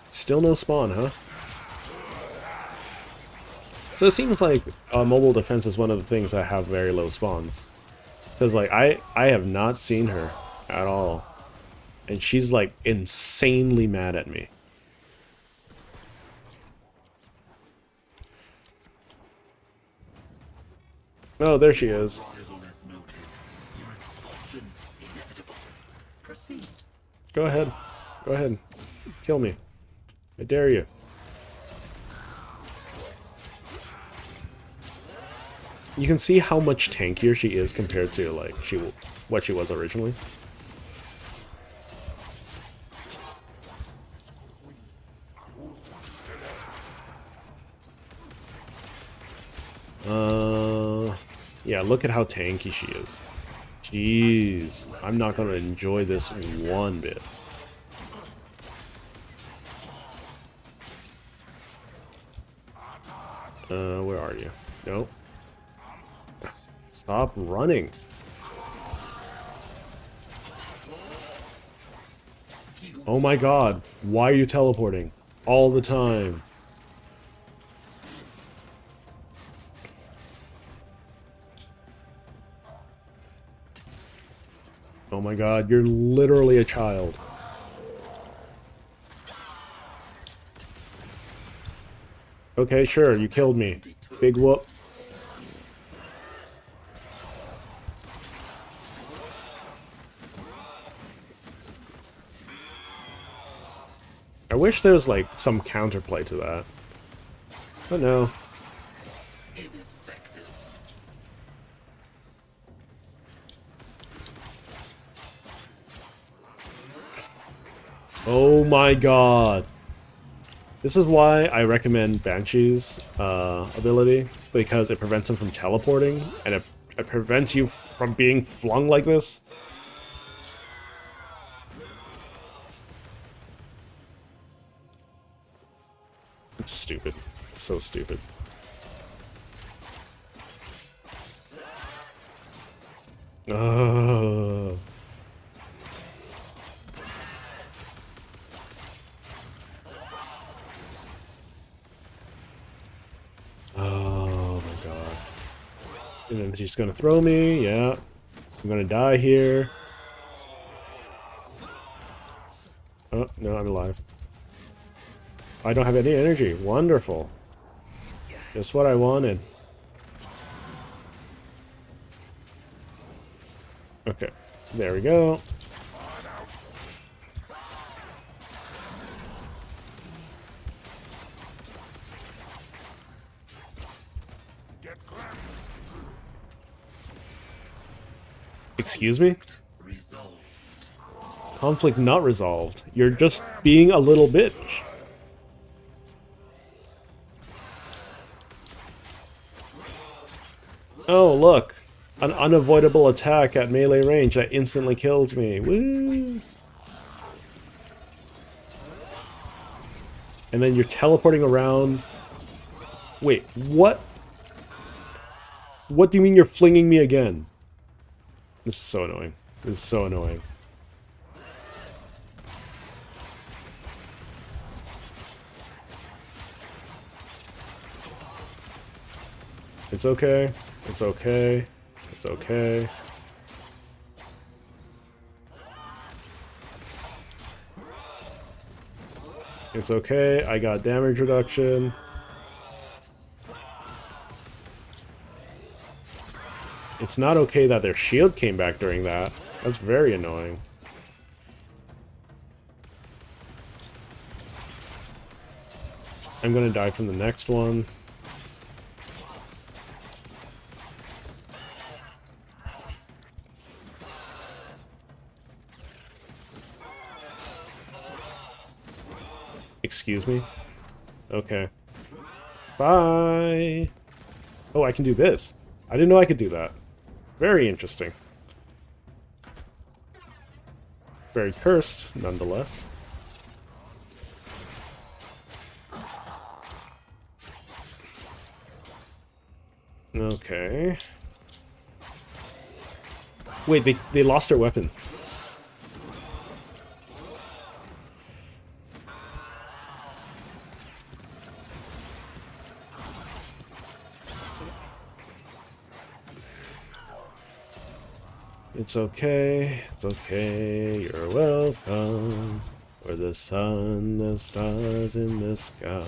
Still no spawn, huh? So it seems like mobile defense is one of the things that have very low spawns. Because like I have not seen her at all. And she's like insanely mad at me. Oh, there she is. Go ahead. Go ahead. Kill me. I dare you. You can see how much tankier she is compared to like what she was originally. Yeah, look at how tanky she is. Jeez, I'm not gonna enjoy this one bit. Where are you? Nope. Stop running. Oh my god, why are you teleporting? All the time. Oh my god, you're literally a child. Okay, sure, you killed me. Big whoop. I wish there was like some counterplay to that. But no. Oh my god. This is why I recommend Banshee's ability, because it prevents him from teleporting, and it prevents you from being flung like this. It's stupid. It's so stupid. Ugh. Oh my god. And then she's gonna throw me, yeah. I'm gonna die here. Oh, no, I'm alive. I don't have any energy. Wonderful. Just what I wanted. Okay, there we go. Excuse me? Conflict not resolved. You're just being a little bitch. Oh, look. An unavoidable attack at melee range that instantly kills me. Woo! And then you're teleporting around. Wait, what? What do you mean you're flinging me again? This is so annoying. This is so annoying. It's okay. It's okay. It's okay. It's okay. I got damage reduction. It's not okay that their shield came back during that. That's very annoying. I'm gonna die from the next one. Excuse me? Okay. Bye! Oh, I can do this. I didn't know I could do that. Very interesting. Very cursed, nonetheless. Okay. Wait, they lost their weapon. It's okay, it's okay, you're welcome. For the sun, the stars in the sky.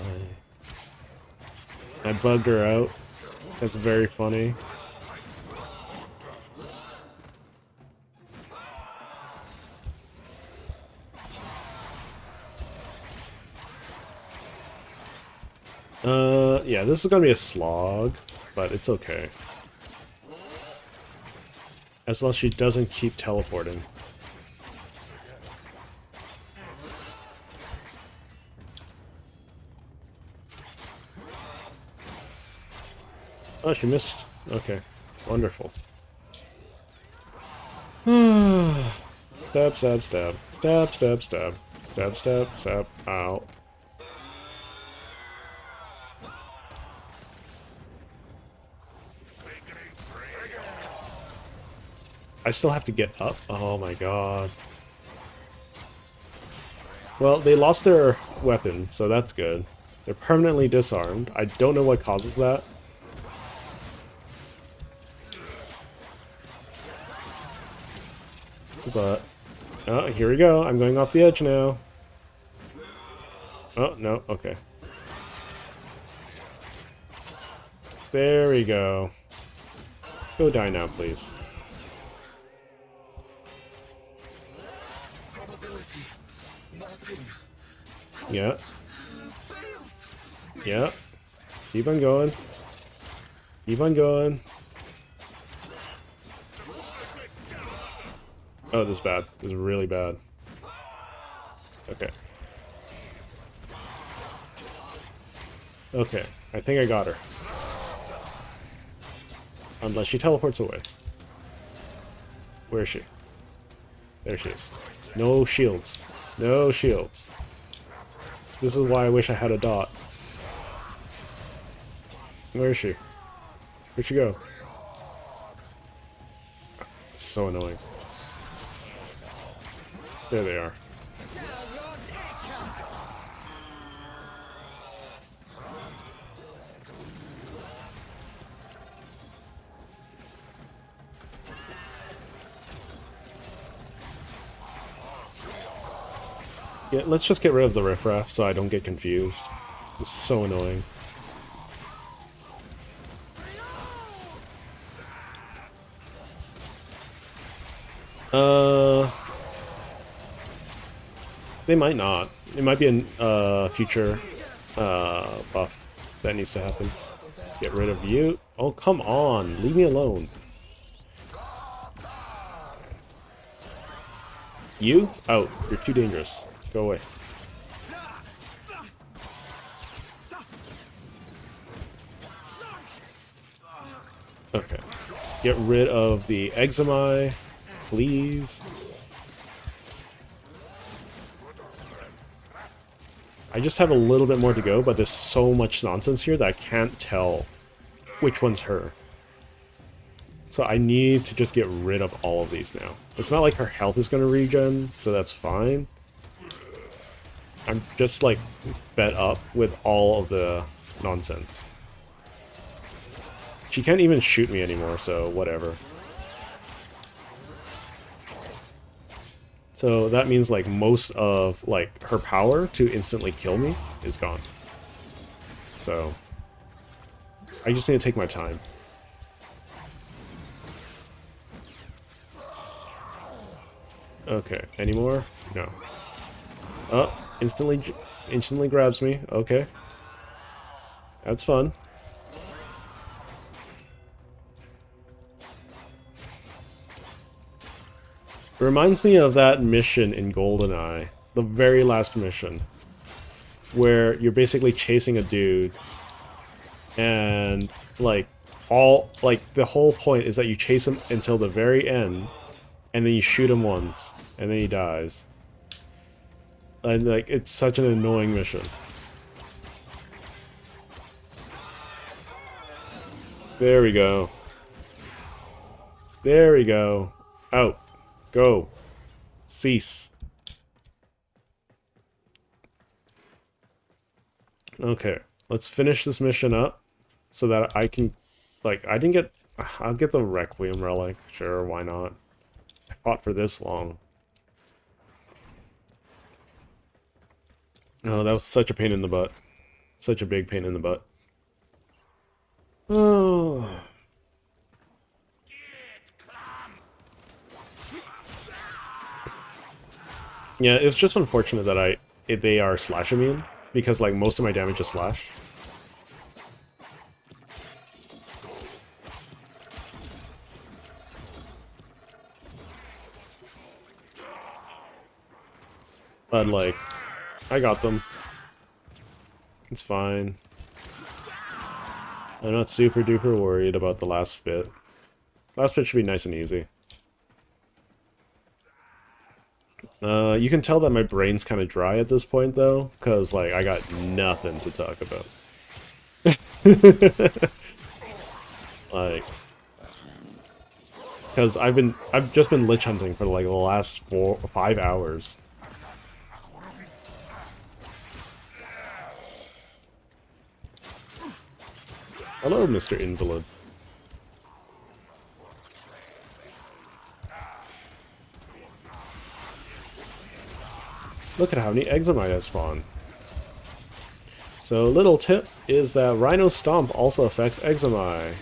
I bugged her out. That's very funny. Yeah, this is gonna be a slog, but it's okay. As long as she doesn't keep teleporting. Oh, she missed. Okay. Wonderful. Stab, stab, stab. Stab, stab, stab. Stab, stab, stab. Ow. I still have to get up? Oh my god. Well, they lost their weapon, so that's good. They're permanently disarmed. I don't know what causes that. But, oh, here we go. I'm going off the edge now. Oh, no, okay. There we go. Go die now, please. Yeah. Yeah. Keep on going. Keep on going. Oh, this is bad. This is really bad. Okay. Okay. I think I got her. Unless she teleports away. Where is she? There she is. No shields. No shields. This is why I wish I had a dot. Where is she? Where'd she go? It's so annoying. There they are. Yeah, let's just get rid of the riffraff so I don't get confused. It's so annoying. They might not. It might be a future buff that needs to happen. Get rid of you. Oh, come on. Leave me alone. You? Out. You're too dangerous. Go away. Okay. Get rid of the eczema, please. I just have a little bit more to go, but there's so much nonsense here that I can't tell which one's her. So I need to just get rid of all of these now. It's not like her health is going to regen, so that's fine. I'm just, like, fed up with all of the nonsense. She can't even shoot me anymore, so whatever. So that means, like, most of, like, her power to instantly kill me is gone. So I just need to take my time. Okay, any more? No. Oh, instantly grabs me. Okay. That's fun. It reminds me of that mission in GoldenEye, the very last mission, where you're basically chasing a dude, and like the whole point is that you chase him until the very end, and then you shoot him once, and then he dies. And like, it's such an annoying mission. There we go. There we go. Out. Go. Cease. Okay, let's finish this mission up so that I can, like, I'll get the Requiem Relic. Sure, why not? I fought for this long. Oh, that was such a pain in the butt. Such a big pain in the butt. Oh. Yeah, it's just unfortunate that they are slash immune, because like most of my damage is slash. But like, I got them. It's fine. I'm not super duper worried about the last bit. Last bit should be nice and easy. You can tell that my brain's kind of dry at this point, though, because, like, I got nothing to talk about. Like, because I've just been lich hunting for, like, the last 5 hours. Hello, Mr. Invalid. Look at how many eczema I spawn. So, little tip is that Rhino Stomp also affects eczema,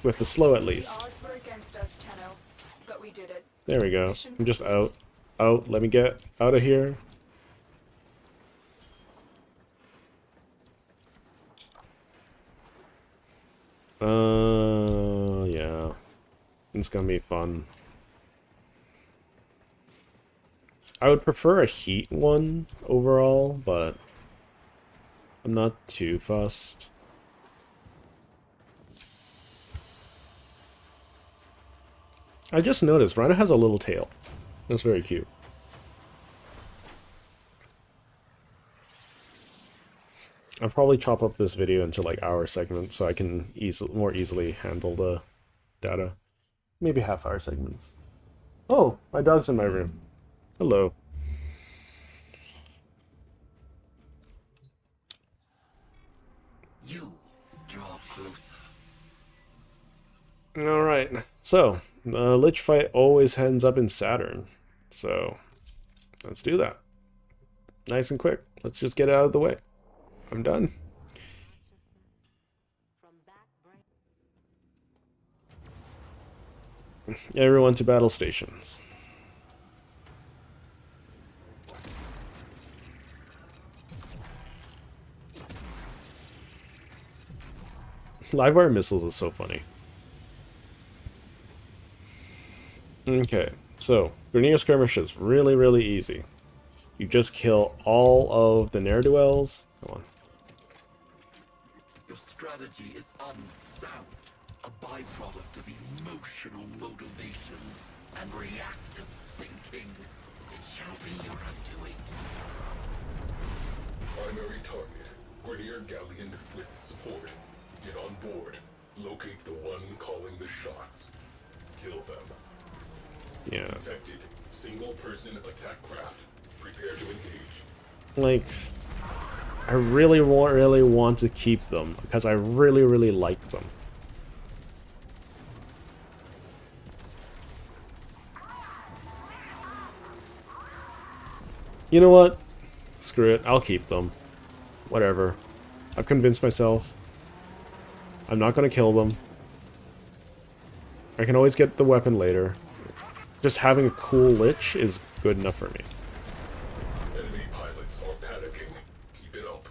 with the slow at least. The odds were against us, Tenno, but we did it. There we go. I'm just out. Out. Let me get out of here. Yeah. It's gonna be fun. I would prefer a heat one overall, but I'm not too fussed. I just noticed Rhino has a little tail. That's very cute. I'll probably chop up this video into like hour segments so I can more easily handle the data. Maybe half-hour segments. Oh, my dog's in my room. Hello. You draw closer. Alright, so, the Lich fight always ends up in Saturn. So, let's do that. Nice and quick. Let's just get it out of the way. I'm done. Everyone to battle stations. Livewire missiles is so funny. Okay, so Grenadier Skirmish is really, really easy. You just kill all of the ne'er-do-wells. Come on. Your strategy is unsound, a byproduct of emotional motivations and reactive thinking. It shall be your undoing. Primary target, Grenadier Galleon with support. Get on board. Locate the one calling the shots. Kill them. Yeah. Detected. Single-person attack craft. Prepare to engage. Like, I really want to keep them because I really like them. You know what? Screw it. I'll keep them. Whatever. I've convinced myself. I'm not going to kill them. I can always get the weapon later. just having a cool Lich is good enough for me. Enemy pilots are panicking. Keep it up.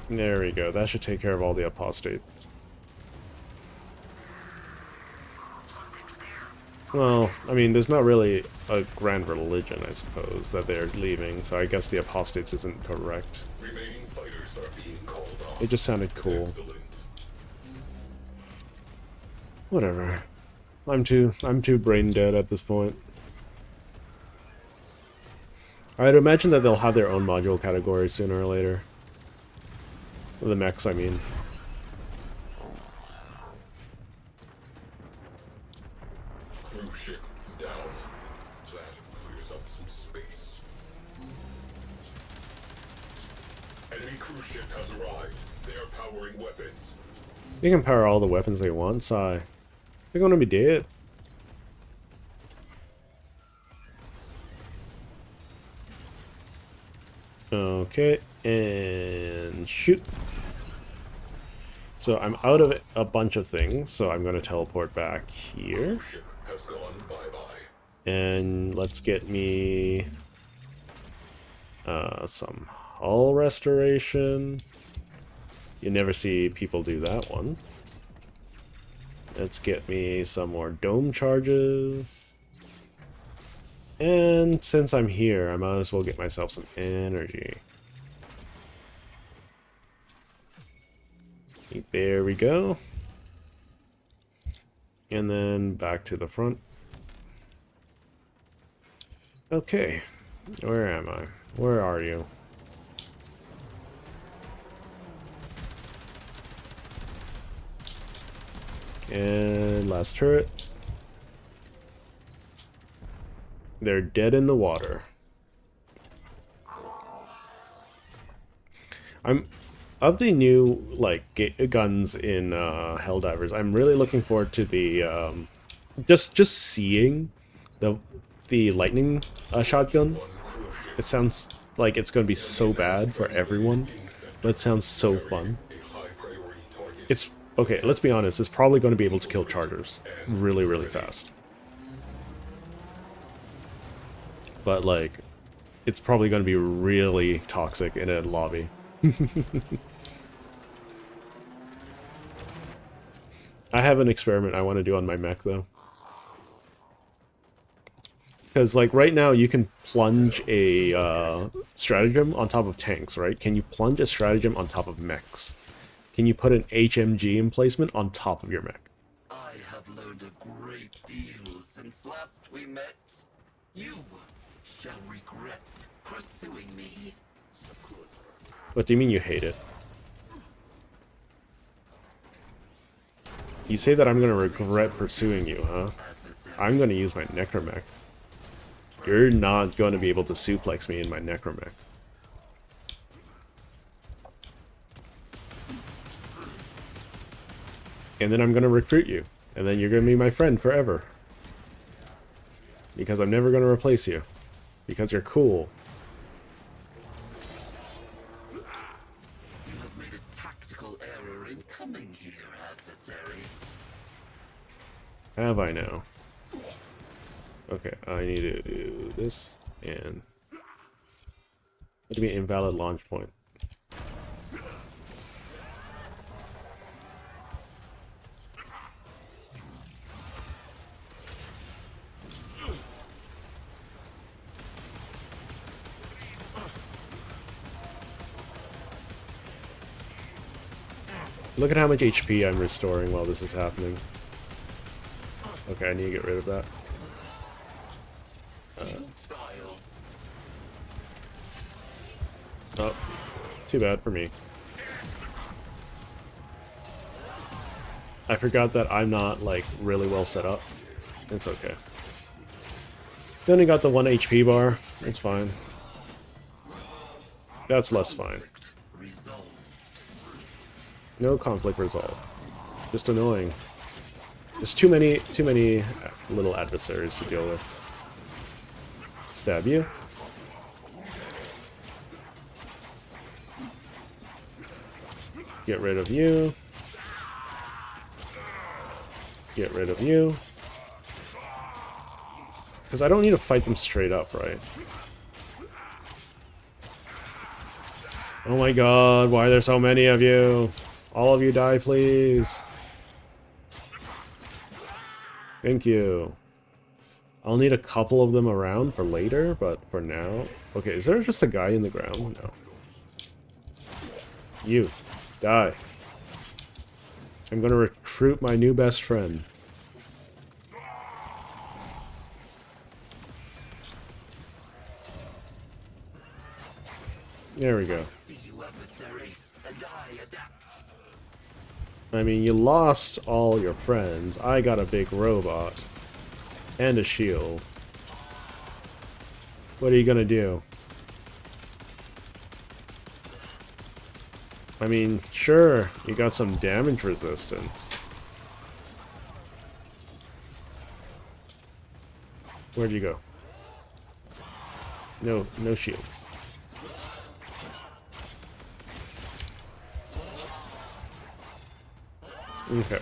There we go. That should take care of all the apostates. Well, I mean, there's not really a grand religion, I suppose, that they're leaving, so I guess the apostates isn't correct. Remaining fighters are being called off. It just sounded cool. Excellent. Whatever. I'm too brain dead at this point. I'd imagine that they'll have their own module category sooner or later. The mechs, I mean. Crew ship down. That clears up some space. Enemy cruise ship has arrived. They are powering weapons. They can power all the weapons they want, Sigh. They're gonna be dead. Okay, and shoot. So I'm out of a bunch of things, so I'm going to teleport back here. Ship has gone bye-bye. And let's get me some hull restoration. You never see people do that one. Let's get me some more dome charges. And since I'm here, I might as well get myself some energy. There we go. And then back to the front. Okay. Where am I? Where are you? And last turret. They're dead in the water. Of the new like guns in Helldivers, I'm really looking forward to the just seeing the lightning shotgun. It sounds like it's going to be so bad for everyone, but it sounds so fun. It's okay. Let's be honest. It's probably going to be able to kill chargers really, really fast. But, like, it's probably going to be really toxic in a lobby. I have an experiment I want to do on my mech, though. Because, like, right now you can plunge a stratagem on top of tanks, right? Can you plunge a stratagem on top of mechs? Can you put an HMG emplacement on top of your mech? I have learned a great deal since last we met. You shall regret pursuing me. What do you mean you hate it? You say that I'm gonna regret pursuing you, huh? I'm gonna use my necromech. You're not gonna be able to suplex me in my necromech. And then I'm gonna recruit you. And then you're gonna be my friend forever. Because I'm never gonna replace you. Because you're cool. You have made a tactical error in coming here, adversary. Have I now? Okay, I need to do this and... What do you mean invalid launch point? Look at how much HP I'm restoring while this is happening. Okay, I need to get rid of that. Oh, too bad for me. I forgot that I'm not, like, really well set up. It's okay. You only got the 1 HP bar. It's fine. That's less fine. No conflict resolved. Just annoying. There's too many little adversaries to deal with. Stab you. Get rid of you. Get rid of you. Because I don't need to fight them straight up, right? Oh my god, why are there so many of you? All of you die, please. Thank you. I'll need a couple of them around for later, but for now... Okay, is there just a guy in the ground? No. You. Die. I'm gonna recruit my new best friend. There we go. I mean, you lost all your friends. I got a big robot. And a shield. What are you gonna do? I mean, sure, you got some damage resistance. Where'd you go? No, no shield. Okay.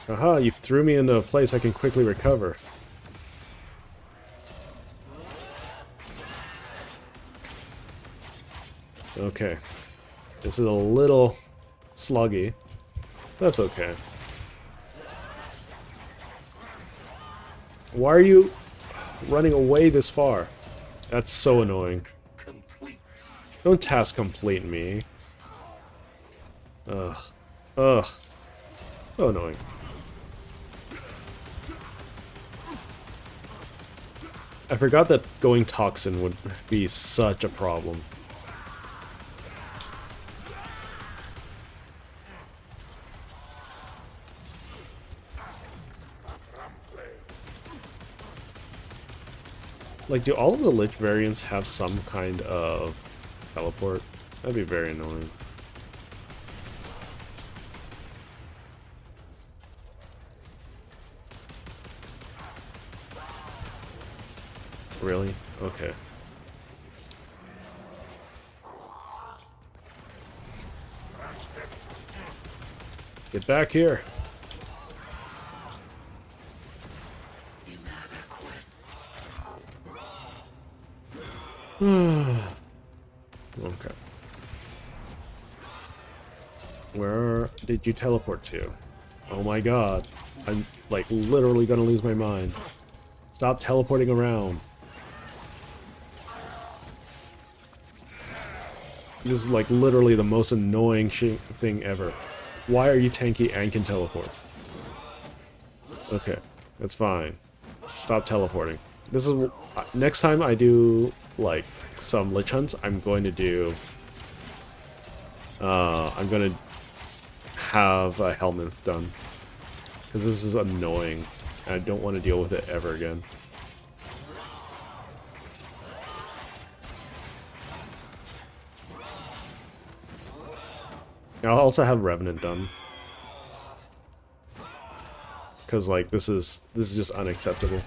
Aha, you threw me into a place I can quickly recover. Okay. This is a little sluggy. That's okay. Why are you running away this far? That's so annoying. Don't task complete me. Ugh. Ugh. So annoying. I forgot that going toxin would be such a problem. Like, do all of the Lich variants have some kind of teleport? That'd be very annoying. Really? Okay. Get back here. Okay. Where did you teleport to? Oh my god. I'm, like, literally gonna lose my mind. Stop teleporting around. This is, like, literally the most annoying thing ever. Why are you tanky and can teleport? Okay, that's fine. Stop teleporting. This is... next time I do, like, some Lich Hunts, I'm going to do... I'm going to have a Helminth done. Because this is annoying. And I don't want to deal with it ever again. I'll also have Revenant done. Because, like, this is just unacceptable.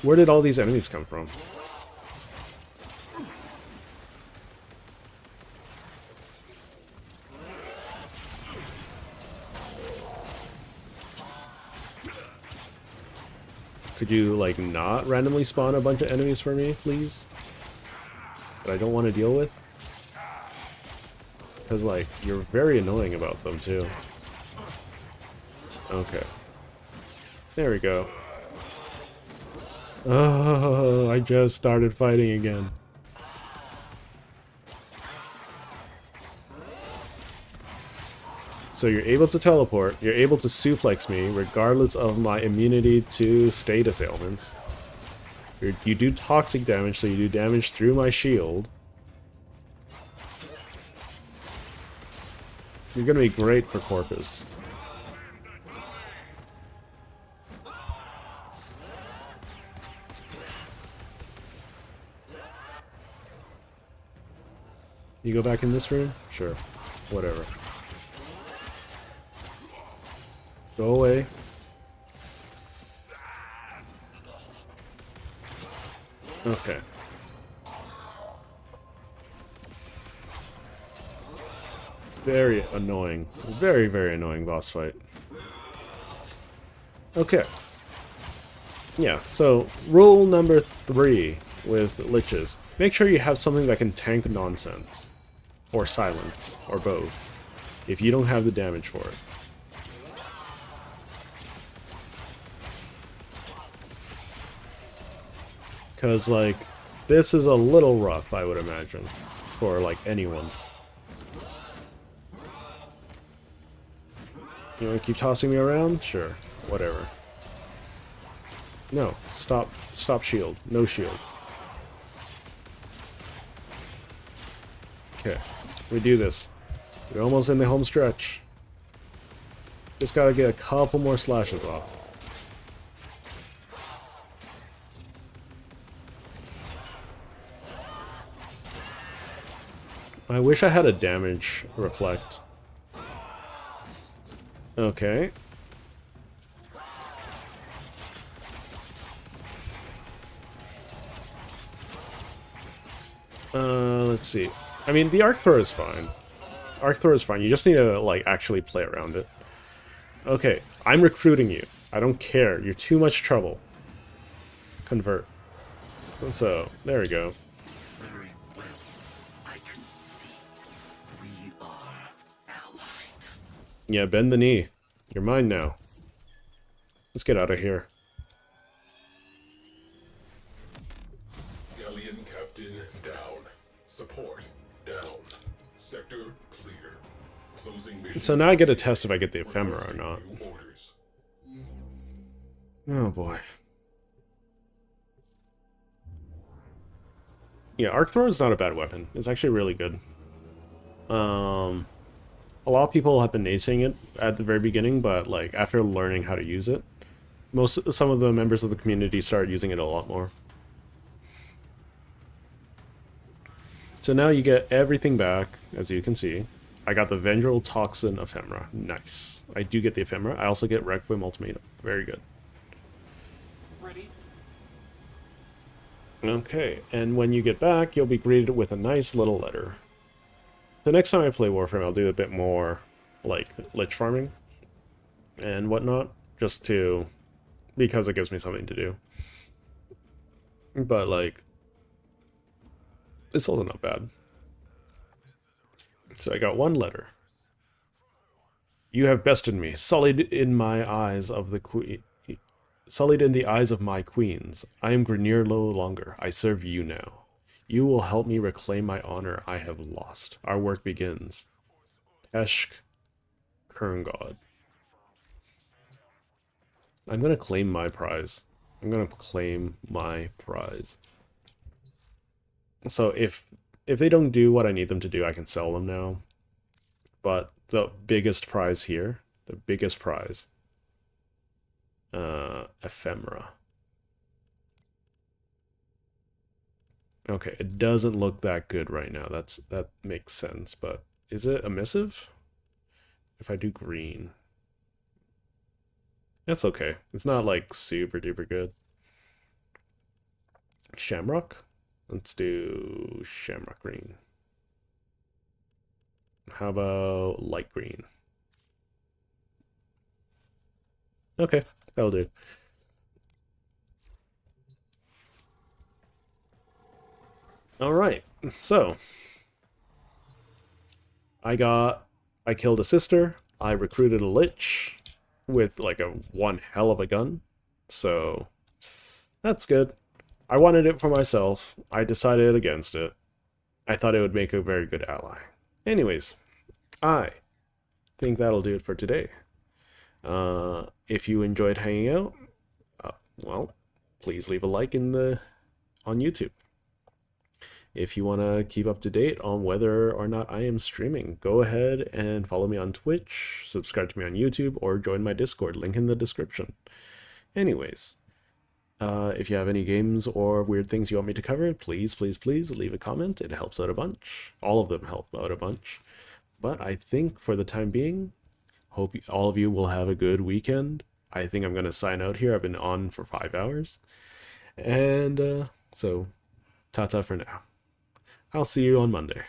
Where did all these enemies come from? Could you, like, not randomly spawn a bunch of enemies for me, please? That I don't want to deal with? Because, like, you're very annoying about them, too. Okay. There we go. Oh, I just started fighting again. So you're able to teleport, you're able to suplex me, regardless of my immunity to status ailments. You do toxic damage, so you do damage through my shield. You're gonna be great for Corpus. You go back in this room? Sure. Whatever. Go away. Okay. Very annoying. Very, very annoying boss fight. Okay. Yeah, so rule number 3 with Liches. Make sure you have something that can tank nonsense. Or silence. Or both. If you don't have the damage for it. Because, like, this is a little rough, I would imagine. For, like, anyone. You want to keep tossing me around? Sure. Whatever. No. Stop. Stop shield. No shield. Okay. We do this. We're almost in the home stretch. Just gotta get a couple more slashes off. I wish I had a damage reflect. Okay. Let's see. I mean, the arc throw is fine. Arc throw is fine. You just need to, like, actually play around it. Okay, I'm recruiting you. I don't care. You're too much trouble. Convert. So, there we go. Very well. I concede. We are allied. Yeah, bend the knee. You're mine now. Let's get out of here. Galleon captain down. Support down. Sector clear. Closing mission. So now I get a test if I get the ephemera or not. Oh boy. Yeah, arc throw is not a bad weapon. It's actually really good. A lot of people have been acing it at the very beginning, but like after learning how to use it, some of the members of the community started using it a lot more. So now you get everything back, as you can see. I got the Vendril Toxin Ephemera. Nice. I do get the Ephemera. I also get Requiem Ultimatum. Very good. Ready? Okay, and when you get back, you'll be greeted with a nice little letter. The next time I play Warframe, I'll do a bit more, like, lich farming and whatnot, just to... because it gives me something to do. But, like, it's also not bad. So I got one letter. You have bested me, sullied in my eyes of the queen... sullied in the eyes of my queens. I am Grineer no longer. I serve you now. You will help me reclaim my honor I have lost. Our work begins. Eshk Kerngod. I'm gonna claim my prize. I'm gonna claim my prize. So if they don't do what I need them to do, I can sell them now. But the biggest prize here, the biggest prize, ephemera. Okay, it doesn't look that good right now. That makes sense, but is it emissive? If I do green. That's okay. It's not like super duper good. Shamrock? Let's do shamrock green. How about light green? Okay, that'll do. Alright, so I killed a sister, I recruited a lich with like one hell of a gun, so that's good. I wanted it for myself, I decided against it. I thought it would make a very good ally. Anyways, I think that'll do it for today. If you enjoyed hanging out, well, please leave a like on YouTube. If you want to keep up to date on whether or not I am streaming, go ahead and follow me on Twitch, subscribe to me on YouTube, or join my Discord, link in the description. Anyways, if you have any games or weird things you want me to cover, please leave a comment. It helps out a bunch. All of them help out a bunch. But I think for the time being, hope all of you will have a good weekend. I think I'm going to sign out here. I've been on for 5 hours. And so Ta-ta for now. I'll see you on Monday.